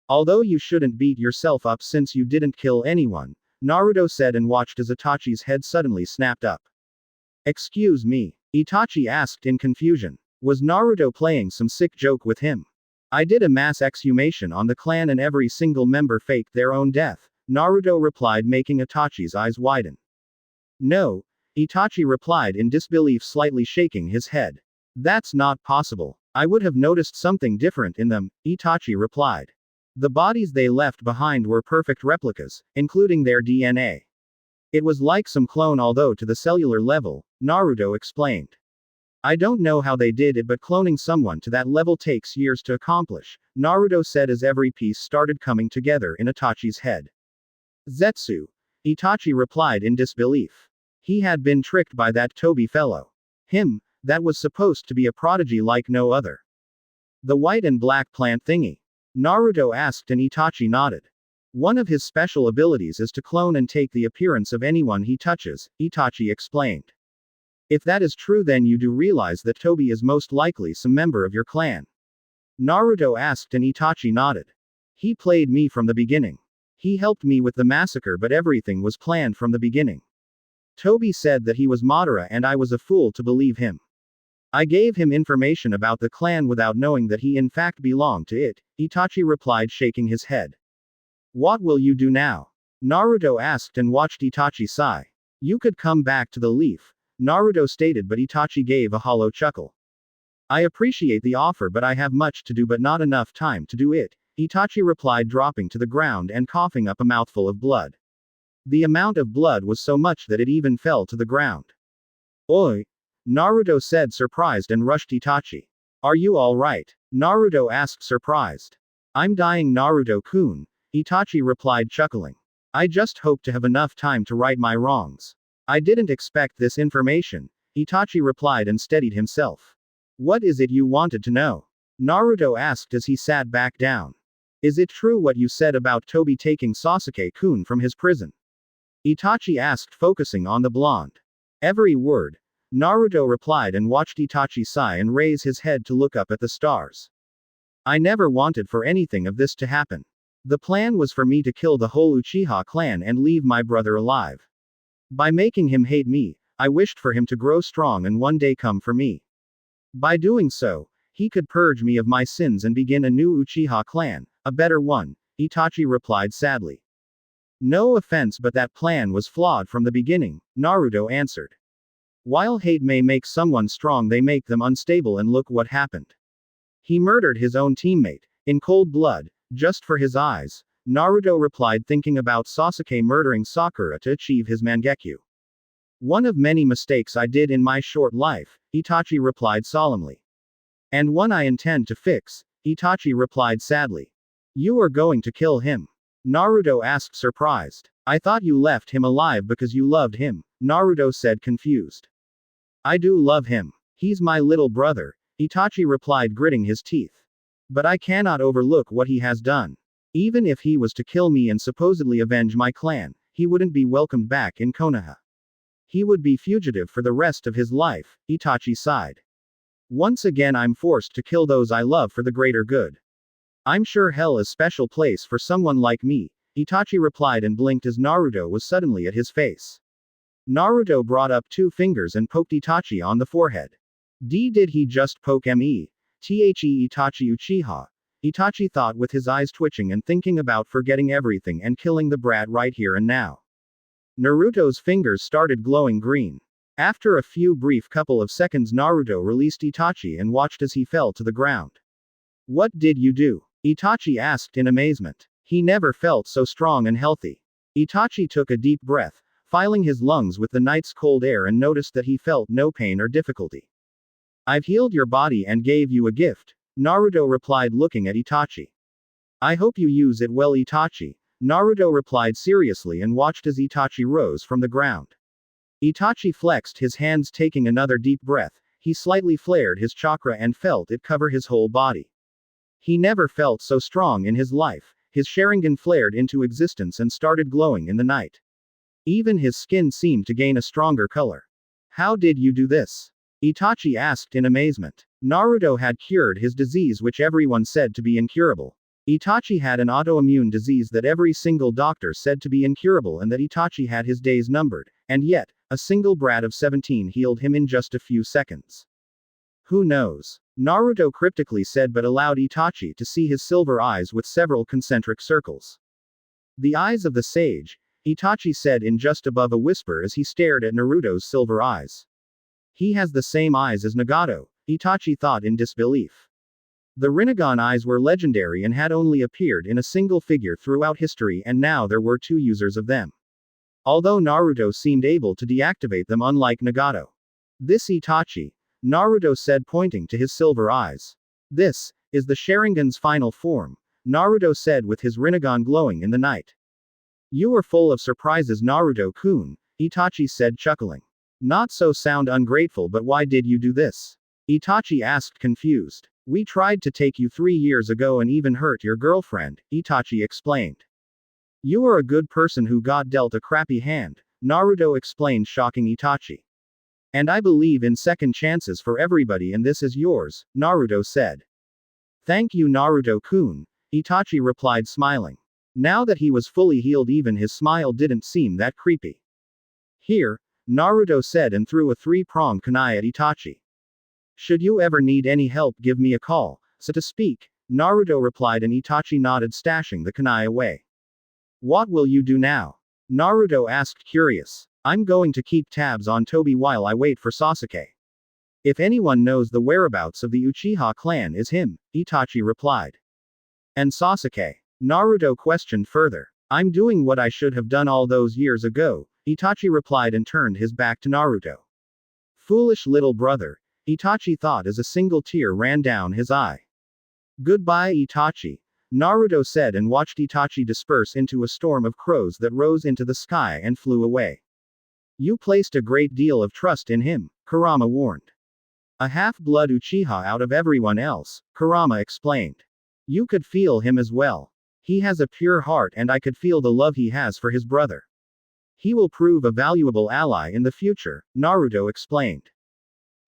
Speaker 1: Although you shouldn't beat yourself up since you didn't kill anyone, Naruto said, and watched as Itachi's head suddenly snapped up. Excuse me? Itachi asked in confusion. Was Naruto playing some sick joke with him? I did a mass exhumation on the clan and every single member faked their own death, Naruto replied, making Itachi's eyes widen. No, Itachi replied in disbelief, slightly shaking his head. That's not possible. I would have noticed something different in them, Itachi replied. The bodies they left behind were perfect replicas, including their DNA. It was like some clone, although to the cellular level, Naruto explained. I don't know how they did it, but cloning someone to that level takes years to accomplish, Naruto said as every piece started coming together in Itachi's head. Zetsu, Itachi replied in disbelief. He had been tricked by that Toby fellow. Him, that was supposed to be a prodigy like no other. The white and black plant thingy? Naruto asked, and Itachi nodded. One of his special abilities is to clone and take the appearance of anyone he touches, Itachi explained. If that is true, then you do realize that Toby is most likely some member of your clan. Naruto asked, and Itachi nodded. He played me from the beginning. He helped me with the massacre, but everything was planned from the beginning. Toby said that he was Madara and I was a fool to believe him. I gave him information about the clan without knowing that he in fact belonged to it, Itachi replied, shaking his head. What will you do now? Naruto asked and watched Itachi sigh. You could come back to the leaf, Naruto stated, but Itachi gave a hollow chuckle. I appreciate the offer, but I have much to do but not enough time to do it, Itachi replied, dropping to the ground and coughing up a mouthful of blood. The amount of blood was so much that it even fell to the ground. Oi! Naruto said, surprised, and rushed Itachi. Are you alright? Naruto asked, surprised. I'm dying, Naruto-kun, Itachi replied, chuckling. I just hope to have enough time to right my wrongs. I didn't expect this information, Itachi replied and steadied himself. What is it you wanted to know? Naruto asked as he sat back down. Is it true what you said about Toby taking Sasuke-kun from his prison? Itachi asked, focusing on the blonde. Every word, Naruto replied and watched Itachi sigh and raise his head to look up at the stars. I never wanted for anything of this to happen. The plan was for me to kill the whole Uchiha clan and leave my brother alive. By making him hate me, I wished for him to grow strong and one day come for me. By doing so, he could purge me of my sins and begin a new Uchiha clan, a better one, Itachi replied sadly. No offense, but that plan was flawed from the beginning, Naruto answered. While hate may make someone strong, they make them unstable, and look what happened. He murdered his own teammate, in cold blood, just for his eyes, Naruto replied, thinking about Sasuke murdering Sakura to achieve his Mangekyo. One of many mistakes I did in my short life, Itachi replied solemnly. And one I intend to fix, Itachi replied sadly. You are going to kill him? Naruto asked, surprised. I thought you left him alive because you loved him, Naruto said, confused. I do love him. He's my little brother, Itachi replied, gritting his teeth. But I cannot overlook what he has done. Even if he was to kill me and supposedly avenge my clan, he wouldn't be welcomed back in Konoha. He would be fugitive for the rest of his life, Itachi sighed. Once again I'm forced to kill those I love for the greater good. I'm sure hell is a special place for someone like me, Itachi replied and blinked as Naruto was suddenly at his face. Naruto brought up 2 fingers and poked Itachi on the forehead. Did he just poke me? The Itachi Uchiha. Itachi thought with his eyes twitching and thinking about forgetting everything and killing the brat right here and now. Naruto's fingers started glowing green. After a few brief couple of seconds, Naruto released Itachi and watched as he fell to the ground. What did you do? Itachi asked in amazement. He never felt so strong and healthy. Itachi took a deep breath, filling his lungs with the night's cold air, and noticed that he felt no pain or difficulty. I've healed your body and gave you a gift, Naruto replied, looking at Itachi. I hope you use it well, Itachi, Naruto replied seriously and watched as Itachi rose from the ground. Itachi flexed his hands, taking another deep breath. He slightly flared his chakra and felt it cover his whole body. He never felt so strong in his life. His Sharingan flared into existence and started glowing in the night. Even his skin seemed to gain a stronger color. How did you do this? Itachi asked in amazement. Naruto had cured his disease, which everyone said to be incurable. Itachi had an autoimmune disease that every single doctor said to be incurable, and that Itachi had his days numbered, and yet, a single brat of 17 healed him in just a few seconds. Who knows? Naruto cryptically said, but allowed Itachi to see his silver eyes with several concentric circles. The eyes of the sage, Itachi said in just above a whisper as he stared at Naruto's silver eyes. He has the same eyes as Nagato, Itachi thought in disbelief. The Rinnegan eyes were legendary and had only appeared in a single figure throughout history, and now there were 2 users of them. Although Naruto seemed able to deactivate them, unlike Nagato. This Itachi, Naruto said, pointing to his silver eyes. This is the Sharingan's final form, Naruto said with his Rinnegan glowing in the night. You are full of surprises, Naruto-kun, Itachi said, chuckling. Not so sound ungrateful, but why did you do this? Itachi asked, confused. We tried to take you 3 years ago and even hurt your girlfriend, Itachi explained. You are a good person who got dealt a crappy hand, Naruto explained, shocking Itachi. And I believe in second chances for everybody, and this is yours, Naruto said. Thank you, Naruto-kun, Itachi replied, smiling. Now that he was fully healed, even his smile didn't seem that creepy. Here, Naruto said and threw a three-pronged kunai at Itachi. Should you ever need any help, give me a call, so to speak, Naruto replied, and Itachi nodded, stashing the kunai away. What will you do now? Naruto asked, curious. I'm going to keep tabs on Tobi while I wait for Sasuke. If anyone knows the whereabouts of the Uchiha clan, is him, Itachi replied. And Sasuke? Naruto questioned further. I'm doing what I should have done all those years ago, Itachi replied and turned his back to Naruto. Foolish little brother, Itachi thought as a single tear ran down his eye. Goodbye, Itachi, Naruto said and watched Itachi disperse into a storm of crows that rose into the sky and flew away. You placed a great deal of trust in him, Kurama warned. A half-blood Uchiha out of everyone else, Kurama explained. You could feel him as well. He has a pure heart and I could feel the love he has for his brother. He will prove a valuable ally in the future, Naruto explained.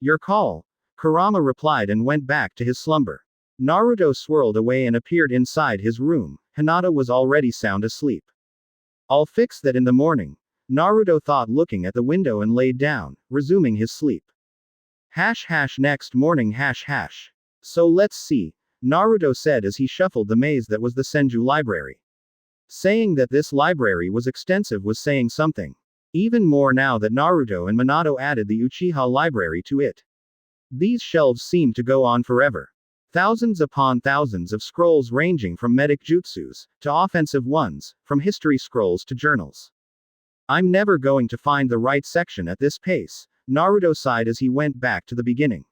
Speaker 1: Your call, Kurama replied and went back to his slumber. Naruto swirled away and appeared inside his room. Hinata was already sound asleep. I'll fix that in the morning, Naruto thought, looking at the window, and laid down, resuming his sleep. Next morning. So let's see, Naruto said as he shuffled the maze that was the Senju library. Saying that this library was extensive was saying something. Even more now that Naruto and Minato added the Uchiha library to it. These shelves seemed to go on forever. Thousands upon thousands of scrolls ranging from medic jutsus to offensive ones, from history scrolls to journals. I'm never going to find the right section at this pace, Naruto sighed as he went back to the beginning.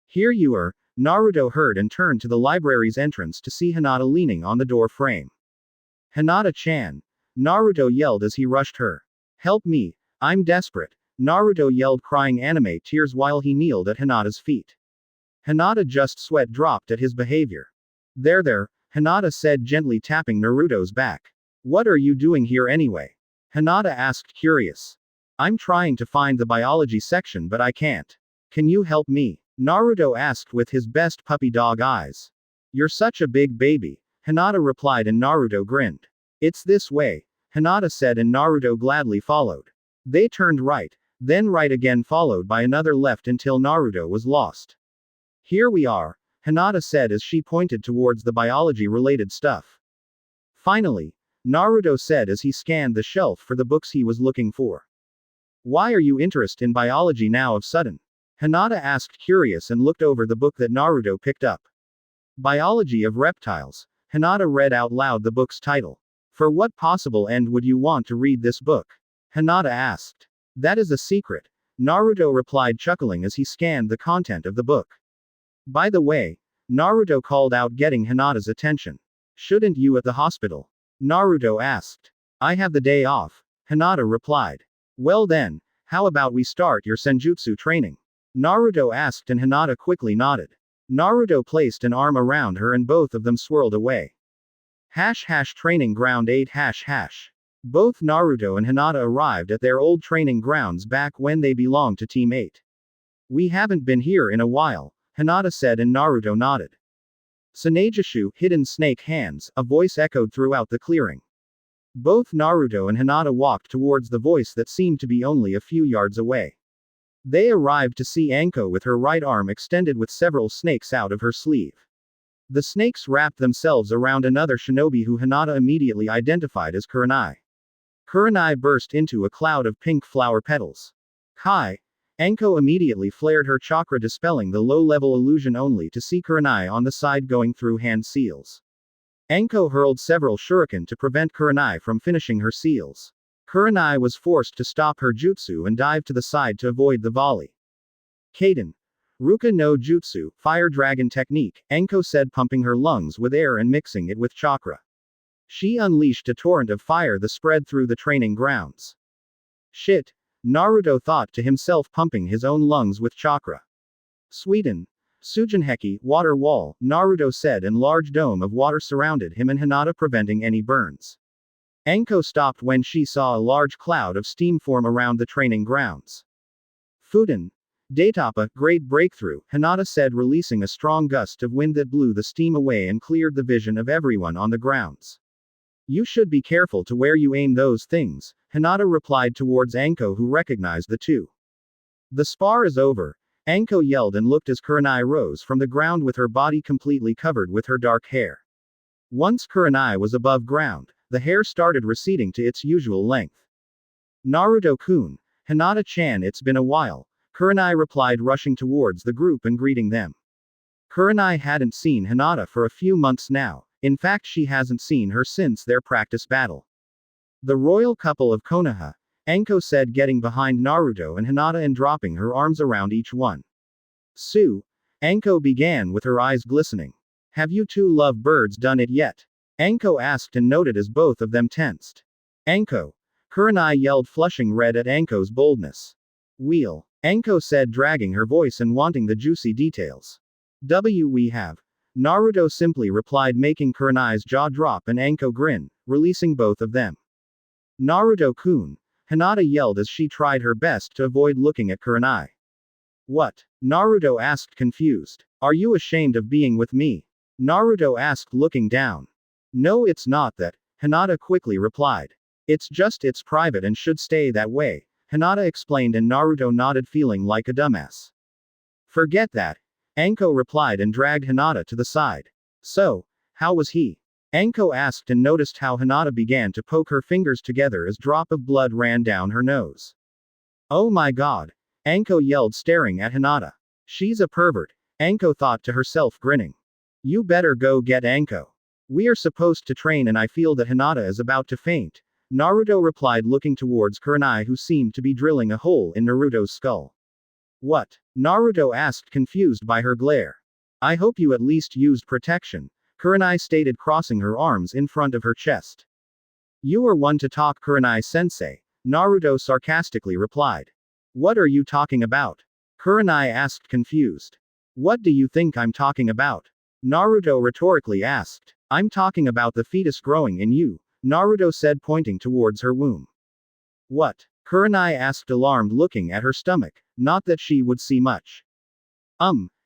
Speaker 1: Here you are, Naruto heard and turned to the library's entrance to see Hinata leaning on the door frame. Hinata-chan, Naruto yelled as he rushed her. Help me, I'm desperate, Naruto yelled, crying anime tears while he kneeled at Hinata's feet. Hinata just sweat dropped at his behavior. There, Hinata said, gently tapping Naruto's back. What are you doing here anyway? Hinata asked, curious. I'm trying to find the biology section but I can't. Can you help me? Naruto asked with his best puppy dog eyes. You're such a big baby, Hinata replied, and Naruto grinned. It's this way, Hinata said, and Naruto gladly followed. They turned right, then right again, followed by another left until Naruto was lost. Here we are, Hinata said as she pointed towards the biology-related stuff. Finally, Naruto said as he scanned the shelf for the books he was looking for. Why are you interested in biology now of sudden? Hinata asked, curious, and looked over the book that Naruto picked up. Biology of Reptiles, Hinata read out loud the book's title. For what possible end would you want to read this book? Hinata asked. That is a secret, Naruto replied, chuckling as he scanned the content of the book. By the way, Naruto called out, getting Hinata's attention. Shouldn't you at the hospital? Naruto asked. I have the day off, Hinata replied. Well then, how about we start your senjutsu training? Naruto asked, and Hinata quickly nodded. Naruto placed an arm around her and both of them swirled away. Training ground 8 #. Both Naruto and Hinata arrived at their old training grounds back when they belonged to Team 8. We haven't been here in a while, Hinata said, and Naruto nodded. Sanejishu, hidden snake hands, a voice echoed throughout the clearing. Both Naruto and Hinata walked towards the voice that seemed to be only a few yards away. They arrived to see Anko with her right arm extended with several snakes out of her sleeve. The snakes wrapped themselves around another shinobi who Hinata immediately identified as Kurenai. Kurenai burst into a cloud of pink flower petals. Kai! Anko immediately flared her chakra, dispelling the low-level illusion, only to see Kurenai on the side going through hand seals. Anko hurled several shuriken to prevent Kurenai from finishing her seals. Kurenai was forced to stop her jutsu and dive to the side to avoid the volley. Kaden. Ruka no Jutsu, Fire Dragon Technique, Anko said, pumping her lungs with air and mixing it with chakra. She unleashed a torrent of fire that spread through the training grounds. Shit, Naruto thought to himself, pumping his own lungs with chakra. Sweden. Sujinheki, water wall, Naruto said, and large dome of water surrounded him and Hinata, preventing any burns. Anko stopped when she saw a large cloud of steam form around the training grounds. Fuden. Daitapa, great breakthrough, Hinata said, releasing a strong gust of wind that blew the steam away and cleared the vision of everyone on the grounds. You should be careful to where you aim those things, Hinata replied towards Anko, who recognized the two. The spar is over, Anko yelled and looked as Kurenai rose from the ground with her body completely covered with her dark hair. Once Kurenai was above ground, the hair started receding to its usual length. Naruto-kun, Hinata-chan, it's been a while, Kurenai replied, rushing towards the group and greeting them. Kurenai hadn't seen Hinata for a few months now, in fact she hasn't seen her since their practice battle. The royal couple of Konoha, Anko said, getting behind Naruto and Hinata and dropping her arms around each one. Sue, Anko began with her eyes glistening. Have you two lovebirds done it yet? Anko asked and noted as both of them tensed. Anko. Kurenai yelled, flushing red at Anko's boldness. Wheel, Anko said, dragging her voice and wanting the juicy details. We have. Naruto simply replied, making Kurenai's jaw drop and Anko grin, releasing both of them. Naruto-kun, Hinata yelled as she tried her best to avoid looking at Kurenai. What? Naruto asked, confused. Are you ashamed of being with me? Naruto asked, looking down. No, it's not that, Hinata quickly replied. It's private and should stay that way, Hinata explained, and Naruto nodded, feeling like a dumbass. Forget that, Anko replied and dragged Hinata to the side. So, how was he? Anko asked and noticed how Hinata began to poke her fingers together as drop of blood ran down her nose. Oh my god, Anko yelled, staring at Hinata. She's a pervert, Anko thought to herself, grinning. You better go get Anko. We are supposed to train and I feel that Hinata is about to faint, Naruto replied, looking towards Kurenai, who seemed to be drilling a hole in Naruto's skull. What? Naruto asked, confused by her glare. I hope you at least used protection, Kurenai stated, crossing her arms in front of her chest. You are one to talk, Kurenai-sensei, Naruto sarcastically replied. What are you talking about? Kurenai asked, confused. What do you think I'm talking about? Naruto rhetorically asked. I'm talking about the fetus growing in you, Naruto said, pointing towards her womb. What? Kurenai asked, alarmed, looking at her stomach, not that she would see much.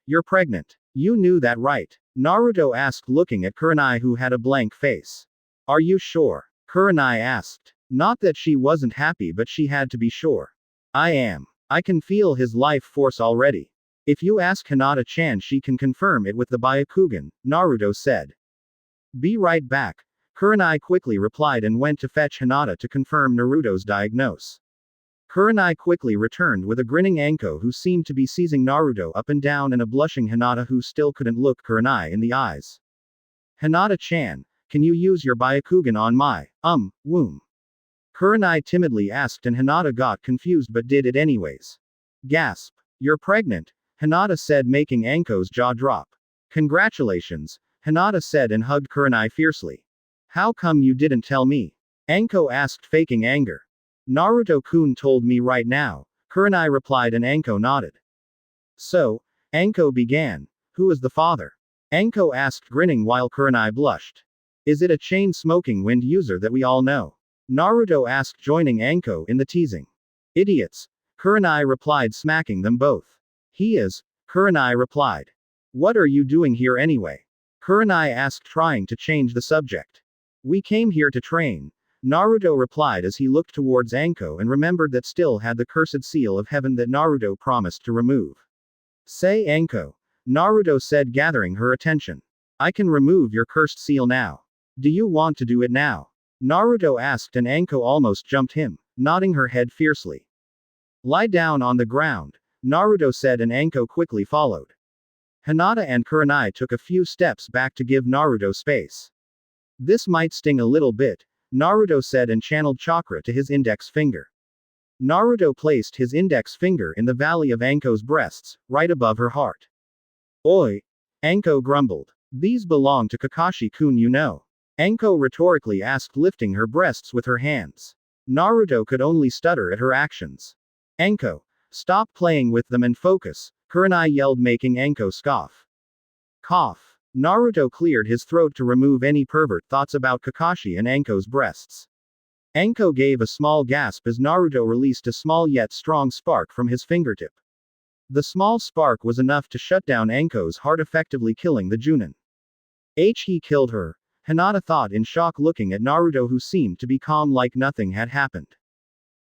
Speaker 1: You're pregnant. You knew that, right? Naruto asked, looking at Kurenai, who had a blank face. Are you sure? Kurenai asked. Not that she wasn't happy, but she had to be sure. I am. I can feel his life force already. If you ask Hinata-chan, she can confirm it with the Byakugan, Naruto said. Be right back, Kurenai quickly replied and went to fetch Hinata to confirm Naruto's diagnose. Kurenai quickly returned with a grinning Anko, who seemed to be seizing Naruto up and down, and a blushing Hinata who still couldn't look Kurenai in the eyes. Hinata-chan, can you use your Byakugan on my, womb? Kurenai timidly asked, and Hinata got confused but did it anyways. Gasp. You're pregnant, Hinata said, making Anko's jaw drop. Congratulations, Hinata said and hugged Kurenai fiercely. How come you didn't tell me? Anko asked, faking anger. Naruto-kun told me right now, Kurenai replied, and Anko nodded. So, Anko began. Who is the father? Anko asked, grinning while Kurenai blushed. Is it a chain-smoking wind user that we all know? Naruto asked, joining Anko in the teasing. Idiots, Kurenai replied, smacking them both. He is, Kurenai replied. What are you doing here anyway? Kurenai asked, trying to change the subject. We came here to train, Naruto replied as he looked towards Anko and remembered that still had the cursed seal of heaven that Naruto promised to remove. Say, Anko, Naruto said, gathering her attention. I can remove your cursed seal now. Do you want to do it now? Naruto asked, and Anko almost jumped him, nodding her head fiercely. Lie down on the ground, Naruto said, and Anko quickly followed. Hinata and Kurenai took a few steps back to give Naruto space. This might sting a little bit, Naruto said, and channeled chakra to his index finger. Naruto placed his index finger in the valley of Anko's breasts, right above her heart. Oi! Anko grumbled. These belong to Kakashi-kun, you know. Anko rhetorically asked, lifting her breasts with her hands. Naruto could only stutter at her actions. Anko, stop playing with them and focus, Kurenai yelled, making Anko scoff. Cough. Naruto cleared his throat to remove any pervert thoughts about Kakashi and Anko's breasts. Anko gave a small gasp as Naruto released a small yet strong spark from his fingertip. The small spark was enough to shut down Anko's heart, effectively killing the Junin. He killed her, Hinata thought in shock, looking at Naruto, who seemed to be calm like nothing had happened.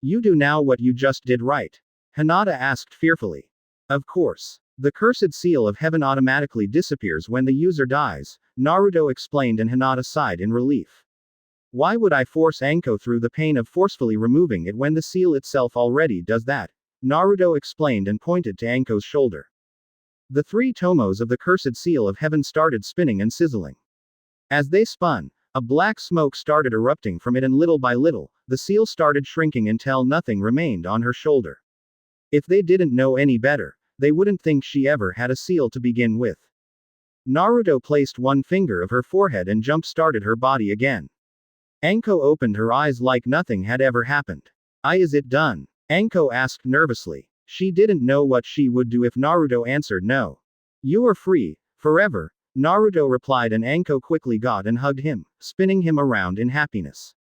Speaker 1: You do now what you just did, right? Hinata asked fearfully. Of course. The cursed seal of heaven automatically disappears when the user dies, Naruto explained, and Hinata sighed in relief. Why would I force Anko through the pain of forcefully removing it when the seal itself already does that? Naruto explained and pointed to Anko's shoulder. The three tomos of the cursed seal of heaven started spinning and sizzling. As they spun, a black smoke started erupting from it, and little by little, the seal started shrinking until nothing remained on her shoulder. If they didn't know any better, they wouldn't think she ever had a seal to begin with. Naruto placed one finger of her forehead and jump-started her body again. Anko opened her eyes like nothing had ever happened. Is it done? Anko asked nervously. She didn't know what she would do if Naruto answered no. You are free, forever, Naruto replied, and Anko quickly got and hugged him, spinning him around in happiness.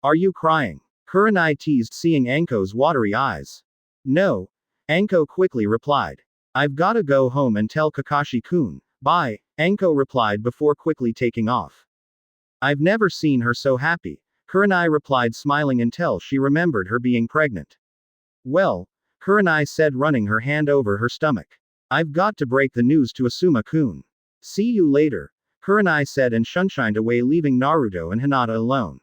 Speaker 1: Are you crying? Kurenai teased, seeing Anko's watery eyes. No. Anko quickly replied. I've gotta go home and tell Kakashi-kun. Bye, Anko replied before quickly taking off. I've never seen her so happy, Kurenai replied, smiling until she remembered her being pregnant. Well, Kurenai said, running her hand over her stomach. I've got to break the news to Asuma-kun. See you later, Kurenai said and shunshined away, leaving Naruto and Hinata alone.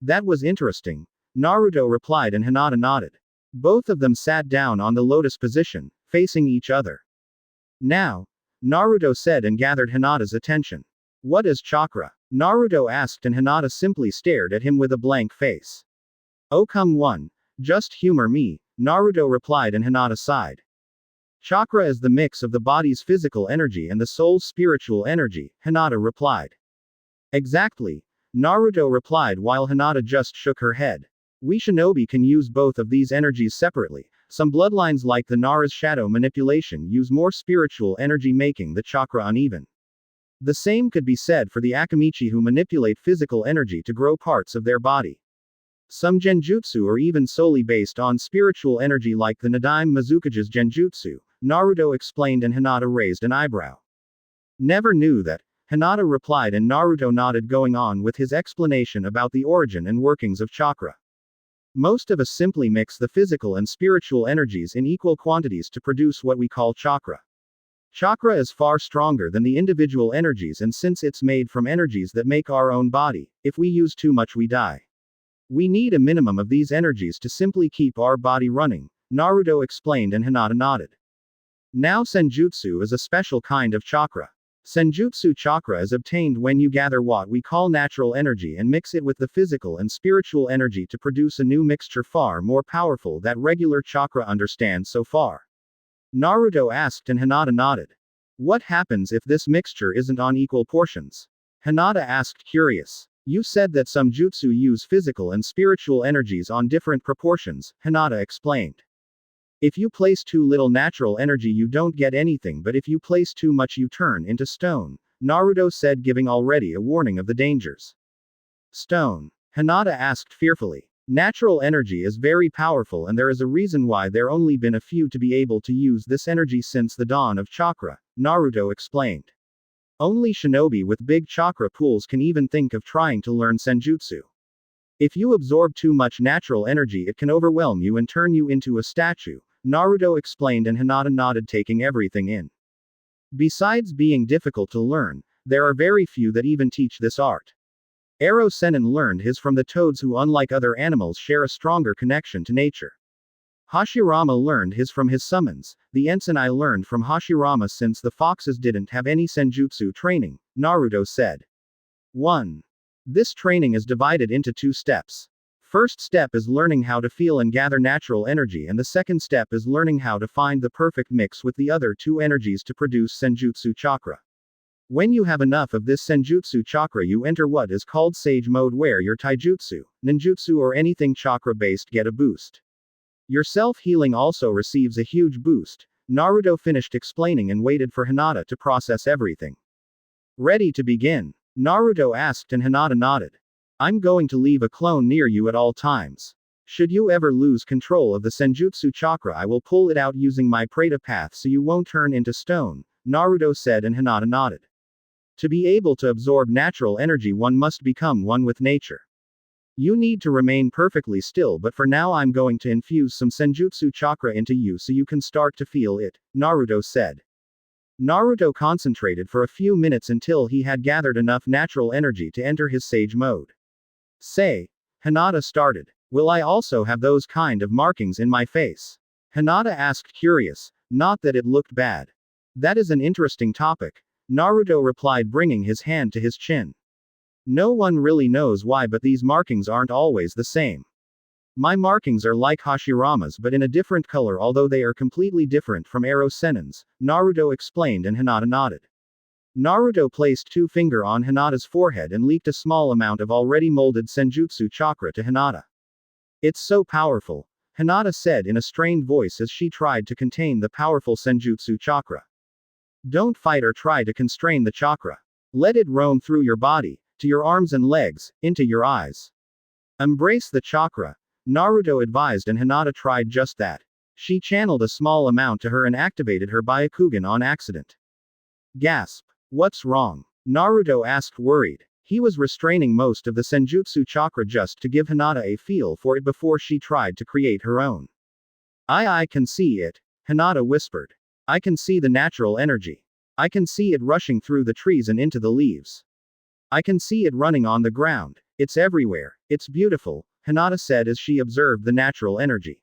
Speaker 1: That was interesting, Naruto replied, and Hinata nodded. Both of them sat down on the lotus position, facing each other. Now, Naruto said and gathered Hinata's attention. What is chakra? Naruto asked, and Hinata simply stared at him with a blank face. Oh come on, just humor me, Naruto replied, and Hinata sighed. Chakra is the mix of the body's physical energy and the soul's spiritual energy, Hinata replied. Exactly, Naruto replied, while Hinata just shook her head. We shinobi can use both of these energies separately. Some bloodlines like the Nara's shadow manipulation use more spiritual energy, making the chakra uneven. The same could be said for the Akamichi, who manipulate physical energy to grow parts of their body. Some genjutsu are even solely based on spiritual energy, like the Nadaime Mizukage's genjutsu, Naruto explained, and Hinata raised an eyebrow. Never knew that, Hinata replied, and Naruto nodded, going on with his explanation about the origin and workings of chakra. Most of us simply mix the physical and spiritual energies in equal quantities to produce what we call chakra. Chakra is far stronger than the individual energies, and since it's made from energies that make our own body, if we use too much we die. We need a minimum of these energies to simply keep our body running, Naruto explained, and Hinata nodded. Now senjutsu is a special kind of chakra. Senjutsu chakra is obtained when you gather what we call natural energy and mix it with the physical and spiritual energy to produce a new mixture far more powerful than regular chakra understands so far. Naruto asked, and Hinata nodded. What happens if this mixture isn't on equal portions? Hinata asked, curious. You said that some jutsu use physical and spiritual energies on different proportions, Hinata explained. If you place too little natural energy you don't get anything, but if you place too much you turn into stone, Naruto said, giving already a warning of the dangers. Stone? Hinata asked fearfully. Natural energy is very powerful, and there is a reason why there only been a few to be able to use this energy since the dawn of chakra, Naruto explained. Only shinobi with big chakra pools can even think of trying to learn senjutsu. If you absorb too much natural energy it can overwhelm you and turn you into a statue, Naruto explained, and Hinata nodded, taking everything in. Besides being difficult to learn, there are very few that even teach this art. Ero Sennin learned his from the toads, who unlike other animals share a stronger connection to nature. Hashirama learned his from his summons, the ensign I learned from Hashirama since the foxes didn't have any senjutsu training, Naruto said. 1. This training is divided into 2 steps. First step is learning how to feel and gather natural energy, and the second step is learning how to find the perfect mix with the other 2 energies to produce senjutsu chakra. When you have enough of this senjutsu chakra you enter what is called sage mode, where your taijutsu, ninjutsu or anything chakra based get a boost. Your self-healing also receives a huge boost, Naruto finished explaining and waited for Hinata to process everything. Ready to begin? Naruto asked, and Hinata nodded. I'm going to leave a clone near you at all times. Should you ever lose control of the senjutsu chakra I will pull it out using my Preta path so you won't turn into stone, Naruto said, and Hinata nodded. To be able to absorb natural energy one must become one with nature. You need to remain perfectly still, but for now I'm going to infuse some senjutsu chakra into you so you can start to feel it, Naruto said. Naruto concentrated for a few minutes until he had gathered enough natural energy to enter his sage mode. Say, Hinata started. Will I also have those kind of markings in my face? Hinata asked, curious, not that it looked bad. That is an interesting topic, Naruto replied, bringing his hand to his chin. No one really knows why, but these markings aren't always the same. My markings are like Hashirama's but in a different color, although they are completely different from Arrow Sennin's, Naruto explained, and Hinata nodded. Naruto placed two fingers on Hinata's forehead and leaked a small amount of already molded senjutsu chakra to Hinata. It's so powerful, Hinata said in a strained voice as she tried to contain the powerful senjutsu chakra. Don't fight or try to constrain the chakra. Let it roam through your body, to your arms and legs, into your eyes. Embrace the chakra, Naruto advised, and Hinata tried just that. She channeled a small amount to her and activated her Byakugan on accident. Gasp. What's wrong? Naruto asked, worried. He was restraining most of the senjutsu chakra just to give Hinata a feel for it before she tried to create her own. I can see it, Hinata whispered. I can see the natural energy. I can see it rushing through the trees and into the leaves. I can see it running on the ground. It's everywhere. It's beautiful, Hinata said as she observed the natural energy.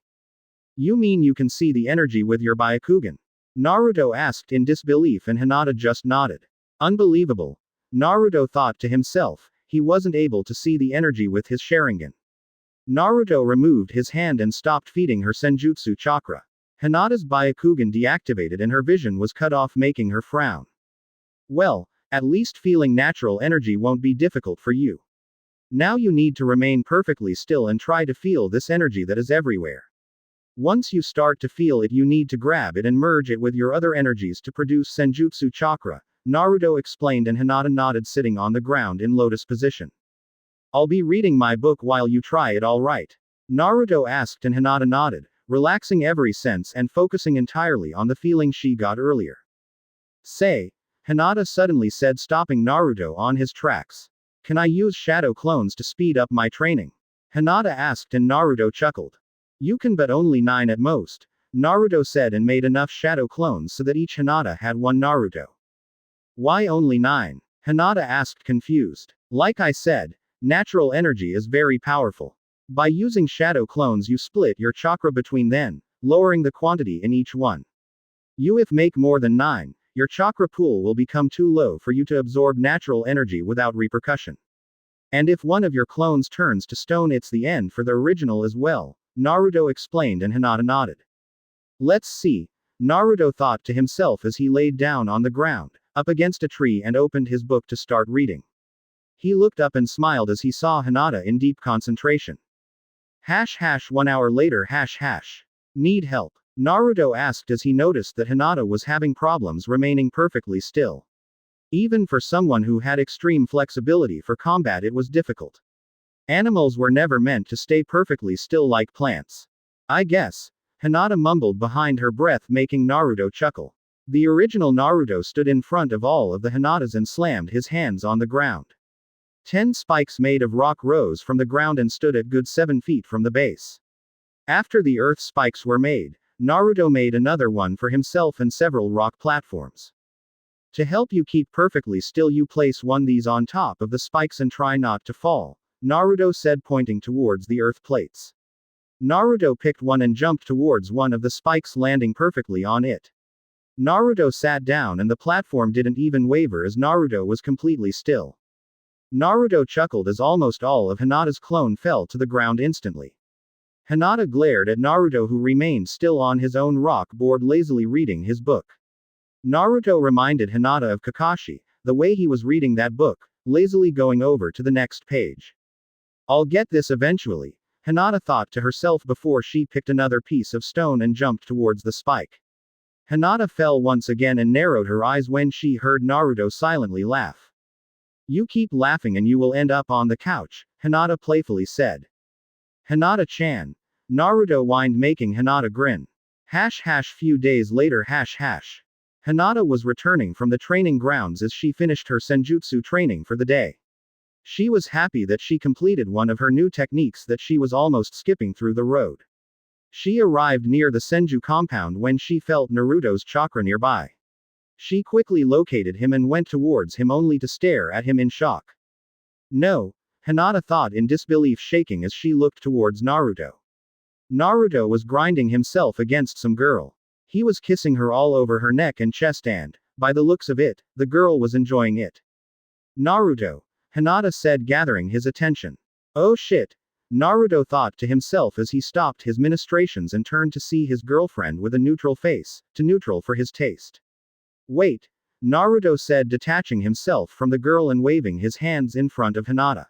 Speaker 1: You mean you can see the energy with your Byakugan? Naruto asked in disbelief, and Hinata just nodded. Unbelievable. Naruto thought to himself, he wasn't able to see the energy with his Sharingan. Naruto removed his hand and stopped feeding her senjutsu chakra. Hinata's Byakugan deactivated and her vision was cut off, making her frown. Well, at least feeling natural energy won't be difficult for you. Now you need to remain perfectly still and try to feel this energy that is everywhere. Once you start to feel it, you need to grab it and merge it with your other energies to produce senjutsu chakra, Naruto explained, and Hinata nodded, sitting on the ground in lotus position. I'll be reading my book while you try it, all right? Naruto asked, and Hinata nodded, relaxing every sense and focusing entirely on the feeling she got earlier. Say, Hinata suddenly said, stopping Naruto on his tracks. Can I use shadow clones to speed up my training? Hinata asked, and Naruto chuckled. You can, but only 9 at most, Naruto said, and made enough shadow clones so that each Hinata had one Naruto. Why only 9? Hinata asked, confused. Like I said, natural energy is very powerful. By using shadow clones you split your chakra between them, lowering the quantity in each one. If make more than 9, your chakra pool will become too low for you to absorb natural energy without repercussion. And if one of your clones turns to stone, it's the end for the original as well, Naruto explained, and Hinata nodded. Let's see, Naruto thought to himself as he laid down on the ground, up against a tree, and opened his book to start reading. He looked up and smiled as he saw Hinata in deep concentration. 1 hour later. Need help? Naruto asked as he noticed that Hinata was having problems remaining perfectly still. Even for someone who had extreme flexibility for combat, it was difficult. Animals were never meant to stay perfectly still like plants. I guess, Hinata mumbled behind her breath, making Naruto chuckle. The original Naruto stood in front of all of the Hinatas and slammed his hands on the ground. 10 spikes made of rock rose from the ground and stood at good 7 feet from the base. After the earth spikes were made, Naruto made another one for himself and several rock platforms. To help you keep perfectly still, you place one these on top of the spikes and try not to fall, Naruto said, pointing towards the earth plates. Naruto picked one and jumped towards one of the spikes, landing perfectly on it. Naruto sat down and the platform didn't even waver as Naruto was completely still. Naruto chuckled as almost all of Hinata's clone fell to the ground instantly. Hinata glared at Naruto, who remained still on his own rock board, lazily reading his book. Naruto reminded Hinata of Kakashi, the way he was reading that book, lazily going over to the next page. I'll get this eventually, Hinata thought to herself before she picked another piece of stone and jumped towards the spike. Hinata fell once again and narrowed her eyes when she heard Naruto silently laugh. You keep laughing and you will end up on the couch, Hinata playfully said. Hinata-chan. Naruto whined, making Hinata grin. Few days later. Hinata was returning from the training grounds as she finished her senjutsu training for the day. She was happy that she completed one of her new techniques that she was almost skipping through the road. She arrived near the Senju compound when she felt Naruto's chakra nearby. She quickly located him and went towards him only to stare at him in shock. No, Hinata thought in disbelief, shaking as she looked towards Naruto. Naruto was grinding himself against some girl. He was kissing her all over her neck and chest and, by the looks of it, the girl was enjoying it. Naruto, Hinata said, gathering his attention. Oh shit. Naruto thought to himself as he stopped his ministrations and turned to see his girlfriend with a neutral face, too neutral for his taste. Wait, Naruto said, detaching himself from the girl and waving his hands in front of Hinata.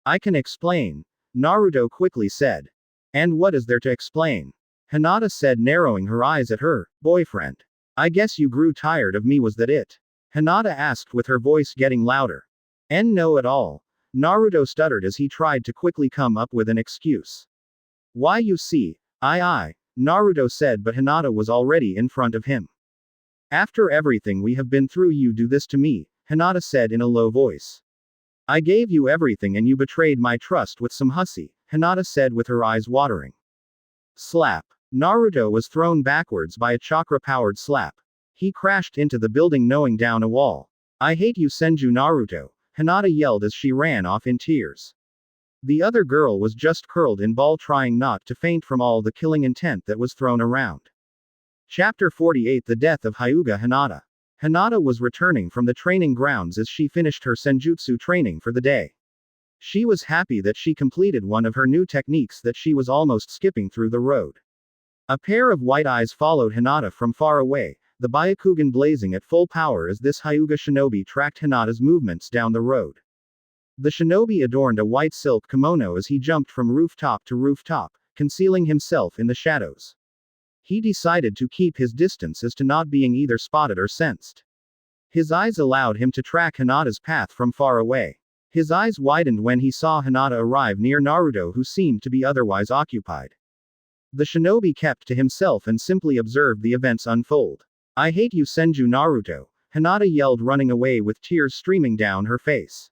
Speaker 1: I can explain, Naruto quickly said. And what is there to explain? Hinata said, narrowing her eyes at her boyfriend. I guess you grew tired of me, was that it? Hinata asked with her voice getting louder. No at all. Naruto stuttered as he tried to quickly come up with an excuse. Why, you see, Naruto said, but Hinata was already in front of him. After everything we have been through, you do this to me, Hinata said in a low voice. I gave you everything and you betrayed my trust with some hussy, Hinata said with her eyes watering. Slap. Naruto was thrown backwards by a chakra-powered slap. He crashed into the building, knowing down a wall. I hate you, Senju Naruto, Hinata yelled as she ran off in tears. The other girl was just curled in ball, trying not to faint from all the killing intent that was thrown around. Chapter 48: The Death of Hyuga Hinata. Hinata was returning from the training grounds as she finished her senjutsu training for the day. She was happy that she completed one of her new techniques that she was almost skipping through the road. A pair of white eyes followed Hinata from far away, the Byakugan blazing at full power as this Hyuga shinobi tracked Hinata's movements down the road. The shinobi adorned a white silk kimono as he jumped from rooftop to rooftop, concealing himself in the shadows. He decided to keep his distance as to not being either spotted or sensed. His eyes allowed him to track Hinata's path from far away. His eyes widened when he saw Hinata arrive near Naruto, who seemed to be otherwise occupied. The shinobi kept to himself and simply observed the events unfold. I hate you, Senju Naruto, Hinata yelled, running away with tears streaming down her face.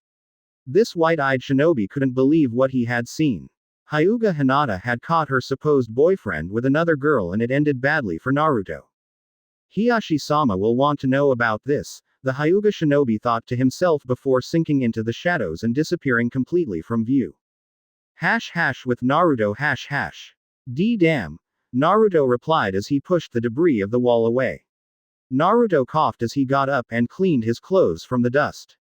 Speaker 1: This white-eyed shinobi couldn't believe what he had seen. Hyuga Hinata had caught her supposed boyfriend with another girl, and it ended badly for Naruto. Hiyashi-sama will want to know about this, the Hyuga shinobi thought to himself before sinking into the shadows and disappearing completely from view. With Naruto damn, Naruto replied as he pushed the debris of the wall away. Naruto coughed as he got up and cleaned his clothes from the dust.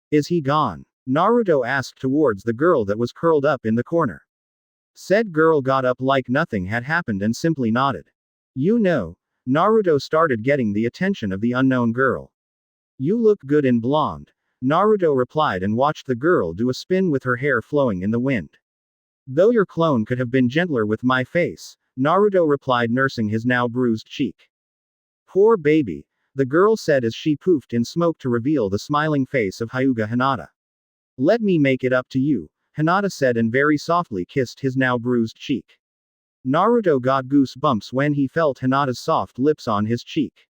Speaker 1: Is he gone? Naruto asked towards the girl that was curled up in the corner. Said girl got up like nothing had happened and simply nodded. You know, Naruto started getting the attention of the unknown girl. You look good in blonde, Naruto replied and watched the girl do a spin with her hair flowing in the wind. Though your clone could have been gentler with my face, Naruto replied, nursing his now bruised cheek. Poor baby, the girl said as she poofed in smoke to reveal the smiling face of Hyuga Hinata. Let me make it up to you, Hinata said and very softly kissed his now bruised cheek. Naruto got goosebumps when he felt Hinata's soft lips on his cheek.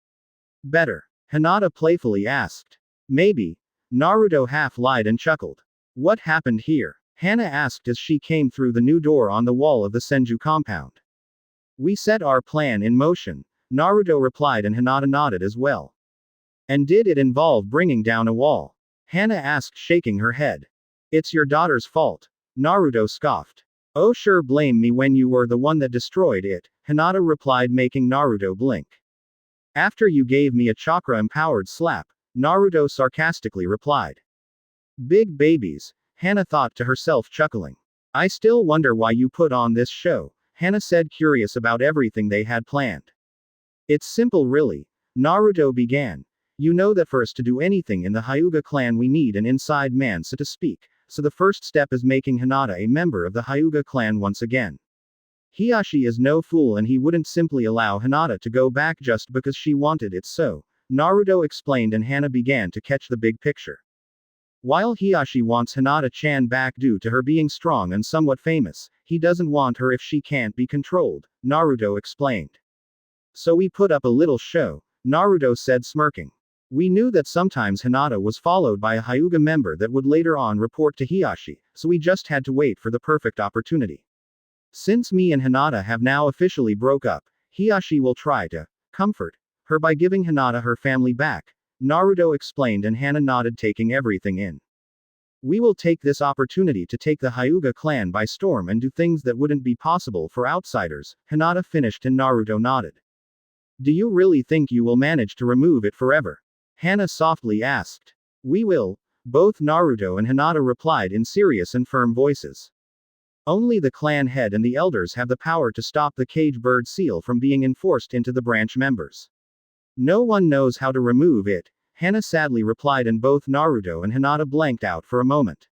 Speaker 1: Better? Hinata playfully asked. Maybe. Naruto half lied and chuckled. What happened here? Hana asked as she came through the new door on the wall of the Senju compound. We set our plan in motion, Naruto replied and Hinata nodded as well. And did it involve bringing down a wall? Hana asked, shaking her head. It's your daughter's fault, Naruto scoffed. Oh sure, blame me when you were the one that destroyed it, Hinata replied, making Naruto blink. After you gave me a chakra-empowered slap, Naruto sarcastically replied. Big babies, Hana thought to herself, chuckling. I still wonder why you put on this show, Hana said, curious about everything they had planned. It's simple really, Naruto began. You know that for us to do anything in the Hyuga clan we need an inside man, so to speak, so the first step is making Hinata a member of the Hyuga clan once again. Hiyashi is no fool and he wouldn't simply allow Hinata to go back just because she wanted it so, Naruto explained and Hana began to catch the big picture. While Hiyashi wants Hinata-chan back due to her being strong and somewhat famous, he doesn't want her if she can't be controlled, Naruto explained. So we put up a little show, Naruto said, smirking. We knew that sometimes Hinata was followed by a Hyuga member that would later on report to Hiashi, so we just had to wait for the perfect opportunity. Since me and Hinata have now officially broke up, Hiashi will try to comfort her by giving Hinata her family back, Naruto explained, and Hana nodded, taking everything in. We will take this opportunity to take the Hyuga clan by storm and do things that wouldn't be possible for outsiders, Hinata finished, and Naruto nodded. Do you really think you will manage to remove it forever? Hana softly asked. We will, both Naruto and Hinata replied in serious and firm voices. Only the clan head and the elders have the power to stop the cage bird seal from being enforced into the branch members. No one knows how to remove it, Hana sadly replied, and both Naruto and Hinata blanked out for a moment.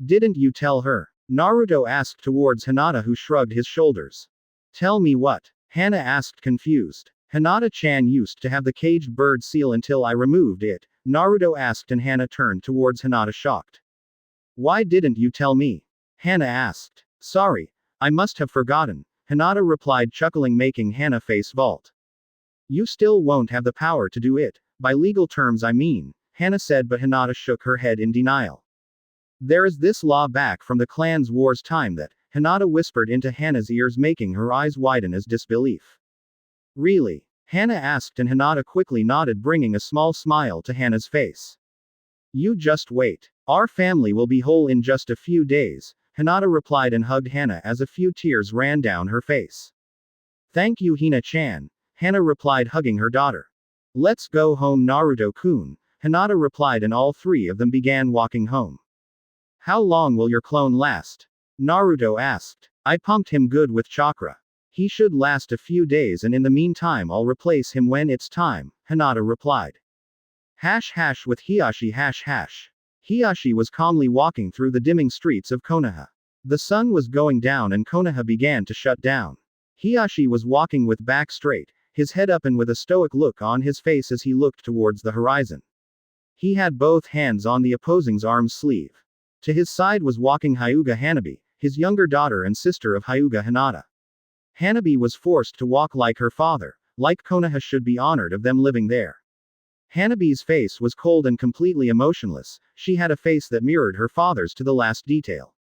Speaker 1: Didn't you tell her? Naruto asked towards Hinata, who shrugged his shoulders. Tell me what? Hana asked, confused. Hinata-chan used to have the caged bird seal until I removed it, Naruto asked, and Hana turned towards Hinata, shocked. Why didn't you tell me? Hana asked. Sorry, I must have forgotten, Hinata replied, chuckling, making Hana face vault. You still won't have the power to do it, by legal terms I mean, Hana said, but Hinata shook her head in denial. There is this law back from the clan's war's time that, Hinata whispered into Hana's ears, making her eyes widen as disbelief. Really? Hana asked, and Hinata quickly nodded, bringing a small smile to Hana's face. You just wait. Our family will be whole in just a few days, Hinata replied and hugged Hana as a few tears ran down her face. Thank you, Hina-chan, Hana replied, hugging her daughter. Let's go home, Naruto-kun, Hinata replied, and all three of them began walking home. How long will your clone last? Naruto asked. I pumped him good with chakra. He should last a few days, and in the meantime I'll replace him when it's time, Hinata replied. With Hiashi Hiashi was calmly walking through the dimming streets of Konoha. The sun was going down and Konoha began to shut down. Hiashi was walking with back straight, his head up and with a stoic look on his face as he looked towards the horizon. He had both hands on the opposing's arm's sleeve. To his side was walking Hyuga Hanabi, his younger daughter and sister of Hyuga Hinata. Hanabi was forced to walk like her father, like Konoha should be honored of them living there. Hanabi's face was cold and completely emotionless, she had a face that mirrored her father's to the last detail.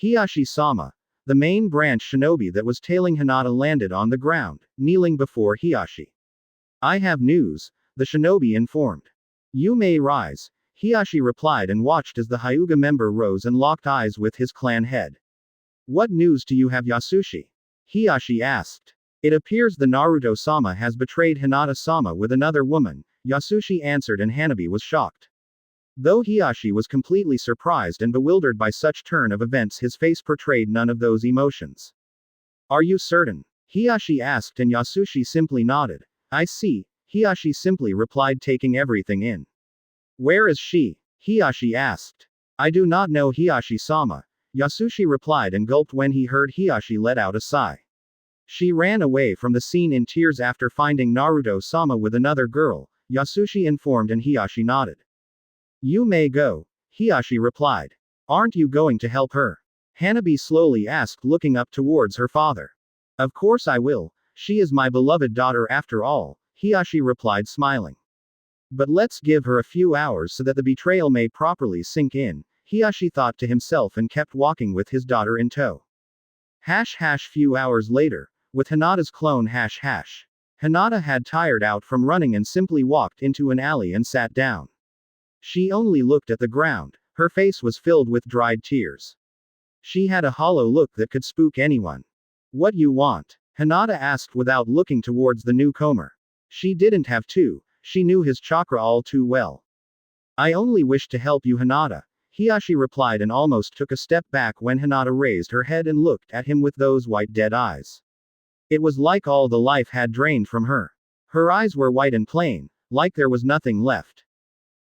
Speaker 1: Hiashi-sama, the main branch shinobi that was tailing Hinata, landed on the ground, kneeling before Hiashi. I have news, the shinobi informed. You may rise, Hiashi replied and watched as the Hyuga member rose and locked eyes with his clan head. What news do you have, Yasushi? Hiashi asked. It appears the Naruto-sama has betrayed Hinata-sama with another woman, Yasushi answered, and Hanabi was shocked. Though Hiashi was completely surprised and bewildered by such turn of events, his face portrayed none of those emotions. Are you certain? Hiashi asked, and Yasushi simply nodded. I see, Hiashi simply replied, taking everything in. Where is she? Hiashi asked. I do not know, Hiashi-sama, Yasushi replied and gulped when he heard Hiashi let out a sigh. She ran away from the scene in tears after finding Naruto-sama with another girl, Yasushi informed, and Hiashi nodded. You may go, Hiashi replied. Aren't you going to help her? Hanabi slowly asked, looking up towards her father. Of course I will, she is my beloved daughter after all, Hiashi replied, smiling. But let's give her a few hours so that the betrayal may properly sink in, Hiashi thought to himself and kept walking with his daughter in tow. Few hours later, with Hinata's clone Hinata had tired out from running and simply walked into an alley and sat down. She only looked at the ground, her face was filled with dried tears. She had a hollow look that could spook anyone. What you want? Hinata asked without looking towards the newcomer. She didn't have to, she knew his chakra all too well. I only wish to help you, Hinata, Hiashi replied and almost took a step back when Hinata raised her head and looked at him with those white dead eyes. It was like all the life had drained from her. Her eyes were white and plain, like there was nothing left.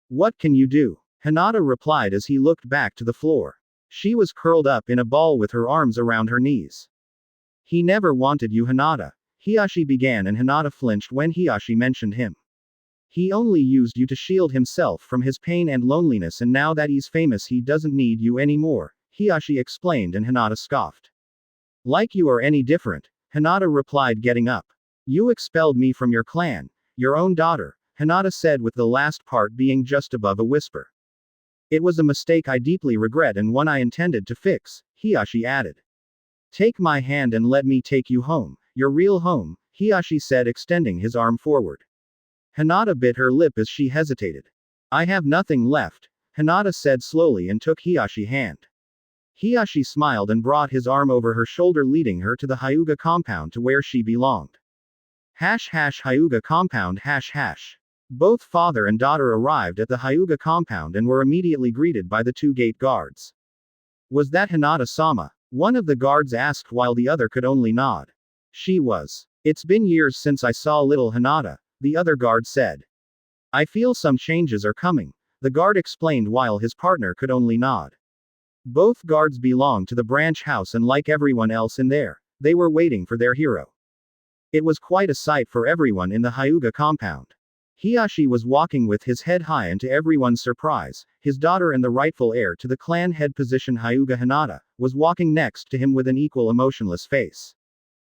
Speaker 1: What can you do? Hinata replied as he looked back to the floor. She was curled up in a ball with her arms around her knees. He never wanted you, Hinata, Hiashi began, and Hinata flinched when Hiashi mentioned him. He only used you to shield himself from his pain and loneliness, and now that he's famous he doesn't need you anymore, Hiashi explained, and Hinata scoffed. Like you are any different, Hinata replied, getting up. You expelled me from your clan, your own daughter, Hinata said with the last part being just above a whisper. It was a mistake I deeply regret and one I intended to fix, Hiyashi added. Take my hand and let me take you home, your real home, Hiyashi said extending his arm forward. Hinata bit her lip as she hesitated. I have nothing left, Hinata said slowly and took Hiyashi's hand. Hiyashi smiled and brought his arm over her shoulder leading her to the Hyuga compound to where she belonged. Hyuga compound #. Both father and daughter arrived at the Hyuga compound and were immediately greeted by the two gate guards. Was that Hinata-sama? One of the guards asked while the other could only nod. She was. It's been years since I saw little Hinata, the other guard said. I feel some changes are coming, the guard explained while his partner could only nod. Both guards belonged to the branch house and like everyone else in there, they were waiting for their hero. It was quite a sight for everyone in the Hyuga compound. Hiyashi was walking with his head high and to everyone's surprise, his daughter and the rightful heir to the clan head position Hyuga Hinata, was walking next to him with an equal emotionless face.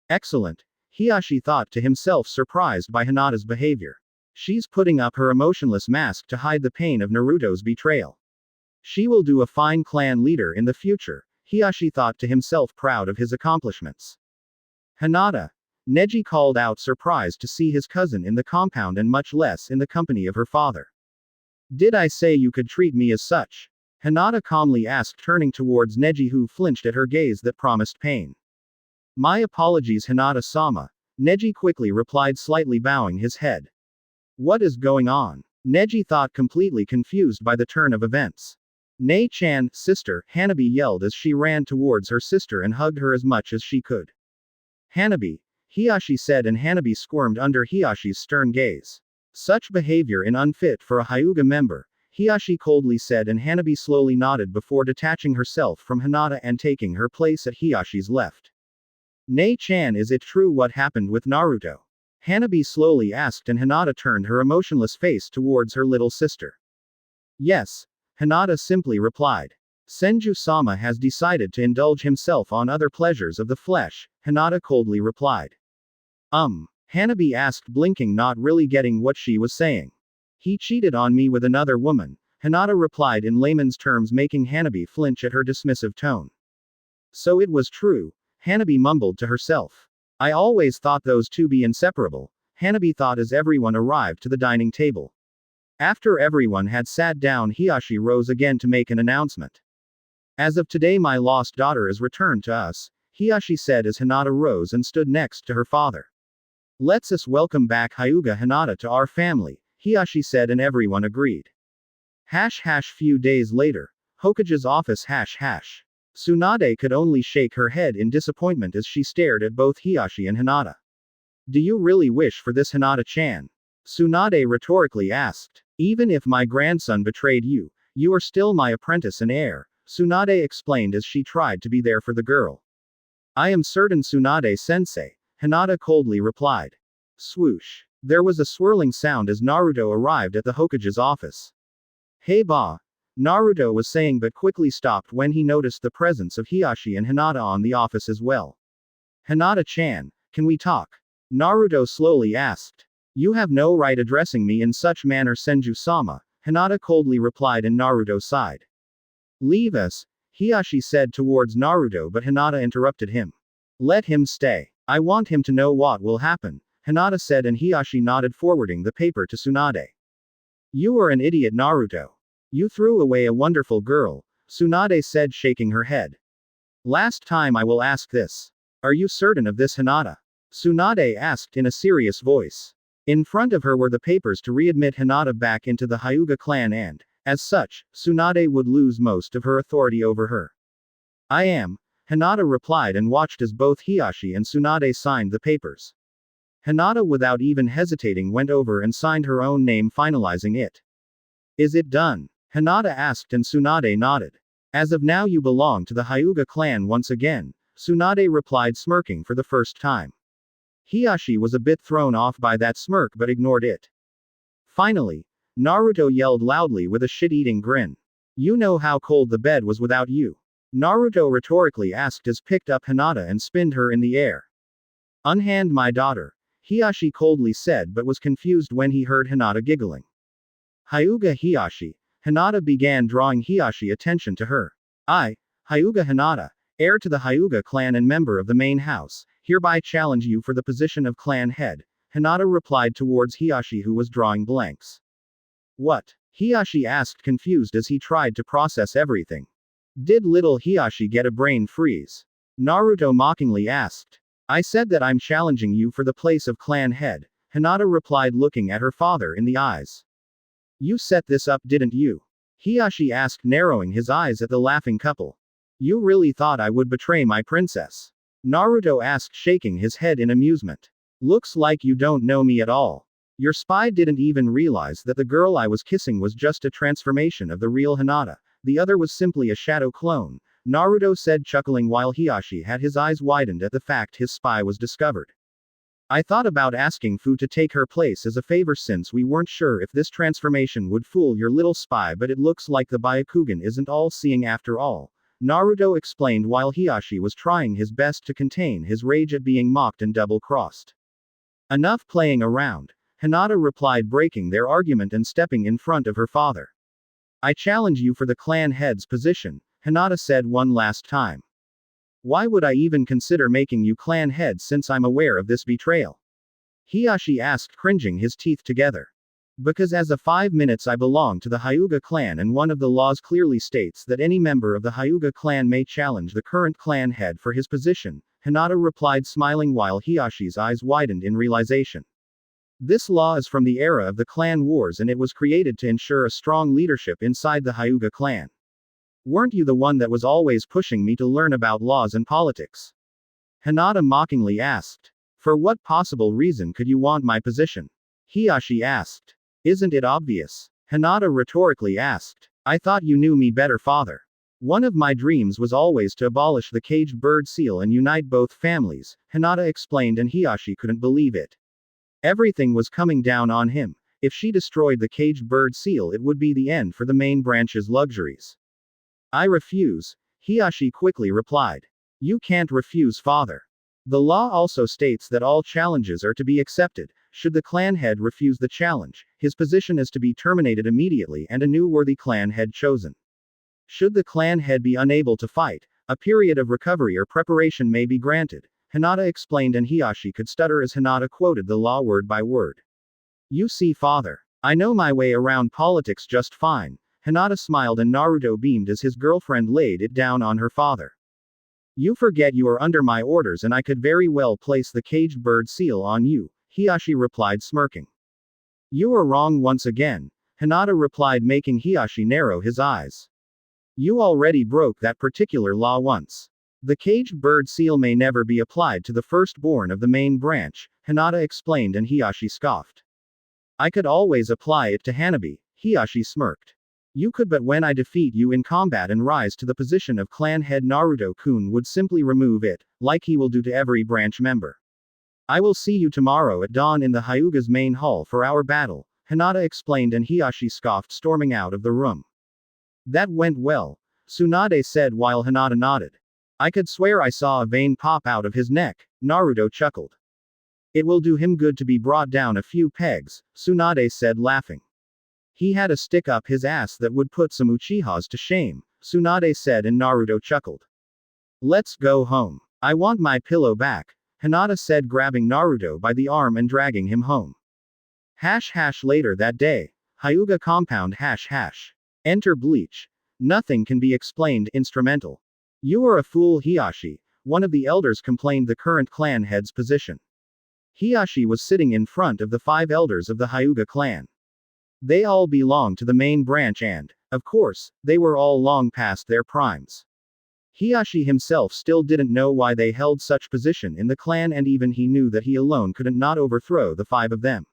Speaker 1: Excellent, Hiyashi thought to himself surprised by Hinata's behavior. She's putting up her emotionless mask to hide the pain of Naruto's betrayal. She will do a fine clan leader in the future, Hiyashi thought to himself proud of his accomplishments. Hinata. Neji called out surprised to see his cousin in the compound and much less in the company of her father. Did I say you could treat me as such? Hinata calmly asked turning towards Neji who flinched at her gaze that promised pain. My apologies Hinata-sama, Neji quickly replied slightly bowing his head. What is going on? Neji thought completely confused by the turn of events. Nei-chan, sister, Hanabi yelled as she ran towards her sister and hugged her as much as she could. Hanabi, Hiyashi said and Hanabi squirmed under Hiyashi's stern gaze. Such behavior is unfit for a Hyuga member, Hiyashi coldly said and Hanabi slowly nodded before detaching herself from Hinata and taking her place at Hiyashi's left. Nei-chan, is it true what happened with Naruto? Hanabi slowly asked and Hinata turned her emotionless face towards her little sister. Yes, Hinata simply replied. Senju-sama has decided to indulge himself on other pleasures of the flesh, Hinata coldly replied. Hanabi asked blinking not really getting what she was saying. He cheated on me with another woman, Hinata replied in layman's terms making Hanabi flinch at her dismissive tone. So it was true, Hanabi mumbled to herself. I always thought those two be inseparable, Hanabi thought as everyone arrived to the dining table. After everyone had sat down Hiyashi rose again to make an announcement. As of today my lost daughter is returned to us, Hiyashi said as Hinata rose and stood next to her father. Let's us welcome back Hyuga Hinata to our family, Hiyashi said and everyone agreed. Few days later. Hokage's office Tsunade could only shake her head in disappointment as she stared at both Hiyashi and Hinata. Do you really wish for this Hinata-chan? Tsunade rhetorically asked. Even if my grandson betrayed you, you are still my apprentice and heir, Tsunade explained as she tried to be there for the girl. I am certain Tsunade-sensei, Hinata coldly replied. Swoosh. There was a swirling sound as Naruto arrived at the Hokage's office. Hey ba, Naruto was saying but quickly stopped when he noticed the presence of Hiyashi and Hinata on the office as well. Hinata-chan, can we talk? Naruto slowly asked. You have no right addressing me in such manner Senju-sama, Hinata coldly replied and Naruto sighed. Leave us, Hiyashi said towards Naruto but Hinata interrupted him. Let him stay. I want him to know what will happen, Hinata said and Hiyashi nodded forwarding the paper to Tsunade. You are an idiot Naruto. You threw away a wonderful girl, Tsunade said shaking her head. Last time I will ask this. Are you certain of this Hinata? Tsunade asked in a serious voice. In front of her were the papers to readmit Hinata back into the Hyuga clan and, as such, Tsunade would lose most of her authority over her. I am, Hinata replied and watched as both Hiyashi and Tsunade signed the papers. Hinata without even hesitating went over and signed her own name finalizing it. Is it done? Hinata asked and Tsunade nodded. As of now you belong to the Hyuga clan once again, Tsunade replied smirking for the first time. Hiyashi was a bit thrown off by that smirk but ignored it. Finally, Naruto yelled loudly with a shit-eating grin. You know how cold the bed was without you? Naruto rhetorically asked as picked up Hinata and spinned her in the air. Unhand my daughter, Hiyashi coldly said but was confused when he heard Hinata giggling. Hyuga Hiyashi. Hinata began drawing Hiyashi attention to her. I, Hyuga Hinata, heir to the Hyuga clan and member of the main house, hereby challenge you for the position of clan head, Hinata replied towards Hiyashi who was drawing blanks. What? Hiyashi asked confused as he tried to process everything. Did little Hiyashi get a brain freeze? Naruto mockingly asked. I said that I'm challenging you for the place of clan head, Hinata replied looking at her father in the eyes. You set this up didn't you? Hiyashi asked narrowing his eyes at the laughing couple. You really thought I would betray my princess? Naruto asked shaking his head in amusement. Looks like you don't know me at all. Your spy didn't even realize that the girl I was kissing was just a transformation of the real Hinata, the other was simply a shadow clone, Naruto said chuckling while Hiyashi had his eyes widened at the fact his spy was discovered. I thought about asking Fu to take her place as a favor since we weren't sure if this transformation would fool your little spy but it looks like the Byakugan isn't all-seeing after all, Naruto explained while Hiyashi was trying his best to contain his rage at being mocked and double-crossed. Enough playing around. Hinata replied breaking their argument and stepping in front of her father. I challenge you for the clan head's position, Hinata said one last time. Why would I even consider making you clan head since I'm aware of this betrayal? Hiyashi asked cringing his teeth together. Because as of 5 minutes I belong to the Hyuga clan and one of the laws clearly states that any member of the Hyuga clan may challenge the current clan head for his position, Hinata replied smiling while Hiyashi's eyes widened in realization. This law is from the era of the clan wars and it was created to ensure a strong leadership inside the Hyuga clan. Weren't you the one that was always pushing me to learn about laws and politics? Hinata mockingly asked. For what possible reason could you want my position? Hiyashi asked. Isn't it obvious? Hinata rhetorically asked. I thought you knew me better, father. One of my dreams was always to abolish the caged bird seal and unite both families, Hinata explained and Hiyashi couldn't believe it. Everything was coming down on him. If she destroyed the caged bird seal it would be the end for the main branch's luxuries. I refuse, Hiyashi quickly replied. You can't refuse, father. The law also states that all challenges are to be accepted. Should the clan head refuse the challenge, his position is to be terminated immediately and a new worthy clan head chosen. Should the clan head be unable to fight, a period of recovery or preparation may be granted, Hinata explained and Hiyashi could stutter as Hinata quoted the law word by word. You see, father. I know my way around politics just fine, Hinata smiled and Naruto beamed as his girlfriend laid it down on her father. You forget you are under my orders and I could very well place the caged bird seal on you, Hiyashi replied smirking. You are wrong once again, Hinata replied making Hiyashi narrow his eyes. You already broke that particular law once. The caged bird seal may never be applied to the firstborn of the main branch, Hinata explained and Hiyashi scoffed. I could always apply it to Hanabi, Hiyashi smirked. You could, but when I defeat you in combat and rise to the position of clan head, Naruto-kun would simply remove it, like he will do to every branch member. I will see you tomorrow at dawn in the Hyuga's main hall for our battle, Hinata explained and Hiyashi scoffed storming out of the room. That went well, Tsunade said while Hinata nodded. I could swear I saw a vein pop out of his neck, Naruto chuckled. It will do him good to be brought down a few pegs, Tsunade said laughing. He had a stick up his ass that would put some Uchihas to shame, Tsunade said and Naruto chuckled. Let's go home. I want my pillow back, Hinata said grabbing Naruto by the arm and dragging him home. Later that day. Hyuga compound / Enter Bleach. Nothing can be explained, instrumental. You are a fool, Hiyashi, one of the elders complained the current clan head's position. Hiyashi was sitting in front of the 5 elders of the Hyuga clan. They all belong to the main branch and, of course, they were all long past their primes. Hiyashi himself still didn't know why they held such position in the clan and even he knew that he alone couldn't not overthrow the 5 of them.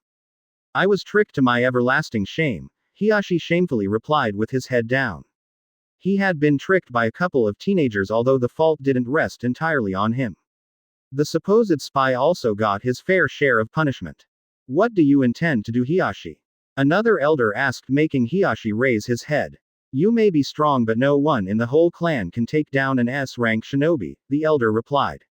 Speaker 1: I was tricked to my everlasting shame, Hiyashi shamefully replied with his head down. He had been tricked by a couple of teenagers although the fault didn't rest entirely on him. The supposed spy also got his fair share of punishment. What do you intend to do, Hiyashi? Another elder asked making Hiyashi raise his head. You may be strong but no one in the whole clan can take down an S-rank shinobi, the elder replied.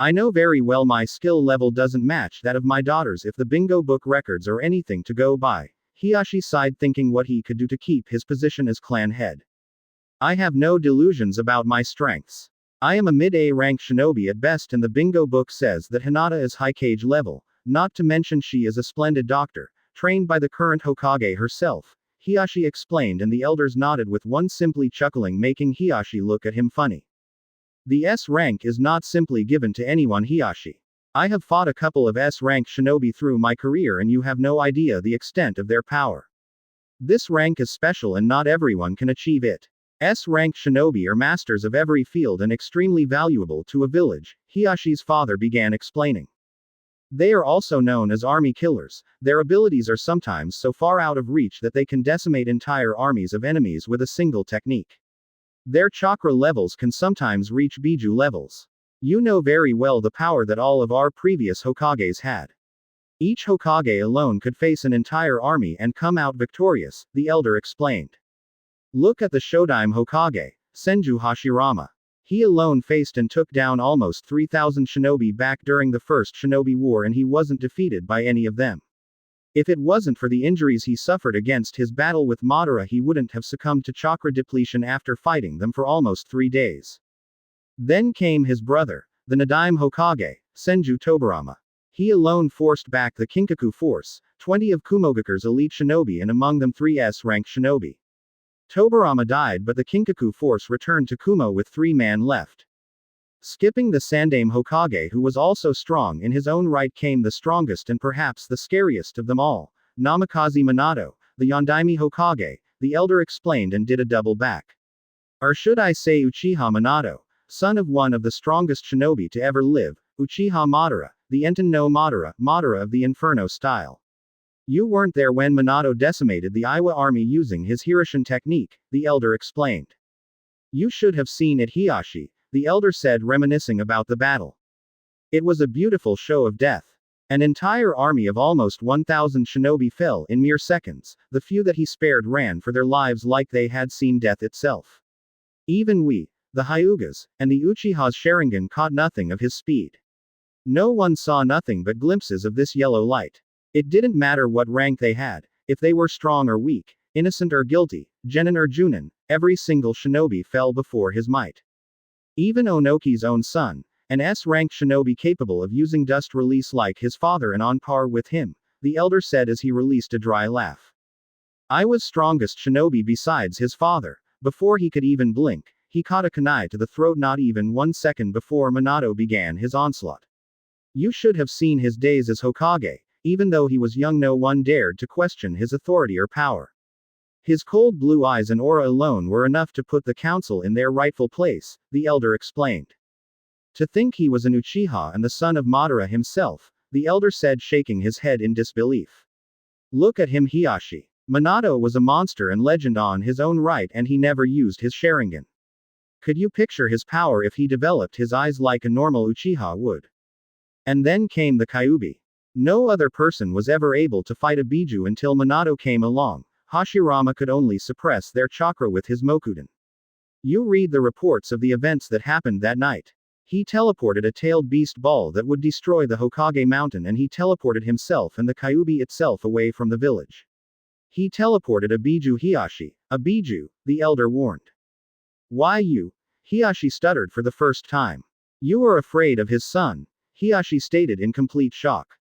Speaker 1: I know very well my skill level doesn't match that of my daughters if the bingo book records are anything to go by. Hiyashi sighed, thinking what he could do to keep his position as clan head. I have no delusions about my strengths. I am a mid-A rank shinobi at best, and the bingo book says that Hinata is Hokage level, not to mention she is a splendid doctor, trained by the current Hokage herself, Hiyashi explained, and the elders nodded with one, simply chuckling, making Hiyashi look at him funny. The S rank is not simply given to anyone, Hiyashi. I have fought a couple of S rank shinobi through my career, and you have no idea the extent of their power. This rank is special and not everyone can achieve it. S-rank shinobi are masters of every field and extremely valuable to a village, Hiyashi's father began explaining. They are also known as army killers. Their abilities are sometimes so far out of reach that they can decimate entire armies of enemies with a single technique. Their chakra levels can sometimes reach Biju levels. You know very well the power that all of our previous Hokages had. Each Hokage alone could face an entire army and come out victorious, the elder explained. Look at the Shodaime Hokage, Senju Hashirama. He alone faced and took down almost 3,000 shinobi back during the First Shinobi War, and he wasn't defeated by any of them. If it wasn't for the injuries he suffered against his battle with Madara, he wouldn't have succumbed to chakra depletion after fighting them for almost 3 days. Then came his brother, the Nadaime Hokage, Senju Tobarama. He alone forced back the Kinkaku force, 20 of Kumogakure's elite shinobi, and among them 3 S-rank shinobi. Tobarama died, but the Kinkaku force returned to Kumo with 3 men left. Skipping the Sandaime Hokage, who was also strong in his own right, came the strongest and perhaps the scariest of them all, Namikaze Minato, the Yondaime Hokage, the elder explained and did a double back. Or should I say Uchiha Minato, son of one of the strongest shinobi to ever live, Uchiha Madara, the Enten no Madara, Madara of the Inferno style. You weren't there when Minato decimated the Iwa army using his Hirishin technique, the elder explained. You should have seen it, Hiyashi, the elder said, reminiscing about the battle. It was a beautiful show of death. An entire army of almost 1,000 shinobi fell in mere seconds. The few that he spared ran for their lives like they had seen death itself. Even we, the Hyugas, and the Uchiha's Sharingan caught nothing of his speed. No one saw nothing but glimpses of this yellow light. It didn't matter what rank they had, if they were strong or weak, innocent or guilty, genin or junin, every single shinobi fell before his might. Even Onoki's own son, an S-rank shinobi capable of using dust release like his father and on par with him, the elder said as he released a dry laugh. I was strongest shinobi besides his father. Before he could even blink, he caught a kunai to the throat not even 1 second before Minato began his onslaught. You should have seen his days as Hokage. Even though he was young, no one dared to question his authority or power. His cold blue eyes and aura alone were enough to put the council in their rightful place, the elder explained. To think he was an Uchiha and the son of Madara himself, the elder said, shaking his head in disbelief. Look at him, Hiyashi. Minato was a monster and legend on his own right, and he never used his Sharingan. Could you picture his power if he developed his eyes like a normal Uchiha would? And then came the Kyuubi. No other person was ever able to fight a Biju until Minato came along. Hashirama could only suppress their chakra with his Mokuden. You read the reports of the events that happened that night. He teleported a tailed beast ball that would destroy the Hokage mountain, and he teleported himself and the Kyuubi itself away from the village. He teleported a Biju, Hiyashi. A Biju, the elder warned. Why you? Hiyashi stuttered for the first time. You are afraid of his son, Hiyashi stated in complete shock.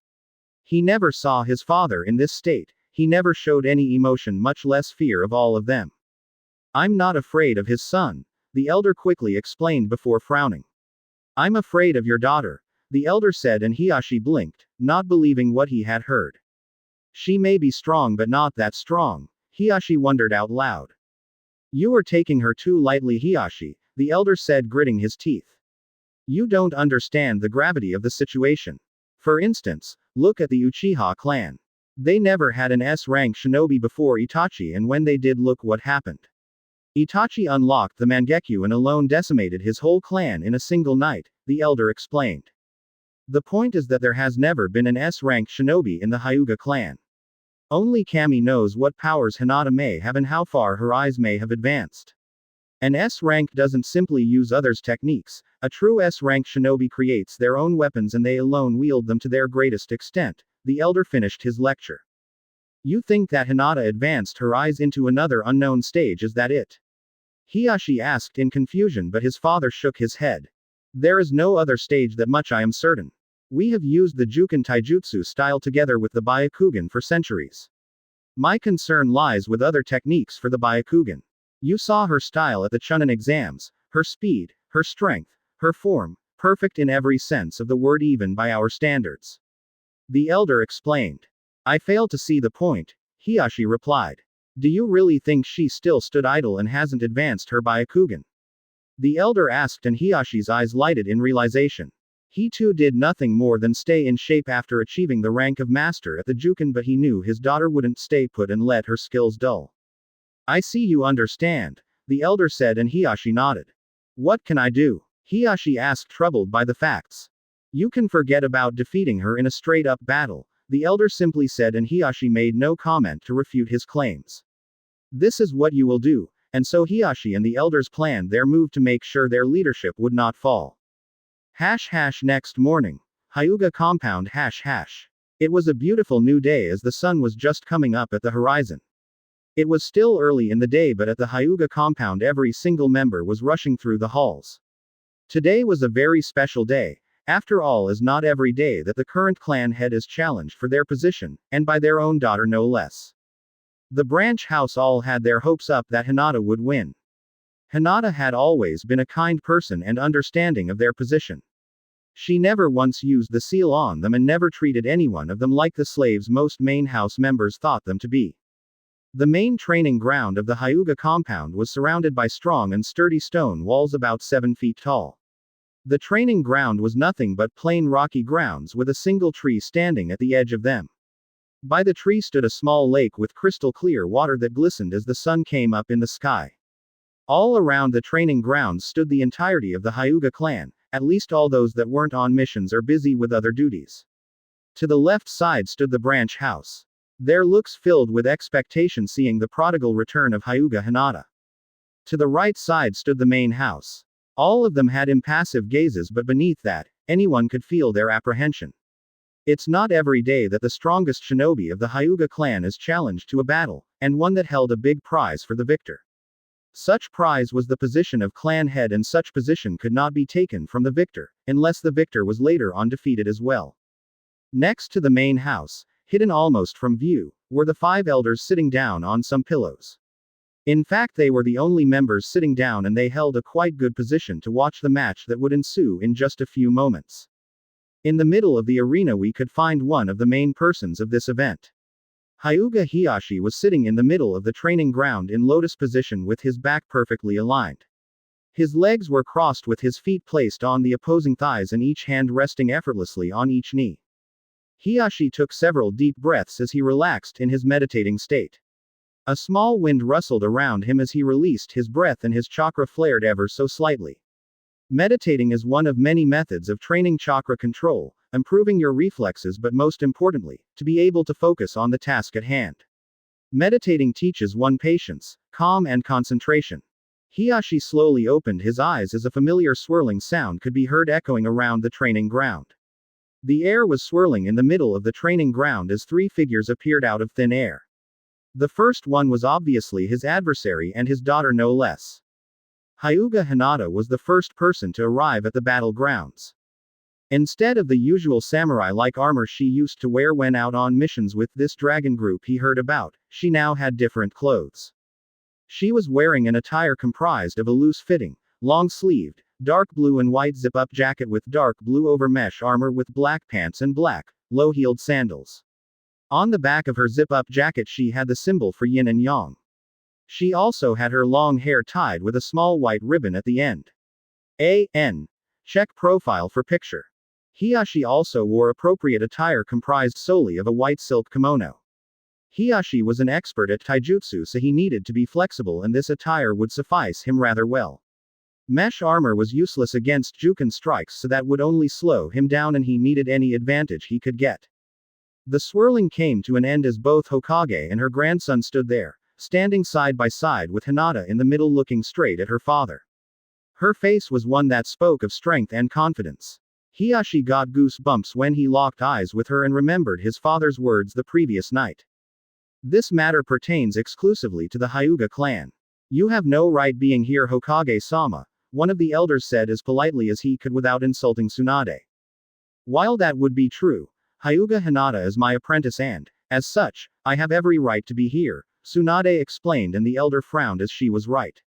Speaker 1: He never saw his father in this state. He never showed any emotion, much less fear of all of them. I'm not afraid of his son, the elder quickly explained before frowning. I'm afraid of your daughter, the elder said, and Hiyashi blinked, not believing what he had heard. She may be strong but not that strong, Hiyashi wondered out loud. You are taking her too lightly, Hiyashi, the elder said, gritting his teeth. You don't understand the gravity of the situation. For instance, look at the Uchiha clan. They never had an S-rank shinobi before Itachi, and when they did, look what happened. Itachi unlocked the Mangekyo and alone decimated his whole clan in a single night, the elder explained. The point is that there has never been an S-rank shinobi in the Hyuga clan. Only Kami knows what powers Hinata may have and how far her eyes may have advanced. An S-rank doesn't simply use others' techniques. A true S-rank shinobi creates their own weapons and they alone wield them to their greatest extent. The elder finished his lecture. You think that Hinata advanced her eyes into another unknown stage, is that it? Hiyashi asked in confusion, but his father shook his head. There is no other stage, that much I am certain. We have used the Juken Taijutsu style together with the Byakugan for centuries. My concern lies with other techniques for the Byakugan. You saw her style at the Chunin exams, her speed, her strength, her form, perfect in every sense of the word even by our standards. The elder explained. I fail to see the point, Hiyashi replied. Do you really think she still stood idle and hasn't advanced her Byakugan? The elder asked, and Hiyashi's eyes lighted in realization. He too did nothing more than stay in shape after achieving the rank of master at the Juken, but he knew his daughter wouldn't stay put and let her skills dull. I see you understand, the elder said, and Hiyashi nodded. What can I do? Hiyashi asked, troubled by the facts. You can forget about defeating her in a straight-up battle, the elder simply said, and Hiyashi made no comment to refute his claims. This is what you will do, and so Hiyashi and the elders planned their move to make sure their leadership would not fall. Next morning. Hyuga compound. It was a beautiful new day as the sun was just coming up at the horizon. It was still early in the day, but at the Hyuga compound every single member was rushing through the halls. Today was a very special day. After all, is not every day that the current clan head is challenged for their position, and by their own daughter no less. The branch house all had their hopes up that Hinata would win. Hinata had always been a kind person and understanding of their position. She never once used the seal on them and never treated anyone of them like the slaves most main house members thought them to be. The main training ground of the Hyuga compound was surrounded by strong and sturdy stone walls about 7 feet tall. The training ground was nothing but plain rocky grounds with a single tree standing at the edge of them. By the tree stood a small lake with crystal clear water that glistened as the sun came up in the sky. All around the training grounds stood the entirety of the Hyuga clan, at least all those that weren't on missions or busy with other duties. To the left side stood the branch house. Their looks filled with expectation seeing the prodigal return of Hyuga Hinata. To the right side stood the main house. All of them had impassive gazes, but beneath that, anyone could feel their apprehension. It's not every day that the strongest shinobi of the Hyuga clan is challenged to a battle, and one that held a big prize for the victor. Such prize was the position of clan head, and such position could not be taken from the victor, unless the victor was later on defeated as well. Next to the main house, hidden almost from view, were the 5 elders sitting down on some pillows. In fact, they were the only members sitting down, and they held a quite good position to watch the match that would ensue in just a few moments. In the middle of the arena we could find one of the main persons of this event. Hyuga Hiyashi was sitting in the middle of the training ground in lotus position with his back perfectly aligned. His legs were crossed with his feet placed on the opposing thighs and each hand resting effortlessly on each knee. Hiyashi took several deep breaths as he relaxed in his meditating state. A small wind rustled around him as he released his breath and his chakra flared ever so slightly. Meditating is one of many methods of training chakra control, improving your reflexes, but most importantly, to be able to focus on the task at hand. Meditating teaches one patience, calm, and concentration. Hiyashi slowly opened his eyes as a familiar swirling sound could be heard echoing around the training ground. The air was swirling in the middle of the training ground as 3 figures appeared out of thin air. The first one was obviously his adversary and his daughter no less. Hyuga Hinata was the first person to arrive at the battlegrounds. Instead of the usual samurai-like armor she used to wear when out on missions with this dragon group he heard about, she now had different clothes. She was wearing an attire comprised of a loose-fitting, long-sleeved, dark blue and white zip-up jacket with dark blue over-mesh armor with black pants and black, low-heeled sandals. On the back of her zip-up jacket she had the symbol for yin and yang. She also had her long hair tied with a small white ribbon at the end. A.N. Check profile for picture. Hiyashi also wore appropriate attire comprised solely of a white silk kimono. Hiyashi was an expert at taijutsu, so he needed to be flexible, and this attire would suffice him rather well. Mesh armor was useless against Juken strikes, so that would only slow him down, and he needed any advantage he could get. The swirling came to an end as both Hokage and her grandson stood there, standing side by side with Hinata in the middle looking straight at her father. Her face was one that spoke of strength and confidence. Hiyashi got goosebumps when he locked eyes with her and remembered his father's words the previous night. This matter pertains exclusively to the Hyuga clan. You have no right being here, Hokage-sama, one of the elders said as politely as he could without insulting Tsunade. While that would be true, Hyuga Hinata is my apprentice and, as such, I have every right to be here, Tsunade explained, and the elder frowned as she was right.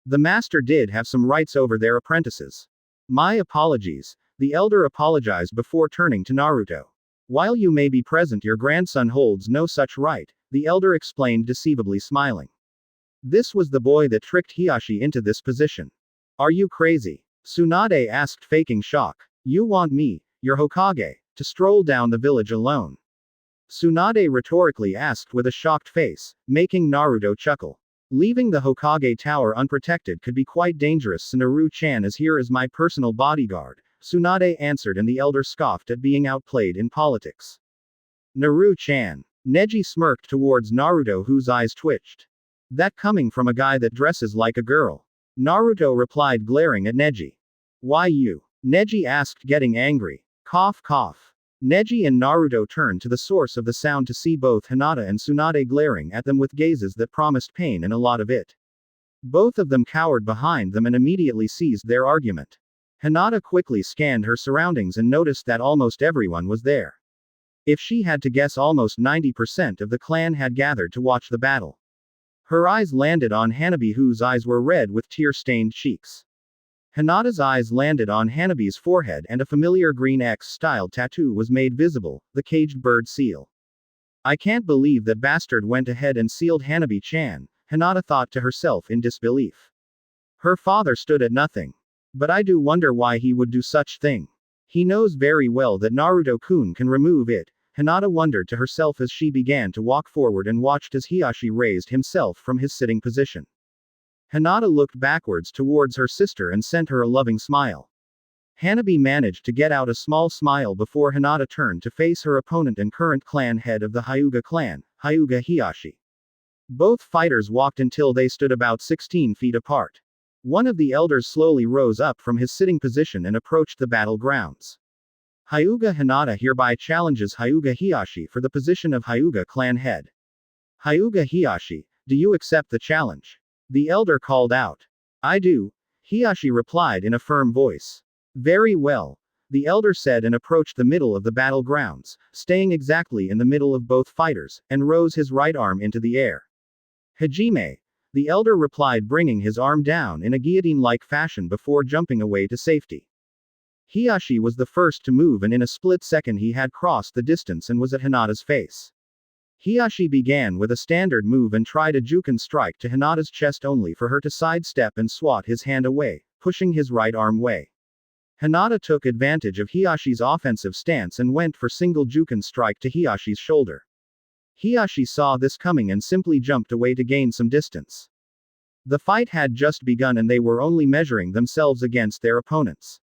Speaker 1: The master did have some rights over their apprentices. My apologies, the elder apologized before turning to Naruto. While you may be present, your grandson holds no such right, the elder explained, deceivably smiling. This was the boy that tricked Hiyashi into this position. Are you crazy? Tsunade asked, faking shock. You want me, your Hokage, to stroll down the village alone? Tsunade rhetorically asked with a shocked face, making Naruto chuckle. Leaving the Hokage tower unprotected could be quite dangerous. Naru-chan is here as my personal bodyguard, Tsunade answered, and the elder scoffed at being outplayed in politics. Naru-chan. Neji smirked towards Naruto, whose eyes twitched. That coming from a guy that dresses like a girl? Naruto replied, glaring at Neji. Why you? Neji asked, getting angry. Cough cough. Neji and Naruto turned to the source of the sound to see both Hinata and Tsunade glaring at them with gazes that promised pain and a lot of it. Both of them cowered behind them and immediately ceased their argument. Hinata quickly scanned her surroundings and noticed that almost everyone was there. If she had to guess, almost 90% of the clan had gathered to watch the battle. Her eyes landed on Hanabi, whose eyes were red with tear-stained cheeks. Hinata's eyes landed on Hanabi's forehead, and a familiar green X-style tattoo was made visible, the caged bird seal. I can't believe that bastard went ahead and sealed Hanabi-chan, Hinata thought to herself in disbelief. Her father stood at nothing. But I do wonder why he would do such thing. He knows very well that Naruto-kun can remove it, Hinata wondered to herself as she began to walk forward and watched as Hiyashi raised himself from his sitting position. Hinata looked backwards towards her sister and sent her a loving smile. Hanabi managed to get out a small smile before Hinata turned to face her opponent and current clan head of the Hyuga clan, Hyuga Hiyashi. Both fighters walked until they stood about 16 feet apart. One of the elders slowly rose up from his sitting position and approached the battlegrounds. Hyuga Hinata hereby challenges Hyuga Hiyashi for the position of Hyuga clan head. Hyuga Hiyashi, do you accept the challenge? The elder called out. I do, Hiyashi replied in a firm voice. Very well, the elder said and approached the middle of the battlegrounds, staying exactly in the middle of both fighters, and rose his right arm into the air. Hajime, the elder replied, bringing his arm down in a guillotine-like fashion before jumping away to safety. Hiyashi was the first to move, and in a split second he had crossed the distance and was at Hinata's face. Hiyashi began with a standard move and tried a Juken strike to Hinata's chest, only for her to sidestep and swat his hand away, pushing his right arm away. Hinata took advantage of Hiyashi's offensive stance and went for single Juken strike to Hiyashi's shoulder. Hiyashi saw this coming and simply jumped away to gain some distance. The fight had just begun and they were only measuring themselves against their opponents.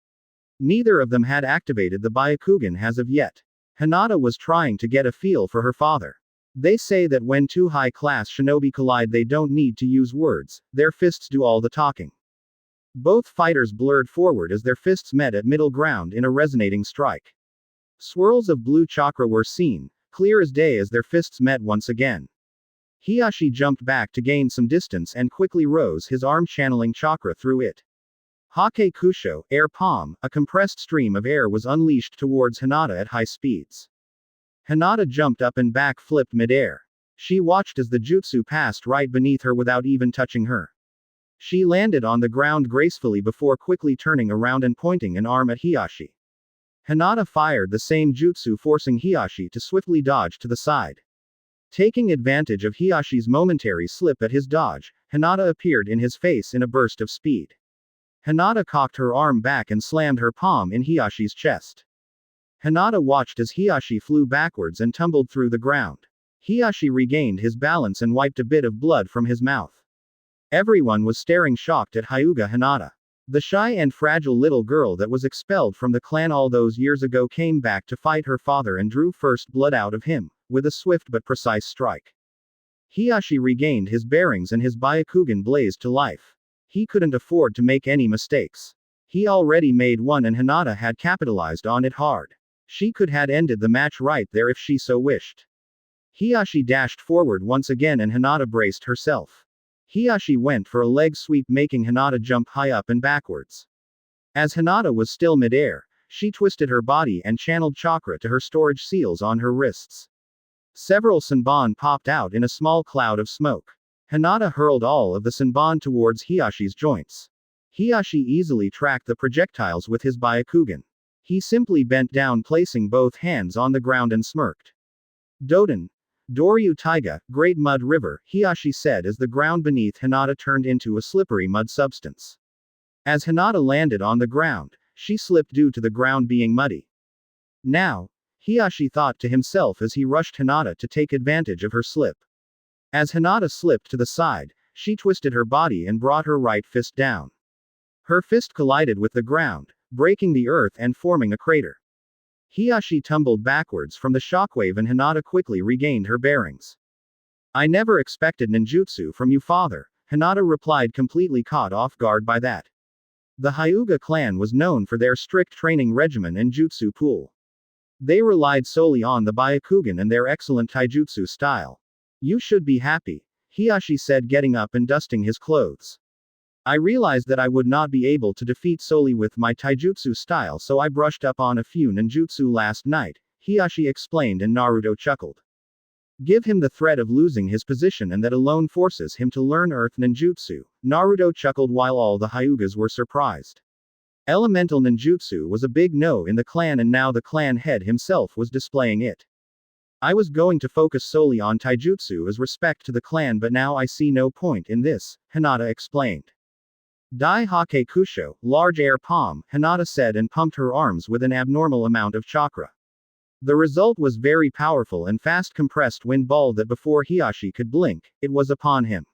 Speaker 1: Neither of them had activated the Byakugan as of yet. Hinata was trying to get a feel for her father. They say that when two high-class shinobi collide they don't need to use words, their fists do all the talking. Both fighters blurred forward as their fists met at middle ground in a resonating strike. Swirls of blue chakra were seen, clear as day, as their fists met once again. Hiyashi jumped back to gain some distance and quickly rose his arm, channeling chakra through it. Hake Kusho, air palm, a compressed stream of air was unleashed towards Hinata at high speeds. Hinata jumped up and back flipped midair. She watched as the jutsu passed right beneath her without even touching her. She landed on the ground gracefully before quickly turning around and pointing an arm at Hiyashi. Hinata fired the same jutsu, forcing Hiyashi to swiftly dodge to the side. Taking advantage of Hiyashi's momentary slip at his dodge, Hinata appeared in his face in a burst of speed. Hinata cocked her arm back and slammed her palm in Hiyashi's chest. Hinata watched as Hiyashi flew backwards and tumbled through the ground. Hiyashi regained his balance and wiped a bit of blood from his mouth. Everyone was staring shocked at Hyuga Hinata. The shy and fragile little girl that was expelled from the clan all those years ago came back to fight her father and drew first blood out of him, with a swift but precise strike. Hiyashi regained his bearings and his Byakugan blazed to life. He couldn't afford to make any mistakes. He already made one and Hinata had capitalized on it hard. She could had ended the match right there if she so wished. Hiyashi dashed forward once again and Hinata braced herself. Hiyashi went for a leg sweep making Hinata jump high up and backwards. As Hinata was still midair, she twisted her body and channeled chakra to her storage seals on her wrists. Several Senbon popped out in a small cloud of smoke. Hinata hurled all of the Senbon towards Hiyashi's joints. Hiyashi easily tracked the projectiles with his Byakugan. He simply bent down placing both hands on the ground and smirked. Doden. Doryu Taiga, Great Mud River, Hiyashi said as the ground beneath Hinata turned into a slippery mud substance. As Hinata landed on the ground, she slipped due to the ground being muddy. Now, Hiyashi thought to himself as he rushed Hinata to take advantage of her slip. As Hinata slipped to the side, she twisted her body and brought her right fist down. Her fist collided with the ground, breaking the earth and forming a crater. Hiyashi tumbled backwards from the shockwave and Hinata quickly regained her bearings. I never expected ninjutsu from you, father, Hinata replied, completely caught off guard by that. The Hyuga clan was known for their strict training regimen and jutsu pool. They relied solely on the Byakugan and their excellent taijutsu style. You should be happy, Hiyashi said, getting up and dusting his clothes. I realized that I would not be able to defeat solely with my taijutsu style, so I brushed up on a few ninjutsu last night, Hiyashi explained, and Naruto chuckled. Give him the threat of losing his position and that alone forces him to learn earth ninjutsu, Naruto chuckled while all the Hyugas were surprised. Elemental ninjutsu was a big no in the clan and now the clan head himself was displaying it. I was going to focus solely on taijutsu as respect to the clan, but now I see no point in this, Hinata explained. Dai Hake Kusho, large air palm, Hinata said and pumped her arms with an abnormal amount of chakra. The result was very powerful and fast compressed wind ball that before Hiyashi could blink, it was upon him.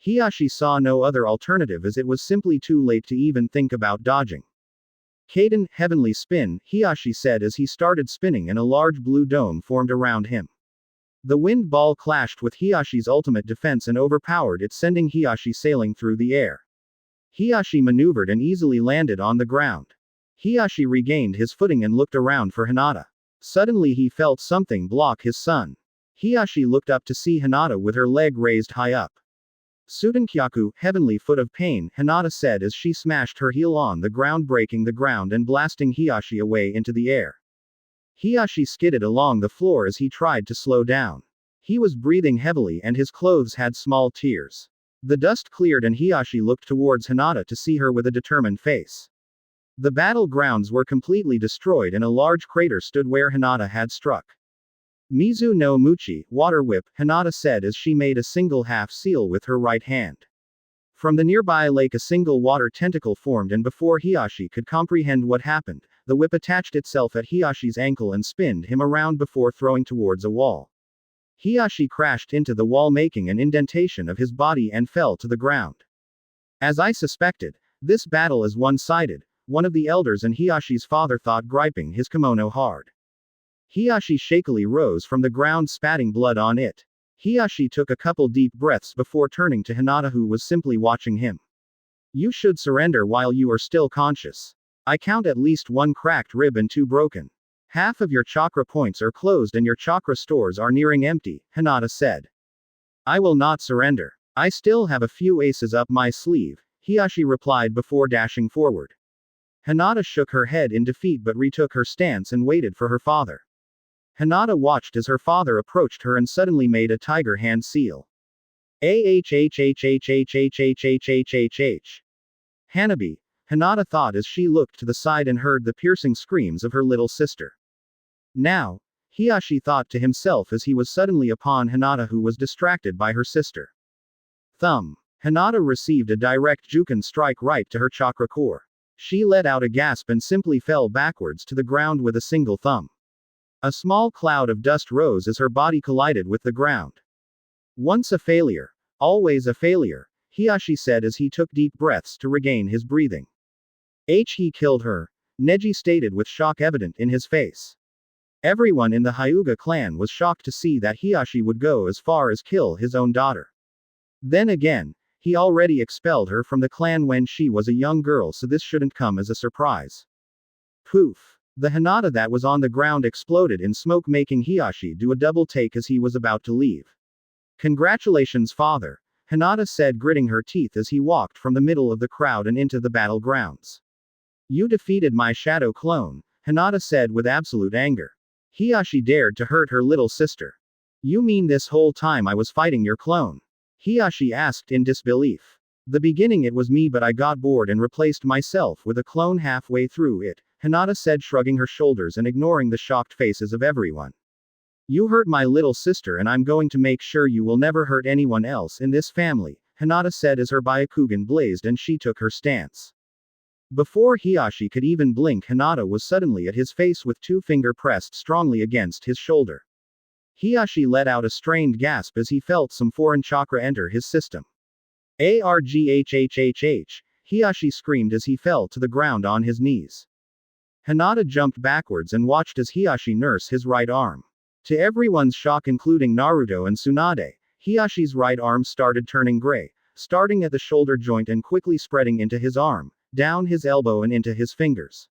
Speaker 1: Hiyashi saw no other alternative as it was simply too late to even think about dodging. Kaden, heavenly spin, Hiyashi said as he started spinning and a large blue dome formed around him. The wind ball clashed with Hiyashi's ultimate defense and overpowered it, sending Hiyashi sailing through the air. Hiyashi maneuvered and easily landed on the ground. Hiyashi regained his footing and looked around for Hinata. Suddenly he felt something block his sun. Hiyashi looked up to see Hinata with her leg raised high up. Sudankyaku, heavenly foot of pain, Hinata said as she smashed her heel on the ground, breaking the ground and blasting Hiyashi away into the air. Hiyashi skidded along the floor as he tried to slow down. He was breathing heavily and his clothes had small tears. The dust cleared and Hiyashi looked towards Hinata to see her with a determined face. The battlegrounds were completely destroyed and a large crater stood where Hinata had struck. Mizu no Muchi, water whip, Hinata said as she made a single half seal with her right hand. From the nearby lake a single water tentacle formed and before Hiyashi could comprehend what happened, the whip attached itself at Hiyashi's ankle and spinned him around before throwing towards a wall. Hiyashi crashed into the wall making an indentation of his body and fell to the ground. As I suspected, this battle is one-sided, one of the elders and Hiyashi's father thought, griping his kimono hard. Hiyashi shakily rose from the ground, spatting blood on it. Hiyashi took a couple deep breaths before turning to Hinata, who was simply watching him. You should surrender while you are still conscious. I count at least 1 cracked rib and 2 broken. Half of your chakra points are closed and your chakra stores are nearing empty, Hinata said. I will not surrender. I still have a few aces up my sleeve, Hiyashi replied before dashing forward. Hinata shook her head in defeat but retook her stance and waited for her father. Hinata watched as her father approached her and suddenly made a tiger hand seal. Ahhhhhhhhhhhhh. Hanabi, Hinata thought as she looked to the side and heard the piercing screams of her little sister. Now, Hiyashi thought to himself as he was suddenly upon Hinata, who was distracted by her sister. Thumb. Hinata received a direct Juken strike right to her chakra core. She let out a gasp and simply fell backwards to the ground with a single thumb. A small cloud of dust rose as her body collided with the ground. Once a failure, always a failure, Hiyashi said as he took deep breaths to regain his breathing. He killed her, Neji stated with shock evident in his face. Everyone in the Hyuga clan was shocked to see that Hiashi would go as far as kill his own daughter. Then again, he already expelled her from the clan when she was a young girl, so this shouldn't come as a surprise. Poof! The Hinata that was on the ground exploded in smoke, making Hiashi do a double take as he was about to leave. Congratulations, father, Hinata said, gritting her teeth as he walked from the middle of the crowd and into the battlegrounds. You defeated my shadow clone, Hinata said with absolute anger. Hiashi dared to hurt her little sister. You mean this whole time I was fighting your clone? Hiashi asked in disbelief. The beginning it was me, but I got bored and replaced myself with a clone halfway through it, Hinata said, shrugging her shoulders and ignoring the shocked faces of everyone. You hurt my little sister and I'm going to make sure you will never hurt anyone else in this family, Hinata said as her Byakugan blazed and she took her stance. Before Hiashi could even blink, Hinata was suddenly at his face with two fingers pressed strongly against his shoulder. Hiashi let out a strained gasp as he felt some foreign chakra enter his system. Arghhhhh, Hiashi screamed as he fell to the ground on his knees. Hinata jumped backwards and watched as Hiashi nursed his right arm. To everyone's shock, including Naruto and Tsunade, Hiyashi's right arm started turning gray, starting at the shoulder joint and quickly spreading into his arm, down his elbow and into his fingers.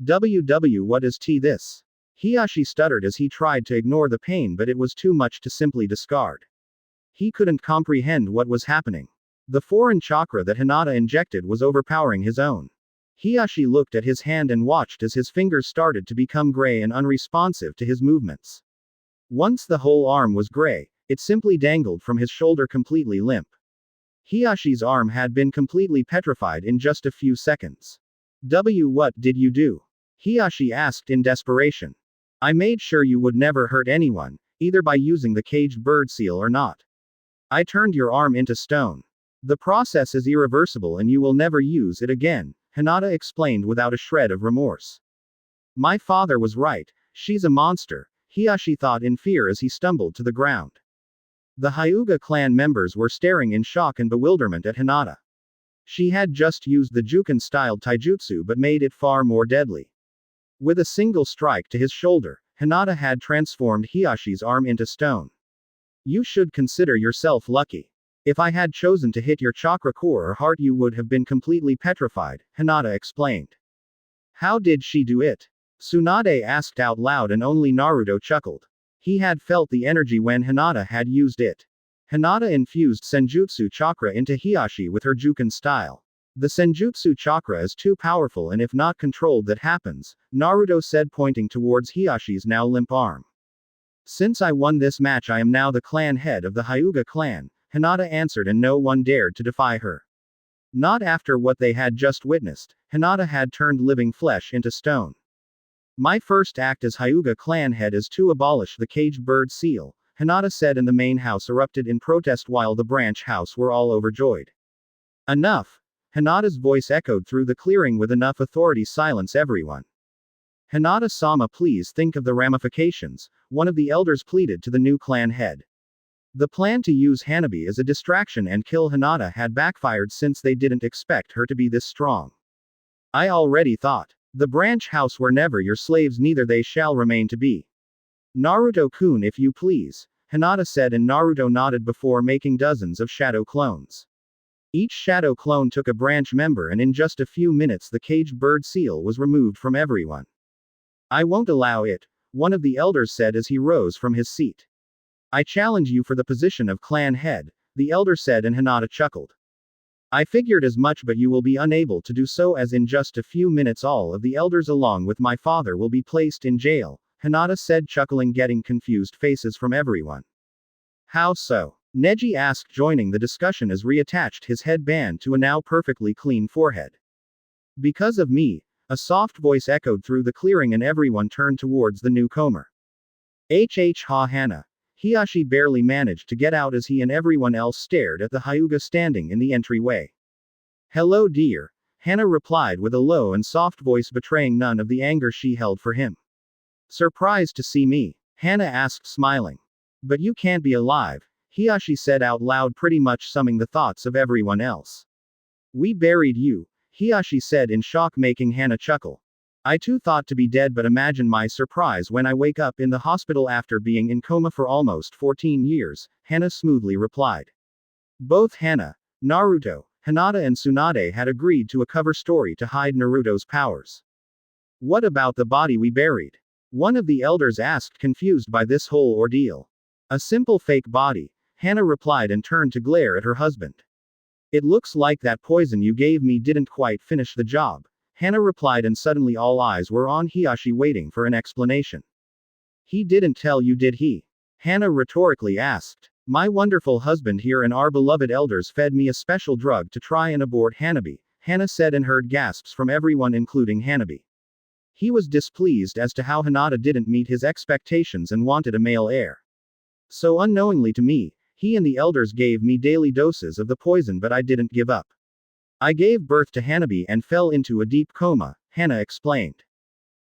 Speaker 1: What is this? Hiashi stuttered as he tried to ignore the pain, but it was too much to simply discard. He couldn't comprehend what was happening. The foreign chakra that Hinata injected was overpowering his own. Hiashi looked at his hand and watched as his fingers started to become gray and unresponsive to his movements. Once the whole arm was gray, it simply dangled from his shoulder completely limp. Hiyashi's arm had been completely petrified in just a few seconds. What did you do? Hiashi asked in desperation. I made sure you would never hurt anyone, either by using the caged bird seal or not. I turned your arm into stone. The process is irreversible and you will never use it again, Hinata explained without a shred of remorse. My father was right, she's a monster, Hiashi thought in fear as he stumbled to the ground. The Hyuga clan members were staring in shock and bewilderment at Hinata. She had just used the Juken-styled taijutsu but made it far more deadly. With a single strike to his shoulder, Hinata had transformed Hiyashi's arm into stone. You should consider yourself lucky. If I had chosen to hit your chakra core or heart, you would have been completely petrified, Hinata explained. How did she do it? Tsunade asked out loud and only Naruto chuckled. He had felt the energy when Hinata had used it. Hinata infused Senjutsu chakra into Hiashi with her Juken style. The Senjutsu chakra is too powerful and if not controlled that happens, Naruto said, pointing towards Hiyashi's now limp arm. Since I won this match I am now the clan head of the Hyuga clan, Hinata answered, and no one dared to defy her. Not after what they had just witnessed. Hinata had turned living flesh into stone. My first act as Hyuga clan head is to abolish the caged bird seal, Hinata said, and the main house erupted in protest while the branch house were all overjoyed. Enough! Hinata's voice echoed through the clearing with enough authority to silence everyone. Hinata-sama, please think of the ramifications, one of the elders pleaded to the new clan head. The plan to use Hanabi as a distraction and kill Hinata had backfired since they didn't expect her to be this strong. I already thought. The branch house were never your slaves, neither they shall remain to be. Naruto-kun, if you please, Hinata said, and Naruto nodded before making dozens of shadow clones. Each shadow clone took a branch member and in just a few minutes the caged bird seal was removed from everyone. I won't allow it, one of the elders said as he rose from his seat. I challenge you for the position of clan head, the elder said, and Hinata chuckled. I figured as much, but you will be unable to do so as in just a few minutes all of the elders along with my father will be placed in jail, Hinata said, chuckling, getting confused faces from everyone. How so? Neji asked, joining the discussion as reattached his headband to a now perfectly clean forehead. Because of me, a soft voice echoed through the clearing and everyone turned towards the newcomer. Ha Hana. Hiashi barely managed to get out as he and everyone else stared at the Hyuga standing in the entryway. Hello dear, Hana replied with a low and soft voice betraying none of the anger she held for him. Surprised to see me? Hana asked, smiling. But you can't be alive, Hiashi said out loud, pretty much summing the thoughts of everyone else. We buried you, Hiashi said in shock, making Hana chuckle. I too thought to be dead, but imagine my surprise when I wake up in the hospital after being in coma for almost 14 years, Hana smoothly replied. Both Hana, Naruto, Hinata and Tsunade had agreed to a cover story to hide Naruto's powers. What about the body we buried? One of the elders asked, confused by this whole ordeal. A simple fake body, Hana replied and turned to glare at her husband. It looks like that poison you gave me didn't quite finish the job, Hana replied, and suddenly all eyes were on Hiashi waiting for an explanation. He didn't tell you, did he? Hana rhetorically asked. My wonderful husband here and our beloved elders fed me a special drug to try and abort Hanabi, Hana said, and heard gasps from everyone including Hanabi. He was displeased as to how Hinata didn't meet his expectations and wanted a male heir. So unknowingly to me, he and the elders gave me daily doses of the poison, but I didn't give up. I gave birth to Hanabi and fell into a deep coma, Hana explained.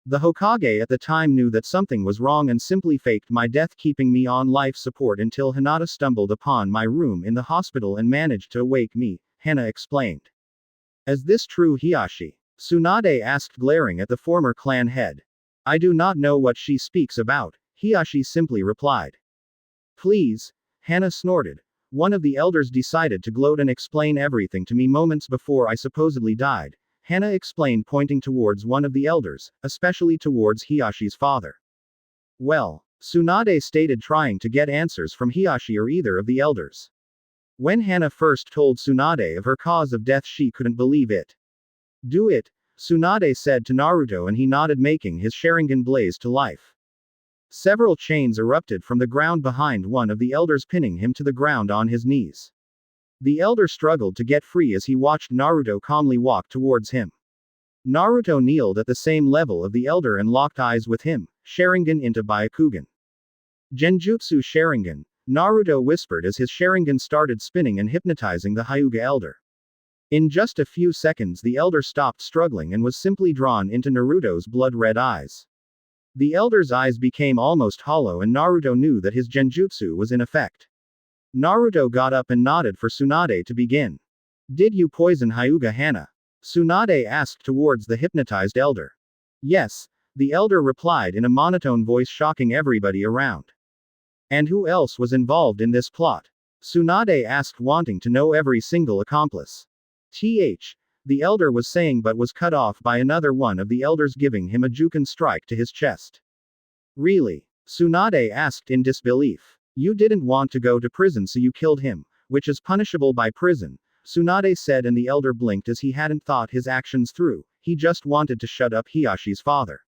Speaker 1: The Hokage at the time knew that something was wrong and simply faked my death, keeping me on life support until Hinata stumbled upon my room in the hospital and managed to awake me, Hana explained. Is this true, Hiashi? Tsunade asked, glaring at the former clan head. I do not know what she speaks about, Hiashi simply replied. Please, Hana snorted. One of the elders decided to gloat and explain everything to me moments before I supposedly died, Hana explained, pointing towards one of the elders, especially towards Hiashi's father. Well, Tsunade stated, trying to get answers from Hiashi or either of the elders. When Hana first told Tsunade of her cause of death, she couldn't believe it. Do it, Tsunade said to Naruto, and he nodded, making his Sharingan blaze to life. Several chains erupted from the ground behind one of the elders, pinning him to the ground on his knees. The elder struggled to get free as he watched Naruto calmly walk towards him. Naruto kneeled at the same level of the elder and locked eyes with him, Sharingan into Byakugan. Genjutsu Sharingan, Naruto whispered as his Sharingan started spinning and hypnotizing the Hyuga elder. In just a few seconds, the elder stopped struggling and was simply drawn into Naruto's blood-red eyes. The elder's eyes became almost hollow, and Naruto knew that his genjutsu was in effect. Naruto got up and nodded for Tsunade to begin. Did you poison Hyuga, Hana? Tsunade asked towards the hypnotized elder. Yes, the elder replied in a monotone voice, shocking everybody around. And who else was involved in this plot? Tsunade asked, wanting to know every single accomplice. The elder was saying, but was cut off by another one of the elders giving him a Juken strike to his chest. Really? Tsunade asked in disbelief. You didn't want to go to prison, so you killed him, which is punishable by prison, Tsunade said, and the elder blinked as he hadn't thought his actions through. He just wanted to shut up Hiashi's father.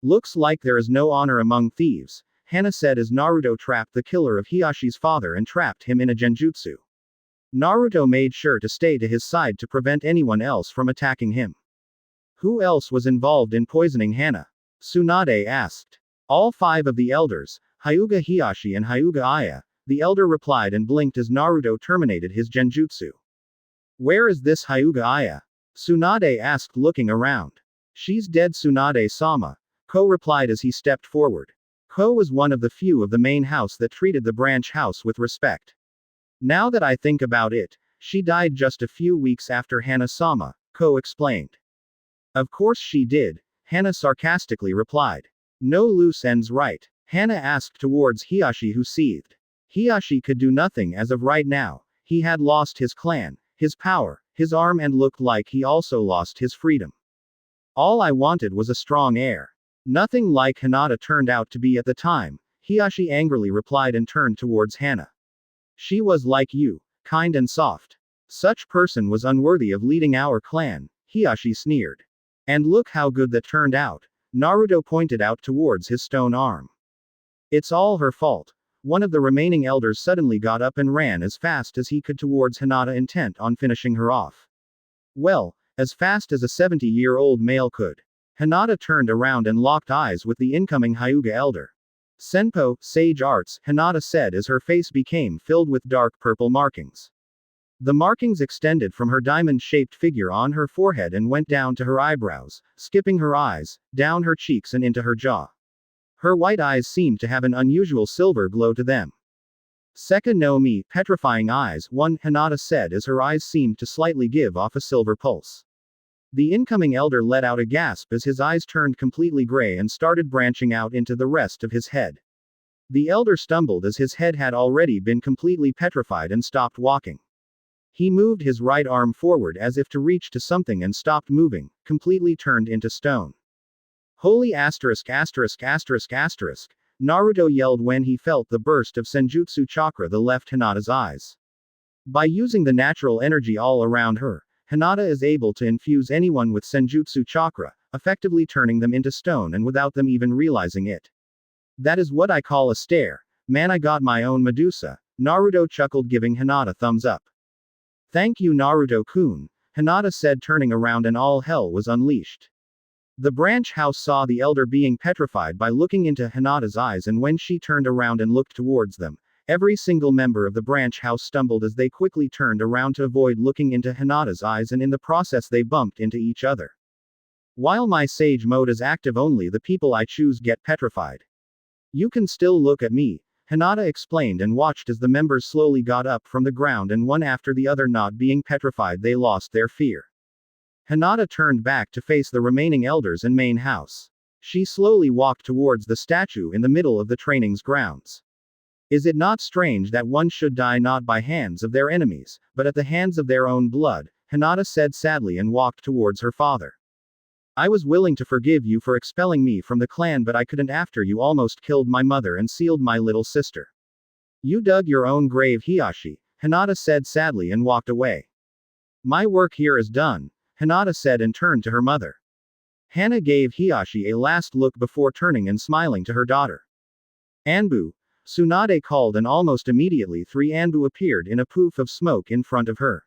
Speaker 1: Looks like there is no honor among thieves, Hana said as Naruto trapped the killer of Hiashi's father and trapped him in a genjutsu. Naruto made sure to stay to his side to prevent anyone else from attacking him. Who else was involved in poisoning Hana? Tsunade asked. All 5 of the elders, Hyuga Hiashi and Hyuga Aya, the elder replied and blinked as Naruto terminated his genjutsu. Where is this Hyuga Aya? Tsunade asked, looking around. She's dead, Tsunade-sama, Ko replied as he stepped forward. Ko was one of the few of the main house that treated the branch house with respect. Now that I think about it, she died just a few weeks after Hana-sama, Ko explained. Of course she did, Hana sarcastically replied. No loose ends, right? Hana asked towards Hiashi, who seethed. Hiashi could do nothing as of right now. He had lost his clan, his power, his arm, and looked like he also lost his freedom. All I wanted was a strong heir. Nothing like Hinata turned out to be at the time, Hiashi angrily replied and turned towards Hana. She was like you, kind and soft. Such person was unworthy of leading our clan, Hiashi sneered. And look how good that turned out, Naruto pointed out towards his stone arm. It's all her fault. One of the remaining elders suddenly got up and ran as fast as he could towards Hinata, intent on finishing her off. Well, as fast as a 70-year-old male could. Hinata turned around and locked eyes with the incoming Hyuga elder. Senpo, Sage Arts, Hinata said as her face became filled with dark purple markings. The markings extended from her diamond-shaped figure on her forehead and went down to her eyebrows, skipping her eyes, down her cheeks and into her jaw. Her white eyes seemed to have an unusual silver glow to them. Seka no Mi, petrifying eyes, one, Hinata said as her eyes seemed to slightly give off a silver pulse. The incoming elder let out a gasp as his eyes turned completely gray and started branching out into the rest of his head. The elder stumbled as his head had already been completely petrified and stopped walking. He moved his right arm forward as if to reach to something and stopped moving, completely turned into stone. Holy asterisk asterisk asterisk asterisk, Naruto yelled when he felt the burst of senjutsu chakra that left Hinata's eyes. By using the natural energy all around her, Hinata is able to infuse anyone with senjutsu chakra, effectively turning them into stone and without them even realizing it. That is what I call a stare. Man, I got my own Medusa, Naruto chuckled, giving Hinata thumbs up. Thank you, Naruto-kun, Hinata said, turning around, and all hell was unleashed. The branch house saw the elder being petrified by looking into Hinata's eyes, and when she turned around and looked towards them, every single member of the branch house stumbled as they quickly turned around to avoid looking into Hinata's eyes, and in the process they bumped into each other. While my sage mode is active, only the people I choose get petrified. You can still look at me, Hinata explained, and watched as the members slowly got up from the ground, and one after the other, not being petrified, they lost their fear. Hinata turned back to face the remaining elders and main house. She slowly walked towards the statue in the middle of the training's grounds. Is it not strange that one should die not by hands of their enemies, but at the hands of their own blood? Hinata said sadly and walked towards her father. I was willing to forgive you for expelling me from the clan, but I couldn't after you almost killed my mother and sealed my little sister. You dug your own grave, Hiashi, Hinata said sadly and walked away. My work here is done, Hinata said and turned to her mother. Hana gave Hiashi a last look before turning and smiling to her daughter. Anbu, Tsunade called, and almost immediately 3 Anbu appeared in a poof of smoke in front of her.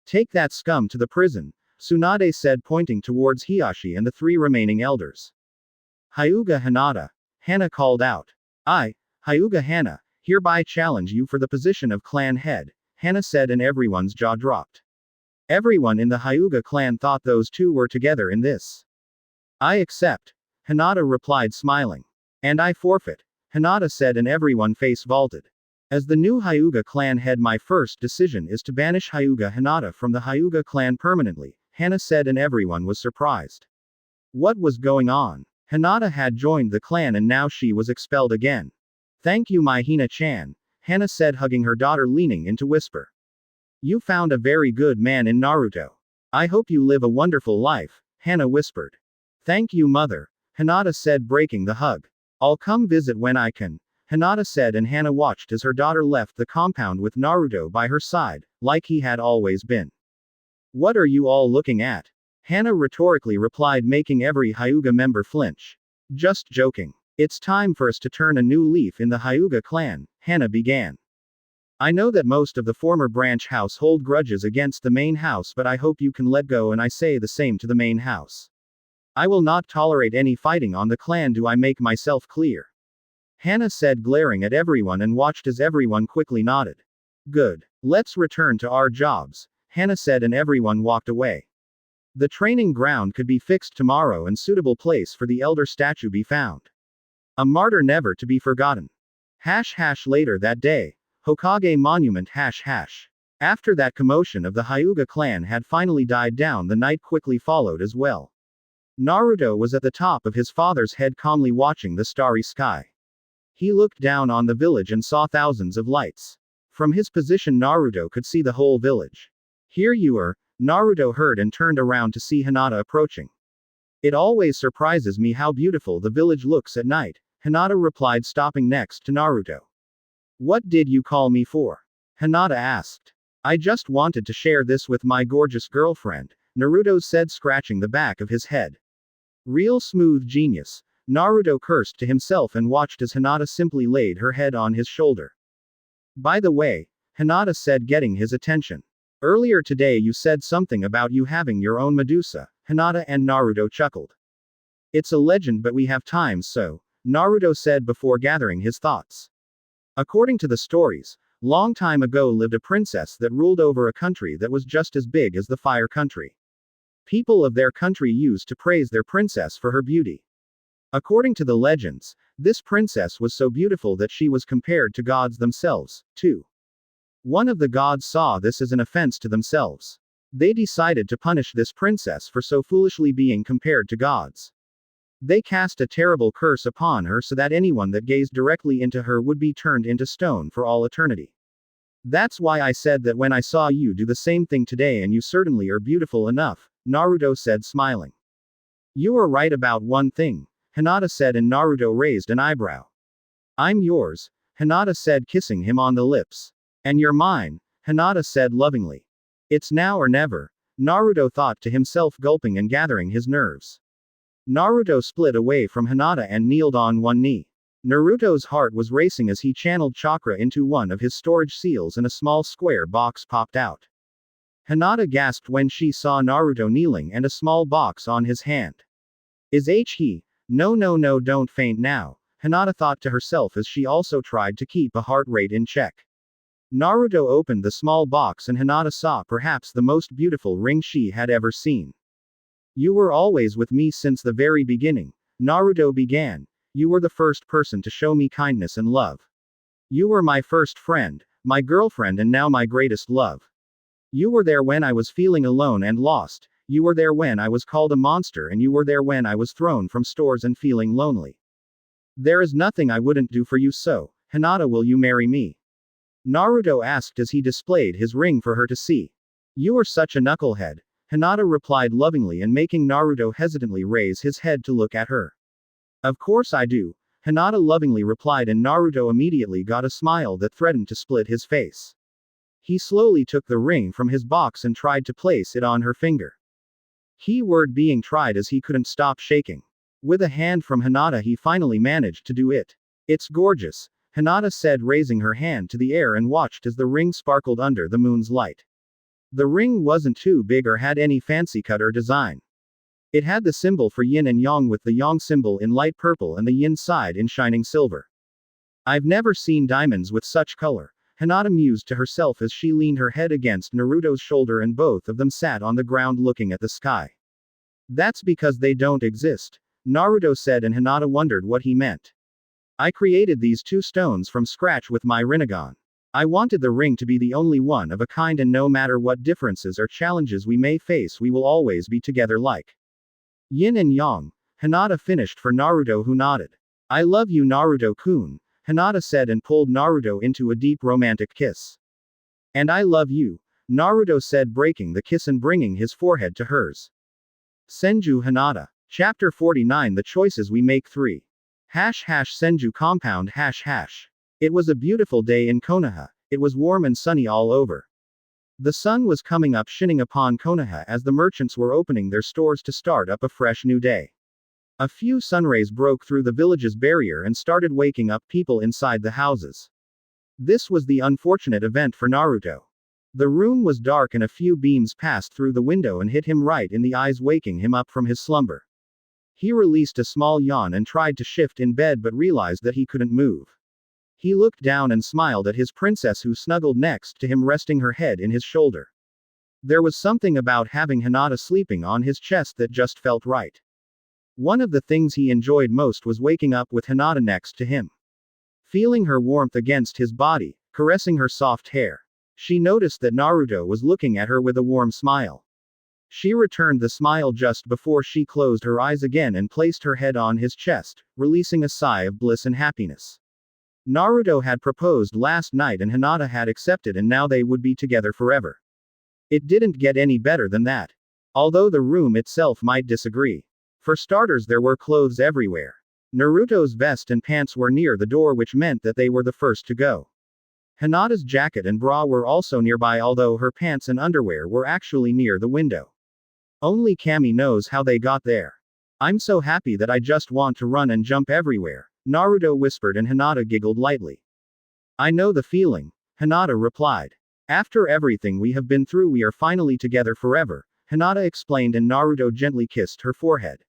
Speaker 1: Take that scum to the prison, Tsunade said, pointing towards Hiashi and the 3 remaining elders. Hyuga Hinata, Hana called out. I, Hyuga Hana, hereby challenge you for the position of clan head, Hana said, and everyone's jaw dropped. Everyone in the Hyuga clan thought those two were together in this. I accept, Hinata replied, smiling. And I forfeit, Hinata said, and everyone face vaulted. As the new Hyuga clan head, my first decision is to banish Hyuga Hinata from the Hyuga clan permanently, Hana said, and everyone was surprised. What was going on? Hinata had joined the clan and now she was expelled again. Thank you, my Hina-chan, Hana said, hugging her daughter, leaning in to whisper. You found a very good man in Naruto. I hope you live a wonderful life, Hana whispered. Thank you, mother, Hinata said, breaking the hug. I'll come visit when I can, Hinata said, and Hana watched as her daughter left the compound with Naruto by her side, like he had always been. What are you all looking at? Hana rhetorically replied, making every Hyuga member flinch. Just joking. It's time for us to turn a new leaf in the Hyuga clan, Hana began. I know that most of the former branch house hold grudges against the main house, but I hope you can let go, and I say the same to the main house. I will not tolerate any fighting on the clan. Do I make myself clear? Hana said, glaring at everyone, and watched as everyone quickly nodded. Good. Let's return to our jobs, Hana said, and everyone walked away. The training ground could be fixed tomorrow and suitable place for the elder statue be found. A martyr never to be forgotten. Later that day, Hokage Monument #. After that commotion of the Hyuga clan had finally died down, the night quickly followed as well. Naruto was at the top of his father's head, calmly watching the starry sky. He looked down on the village and saw thousands of lights. From his position, Naruto could see the whole village. Here you are, Naruto heard and turned around to see Hinata approaching. It always surprises me how beautiful the village looks at night, Hinata replied, stopping next to Naruto. What did you call me for? Hinata asked. I just wanted to share this with my gorgeous girlfriend, Naruto said, scratching the back of his head. Real smooth genius, Naruto cursed to himself and watched as Hinata simply laid her head on his shoulder. By the way, Hinata said, getting his attention. Earlier today you said something about you having your own Medusa, Hinata and Naruto chuckled. It's a legend, but we have times so, Naruto said before gathering his thoughts. According to the stories, long time ago lived a princess that ruled over a country that was just as big as the Fire Country. People of their country used to praise their princess for her beauty. According to the legends, this princess was so beautiful that she was compared to gods themselves, too. One of the gods saw this as an offense to themselves. They decided to punish this princess for so foolishly being compared to gods. They cast a terrible curse upon her so that anyone that gazed directly into her would be turned into stone for all eternity. That's why I said that when I saw you do the same thing today, and you certainly are beautiful enough, Naruto said, smiling. You are right about one thing, Hinata said, and Naruto raised an eyebrow. I'm yours, Hinata said, kissing him on the lips. And you're mine, Hinata said lovingly. It's now or never, Naruto thought to himself, gulping and gathering his nerves. Naruto split away from Hinata and kneeled on one knee. Naruto's heart was racing as he channeled chakra into one of his storage seals, and a small square box popped out. Hinata gasped when she saw Naruto kneeling and a small box on his hand. Is he? No, no, no, don't faint now, Hinata thought to herself as she also tried to keep a heart rate in check. Naruto opened the small box and Hinata saw perhaps the most beautiful ring she had ever seen. You were always with me since the very beginning, Naruto began. You were the first person to show me kindness and love. You were my first friend, my girlfriend, and now my greatest love. You were there when I was feeling alone and lost, you were there when I was called a monster, and you were there when I was thrown from stores and feeling lonely. There is nothing I wouldn't do for you, so, Hinata, will you marry me? Naruto asked as he displayed his ring for her to see. You are such a knucklehead, Hinata replied lovingly, and making Naruto hesitantly raise his head to look at her. Of course I do, Hinata lovingly replied, and Naruto immediately got a smile that threatened to split his face. He slowly took the ring from his box and tried to place it on her finger. Keyword being tried, as he couldn't stop shaking. With a hand from Hinata he finally managed to do it. It's gorgeous, Hinata said, raising her hand to the air, and watched as the ring sparkled under the moon's light. The ring wasn't too big or had any fancy cut or design. It had the symbol for yin and yang, with the yang symbol in light purple and the yin side in shining silver. I've never seen diamonds with such color, Hinata mused to herself as she leaned her head against Naruto's shoulder, and both of them sat on the ground looking at the sky. That's because they don't exist, Naruto said, and Hinata wondered what he meant. I created these two stones from scratch with my Rinnegan. I wanted the ring to be the only one of a kind, and no matter what differences or challenges we may face, we will always be together like yin and yang, Hinata finished for Naruto, who nodded. I love you, Naruto-kun, Hinata said, and pulled Naruto into a deep romantic kiss. And I love you, Naruto said, breaking the kiss and bringing his forehead to hers. Senju Hinata. Chapter 49, The Choices We Make 3. # Senju Compound #. It was a beautiful day in Konoha. It was warm and sunny all over. The sun was coming up, shining upon Konoha as the merchants were opening their stores to start up a fresh new day. A few sunrays broke through the village's barrier and started waking up people inside the houses. This was the unfortunate event for Naruto. The room was dark and a few beams passed through the window and hit him right in the eyes, waking him up from his slumber. He released a small yawn and tried to shift in bed, but realized that he couldn't move. He looked down and smiled at his princess, who snuggled next to him, resting her head in his shoulder. There was something about having Hinata sleeping on his chest that just felt right. One of the things he enjoyed most was waking up with Hinata next to him. Feeling her warmth against his body, caressing her soft hair. She noticed that Naruto was looking at her with a warm smile. She returned the smile just before she closed her eyes again and placed her head on his chest, releasing a sigh of bliss and happiness. Naruto had proposed last night and Hinata had accepted, and now they would be together forever. It didn't get any better than that. Although the room itself might disagree. For starters, there were clothes everywhere. Naruto's vest and pants were near the door, which meant that they were the first to go. Hinata's jacket and bra were also nearby, although her pants and underwear were actually near the window. Only Kami knows how they got there. I'm so happy that I just want to run and jump everywhere, Naruto whispered, and Hinata giggled lightly. I know the feeling, Hinata replied. After everything we have been through, we are finally together forever, Hinata explained, and Naruto gently kissed her forehead.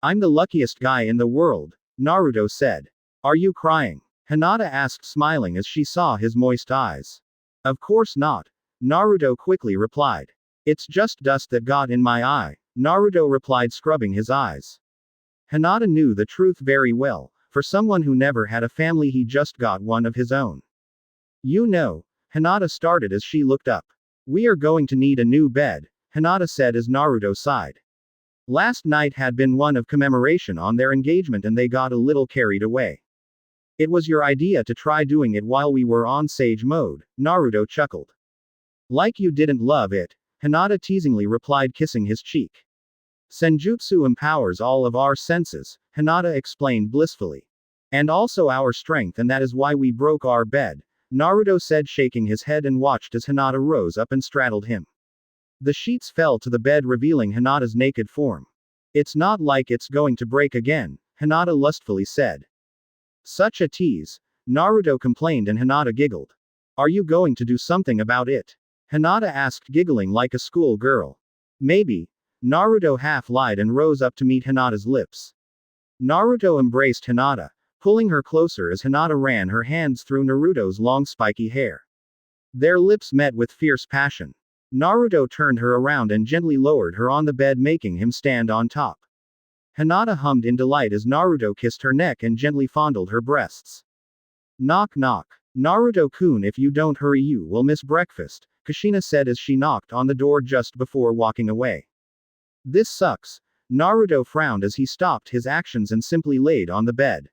Speaker 1: I'm the luckiest guy in the world, Naruto said. Are you crying? Hinata asked, smiling as she saw his moist eyes. Of course not, Naruto quickly replied. It's just dust that got in my eye, Naruto replied, scrubbing his eyes. Hinata knew the truth very well. For someone who never had a family, he just got one of his own. You know, Hinata started as she looked up. We are going to need a new bed, Hinata said as Naruto sighed. Last night had been one of commemoration on their engagement and they got a little carried away. It was your idea to try doing it while we were on Sage mode, Naruto chuckled. Like you didn't love it, Hinata teasingly replied, kissing his cheek. Senjutsu empowers all of our senses, Hinata explained blissfully. And also our strength, and that is why we broke our bed, Naruto said, shaking his head, and watched as Hinata rose up and straddled him. The sheets fell to the bed, revealing Hinata's naked form. It's not like it's going to break again, Hinata lustfully said. Such a tease, Naruto complained, and Hinata giggled. Are you going to do something about it? Hinata asked, giggling like a school girl. Maybe. Naruto half lied and rose up to meet Hinata's lips. Naruto embraced Hinata, pulling her closer as Hinata ran her hands through Naruto's long spiky hair. Their lips met with fierce passion. Naruto turned her around and gently lowered her on the bed, making him stand on top. Hinata hummed in delight as Naruto kissed her neck and gently fondled her breasts. Knock knock. Naruto-kun, if you don't hurry you will miss breakfast, Kushina said as she knocked on the door just before walking away. This sucks. Naruto frowned as he stopped his actions and simply laid on the bed.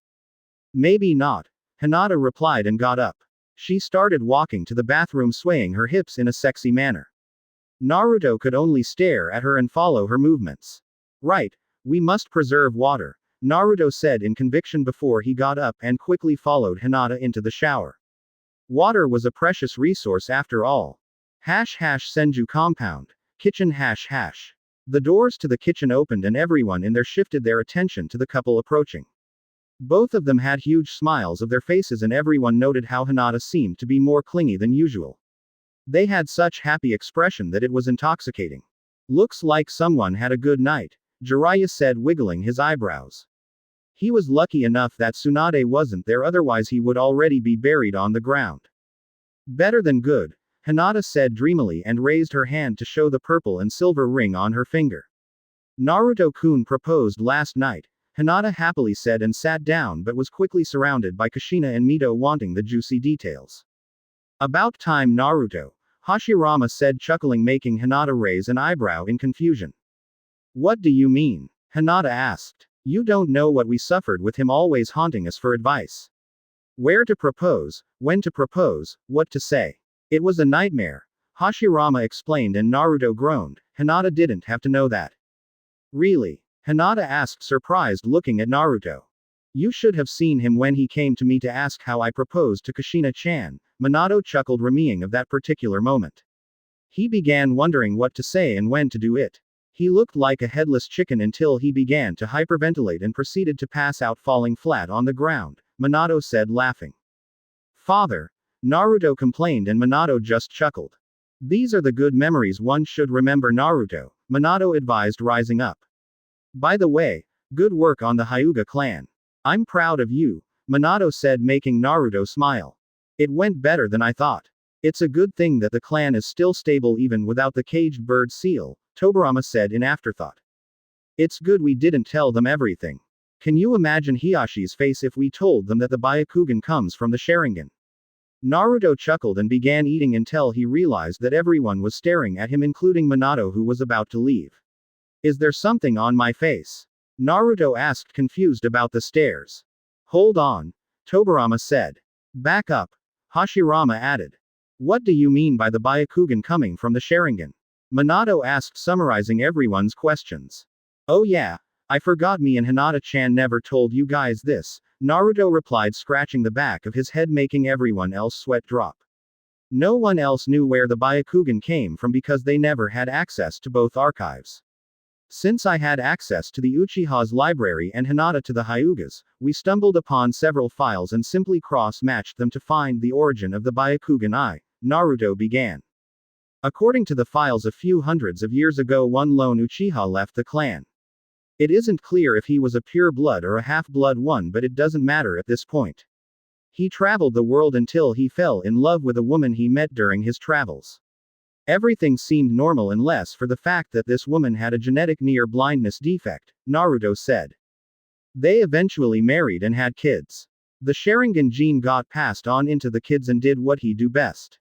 Speaker 1: Maybe not, Hinata replied and got up. She started walking to the bathroom, swaying her hips in a sexy manner. Naruto could only stare at her and follow her movements. Right, we must preserve water, Naruto said in conviction before he got up and quickly followed Hinata into the shower. Water was a precious resource after all. Senju compound. Kitchen. The doors to the kitchen opened and everyone in there shifted their attention to the couple approaching. Both of them had huge smiles of their faces and everyone noted how Hinata seemed to be more clingy than usual. They had such happy expression that it was intoxicating. Looks like someone had a good night, Jiraiya said, wiggling his eyebrows. He was lucky enough that Tsunade wasn't there, otherwise he would already be buried on the ground. Better than good, Hinata said dreamily and raised her hand to show the purple and silver ring on her finger. Naruto-kun proposed last night, Hinata happily said and sat down, but was quickly surrounded by Kushina and Mito wanting the juicy details. About time, Naruto, Hashirama said, chuckling, making Hinata raise an eyebrow in confusion. What do you mean? Hinata asked. You don't know what we suffered with him always haunting us for advice. Where to propose, when to propose, what to say. It was a nightmare, Hashirama explained, and Naruto groaned. Hinata didn't have to know that. Really? Hinata asked, surprised, looking at Naruto. You should have seen him when he came to me to ask how I proposed to Kushina-chan, Minato chuckled, remeing of that particular moment. He began wondering what to say and when to do it. He looked like a headless chicken until he began to hyperventilate and proceeded to pass out, falling flat on the ground, Minato said, laughing. Father, Naruto complained, and Minato just chuckled. These are the good memories one should remember, Naruto, Minato advised, rising up. By the way, good work on the Hyuga clan. I'm proud of you, Minato said, making Naruto smile. It went better than I thought. It's a good thing that the clan is still stable even without the caged bird seal, Tobirama said in afterthought. It's good we didn't tell them everything. Can you imagine Hiyashi's face if we told them that the Byakugan comes from the Sharingan? Naruto chuckled and began eating until he realized that everyone was staring at him, including Minato, who was about to leave. Is there something on my face? Naruto asked, confused about the stares. Hold on, Tobirama said. Back up, Hashirama added. What do you mean by the Byakugan coming from the Sharingan? Minato asked, summarizing everyone's questions. Oh yeah, I forgot, me and Hinata-chan never told you guys this, Naruto replied, scratching the back of his head, making everyone else sweat drop. No one else knew where the Byakugan came from because they never had access to both archives. Since I had access to the Uchiha's library and Hinata to the Hyugas, we stumbled upon several files and simply cross-matched them to find the origin of the Byakugan. Naruto began. According to the files, a few hundreds of years ago one lone Uchiha left the clan. It isn't clear if he was a pure blood or a half-blood one, but it doesn't matter at this point. He traveled the world until he fell in love with a woman he met during his travels. Everything seemed normal unless for the fact that this woman had a genetic near blindness defect, Naruto said. They eventually married and had kids. The Sharingan gene got passed on into the kids and did what he do best.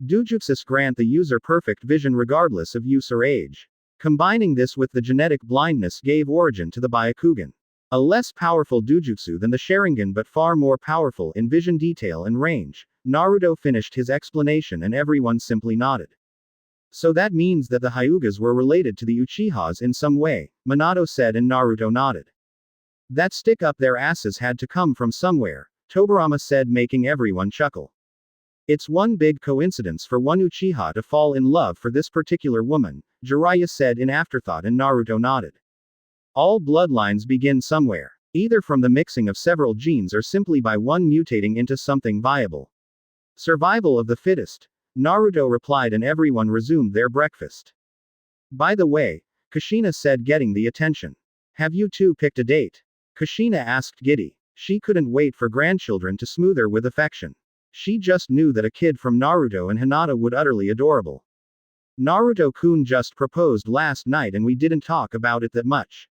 Speaker 1: Dojutsus grant the user perfect vision regardless of use or age. Combining this with the genetic blindness gave origin to the Byakugan. A less powerful Dojutsu than the Sharingan but far more powerful in vision detail and range. Naruto finished his explanation and everyone simply nodded. So that means that the Hyugas were related to the Uchihas in some way, Minato said and Naruto nodded. That stick up their asses had to come from somewhere, Tobirama said, making everyone chuckle. It's one big coincidence for one Uchiha to fall in love for this particular woman, Jiraiya said in afterthought and Naruto nodded. All bloodlines begin somewhere, either from the mixing of several genes or simply by one mutating into something viable. Survival of the fittest, Naruto replied and everyone resumed their breakfast. By the way, Kushina said, getting the attention. Have you two picked a date? Kushina asked Giddy. She couldn't wait for grandchildren to smooth her with affection. She just knew that a kid from Naruto and Hinata would utterly adorable. Naruto-kun just proposed last night and we didn't talk about it that much.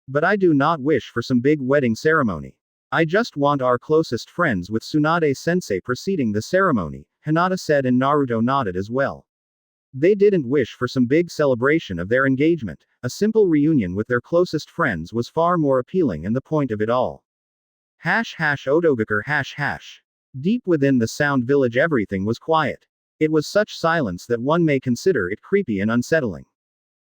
Speaker 1: But I do not wish for some big wedding ceremony. I just want our closest friends with Tsunade-sensei preceding the ceremony, Hinata said and Naruto nodded as well. They didn't wish for some big celebration of their engagement. A simple reunion with their closest friends was far more appealing and the point of it all. #Odogakur #. Deep within the Sound Village everything was quiet. It was such silence that one may consider it creepy and unsettling.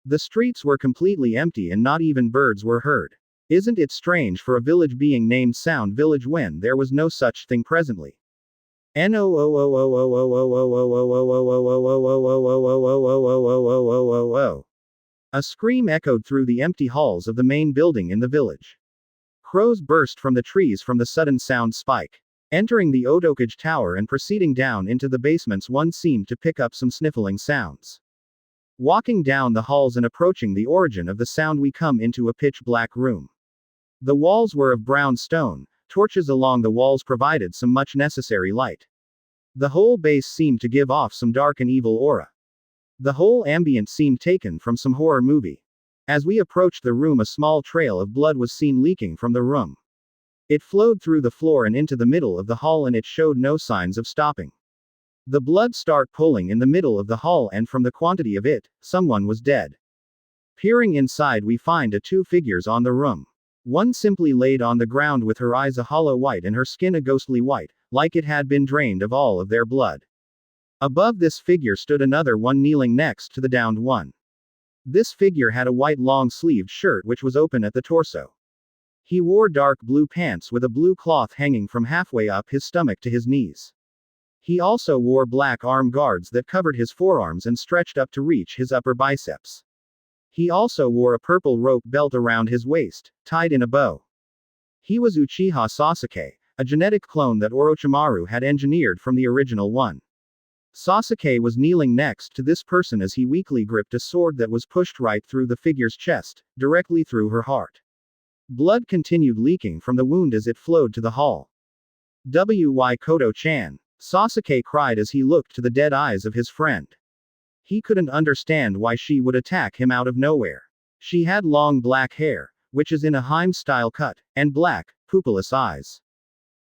Speaker 1: The streets were completely empty and not even birds were heard. Isn't it strange for a village being named Sound Village when there was no such thing presently? A scream echoed through the empty halls of the main building in the village. Crows burst from the trees from the sudden sound spike. Entering the Odokage Tower and proceeding down into the basements, one seemed to pick up some sniffling sounds. Walking down the halls and approaching the origin of the sound, we come into a pitch-black room. The walls were of brown stone, torches along the walls provided some much necessary light. The whole base seemed to give off some dark and evil aura. The whole ambient seemed taken from some horror movie. As we approached the room, a small trail of blood was seen leaking from the room. It flowed through the floor and into the middle of the hall and it showed no signs of stopping. The blood started pooling in the middle of the hall and from the quantity of it, someone was dead. Peering inside, we find two figures on the room. One simply laid on the ground with her eyes a hollow white and her skin a ghostly white, like it had been drained of all of their blood. Above this figure stood another one kneeling next to the downed one. This figure had a white long-sleeved shirt which was open at the torso. He wore dark blue pants with a blue cloth hanging from halfway up his stomach to his knees. He also wore black arm guards that covered his forearms and stretched up to reach his upper biceps. He also wore a purple rope belt around his waist, tied in a bow. He was Uchiha Sasuke, a genetic clone that Orochimaru had engineered from the original one. Sasuke was kneeling next to this person as he weakly gripped a sword that was pushed right through the figure's chest, directly through her heart. Blood continued leaking from the wound as it flowed to the hall. "Why Koto-chan?" Sasuke cried as he looked to the dead eyes of his friend. He couldn't understand why she would attack him out of nowhere. She had long black hair, which is in a Heim-style cut, and black, pupilless eyes.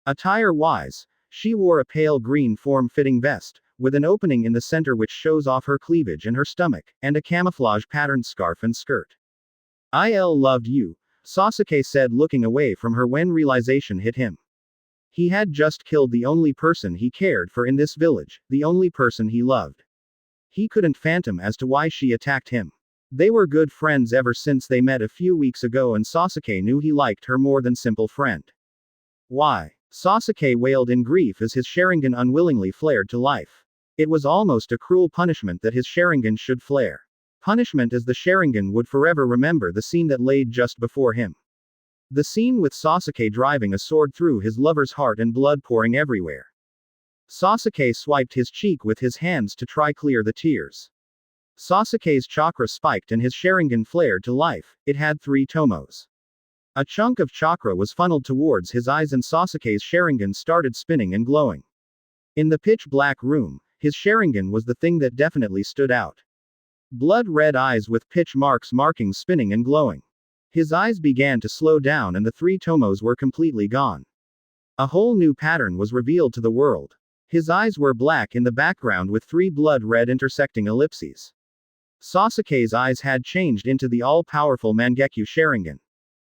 Speaker 1: Attire-wise, she wore a pale green form-fitting vest, with an opening in the center which shows off her cleavage and her stomach, and a camouflage-patterned scarf and skirt. "Il loved you," Sasuke said, looking away from her when realization hit him. He had just killed the only person he cared for in this village, the only person he loved. He couldn't fathom as to why she attacked him. They were good friends ever since they met a few weeks ago and Sasuke knew he liked her more than simple friend. Why? Sasuke wailed in grief as his Sharingan unwillingly flared to life. It was almost a cruel punishment that his Sharingan should flare. Punishment as the Sharingan would forever remember the scene that laid just before him. The scene with Sasuke driving a sword through his lover's heart and blood pouring everywhere. Sasuke swiped his cheek with his hands to try clear the tears. Sasuke's chakra spiked and his Sharingan flared to life. It had 3 tomos. A chunk of chakra was funneled towards his eyes and Sasuke's Sharingan started spinning and glowing. In the pitch-black room, his Sharingan was the thing that definitely stood out. Blood-red eyes with pitch markings spinning and glowing. His eyes began to slow down and the 3 tomos were completely gone. A whole new pattern was revealed to the world. His eyes were black in the background with three blood-red intersecting ellipses. Sasuke's eyes had changed into the all-powerful Mangekyo Sharingan.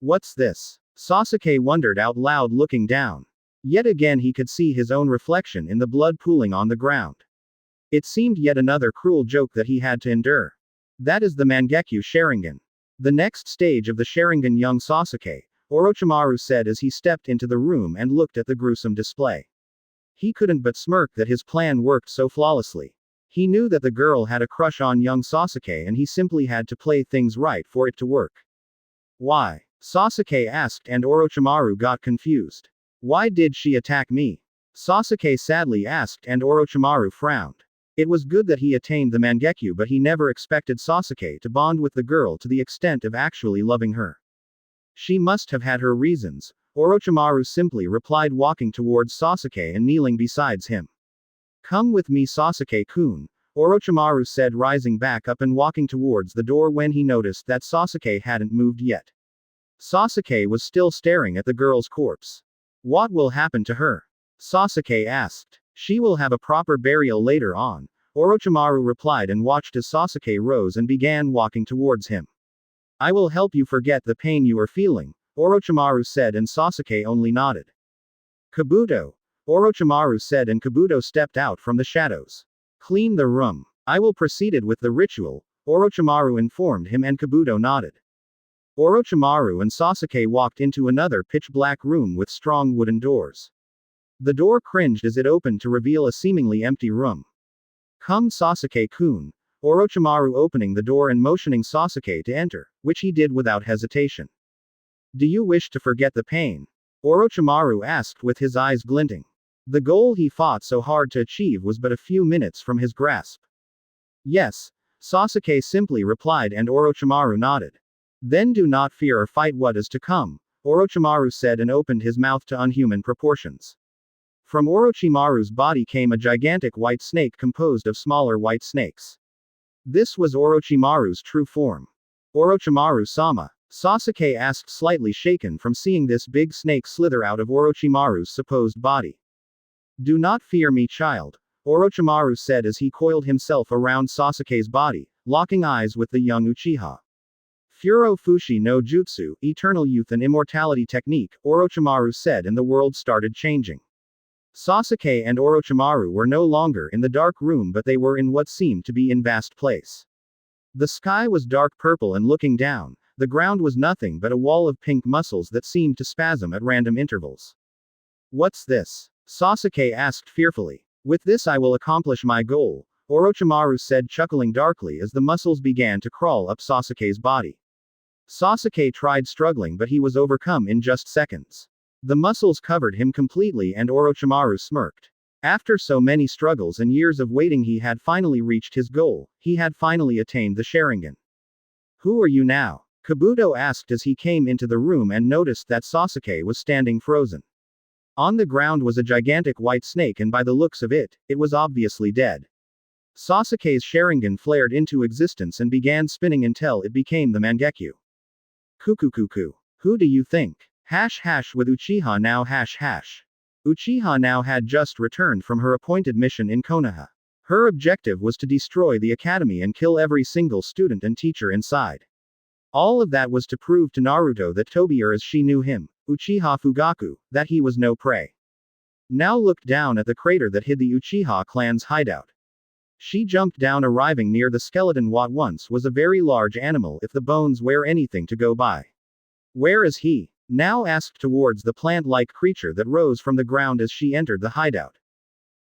Speaker 1: What's this? Sasuke wondered out loud looking down. Yet again he could see his own reflection in the blood pooling on the ground. It seemed yet another cruel joke that he had to endure. That is the Mangekyo Sharingan. The next stage of the Sharingan, young Sasuke, Orochimaru said as he stepped into the room and looked at the gruesome display. He couldn't but smirk that his plan worked so flawlessly. He knew that the girl had a crush on young Sasuke and he simply had to play things right for it to work. Why? Sasuke asked and Orochimaru got confused. Why did she attack me? Sasuke sadly asked and Orochimaru frowned. It was good that he attained the Mangekyo, but he never expected Sasuke to bond with the girl to the extent of actually loving her. She must have had her reasons, Orochimaru simply replied, walking towards Sasuke and kneeling beside him. Come with me, Sasuke-kun, Orochimaru said, rising back up and walking towards the door when he noticed that Sasuke hadn't moved yet. Sasuke was still staring at the girl's corpse. What will happen to her? Sasuke asked. She will have a proper burial later on, Orochimaru replied and watched as Sasuke rose and began walking towards him. I will help you forget the pain you are feeling, Orochimaru said, and Sasuke only nodded. Kabuto, Orochimaru said, and Kabuto stepped out from the shadows. Clean the room. I will proceed with the ritual, Orochimaru informed him, and Kabuto nodded. Orochimaru and Sasuke walked into another pitch-black room with strong wooden doors. The door cringed as it opened to reveal a seemingly empty room. Come, Sasuke-kun, Orochimaru opening the door and motioning Sasuke to enter, which he did without hesitation. Do you wish to forget the pain? Orochimaru asked with his eyes glinting. The goal he fought so hard to achieve was but a few minutes from his grasp. Yes, Sasuke simply replied, and Orochimaru nodded. Then do not fear or fight what is to come, Orochimaru said and opened his mouth to unhuman proportions. From Orochimaru's body came a gigantic white snake composed of smaller white snakes. This was Orochimaru's true form. Orochimaru-sama? Sasuke asked, slightly shaken from seeing this big snake slither out of Orochimaru's supposed body. Do not fear me, child, Orochimaru said as he coiled himself around Sasuke's body, locking eyes with the young Uchiha. Furo Fushi no Jutsu, Eternal Youth and Immortality Technique, Orochimaru said, and the world started changing. Sasuke and Orochimaru were no longer in the dark room, but they were in what seemed to be a vast place. The sky was dark purple, and looking down, the ground was nothing but a wall of pink muscles that seemed to spasm at random intervals. What's this? Sasuke asked fearfully. With this I will accomplish my goal, Orochimaru said, chuckling darkly as the muscles began to crawl up Sasuke's body. Sasuke tried struggling, but he was overcome in just seconds. The muscles covered him completely, and Orochimaru smirked. After so many struggles and years of waiting, he had finally reached his goal. He had finally attained the Sharingan. Who are you now? Kabuto asked as he came into the room and noticed that Sasuke was standing frozen. On the ground was a gigantic white snake, and by the looks of it, it was obviously dead. Sasuke's Sharingan flared into existence and began spinning until it became the Mangekyo. Kukukuku. Who do you think? With Uchiha now Uchiha now had just returned from her appointed mission in Konoha. Her objective was to destroy the academy and kill every single student and teacher inside. All of that was to prove to Naruto that Tobir, as she knew him, Uchiha Fugaku, that he was no prey. Now looked down at the crater that hid the Uchiha clan's hideout. She jumped down, arriving near the skeleton what once was a very large animal, if the bones were anything to go by. Where is he? Now asked towards the plant-like creature that rose from the ground as she entered the hideout.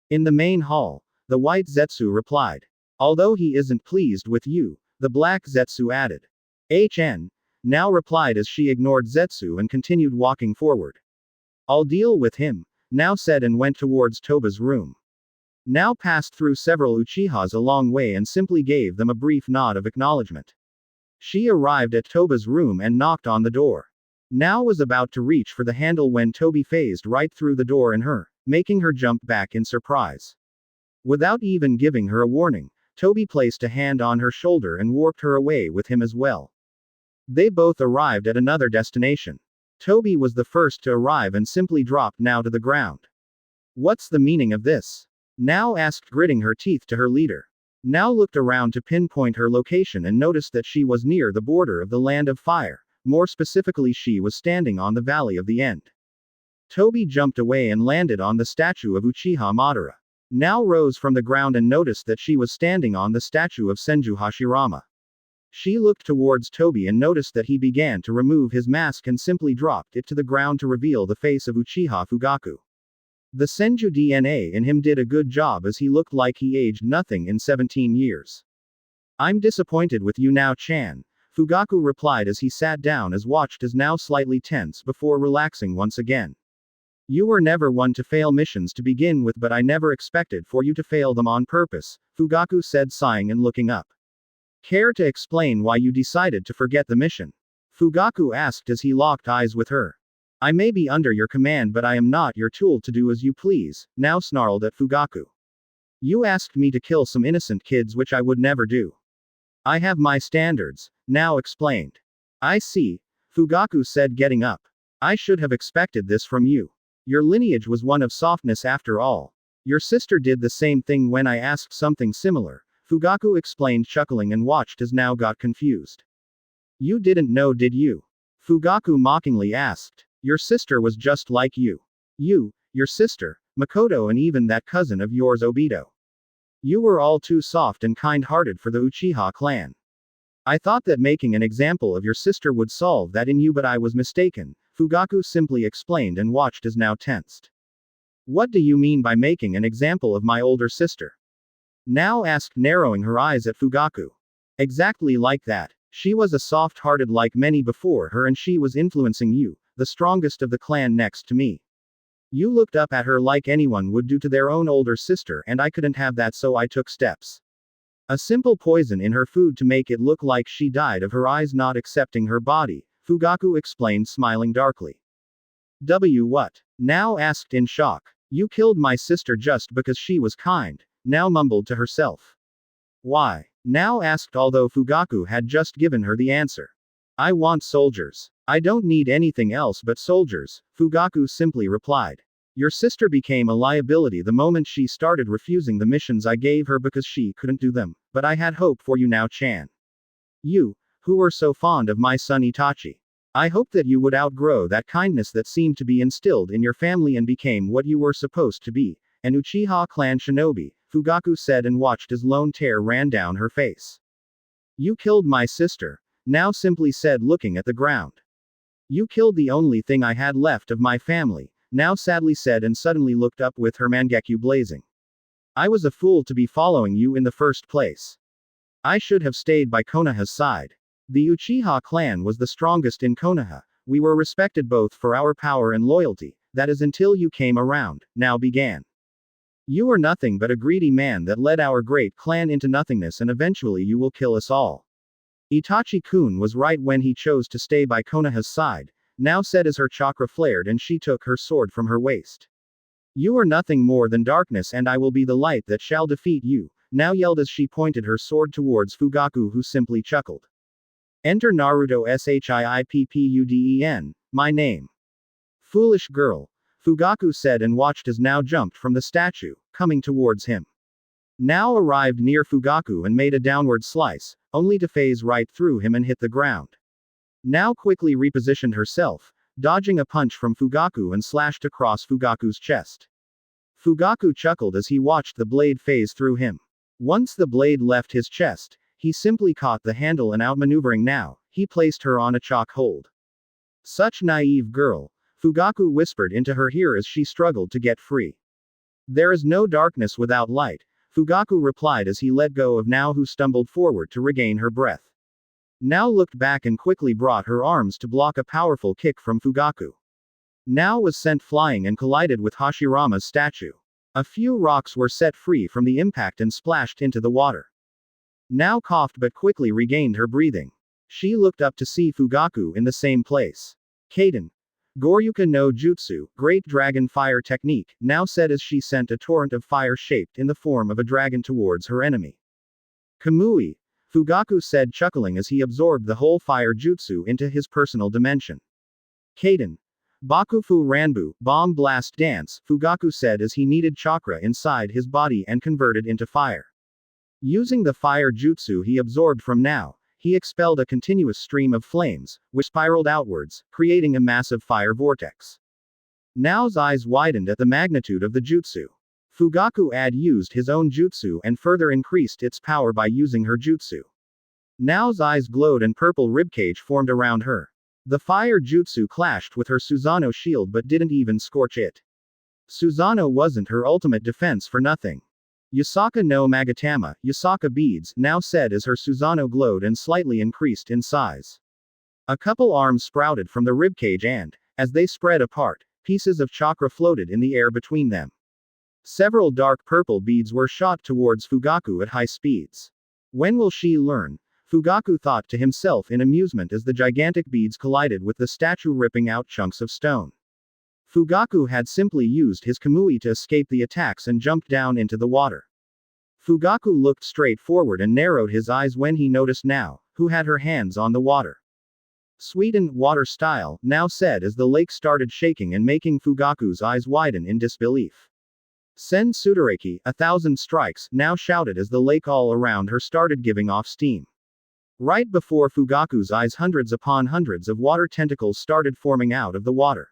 Speaker 1: In the main hall, the white Zetsu replied. Although he isn't pleased with you, the black Zetsu added. HN now replied as she ignored Zetsu and continued walking forward. I'll deal with him, now said, and went towards Toba's room. Now passed through several Uchihas a long way and simply gave them a brief nod of acknowledgement. She arrived at Toba's room and knocked on the door. Now was about to reach for the handle when Toby phased right through the door and her, making her jump back in surprise. Without even giving her a warning, Toby placed a hand on her shoulder and warped her away with him as well. They both arrived at another destination. Toby was the first to arrive and simply dropped now to the ground. What's the meaning of this? Now asked, gritting her teeth to her leader. Now looked around to pinpoint her location and noticed that she was near the border of the Land of Fire. More specifically, she was standing on the Valley of the End. Toby jumped away and landed on the statue of Uchiha Madara. Now rose from the ground and noticed that she was standing on the statue of Senju Hashirama. She looked towards Toby and noticed that he began to remove his mask and simply dropped it to the ground to reveal the face of Uchiha Fugaku. The Senju DNA in him did a good job as he looked like he aged nothing in 17 years. I'm disappointed with you now, Chan, Fugaku replied as he sat down as watched as now slightly tense before relaxing once again. You were never one to fail missions to begin with, but I never expected for you to fail them on purpose, Fugaku said, sighing and looking up. Care to explain why you decided to forget the mission? Fugaku asked as he locked eyes with her. I may be under your command, but I am not your tool to do as you please, now snarled at Fugaku. You asked me to kill some innocent kids, which I would never do. I have my standards, now explained. I see, Fugaku said, getting up. I should have expected this from you. Your lineage was one of softness after all. Your sister did the same thing when I asked something similar, Fugaku explained, chuckling, and watched as now got confused. You didn't know, did you? Fugaku mockingly asked. Your sister was just like you. You, your sister, Makoto, and even that cousin of yours, Obito. You were all too soft and kind-hearted for the Uchiha clan. I thought that making an example of your sister would solve that in you, but I was mistaken, Fugaku simply explained and watched as now tensed. What do you mean by making an example of my older sister? Now asked, narrowing her eyes at Fugaku. Exactly like that. She was a soft-hearted like many before her, and she was influencing you, the strongest of the clan next to me. You looked up at her like anyone would do to their own older sister, and I couldn't have that, so I took steps. A simple poison in her food to make it look like she died of her eyes not accepting her body, Fugaku explained, smiling darkly. What? Now asked in shock. You killed my sister just because she was kind, now mumbled to herself. Why? Now asked, although Fugaku had just given her the answer. I want soldiers. I don't need anything else but soldiers, Fugaku simply replied. Your sister became a liability the moment she started refusing the missions I gave her because she couldn't do them, but I had hope for you now, Chan. You, who were so fond of my son Itachi. I hoped that you would outgrow that kindness that seemed to be instilled in your family and became what you were supposed to be, an Uchiha clan shinobi, Fugaku said and watched as lone tear ran down her face. You killed my sister, now simply said, looking at the ground. You killed the only thing I had left of my family, now sadly said, and suddenly looked up with her Mangekyu blazing. I was a fool to be following you in the first place. I should have stayed by Konoha's side. The Uchiha clan was the strongest in Konoha. We were respected both for our power and loyalty, that is until you came around, now began. You are nothing but a greedy man that led our great clan into nothingness, and eventually you will kill us all. Itachi-kun was right when he chose to stay by Konoha's side, now said as her chakra flared and she took her sword from her waist. You are nothing more than darkness, and I will be the light that shall defeat you, now yelled as she pointed her sword towards Fugaku, who simply chuckled. Enter Naruto Shippuden, my name. Foolish girl, Fugaku said and watched as now jumped from the statue, coming towards him. Now arrived near Fugaku and made a downward slice, only to phase right through him and hit the ground. Now quickly repositioned herself, dodging a punch from Fugaku and slashed across Fugaku's chest. Fugaku chuckled as he watched the blade phase through him. Once the blade left his chest, he simply caught the handle and outmaneuvering now, he placed her on a choke hold. Such naive girl, Fugaku whispered into her ear as she struggled to get free. There is no darkness without light, Fugaku replied as he let go of Now, who stumbled forward to regain her breath. Now looked back and quickly brought her arms to block a powerful kick from Fugaku. Now was sent flying and collided with Hashirama's statue. A few rocks were set free from the impact and splashed into the water. Now coughed but quickly regained her breathing. She looked up to see Fugaku in the same place. Kaden. Goryuka no Jutsu, Great Dragon Fire Technique, now said as she sent a torrent of fire shaped in the form of a dragon towards her enemy. Kamui, Fugaku said, chuckling as he absorbed the whole fire jutsu into his personal dimension. Kaden. Bakufu Ranbu, Bomb Blast Dance, Fugaku said as he needed chakra inside his body and converted into fire. Using the fire jutsu he absorbed from Now, he expelled a continuous stream of flames, which spiraled outwards, creating a massive fire vortex. Nao's eyes widened at the magnitude of the jutsu. Fugaku had used his own jutsu and further increased its power by using her jutsu. Nao's eyes glowed and purple ribcage formed around her. The fire jutsu clashed with her Susanoo shield but didn't even scorch it. Susanoo wasn't her ultimate defense for nothing. Yusaka no Magatama, Yusaka beads, Now said as her Susanoo glowed and slightly increased in size. A couple arms sprouted from the ribcage and, as they spread apart, pieces of chakra floated in the air between them. Several dark purple beads were shot towards Fugaku at high speeds. When will she learn? Fugaku thought to himself in amusement as the gigantic beads collided with the statue, ripping out chunks of stone. Fugaku had simply used his kamui to escape the attacks and jumped down into the water. Fugaku looked straight forward and narrowed his eyes when he noticed Now, who had her hands on the water. Sweden, water style, Now said as the lake started shaking and making Fugaku's eyes widen in disbelief. Sen Sudareki, 1,000 strikes, Now shouted as the lake all around her started giving off steam. Right before Fugaku's eyes, hundreds upon hundreds of water tentacles started forming out of the water.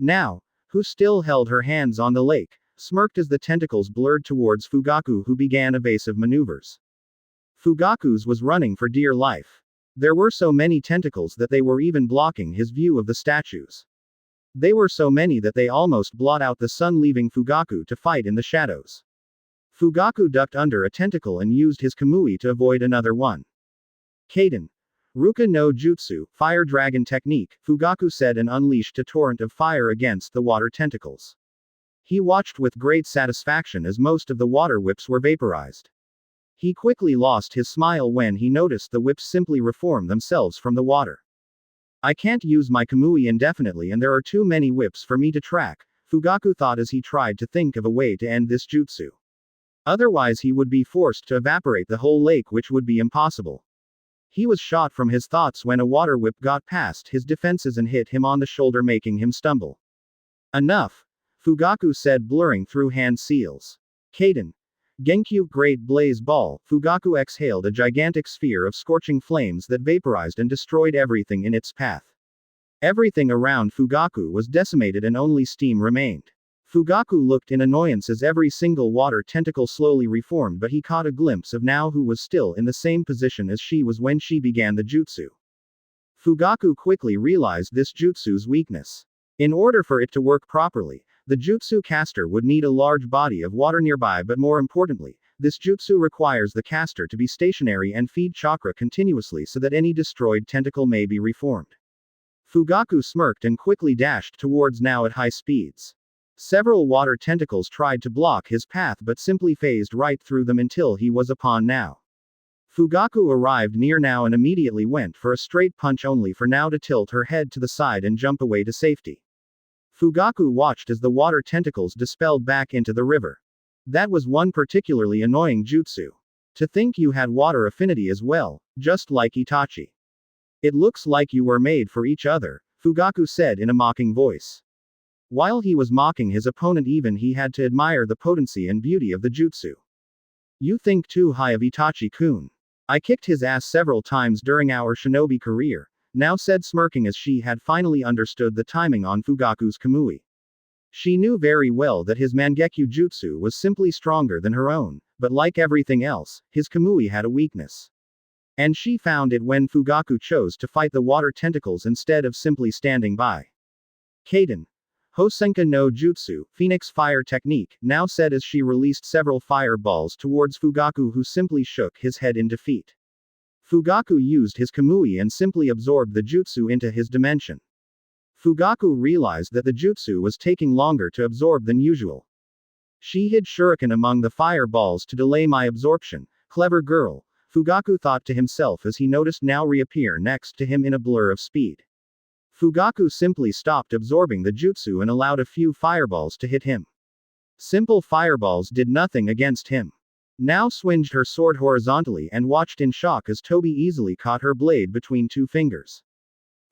Speaker 1: Now, who still held her hands on the lake, smirked as the tentacles blurred towards Fugaku, who began evasive maneuvers. Fugaku's was running for dear life. There were so many tentacles that they were even blocking his view of the statues. They were so many that they almost blot out the sun, leaving Fugaku to fight in the shadows. Fugaku ducked under a tentacle and used his kamui to avoid another one. Kaden. Ruka no Jutsu, Fire Dragon Technique, Fugaku said and unleashed a torrent of fire against the water tentacles. He watched with great satisfaction as most of the water whips were vaporized. He quickly lost his smile when he noticed the whips simply reform themselves from the water. I can't use my kamui indefinitely and there are too many whips for me to track, Fugaku thought as he tried to think of a way to end this jutsu. Otherwise he would be forced to evaporate the whole lake, which would be impossible. He was shot from his thoughts when a water whip got past his defenses and hit him on the shoulder, making him stumble. Enough, Fugaku said, blurring through hand seals. Kaden. Genkyu Great Blaze Ball, Fugaku exhaled a gigantic sphere of scorching flames that vaporized and destroyed everything in its path. Everything around Fugaku was decimated and only steam remained. Fugaku looked in annoyance as every single water tentacle slowly reformed, but he caught a glimpse of Now, who was still in the same position as she was when she began the jutsu. Fugaku quickly realized this jutsu's weakness. In order for it to work properly, the jutsu caster would need a large body of water nearby, but more importantly, this jutsu requires the caster to be stationary and feed chakra continuously so that any destroyed tentacle may be reformed. Fugaku smirked and quickly dashed towards Now at high speeds. Several water tentacles tried to block his path but simply phased right through them until he was upon Now. Fugaku arrived near Now and immediately went for a straight punch, only for Now to tilt her head to the side and jump away to safety. Fugaku watched as the water tentacles dispelled back into the river. That was one particularly annoying jutsu. To think you had water affinity as well, just like Itachi. It looks like you were made for each other, Fugaku said in a mocking voice. While he was mocking his opponent, even he had to admire the potency and beauty of the jutsu. You think too high of Itachi-kun. I kicked his ass several times during our shinobi career, Now said, smirking as she had finally understood the timing on Fugaku's kamui. She knew very well that his Mangekyo jutsu was simply stronger than her own, but like everything else, his kamui had a weakness. And she found it when Fugaku chose to fight the water tentacles instead of simply standing by. Kaden. Hosenka no Jutsu, Phoenix Fire Technique, Now said as she released several fireballs towards Fugaku, who simply shook his head in defeat. Fugaku used his kamui and simply absorbed the jutsu into his dimension. Fugaku realized that the jutsu was taking longer to absorb than usual. She hid shuriken among the fireballs to delay my absorption. Clever girl, Fugaku thought to himself as he noticed Now reappear next to him in a blur of speed. Fugaku simply stopped absorbing the jutsu and allowed a few fireballs to hit him. Simple fireballs did nothing against him. Now swinged her sword horizontally and watched in shock as Toby easily caught her blade between two fingers.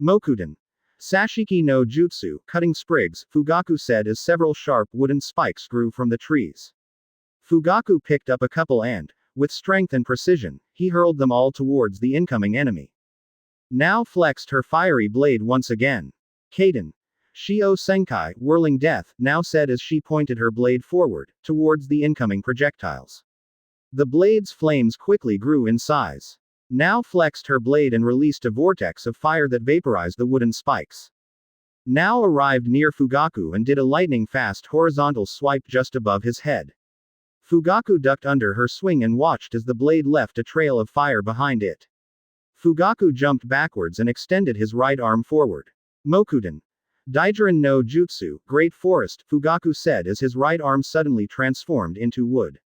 Speaker 1: Mokuden. Sashiki no jutsu, cutting sprigs, Fugaku said as several sharp wooden spikes grew from the trees. Fugaku picked up a couple and, with strength and precision, he hurled them all towards the incoming enemy. Now flexed her fiery blade once again. Kaden. Shio Senkai, whirling death, now said as she pointed her blade forward, towards the incoming projectiles. The blade's flames quickly grew in size. Now flexed her blade and released a vortex of fire that vaporized the wooden spikes. Now arrived near Fugaku and did a lightning-fast horizontal swipe just above his head. Fugaku ducked under her swing and watched as the blade left a trail of fire behind it. Fugaku jumped backwards and extended his right arm forward. Mokuden. Daijirin no Jutsu, Great Forest, Fugaku said as his right arm suddenly transformed into wood.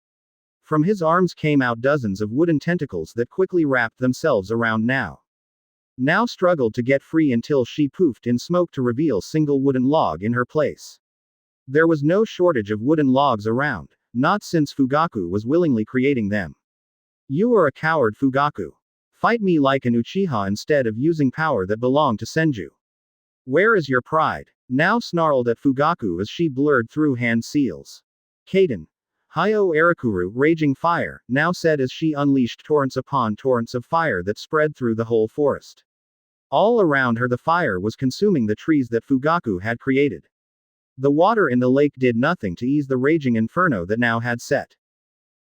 Speaker 1: From his arms came out dozens of wooden tentacles that quickly wrapped themselves around Now struggled to get free until she poofed in smoke to reveal single wooden log in her place. There was no shortage of wooden logs around, not since Fugaku was willingly creating them. You are a coward, Fugaku. Fight me like an Uchiha instead of using power that belonged to Senju. Where is your pride? Now snarled at Fugaku as she blurred through hand seals. Kaden. Hayo Arakuru, raging fire, now said as she unleashed torrents upon torrents of fire that spread through the whole forest. All around her the fire was consuming the trees that Fugaku had created. The water in the lake did nothing to ease the raging inferno that now had set.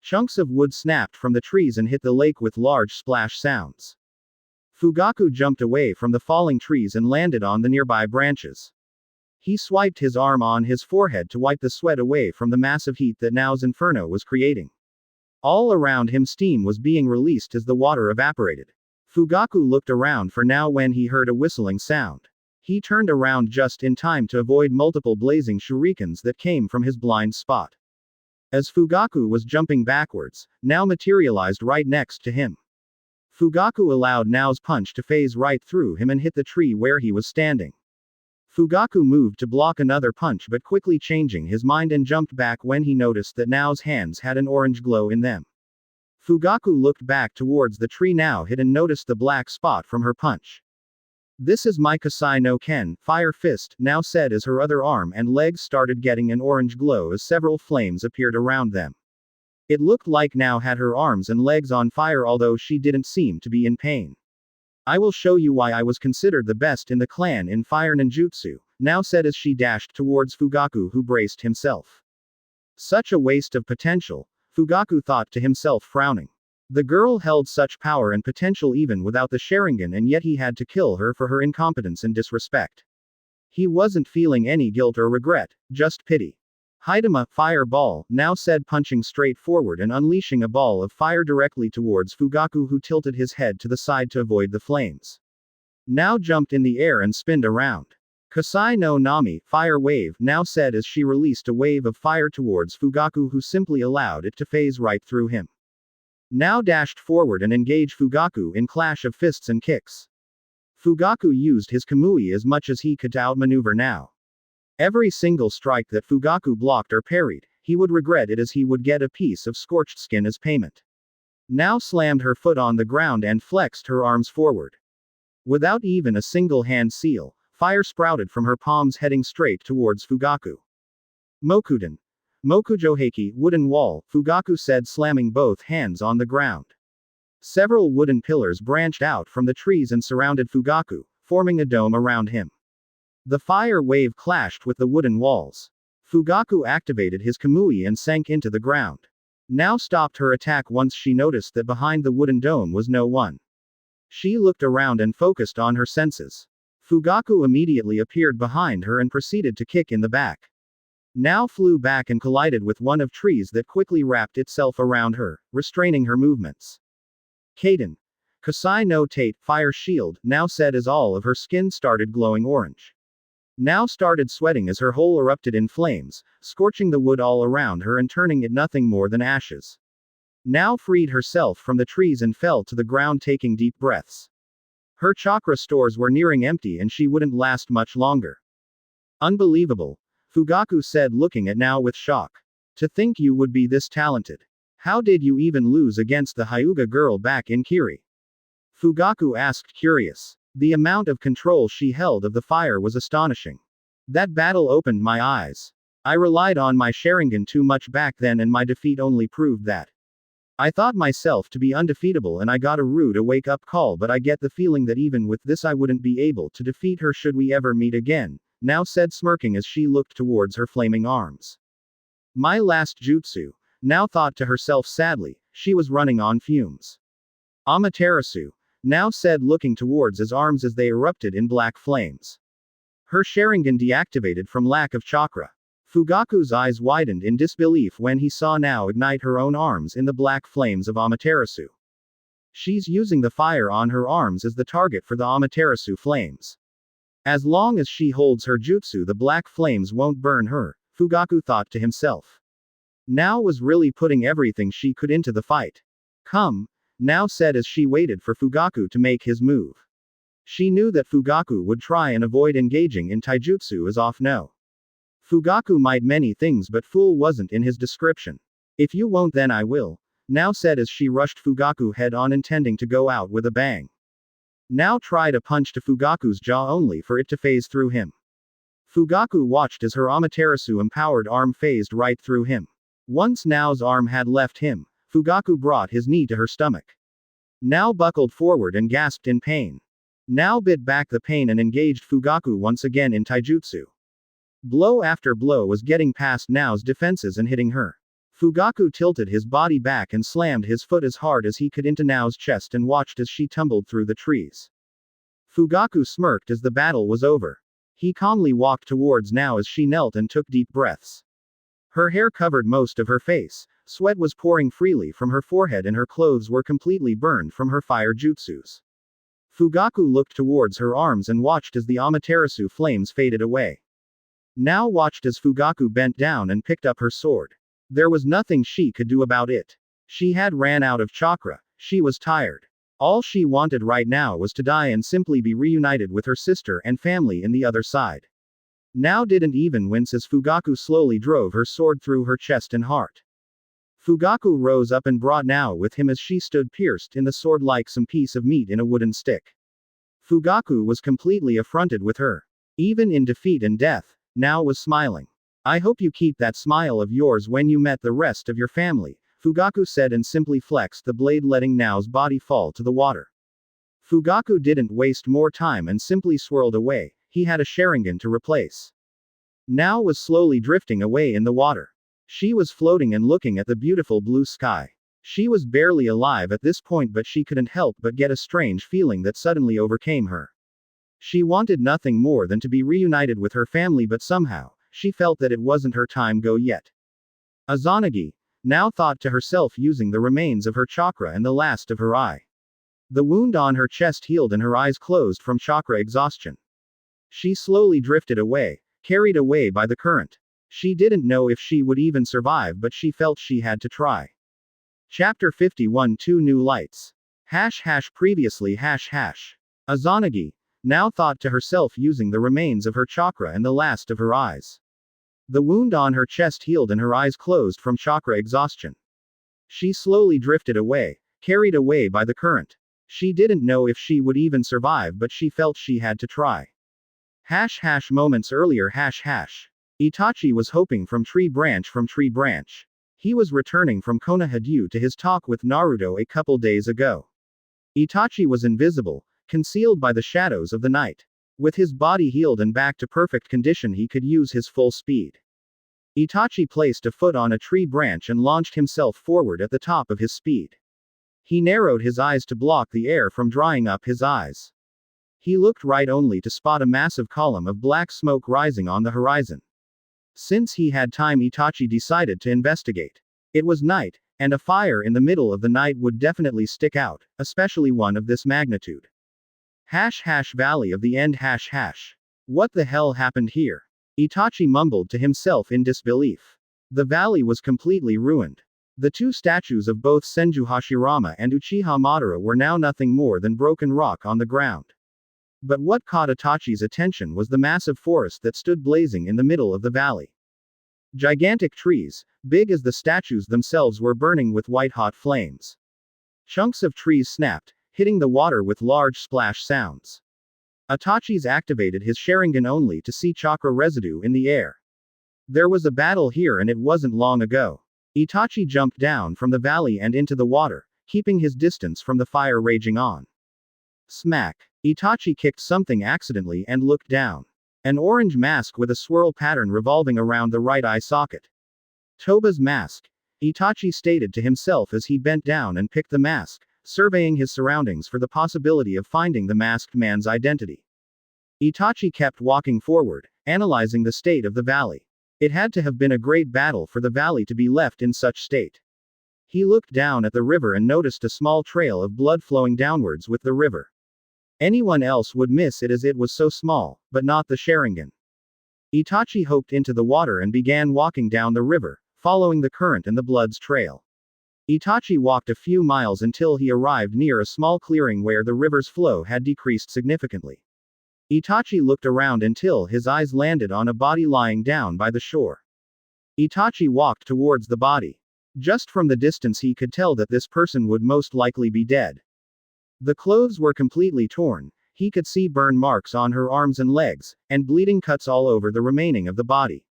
Speaker 1: Chunks of wood snapped from the trees and hit the lake with large splash sounds. Fugaku jumped away from the falling trees and landed on the nearby branches. He swiped his arm on his forehead to wipe the sweat away from the massive heat that now's inferno was creating. All around him steam was being released as the water evaporated. Fugaku looked around for now when he heard a whistling sound. He turned around just in time to avoid multiple blazing shurikens that came from his blind spot. As Fugaku was jumping backwards, now materialized right next to him. Fugaku allowed Nao's punch to phase right through him and hit the tree where he was standing. Fugaku moved to block another punch but quickly changing his mind and jumped back when he noticed that Nao's hands had an orange glow in them. Fugaku looked back towards the tree Nao hit and noticed the black spot from her punch. This is my Kasai no Ken, Fire Fist, Nao said as her other arm and legs started getting an orange glow as several flames appeared around them. It looked like Nao had her arms and legs on fire although she didn't seem to be in pain. I will show you why I was considered the best in the clan in fire ninjutsu, Nao said as she dashed towards Fugaku who braced himself. Such a waste of potential, Fugaku thought to himself frowning. The girl held such power and potential even without the Sharingan and yet he had to kill her for her incompetence and disrespect. He wasn't feeling any guilt or regret, just pity. Hidama, fire ball, Nao said punching straight forward and unleashing a ball of fire directly towards Fugaku who tilted his head to the side to avoid the flames. Nao jumped in the air and spinned around. Kasai no Nami, fire wave, Nao said as she released a wave of fire towards Fugaku who simply allowed it to phase right through him. Nao dashed forward and engaged Fugaku in clash of fists and kicks. Fugaku used his Kamui as much as he could to outmaneuver Nao. Every single strike that Fugaku blocked or parried, he would regret it as he would get a piece of scorched skin as payment. Nao slammed her foot on the ground and flexed her arms forward. Without even a single hand seal, fire sprouted from her palms heading straight towards Fugaku. Mokuden. Mokujoheiki, wooden wall, Fugaku said slamming both hands on the ground. Several wooden pillars branched out from the trees and surrounded Fugaku, forming a dome around him. The fire wave clashed with the wooden walls. Fugaku activated his Kamui and sank into the ground. Nao stopped her attack once she noticed that behind the wooden dome was no one. She looked around and focused on her senses. Fugaku immediately appeared behind her and proceeded to kick in the back. Nao flew back and collided with one of trees that quickly wrapped itself around her, restraining her movements. Kaden. Kasai no Tate, fire shield, Nao said as all of her skin started glowing orange. Nao started sweating as her hole erupted in flames, scorching the wood all around her and turning it nothing more than ashes. Nao freed herself from the trees and fell to the ground taking deep breaths. Her chakra stores were nearing empty and she wouldn't last much longer. Unbelievable, Fugaku said looking at Nao with shock. To think you would be this talented. How did you even lose against the Hyuga girl back in Kiri? Fugaku asked curious. The amount of control she held of the fire was astonishing. That battle opened my eyes. I relied on my Sharingan too much back then, and my defeat only proved that. I thought myself to be undefeatable, and I got a rude wake-up call, but I get the feeling that even with this I wouldn't be able to defeat her should we ever meet again, now said, smirking as she looked towards her flaming arms. My last jutsu, now thought to herself sadly, she was running on fumes. Amaterasu, now said, looking towards his arms as they erupted in black flames. Her Sharingan deactivated from lack of chakra. Fugaku's eyes widened in disbelief when he saw now ignite her own arms in the black flames of Amaterasu. She's using the fire on her arms as the target for the Amaterasu flames. As long as she holds her jutsu, the black flames won't burn her, Fugaku thought to himself. Now was really putting everything she could into the fight. Come, now said as she waited for Fugaku to make his move. She knew that Fugaku would try and avoid engaging in taijutsu as off no. Fugaku might many things, but fool wasn't in his description. If you won't, then I will, now said as she rushed Fugaku head on, intending to go out with a bang. Now tried a punch to Fugaku's jaw only for it to phase through him. Fugaku watched as her Amaterasu empowered arm phased right through him. Once Nao's arm had left him, Fugaku brought his knee to her stomach. Now buckled forward and gasped in pain. Now bit back the pain and engaged Fugaku once again in taijutsu. Blow after blow was getting past Nao's defenses and hitting her. Fugaku tilted his body back and slammed his foot as hard as he could into Nao's chest and watched as she tumbled through the trees. Fugaku smirked as the battle was over. He calmly walked towards Nao as she knelt and took deep breaths. Her hair covered most of her face, sweat was pouring freely from her forehead, and her clothes were completely burned from her fire jutsus. Fugaku looked towards her arms and watched as the Amaterasu flames faded away. Now watched as Fugaku bent down and picked up her sword. There was nothing she could do about it. She had ran out of chakra, she was tired. All she wanted right now was to die and simply be reunited with her sister and family in the other side. Now didn't even wince as Fugaku slowly drove her sword through her chest and heart. Fugaku rose up and brought Nao with him as she stood pierced in the sword like some piece of meat in a wooden stick. Fugaku was completely affronted with her. Even in defeat and death, Nao was smiling. I hope you keep that smile of yours when you met the rest of your family, Fugaku said, and simply flexed the blade, letting Nao's body fall to the water. Fugaku didn't waste more time and simply swirled away. He had a Sharingan to replace. Nao was slowly drifting away in the water. She was floating and looking at the beautiful blue sky. She was barely alive at this point, but she couldn't help but get a strange feeling that suddenly overcame her. She wanted nothing more than to be reunited with her family, but somehow, she felt that it wasn't her time go yet. Azanagi, now thought to herself, using the remains of her chakra and the last of her eye. The wound on her chest healed and her eyes closed from chakra exhaustion. She slowly drifted away, carried away by the current. She didn't know if she would even survive, but she felt she had to try. Chapter 51 Two New Lights. Previously Azanagi, now thought to herself, using the remains of her chakra and the last of her eyes. The wound on her chest healed and her eyes closed from chakra exhaustion. She slowly drifted away, carried away by the current. She didn't know if she would even survive, but she felt she had to try. Moments earlier Itachi was hoping from tree branch. He was returning from Konoha due to his talk with Naruto a couple days ago. Itachi was invisible, concealed by the shadows of the night. With his body healed and back to perfect condition, he could use his full speed. Itachi placed a foot on a tree branch and launched himself forward at the top of his speed. He narrowed his eyes to block the air from drying up his eyes. He looked right only to spot a massive column of black smoke rising on the horizon. Since he had time, Itachi decided to investigate. It was night, and a fire in the middle of the night would definitely stick out, especially one of this magnitude. Valley of the End What the hell happened here? Itachi mumbled to himself in disbelief. The valley was completely ruined. The two statues of both Senju Hashirama and Uchiha Madara were now nothing more than broken rock on the ground. But what caught Itachi's attention was the massive forest that stood blazing in the middle of the valley. Gigantic trees, big as the statues themselves, were burning with white-hot flames. Chunks of trees snapped, hitting the water with large splash sounds. Itachi's activated his Sharingan only to see chakra residue in the air. There was a battle here and it wasn't long ago. Itachi jumped down from the valley and into the water, keeping his distance from the fire raging on. Smack. Itachi kicked something accidentally and looked down. An orange mask with a swirl pattern revolving around the right eye socket. Toba's mask. Itachi stated to himself as he bent down and picked the mask, surveying his surroundings for the possibility of finding the masked man's identity. Itachi kept walking forward, analyzing the state of the valley. It had to have been a great battle for the valley to be left in such state. He looked down at the river and noticed a small trail of blood flowing downwards with the river. Anyone else would miss it as it was so small, but not the Sharingan. Itachi hopped into the water and began walking down the river, following the current and the blood's trail. Itachi walked a few miles until he arrived near a small clearing where the river's flow had decreased significantly. Itachi looked around until his eyes landed on a body lying down by the shore. Itachi walked towards the body. Just from the distance he could tell that this person would most likely be dead. The clothes were completely torn, he could see burn marks on her arms and legs, and bleeding cuts all over the remaining of the body.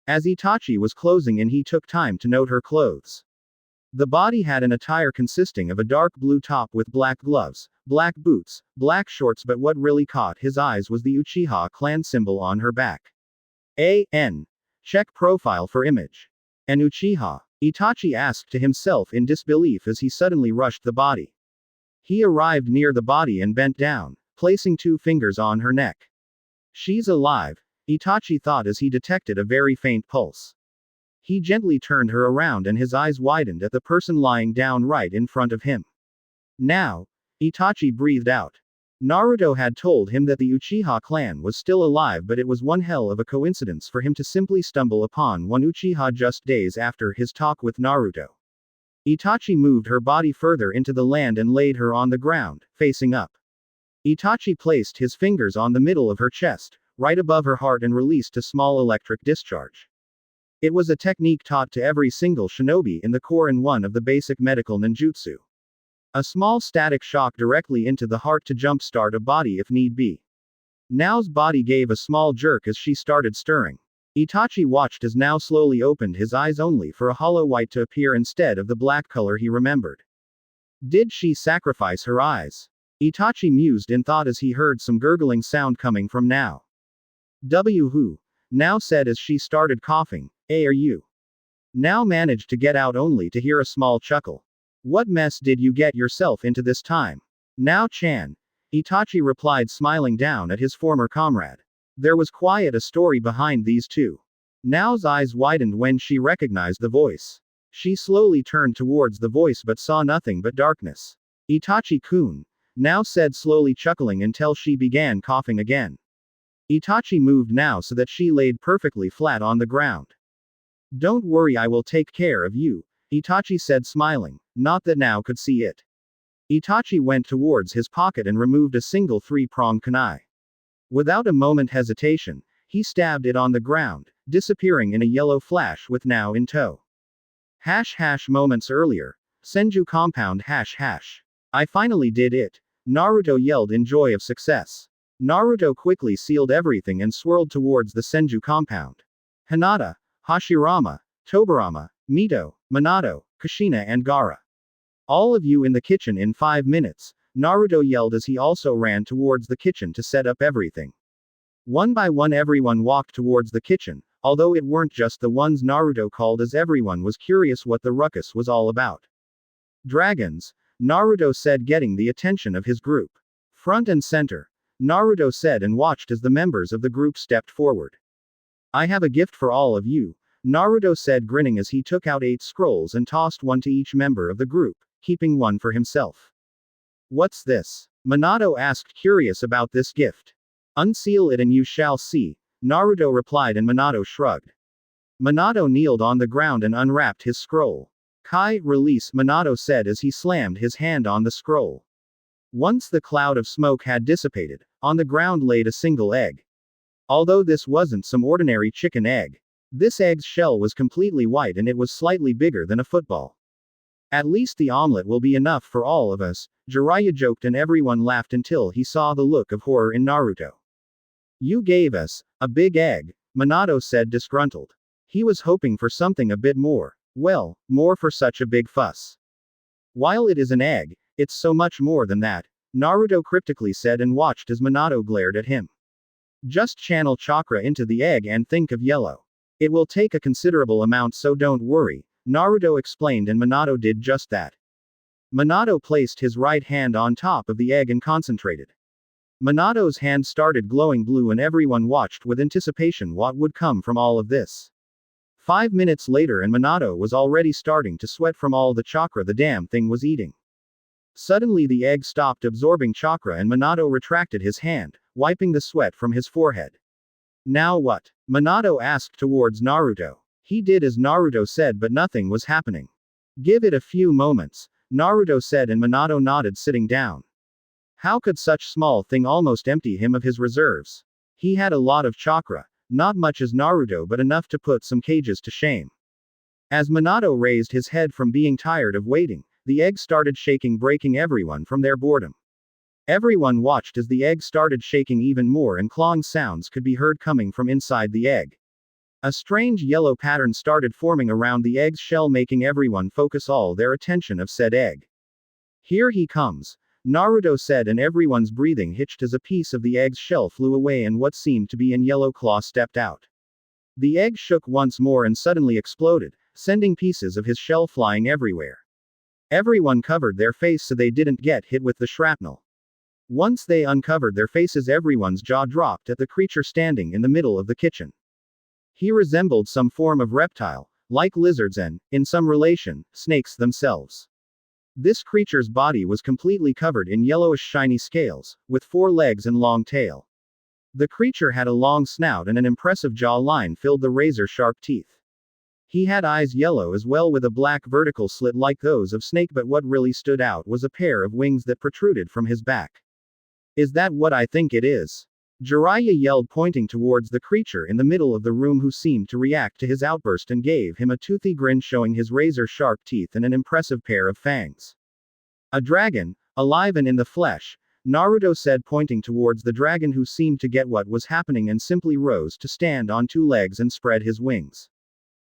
Speaker 1: As Itachi was closing in, he took time to note her clothes. The body had an attire consisting of a dark blue top with black gloves, black boots, black shorts, but what really caught his eyes was the Uchiha clan symbol on her back. N. Check profile for image. An Uchiha? Itachi asked to himself in disbelief as he suddenly rushed the body. He arrived near the body and bent down, placing 2 fingers on her neck. She's alive, Itachi thought as he detected a very faint pulse. He gently turned her around and his eyes widened at the person lying down right in front of him. Now, Itachi breathed out. Naruto had told him that the Uchiha clan was still alive, but it was one hell of a coincidence for him to simply stumble upon one Uchiha just days after his talk with Naruto. Itachi moved her body further into the land and laid her on the ground, facing up. Itachi placed his fingers on the middle of her chest, right above her heart, and released a small electric discharge. It was a technique taught to every single shinobi in the core and one of the basic medical ninjutsu. A small static shock directly into the heart to jumpstart a body if need be. Nao's body gave a small jerk as she started stirring. Itachi watched as Nao slowly opened his eyes only for a hollow white to appear instead of the black color he remembered. Did she sacrifice her eyes? Itachi mused in thought as he heard some gurgling sound coming from Nao. Who? Nao said as she started coughing. Are you? Nao managed to get out only to hear a small chuckle. What mess did you get yourself into this time? Nao-chan. Itachi replied, smiling down at his former comrade. There was quite a story behind these two. Nao's eyes widened when she recognized the voice. She slowly turned towards the voice but saw nothing but darkness. Itachi-kun. Nao said, slowly chuckling until she began coughing again. Itachi moved Nao so that she laid perfectly flat on the ground. Don't worry, I will take care of you, Itachi said, smiling, not that Nao could see it. Itachi went towards his pocket and removed a single 3-pronged kunai. Without a moment hesitation, he stabbed it on the ground, disappearing in a yellow flash with Nao in tow. Moments earlier. Senju compound I finally did it. Naruto yelled in joy of success. Naruto quickly sealed everything and swirled towards the Senju compound. Hinata, Hashirama, Tobirama, Mito, Minato, Kushina and Gaara. All of you in the kitchen in 5 minutes, Naruto yelled as he also ran towards the kitchen to set up everything. One by one everyone walked towards the kitchen, although it weren't just the ones Naruto called as everyone was curious what the ruckus was all about. Dragons, Naruto said, getting the attention of his group. Front and center, Naruto said and watched as the members of the group stepped forward. I have a gift for all of you, Naruto said, grinning as he took out 8 scrolls and tossed one to each member of the group, keeping one for himself. What's this? Minato asked, curious about this gift. Unseal it and you shall see, Naruto replied, and Minato shrugged. Minato kneeled on the ground and unwrapped his scroll. Kai, release, Minato said as he slammed his hand on the scroll. Once the cloud of smoke had dissipated, on the ground laid a single egg. Although this wasn't some ordinary chicken egg. This egg's shell was completely white and it was slightly bigger than a football. At least the omelet will be enough for all of us, Jiraiya joked and everyone laughed until he saw the look of horror in Naruto. You gave us a big egg, Minato said disgruntled. He was hoping for something a bit more. Well, more for such a big fuss. While it is an egg, it's so much more than that, Naruto cryptically said and watched as Minato glared at him. Just channel chakra into the egg and think of yellow. It will take a considerable amount, so don't worry, Naruto explained, and Minato did just that. Minato placed his right hand on top of the egg and concentrated. Minato's hand started glowing blue and everyone watched with anticipation what would come from all of this. 5 minutes later and Minato was already starting to sweat from all the chakra the damn thing was eating. Suddenly the egg stopped absorbing chakra and Minato retracted his hand, wiping the sweat from his forehead. Now what? Minato asked towards Naruto. He did as Naruto said but nothing was happening. Give it a few moments, Naruto said and Minato nodded, sitting down. How could such small thing almost empty him of his reserves? He had a lot of chakra, not much as Naruto but enough to put some cages to shame. As Minato raised his head from being tired of waiting, the egg started shaking, breaking everyone from their boredom. Everyone watched as the egg started shaking even more and clawing sounds could be heard coming from inside the egg. A strange yellow pattern started forming around the egg's shell, making everyone focus all their attention of said egg. Here he comes, Naruto said, and everyone's breathing hitched as a piece of the egg's shell flew away and what seemed to be an yellow claw stepped out. The egg shook once more and suddenly exploded, sending pieces of his shell flying everywhere. Everyone covered their face so they didn't get hit with the shrapnel. Once they uncovered their faces, everyone's jaw dropped at the creature standing in the middle of the kitchen. He resembled some form of reptile, like lizards and, in some relation, snakes themselves. This creature's body was completely covered in yellowish shiny scales, with 4 legs and long tail. The creature had a long snout and an impressive jaw line filled the razor-sharp teeth. He had eyes yellow as well with a black vertical slit like those of snake, but what really stood out was a pair of wings that protruded from his back. Is that what I think it is? Jiraiya yelled, pointing towards the creature in the middle of the room, who seemed to react to his outburst and gave him a toothy grin showing his razor-sharp teeth and an impressive pair of fangs. A dragon, alive and in the flesh, Naruto said, pointing towards the dragon, who seemed to get what was happening and simply rose to stand on 2 legs and spread his wings.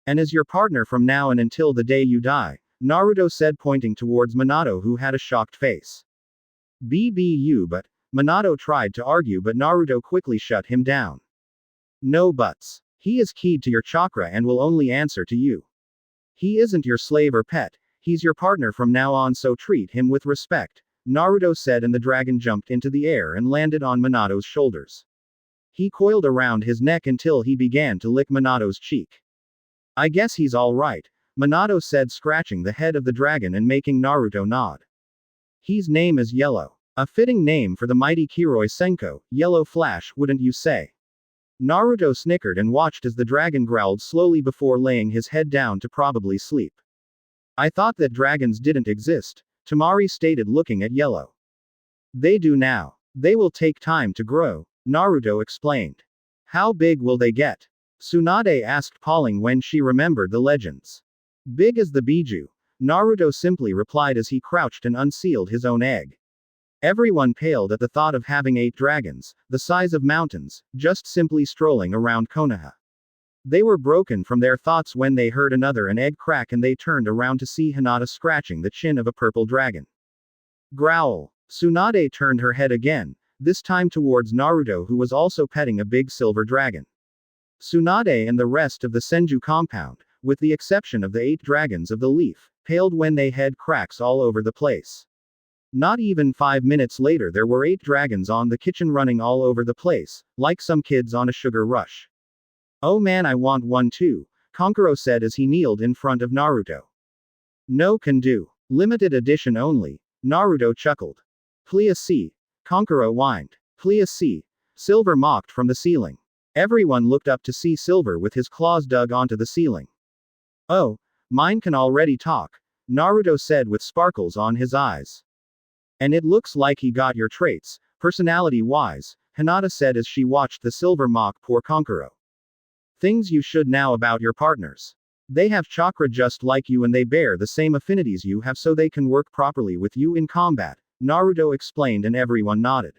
Speaker 1: And as your partner from now and until the day you die, Naruto said, pointing towards Minato, who had a shocked face. BBU, but Minato tried to argue, but Naruto quickly shut him down. No buts. He is keyed to your chakra and will only answer to you. He isn't your slave or pet, he's your partner from now on, so treat him with respect, Naruto said, and the dragon jumped into the air and landed on Minato's shoulders. He coiled around his neck until he began to lick Minato's cheek. I guess he's all right, Minato said, scratching the head of the dragon and making Naruto nod. His name is Yellow. A fitting name for the mighty Kiroi Senko, Yellow Flash, wouldn't you say? Naruto snickered and watched as the dragon growled slowly before laying his head down to probably sleep. I thought that dragons didn't exist, Tamari stated, looking at Yellow. They do now. They will take time to grow, Naruto explained. How big will they get? Tsunade asked, palling when she remembered the legends. Big as the Biju, Naruto simply replied as he crouched and unsealed his own egg. Everyone paled at the thought of having 8 dragons, the size of mountains, just simply strolling around Konoha. They were broken from their thoughts when they heard an egg crack, and they turned around to see Hinata scratching the chin of a purple dragon. Growl. Tsunade turned her head again, this time towards Naruto, who was also petting a big silver dragon. Tsunade and the rest of the Senju compound, with the exception of the 8 dragons of the leaf, paled when they had cracks all over the place. Not even 5 minutes later there were 8 dragons on the kitchen running all over the place, like some kids on a sugar rush. Oh man, I want one too, Kankuro said as he kneeled in front of Naruto. No can do. Limited edition only, Naruto chuckled. Please see. Kankuro whined. Please see. Silver mocked from the ceiling. Everyone looked up to see Silver with his claws dug onto the ceiling. Oh, mine can already talk, Naruto said with sparkles on his eyes. And it looks like he got your traits, personality-wise, Hinata said as she watched the Silver mock poor Kankuro. Things you should know about your partners. They have chakra just like you and they bear the same affinities you have, so they can work properly with you in combat, Naruto explained and everyone nodded.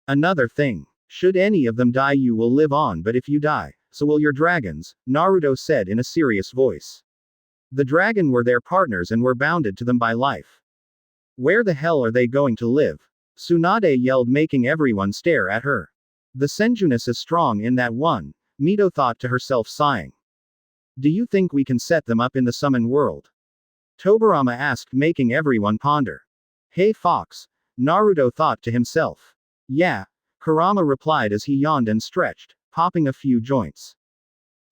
Speaker 1: Another thing. Should any of them die, you will live on, but if you die, so will your dragons, Naruto said in a serious voice. The dragon were their partners and were bounded to them by life. Where the hell are they going to live? Tsunade yelled, making everyone stare at her. The Senjuness is strong in that one, Mito thought to herself, sighing. Do you think we can set them up in the summon world? Tobirama asked, making everyone ponder. Hey Fox, Naruto thought to himself. Yeah, Kurama replied as he yawned and stretched, popping a few joints.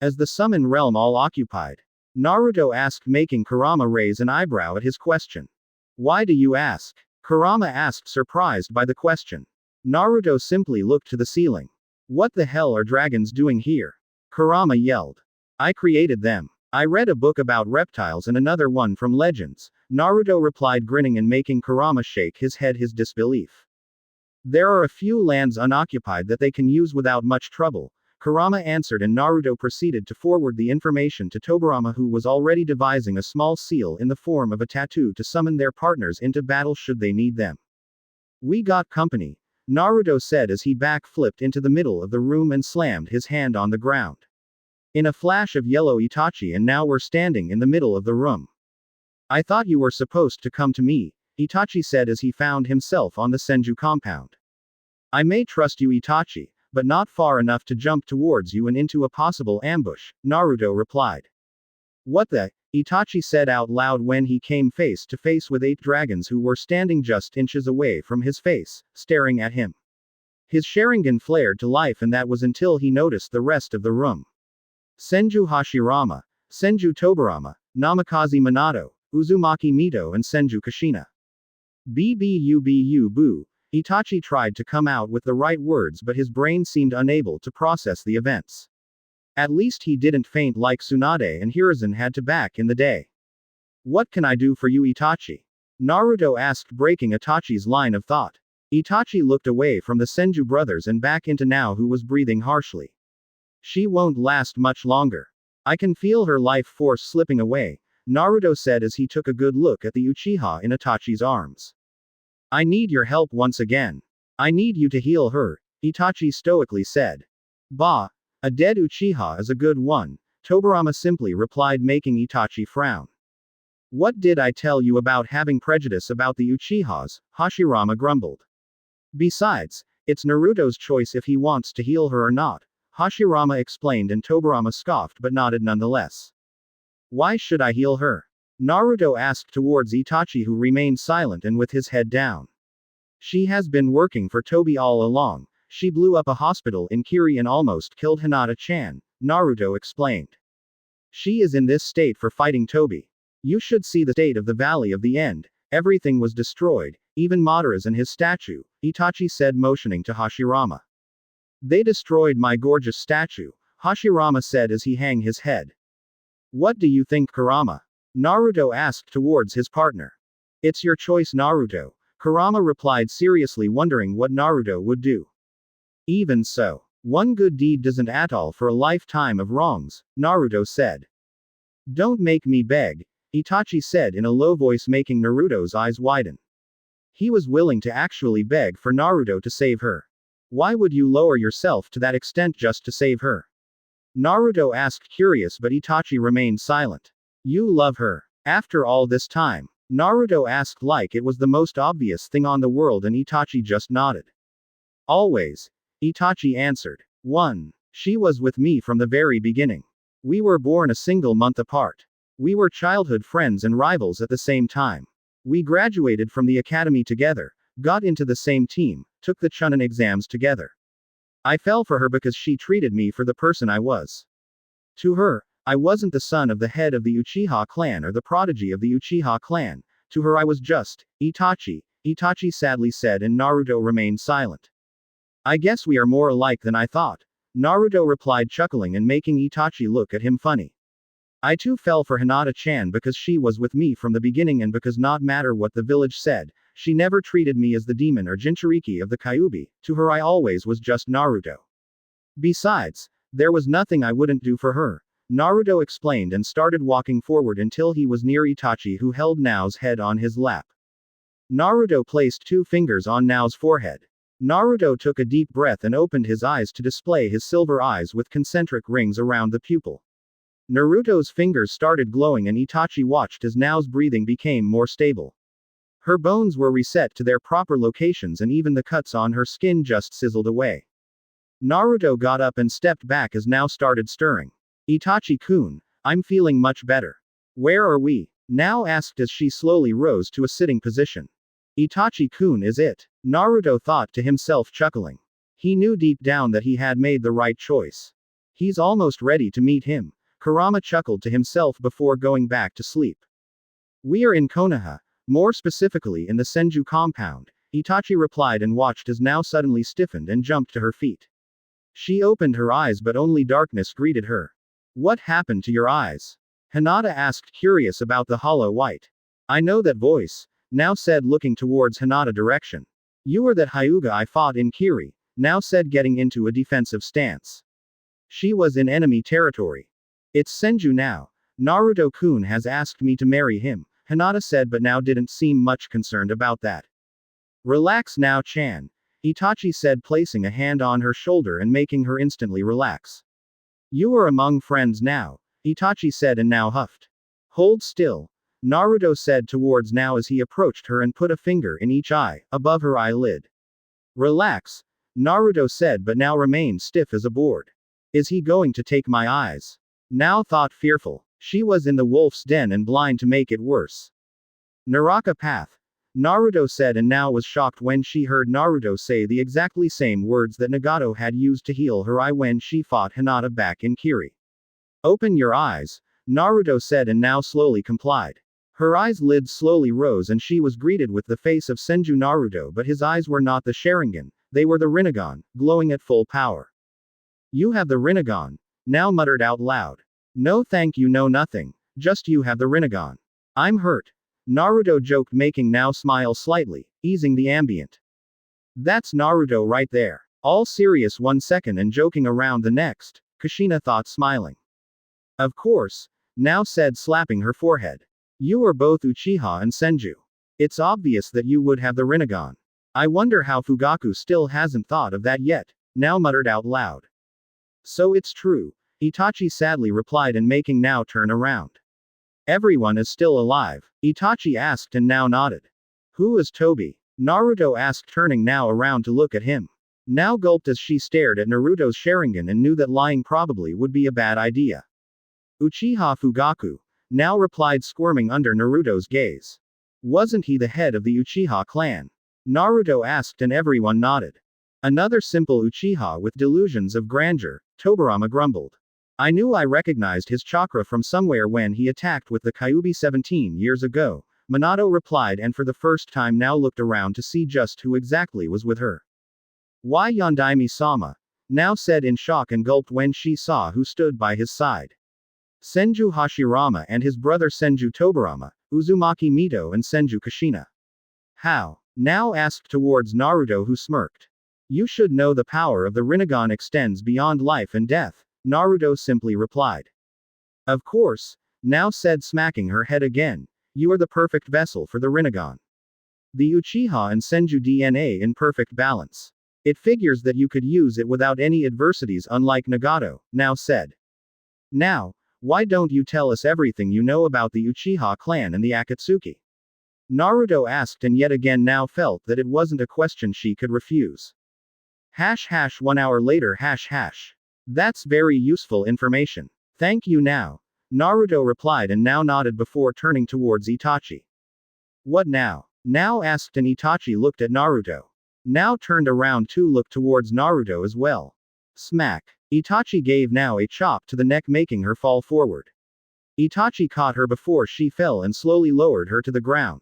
Speaker 1: As the summon realm all occupied? Naruto asked, making Kurama raise an eyebrow at his question. Why do you ask? Kurama asked, surprised by the question. Naruto simply looked to the ceiling. What the hell are dragons doing here? Kurama yelled. I created them. I read a book about reptiles and another one from legends, Naruto replied, grinning and making Kurama shake his head his disbelief. There are a few lands unoccupied that they can use without much trouble, Kurama answered, and Naruto proceeded to forward the information to Tobirama, who was already devising a small seal in the form of a tattoo to summon their partners into battle should they need them. We got company, Naruto said as he backflipped into the middle of the room and slammed his hand on the ground. In a flash of yellow, Itachi and now were standing in the middle of the room. I thought you were supposed to come to me, Itachi said as he found himself on the Senju compound. I may trust you, Itachi, but not far enough to jump towards you and into a possible ambush, Naruto replied. What the? Itachi said out loud when he came face to face with 8 dragons who were standing just inches away from his face, staring at him. His Sharingan flared to life, and that was until he noticed the rest of the room. Senju Hashirama, Senju Tobirama, Namikaze Minato, Uzumaki Mito and Senju Kushina. Boo. Itachi tried to come out with the right words, but his brain seemed unable to process the events. At least he didn't faint like Tsunade and Hiruzen had to back in the day. What can I do for you, Itachi? Naruto asked, breaking Itachi's line of thought. Itachi looked away from the Senju brothers and back into Nao, who was breathing harshly. She won't last much longer. I can feel her life force slipping away, Naruto said as he took a good look at the Uchiha in Itachi's arms. I need your help once again. I need you to heal her, Itachi stoically said. Bah, a dead Uchiha is a good one, Tobirama simply replied, making Itachi frown. What did I tell you about having prejudice about the Uchihas? Hashirama grumbled. Besides, it's Naruto's choice if he wants to heal her or not, Hashirama explained, and Tobirama scoffed but nodded nonetheless. Why should I heal her? Naruto asked towards Itachi, who remained silent and with his head down. She has been working for Tobi all along. She blew up a hospital in Kiri and almost killed Hinata-chan, Naruto explained. She is in this state for fighting Tobi. You should see the state of the Valley of the End. Everything was destroyed, even Madara's and his statue, Itachi said, motioning to Hashirama. They destroyed my gorgeous statue, Hashirama said as he hung his head. What do you think, Kurama? Naruto asked towards his partner. It's your choice, Naruto, Kurama replied seriously, wondering what Naruto would do. Even so, one good deed doesn't at all for a lifetime of wrongs, Naruto said. Don't make me beg, Itachi said in a low voice, making Naruto's eyes widen. He was willing to actually beg for Naruto to save her. Why would you lower yourself to that extent just to save her? Naruto asked, curious, but Itachi remained silent. You love her. After all this time? Naruto asked like it was the most obvious thing on the world, and Itachi just nodded. Always, Itachi answered. 1. She was with me from the very beginning. We were born a single month apart. We were childhood friends and rivals at the same time. We graduated from the academy together, got into the same team, took the Chunin exams together. I fell for her because she treated me for the person I was. To her, I wasn't the son of the head of the Uchiha clan or the prodigy of the Uchiha clan. To her I was just Itachi, Itachi sadly said, and Naruto remained silent. I guess we are more alike than I thought, Naruto replied, chuckling and making Itachi look at him funny. I too fell for Hinata-chan because she was with me from the beginning, and because not matter what the village said, she never treated me as the demon or Jinchuriki of the Kyuubi. To her I always was just Naruto. Besides, there was nothing I wouldn't do for her, Naruto explained and started walking forward until he was near Itachi, who held Nao's head on his lap. Naruto placed 2 fingers on Nao's forehead. Naruto took a deep breath and opened his eyes to display his silver eyes with concentric rings around the pupil. Naruto's fingers started glowing and Itachi watched as Nao's breathing became more stable. Her bones were reset to their proper locations and even the cuts on her skin just sizzled away. Naruto got up and stepped back as Nao started stirring. Itachi-kun, I'm feeling much better. Where are we? Nao asked as she slowly rose to a sitting position. Itachi-kun is it? Naruto thought to himself chuckling. He knew deep down that he had made the right choice. He's almost ready to meet him. Kurama chuckled to himself before going back to sleep. We are in Konoha, more specifically in the Senju compound, Itachi replied and watched as Nao suddenly stiffened and jumped to her feet. She opened her eyes but only darkness greeted her. What happened to your eyes? Hinata asked, curious about the hollow white. I know that voice, Nao said looking towards Hinata direction. You are that Hyuga I fought in Kiri, Nao said getting into a defensive stance. She was in enemy territory. It's Senju now. Naruto-kun has asked me to marry him, Hinata said but Nao didn't seem much concerned about that. Relax Nao-chan, Itachi said placing a hand on her shoulder and making her instantly relax. You are among friends now, Itachi said and Nao huffed. Hold still, Naruto said towards Nao as he approached her and put a finger in each eye, above her eyelid. Relax, Naruto said but Nao remained stiff as a board. Is he going to take my eyes? Nao thought fearful. She was in the wolf's den and blind to make it worse. Naraka path, Naruto said and Nao was shocked when she heard Naruto say the exactly same words that Nagato had used to heal her eye when she fought Hinata back in Kiri. Open your eyes, Naruto said and Nao slowly complied. Her eyes lids slowly rose and she was greeted with the face of Senju Naruto but his eyes were not the Sharingan, they were the Rinnegan, glowing at full power. You have the Rinnegan, Nao muttered out loud. No thank you no nothing, just you have the Rinnegan. I'm hurt. Naruto joked making Nao smile slightly, easing the ambient. That's Naruto right there. All serious 1 second and joking around the next, Kushina thought smiling. Of course, Nao said slapping her forehead. You are both Uchiha and Senju. It's obvious that you would have the Rinnegan. I wonder how Fugaku still hasn't thought of that yet, Nao muttered out loud. So it's true, Itachi sadly replied and making Nao turn around. Everyone is still alive, Itachi asked and Nao nodded. Who is Tobi? Naruto asked turning Nao around to look at him. Nao gulped as she stared at Naruto's Sharingan and knew that lying probably would be a bad idea. Uchiha Fugaku, Nao replied squirming under Naruto's gaze. Wasn't he the head of the Uchiha clan? Naruto asked and everyone nodded. Another simple Uchiha with delusions of grandeur, Tobirama grumbled. I knew I recognized his chakra from somewhere when he attacked with the Kyuubi 17 years ago, Minato replied and for the first time Nao looked around to see just who exactly was with her. Why Yondaime-sama? Nao said in shock and gulped when she saw who stood by his side. Senju Hashirama and his brother Senju Tobirama, Uzumaki Mito and Senju Kushina. How? Nao asked towards Naruto who smirked. You should know the power of the Rinnegan extends beyond life and death, Naruto simply replied. Of course, Nao said smacking her head again. You are the perfect vessel for the Rinnegan. The Uchiha and Senju DNA in perfect balance. It figures that you could use it without any adversities unlike Nagato, Nao said. Now, why don't you tell us everything you know about the Uchiha clan and the Akatsuki? Naruto asked and yet again Nao felt that it wasn't a question she could refuse. 1 hour later. That's very useful information. Thank you Nao. Naruto replied and Nao nodded before turning towards Itachi. What now? Nao asked and Itachi looked at Naruto. Nao turned around to look towards Naruto as well. Smack. Itachi gave Nao a chop to the neck making her fall forward. Itachi caught her before she fell and slowly lowered her to the ground.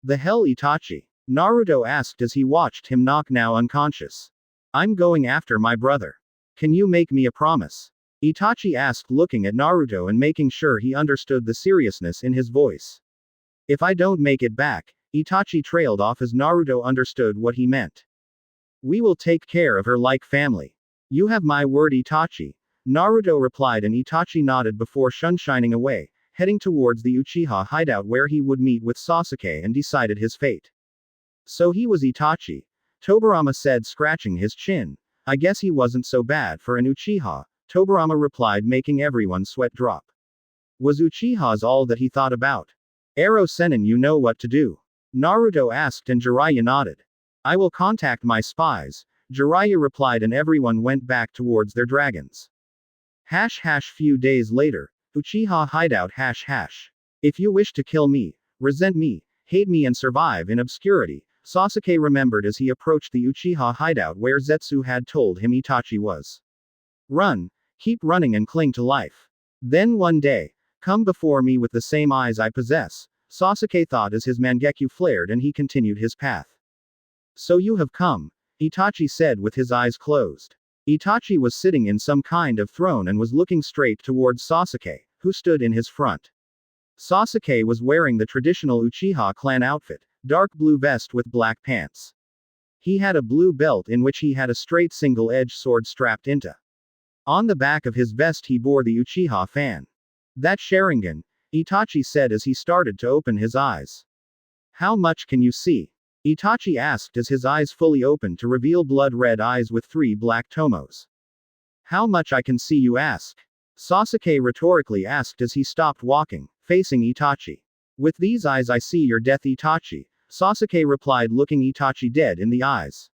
Speaker 1: The hell Itachi? Naruto asked as he watched him knock Nao unconscious. I'm going after my brother. Can you make me a promise? Itachi asked looking at Naruto and making sure he understood the seriousness in his voice. If I don't make it back, Itachi trailed off as Naruto understood what he meant. We will take care of her like family. You have my word Itachi, Naruto replied and Itachi nodded before shining away, heading towards the Uchiha hideout where he would meet with Sasuke and decided his fate. So he was Itachi. Tobirama said, scratching his chin. I guess he wasn't so bad for an Uchiha, Tobirama replied, making everyone's sweat drop. Was Uchiha's all that he thought about? Arrow Sennin, you know what to do. Naruto asked and Jiraiya nodded. I will contact my spies, Jiraiya replied, and everyone went back towards their dragons. Few days later, Uchiha hideout If you wish to kill me, resent me, hate me and survive in obscurity, Sasuke remembered as he approached the Uchiha hideout where Zetsu had told him Itachi was. Run, keep running and cling to life. Then one day, come before me with the same eyes I possess, Sasuke thought as his Mangekyo flared and he continued his path. So you have come, Itachi said with his eyes closed. Itachi was sitting in some kind of throne and was looking straight towards Sasuke, who stood in his front. Sasuke was wearing the traditional Uchiha clan outfit, dark blue vest with black pants. He had a blue belt in which he had a straight single-edged sword strapped into. On the back of his vest he bore the Uchiha fan. That Sharingan, Itachi said as he started to open his eyes. How much can you see? Itachi asked as his eyes fully opened to reveal blood-red eyes with 3 black tomos. How much I can see, you ask? Sasuke rhetorically asked as he stopped walking, facing Itachi. With these eyes I see your death, Itachi, Sasuke replied, looking Itachi dead in the eyes.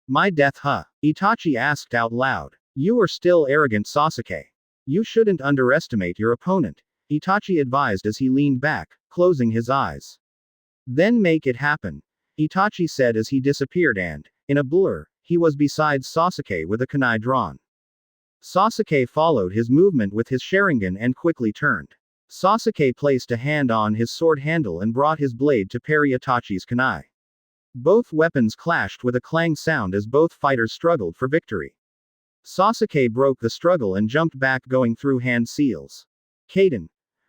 Speaker 1: My death, huh? Itachi asked out loud. You are still arrogant, Sasuke. You shouldn't underestimate your opponent, Itachi advised as he leaned back, closing his eyes. Then make it happen, Itachi said as he disappeared and, in a blur, he was beside Sasuke with a kunai drawn. Sasuke followed his movement with his Sharingan and quickly turned. Sasuke placed a hand on his sword handle and brought his blade to parry Itachi's kunai. Both weapons clashed with a clang sound as both fighters struggled for victory. Sasuke broke the struggle and jumped back, going through hand seals. Kaden.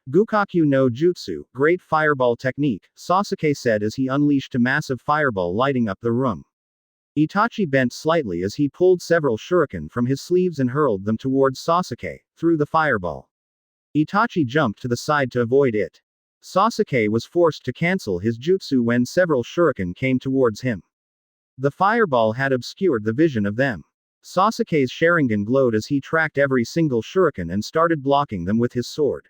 Speaker 1: Gukaku no Jutsu, great fireball technique, Sasuke said as he unleashed a massive fireball lighting up the room. Itachi bent slightly as he pulled several shuriken from his sleeves and hurled them towards Sasuke, through the fireball. Itachi jumped to the side to avoid it. Sasuke was forced to cancel his jutsu when several shuriken came towards him. The fireball had obscured the vision of them. Sasuke's Sharingan glowed as he tracked every single shuriken and started blocking them with his sword.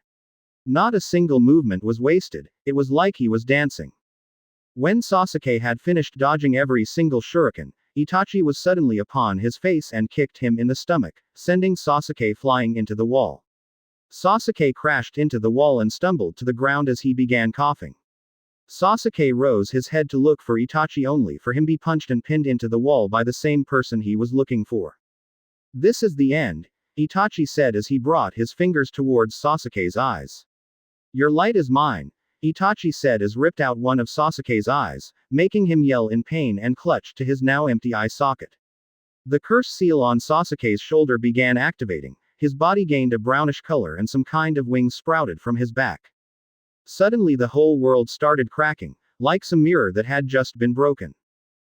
Speaker 1: Not a single movement was wasted, it was like he was dancing. When Sasuke had finished dodging every single shuriken, Itachi was suddenly upon his face and kicked him in the stomach, sending Sasuke flying into the wall. Sasuke crashed into the wall and stumbled to the ground as he began coughing. Sasuke rose his head to look for Itachi, only for him be punched and pinned into the wall by the same person he was looking for. This is the end, Itachi said as he brought his fingers towards Sasuke's eyes. Your light is mine, Itachi said as ripped out one of Sasuke's eyes, making him yell in pain and clutch to his now empty eye socket. The curse seal on Sasuke's shoulder began activating, his body gained a brownish color and some kind of wings sprouted from his back. Suddenly the whole world started cracking, like some mirror that had just been broken.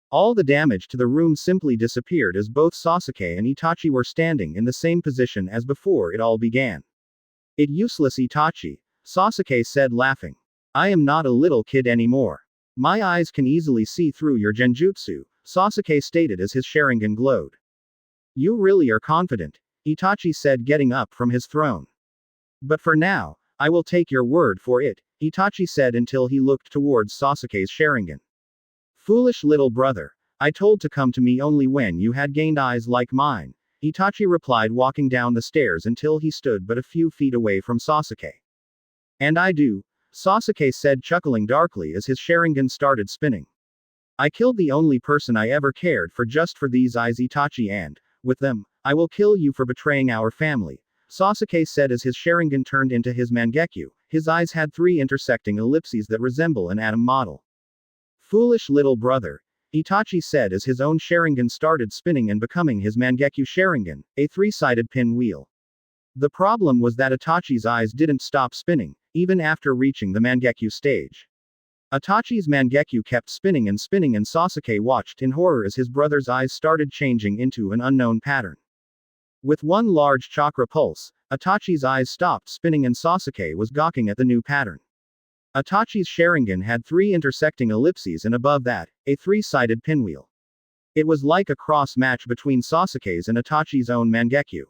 Speaker 1: All the damage to the room simply disappeared as both Sasuke and Itachi were standing in the same position as before it all began. It useless, Itachi, Sasuke said, laughing. I am not a little kid anymore. My eyes can easily see through your genjutsu, Sasuke stated as his Sharingan glowed. You really are confident, Itachi said, getting up from his throne. But for now, I will take your word for it, Itachi said until he looked towards Sasuke's Sharingan. Foolish little brother. I told to come to me only when you had gained eyes like mine, Itachi replied, walking down the stairs until he stood but a few feet away from Sasuke. And I do, Sasuke said, chuckling darkly as his Sharingan started spinning. I killed the only person I ever cared for just for these eyes, Itachi, and, with them, I will kill you for betraying our family, Sasuke said as his Sharingan turned into his Mangekyo. His eyes had 3 intersecting ellipses that resemble an atom model. Foolish little brother, Itachi said as his own Sharingan started spinning and becoming his Mangekyo Sharingan, a 3-sided pinwheel. The problem was that Itachi's eyes didn't stop spinning, even after reaching the Mangekyo stage. Itachi's Mangekyo kept spinning and Sasuke watched in horror as his brother's eyes started changing into an unknown pattern. With one large chakra pulse, Itachi's eyes stopped spinning and Sasuke was gawking at the new pattern. Itachi's Sharingan had 3 intersecting ellipses and above that, a 3-sided pinwheel. It was like a cross-match between Sasuke's and Itachi's own Mangekyo.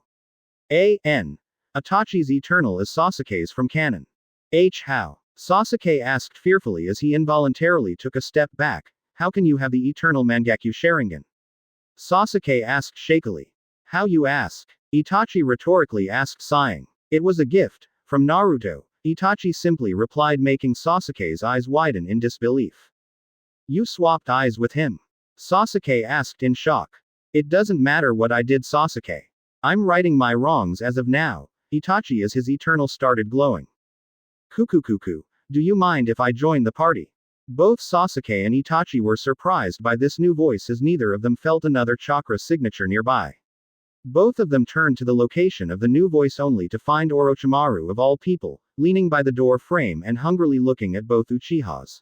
Speaker 1: A.N. Itachi's Eternal is Sasuke's from canon. How? Sasuke asked fearfully as he involuntarily took a step back. How can you have the Eternal Mangekyo Sharingan? Sasuke asked shakily. How you ask? Itachi rhetorically asked sighing. It was a gift, from Naruto, Itachi simply replied, making Sasuke's eyes widen in disbelief. You swapped eyes with him? Sasuke asked in shock. It doesn't matter what I did, Sasuke. I'm righting my wrongs as of now. Itachi as his Eternal started glowing. Kuku, do you mind if I join the party? Both Sasuke and Itachi were surprised by this new voice as neither of them felt another chakra signature nearby. Both of them turned to the location of the new voice only to find Orochimaru of all people, leaning by the door frame and hungrily looking at both Uchihas.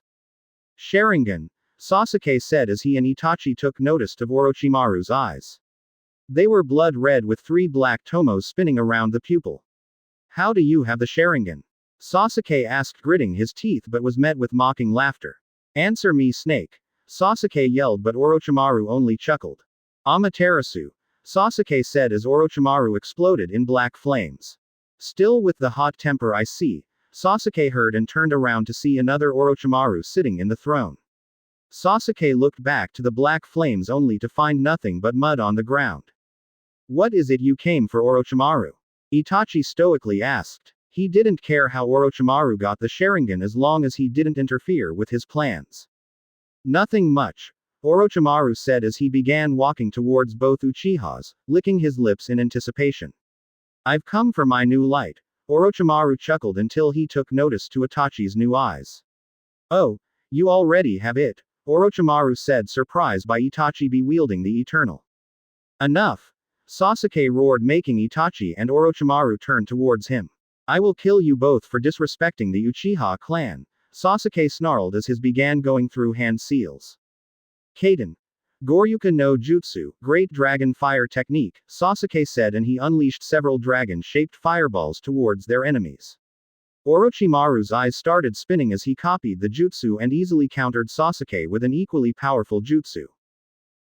Speaker 1: Sharingan, Sasuke said as he and Itachi took notice of Orochimaru's eyes. They were blood red with 3 black tomos spinning around the pupil. How do you have the Sharingan? Sasuke asked, gritting his teeth, but was met with mocking laughter. Answer me, snake. Sasuke yelled, but Orochimaru only chuckled. Amaterasu, Sasuke said as Orochimaru exploded in black flames. Still with the hot temper I see, Sasuke heard and turned around to see another Orochimaru sitting in the throne. Sasuke looked back to the black flames only to find nothing but mud on the ground. What is it you came for, Orochimaru? Itachi stoically asked. He didn't care how Orochimaru got the Sharingan as long as he didn't interfere with his plans. Nothing much, Orochimaru said as he began walking towards both Uchihas, licking his lips in anticipation. I've come for my new light. Orochimaru chuckled until he took notice to Itachi's new eyes. Oh, you already have it, Orochimaru said, surprised by Itachi be wielding the Eternal. Enough! Sasuke roared, making Itachi and Orochimaru turn towards him. I will kill you both for disrespecting the Uchiha clan, Sasuke snarled as his began going through hand seals. Kaden. Goryuka no Jutsu, Great Dragon Fire Technique, Sasuke said, and he unleashed several dragon-shaped fireballs towards their enemies. Orochimaru's eyes started spinning as he copied the jutsu and easily countered Sasuke with an equally powerful jutsu.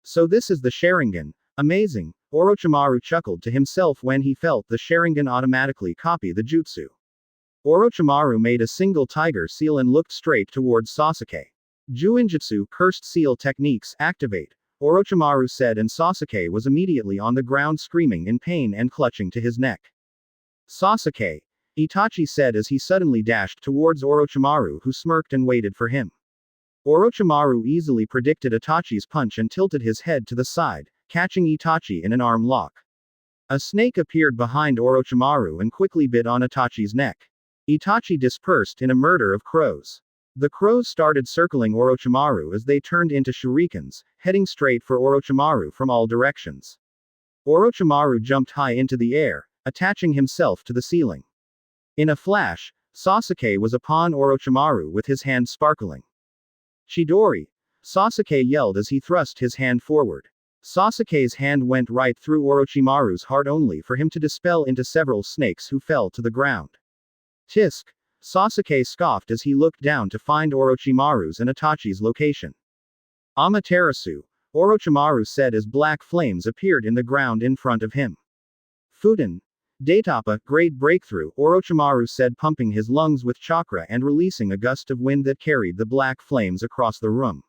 Speaker 1: So this is the Sharingan, amazing, Orochimaru chuckled to himself when he felt the Sharingan automatically copy the jutsu. Orochimaru made a single tiger seal and looked straight towards Sasuke. Juinjutsu, Cursed Seal Techniques, activate, Orochimaru said, and Sasuke was immediately on the ground screaming in pain and clutching to his neck. Sasuke, Itachi said as he suddenly dashed towards Orochimaru, who smirked and waited for him. Orochimaru easily predicted Itachi's punch and tilted his head to the side, catching Itachi in an arm lock. A snake appeared behind Orochimaru and quickly bit on Itachi's neck. Itachi dispersed in a murder of crows. The crows started circling Orochimaru as they turned into shurikens, heading straight for Orochimaru from all directions. Orochimaru jumped high into the air, attaching himself to the ceiling. In a flash, Sasuke was upon Orochimaru with his hand sparkling. Chidori! Sasuke yelled as he thrust his hand forward. Sasuke's hand went right through Orochimaru's heart only for him to dispel into several snakes who fell to the ground. Tisk! Sasuke scoffed as he looked down to find Orochimaru's and Itachi's location. Amaterasu, Orochimaru said as black flames appeared in the ground in front of him. Fuden! Daitapa, great breakthrough, Orochimaru said, pumping his lungs with chakra and releasing a gust of wind that carried the black flames across the room.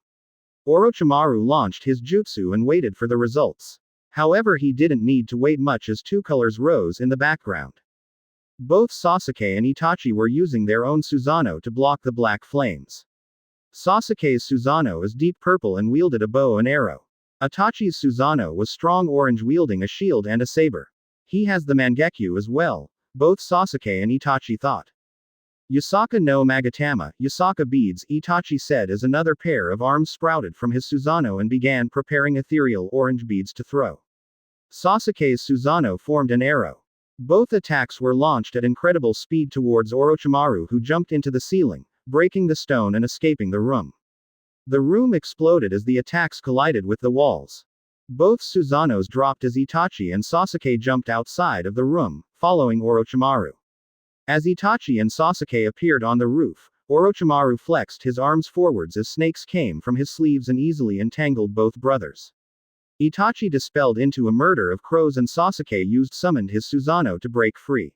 Speaker 1: Orochimaru launched his jutsu and waited for the results. However, he didn't need to wait much as 2 colors rose in the background. Both Sasuke and Itachi were using their own Susanoo to block the black flames. Sasuke's Susanoo is deep purple and wielded a bow and arrow. Itachi's Susanoo was strong orange, wielding a shield and a saber. He has the Mangekyo as well, both Sasuke and Itachi thought. Yusaka no Magatama, Yusaka beads, Itachi said as another pair of arms sprouted from his Susanoo and began preparing ethereal orange beads to throw. Sasuke's Susanoo formed an arrow. Both attacks were launched at incredible speed towards Orochimaru, who jumped into the ceiling, breaking the stone and escaping the room. The room exploded as the attacks collided with the walls. Both Susanos dropped as Itachi and Sasuke jumped outside of the room, following Orochimaru. As Itachi and Sasuke appeared on the roof, Orochimaru flexed his arms forwards as snakes came from his sleeves and easily entangled both brothers. Itachi dispelled into a murder of crows and Sasuke summoned his Susanoo to break free.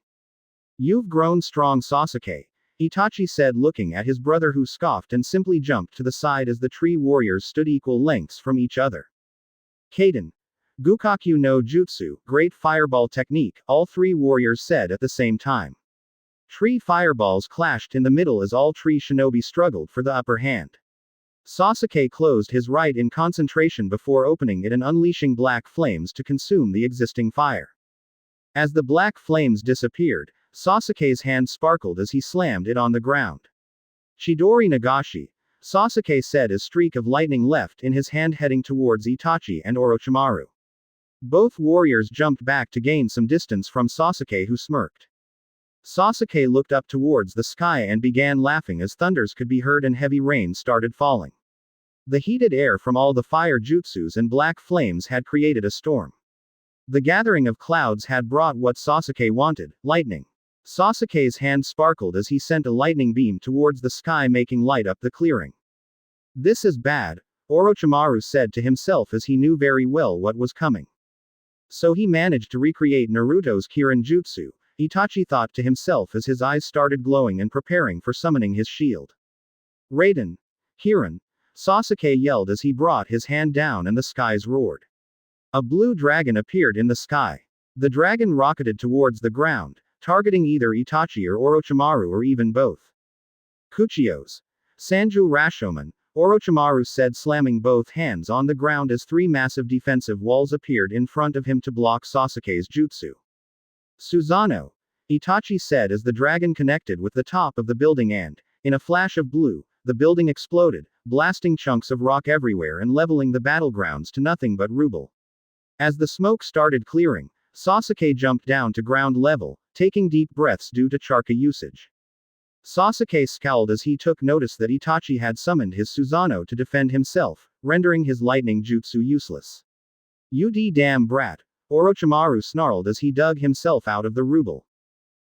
Speaker 1: You've grown strong, Sasuke, Itachi said, looking at his brother, who scoffed and simply jumped to the side as the tree warriors stood equal lengths from each other. Kaden. Gukaku no Jutsu, great fireball technique, all three warriors said at the same time. Tree fireballs clashed in the middle as all tree shinobi struggled for the upper hand. Sasuke closed his right in concentration before opening it and unleashing black flames to consume the existing fire. As the black flames disappeared, Sasuke's hand sparkled as he slammed it on the ground. Chidori Nagashi, Sasuke said as streak of lightning left in his hand heading towards Itachi and Orochimaru. Both warriors jumped back to gain some distance from Sasuke, who smirked. Sasuke looked up towards the sky and began laughing as thunders could be heard and heavy rain started falling. The heated air from all the fire jutsus and black flames had created a storm. The gathering of clouds had brought what Sasuke wanted, lightning. Sasuke's hand sparkled as he sent a lightning beam towards the sky, making light up the clearing. This is bad, Orochimaru said to himself as he knew very well what was coming. So he managed to recreate Naruto's Kirin Jutsu, Itachi thought to himself as his eyes started glowing and preparing for summoning his shield. Raiden. Kirin. Sasuke yelled as he brought his hand down and the skies roared. A blue dragon appeared in the sky. The dragon rocketed towards the ground, targeting either Itachi or Orochimaru or even both. Kuchios. Sanju Rashomon, Orochimaru said, slamming both hands on the ground as three massive defensive walls appeared in front of him to block Sasuke's jutsu. Susanoo. Itachi said as the dragon connected with the top of the building and, in a flash of blue, the building exploded, blasting chunks of rock everywhere and leveling the battlegrounds to nothing but rubble. As the smoke started clearing, Sasuke jumped down to ground level, taking deep breaths due to chakra usage. Sasuke scowled as he took notice that Itachi had summoned his Susanoo to defend himself, rendering his lightning jutsu useless. "You damn brat," Orochimaru snarled as he dug himself out of the rubble.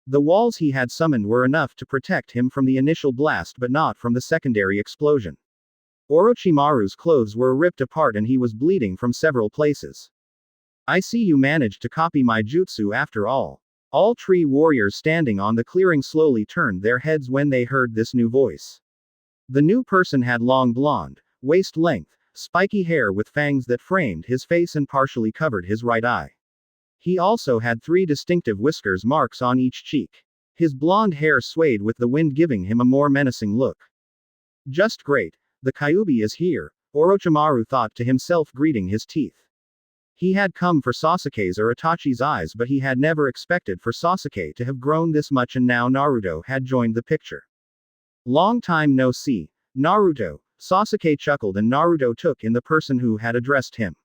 Speaker 1: The walls he had summoned were enough to protect him from the initial blast but not from the secondary explosion. Orochimaru's clothes were ripped apart and he was bleeding from several places. "I see you managed to copy my jutsu after all." All tree warriors standing on the clearing slowly turned their heads when they heard this new voice. The new person had long blonde, waist-length, spiky hair with fangs that framed his face and partially covered his right eye. He also had three distinctive whiskers marks on each cheek. His blonde hair swayed with the wind, giving him a more menacing look. "Just great, the Kyuubi is here," Orochimaru thought to himself, gritting his teeth. He had come for Sasuke's or Itachi's eyes, but he had never expected for Sasuke to have grown this much, and now Naruto had joined the picture. "Long time no see, Naruto," Sasuke chuckled, and Naruto took in the person who had addressed him.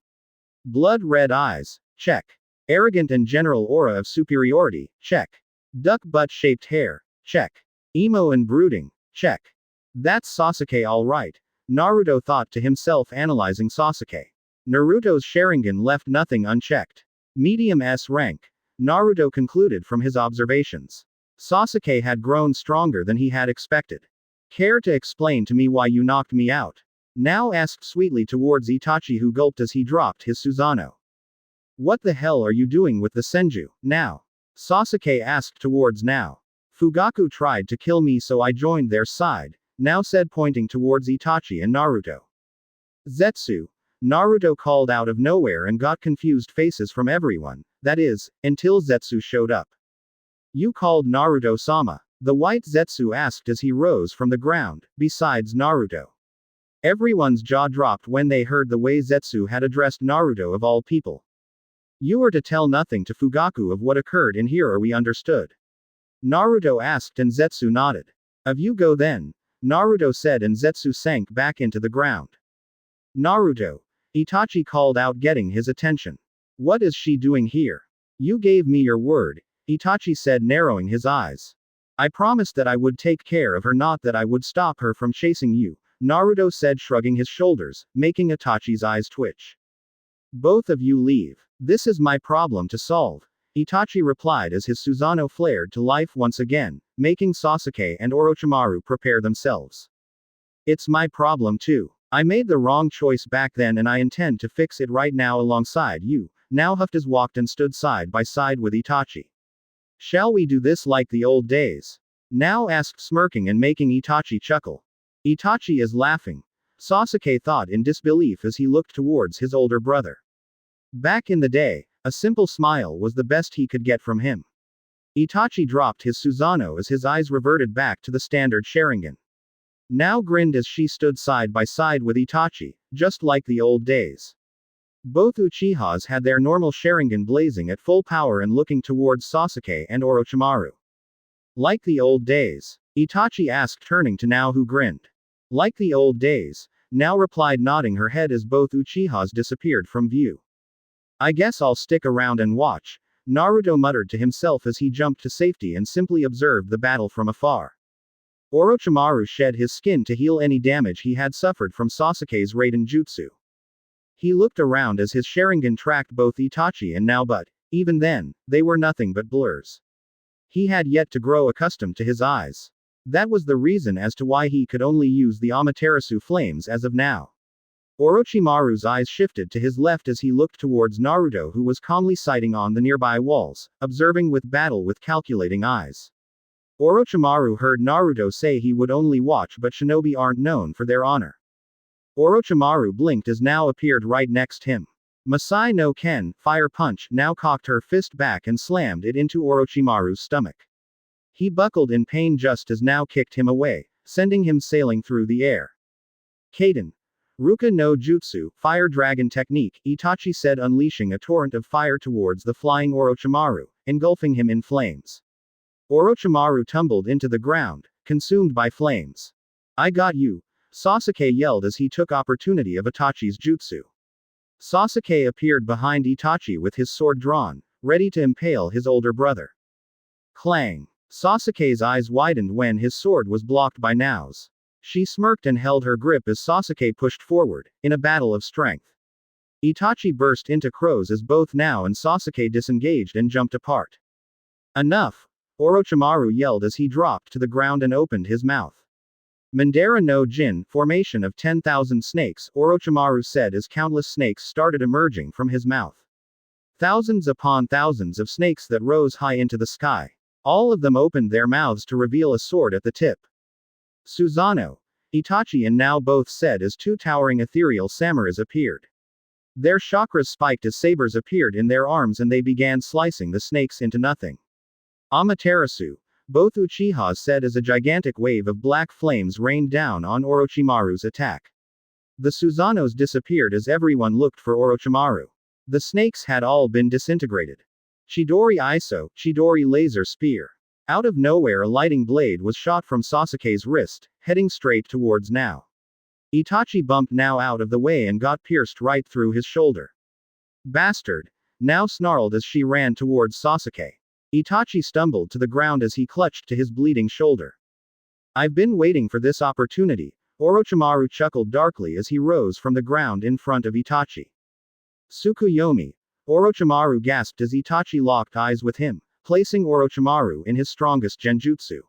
Speaker 1: "Blood red eyes, check. Arrogant and general aura of superiority, check. Duck butt-shaped hair, check. Emo and brooding, check. That's Sasuke all right," Naruto thought to himself, analyzing Sasuke. Naruto's Sharingan left nothing unchecked. Medium S rank, Naruto concluded from his observations. Sasuke had grown stronger than he had expected. "Care to explain to me why you knocked me out?" Now asked sweetly towards Itachi, who gulped as he dropped his Susanoo. "What the hell are you doing with the Senju, now?" Sasuke asked towards now. "Fugaku tried to kill me, so I joined their side," now said, pointing towards Itachi and Naruto. "Zetsu," Naruto called out of nowhere and got confused faces from everyone, that is, until Zetsu showed up. "You called Naruto-sama?" the white Zetsu asked as he rose from the ground, besides Naruto. Everyone's jaw dropped when they heard the way Zetsu had addressed Naruto of all people. "You are to tell nothing to Fugaku of what occurred in here, are we understood?" Naruto asked, and Zetsu nodded. "Of you go then," Naruto said, and Zetsu sank back into the ground. "Naruto," Itachi called out, getting his attention. "What is she doing here?" "You gave me your word," Itachi said, narrowing his eyes. "I promised that I would take care of her, not that I would stop her from chasing you," Naruto said, shrugging his shoulders, making Itachi's eyes twitch. "Both of you leave. This is my problem to solve," Itachi replied as his Susanoo flared to life once again, making Sasuke and Orochimaru prepare themselves. It's my problem too. I made the wrong choice back then and I intend to fix it right now alongside you. Now Haftas walked and stood side by side with Itachi. Shall we do this like the old days? Now asked, smirking and making Itachi chuckle. Itachi is laughing. Sasuke thought in disbelief as he looked towards his older brother. Back in the day, a simple smile was the best he could get from him. Itachi dropped his Susanoo as his eyes reverted back to the standard Sharingan. Now grinned as she stood side by side with Itachi, just like the old days. Both Uchihas had their normal Sharingan blazing at full power and looking towards Sasuke and Orochimaru. Like the old days? Itachi asked, turning to Now, who grinned. Like the old days, Now replied, nodding her head as both Uchihas disappeared from view. I guess I'll stick around and watch, Naruto muttered to himself as he jumped to safety and simply observed the battle from afar. Orochimaru shed his skin to heal any damage he had suffered from Sasuke's Raiden Jutsu. He looked around as his Sharingan tracked both Itachi and Now, but, even then, they were nothing but blurs. He had yet to grow accustomed to his eyes. That was the reason as to why he could only use the Amaterasu flames as of now. Orochimaru's eyes shifted to his left as he looked towards Naruto, who was calmly sighting on the nearby walls, observing with battle with calculating eyes. Orochimaru heard Naruto say he would only watch, but shinobi aren't known for their honor. Orochimaru blinked as Now appeared right next him. Masai no Ken, fire punch, Now cocked her fist back and slammed it into Orochimaru's stomach. He buckled in pain just as Now kicked him away, sending him sailing through the air. Kaden. Ruka no Jutsu, fire dragon technique, Itachi said, unleashing a torrent of fire towards the flying Orochimaru, engulfing him in flames. Orochimaru tumbled into the ground, consumed by flames. I got you, Sasuke yelled as he took opportunity of Itachi's jutsu. Sasuke appeared behind Itachi with his sword drawn, ready to impale his older brother. Clang! Sasuke's eyes widened when his sword was blocked by Nao's. She smirked and held her grip as Sasuke pushed forward, in a battle of strength. Itachi burst into crows as both Nao and Sasuke disengaged and jumped apart. Enough! Orochimaru yelled as he dropped to the ground and opened his mouth. Mandara no Jin, formation of 10,000 snakes, Orochimaru said as countless snakes started emerging from his mouth. Thousands upon thousands of snakes that rose high into the sky. All of them opened their mouths to reveal a sword at the tip. Susanoo, Itachi and Nao both said as two towering ethereal samurais appeared. Their chakras spiked as sabers appeared in their arms and they began slicing the snakes into nothing. Amaterasu, both Uchihas said as a gigantic wave of black flames rained down on Orochimaru's attack. The Susanos disappeared as everyone looked for Orochimaru. The snakes had all been disintegrated. Chidori Iso, Chidori laser spear. Out of nowhere a lighting blade was shot from Sasuke's wrist, heading straight towards Nao. Itachi bumped Nao out of the way and got pierced right through his shoulder. Bastard! Nao snarled as she ran towards Sasuke. Itachi stumbled to the ground as he clutched to his bleeding shoulder. I've been waiting for this opportunity, Orochimaru chuckled darkly as he rose from the ground in front of Itachi. Tsukuyomi! Orochimaru gasped as Itachi locked eyes with him, placing Orochimaru in his strongest genjutsu.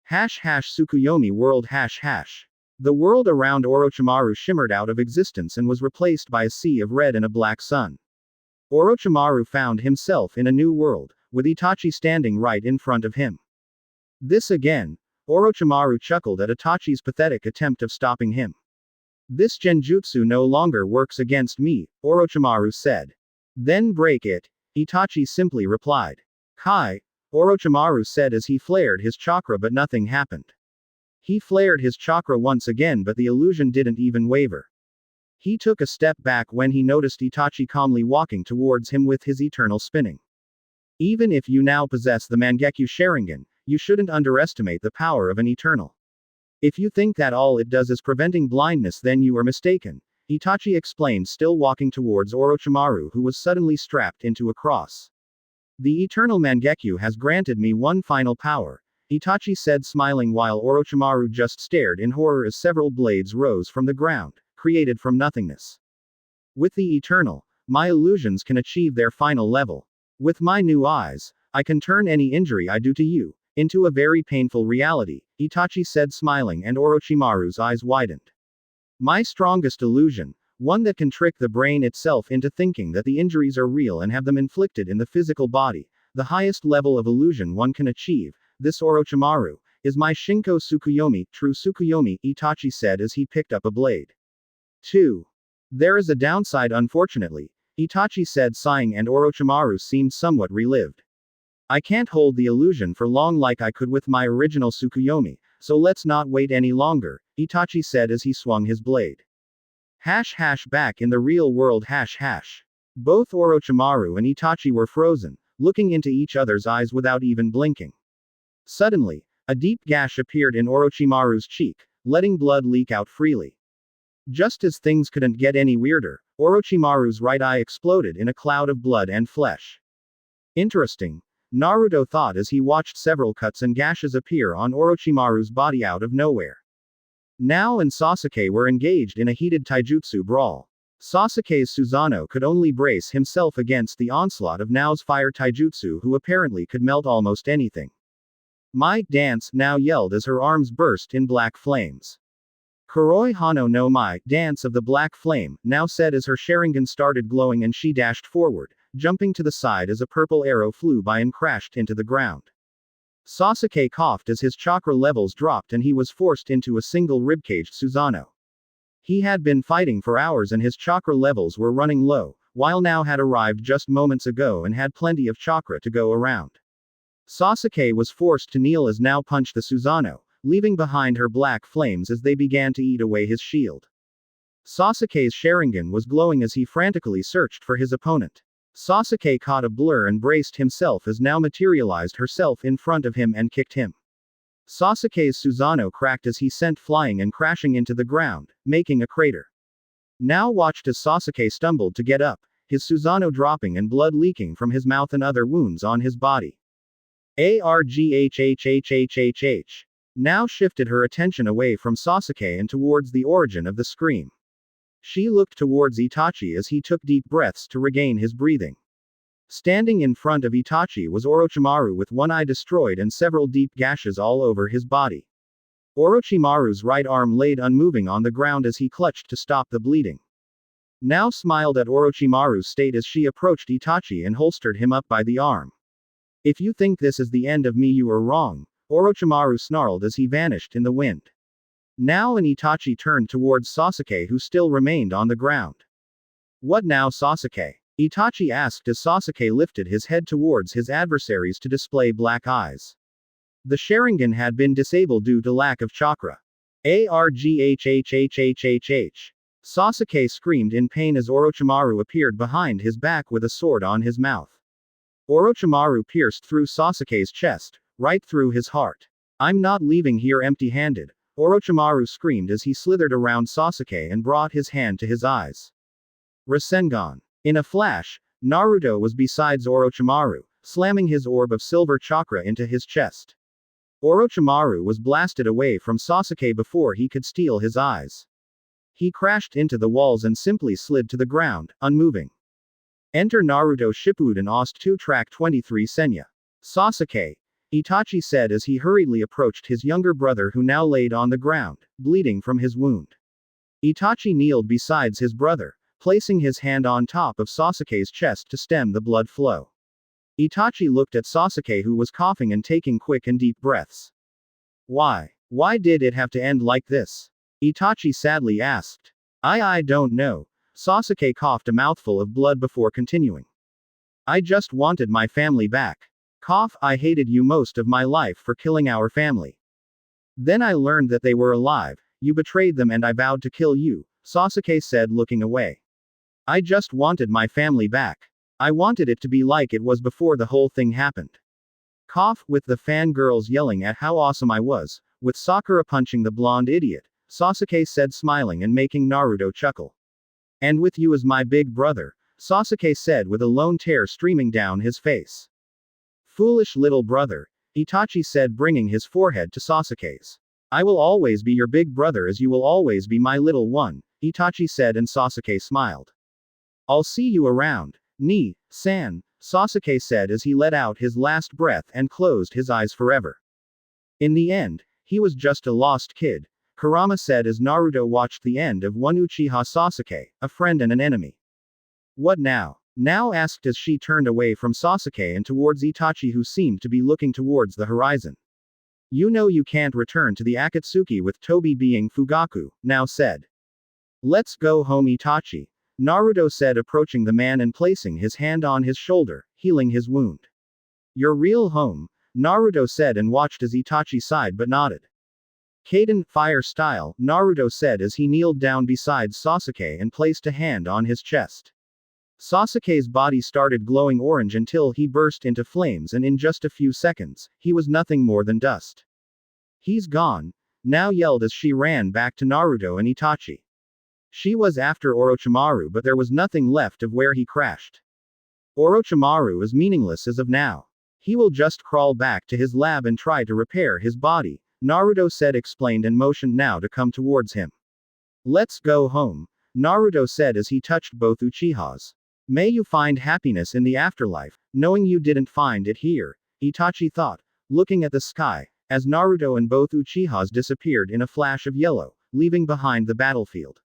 Speaker 1: Tsukuyomi world #. The world around Orochimaru shimmered out of existence and was replaced by a sea of red and a black sun. Orochimaru found himself in a new world, with Itachi standing right in front of him. This again? Orochimaru chuckled at Itachi's pathetic attempt of stopping him. This genjutsu no longer works against me, Orochimaru said. Then break it, Itachi simply replied. Kai, Orochimaru said as he flared his chakra, but nothing happened. He flared his chakra once again, but the illusion didn't even waver. He took a step back when he noticed Itachi calmly walking towards him with his eternal spinning. Even if you now possess the Mangekyo Sharingan, you shouldn't underestimate the power of an eternal. If you think that all it does is preventing blindness, then you are mistaken, Itachi explained, still walking towards Orochimaru, who was suddenly strapped into a cross. The eternal Mangekyo has granted me one final power, Itachi said, smiling while Orochimaru just stared in horror as several blades rose from the ground, created from nothingness. With the eternal, my illusions can achieve their final level. With my new eyes, I can turn any injury I do to you into a very painful reality, Itachi said smiling, and Orochimaru's eyes widened. My strongest illusion, one that can trick the brain itself into thinking that the injuries are real and have them inflicted in the physical body, the highest level of illusion one can achieve, this Orochimaru, is my Shinko Tsukuyomi, true Tsukuyomi, Itachi said as he picked up a blade. 2. There is a downside unfortunately, Itachi said sighing, and Orochimaru seemed somewhat relived. I can't hold the illusion for long like I could with my original Tsukuyomi, so let's not wait any longer, Itachi said as he swung his blade. Back in the real world. Both Orochimaru and Itachi were frozen, looking into each other's eyes without even blinking. Suddenly, a deep gash appeared in Orochimaru's cheek, letting blood leak out freely. Just as things couldn't get any weirder, Orochimaru's right eye exploded in a cloud of blood and flesh. Interesting, Naruto thought as he watched several cuts and gashes appear on Orochimaru's body out of nowhere. Nao and Sasuke were engaged in a heated taijutsu brawl. Sasuke's Susanoo could only brace himself against the onslaught of Nao's fire taijutsu, who apparently could melt almost anything. My dance, Nao yelled as her arms burst in black flames. Kuroi Hano no Mai, dance of the black flame, Nao said as her Sharingan started glowing and she dashed forward, jumping to the side as a purple arrow flew by and crashed into the ground. Sasuke coughed as his chakra levels dropped and he was forced into a single ribcaged Susanoo. He had been fighting for hours and his chakra levels were running low, while Nao had arrived just moments ago and had plenty of chakra to go around. Sasuke was forced to kneel as Nao punched the Susanoo, leaving behind her black flames as they began to eat away his shield. Sasuke's Sharingan was glowing as he frantically searched for his opponent. Sasuke caught a blur and braced himself as Nao materialized herself in front of him and kicked him. Sasuke's Susanoo cracked as he sent flying and crashing into the ground, making a crater. Nao watched as Sasuke stumbled to get up, his Susanoo dropping and blood leaking from his mouth and other wounds on his body. Arghhhhhhh. Nao shifted her attention away from Sasuke and towards the origin of the scream. She looked towards Itachi as he took deep breaths to regain his breathing. Standing in front of Itachi was Orochimaru with one eye destroyed and several deep gashes all over his body. Orochimaru's right arm laid unmoving on the ground as he clutched to stop the bleeding. Nao smiled at Orochimaru's state as she approached Itachi and holstered him up by the arm. If you think this is the end of me, you are wrong, Orochimaru snarled as he vanished in the wind. Nao and Itachi turned towards Sasuke, who still remained on the ground. What now, Sasuke? Itachi asked as Sasuke lifted his head towards his adversaries to display black eyes. The Sharingan had been disabled due to lack of chakra. Arghhhhhhh. Sasuke screamed in pain as Orochimaru appeared behind his back with a sword on his mouth. Orochimaru pierced through Sasuke's chest, right through his heart. I'm not leaving here empty-handed, Orochimaru screamed as he slithered around Sasuke and brought his hand to his eyes. Rasengan. In a flash, Naruto was beside Orochimaru, slamming his orb of silver chakra into his chest. Orochimaru was blasted away from Sasuke before he could steal his eyes. He crashed into the walls and simply slid to the ground, unmoving. Enter Naruto Shippuden OST 2 Track 23 Senya. Sasuke, Itachi said as he hurriedly approached his younger brother, who now laid on the ground, bleeding from his wound. Itachi kneeled beside his brother, placing his hand on top of Sasuke's chest to stem the blood flow. Itachi looked at Sasuke, who was coughing and taking quick and deep breaths. Why? Why did it have to end like this? Itachi sadly asked. I don't know. Sasuke coughed a mouthful of blood before continuing. I just wanted my family back. Cough, I hated you most of my life for killing our family. Then I learned that they were alive, you betrayed them and I vowed to kill you, Sasuke said, looking away. I just wanted my family back. I wanted it to be like it was before the whole thing happened. Cough, with the fangirls yelling at how awesome I was, with Sakura punching the blonde idiot, Sasuke said, smiling and making Naruto chuckle. And with you as my big brother, Sasuke said with a lone tear streaming down his face. Foolish little brother, Itachi said, bringing his forehead to Sasuke's. I will always be your big brother as you will always be my little one, Itachi said, and Sasuke smiled. I'll see you around, Ni-san, Sasuke said as he let out his last breath and closed his eyes forever. In the end, he was just a lost kid, Kurama said as Naruto watched the end of one Uchiha Sasuke, a friend and an enemy. What now? Now asked as she turned away from Sasuke and towards Itachi who seemed to be looking towards the horizon. You know you can't return to the Akatsuki with Tobi being Fugaku, now said. Let's go home Itachi, Naruto said approaching the man and placing his hand on his shoulder, healing his wound. Your real home, Naruto said and watched as Itachi sighed but nodded. Kaden, fire style, Naruto said as he kneeled down beside Sasuke and placed a hand on his chest. Sasuke's body started glowing orange until he burst into flames and in just a few seconds, he was nothing more than dust. He's gone, now yelled as she ran back to Naruto and Itachi. She was after Orochimaru but there was nothing left of where he crashed. Orochimaru is meaningless as of now. He will just crawl back to his lab and try to repair his body, Naruto said explained and motioned now to come towards him. Let's go home, Naruto said as he touched both Uchihas. May you find happiness in the afterlife, knowing you didn't find it here, Itachi thought, looking at the sky, as Naruto and both Uchihas disappeared in a flash of yellow, leaving behind the battlefield.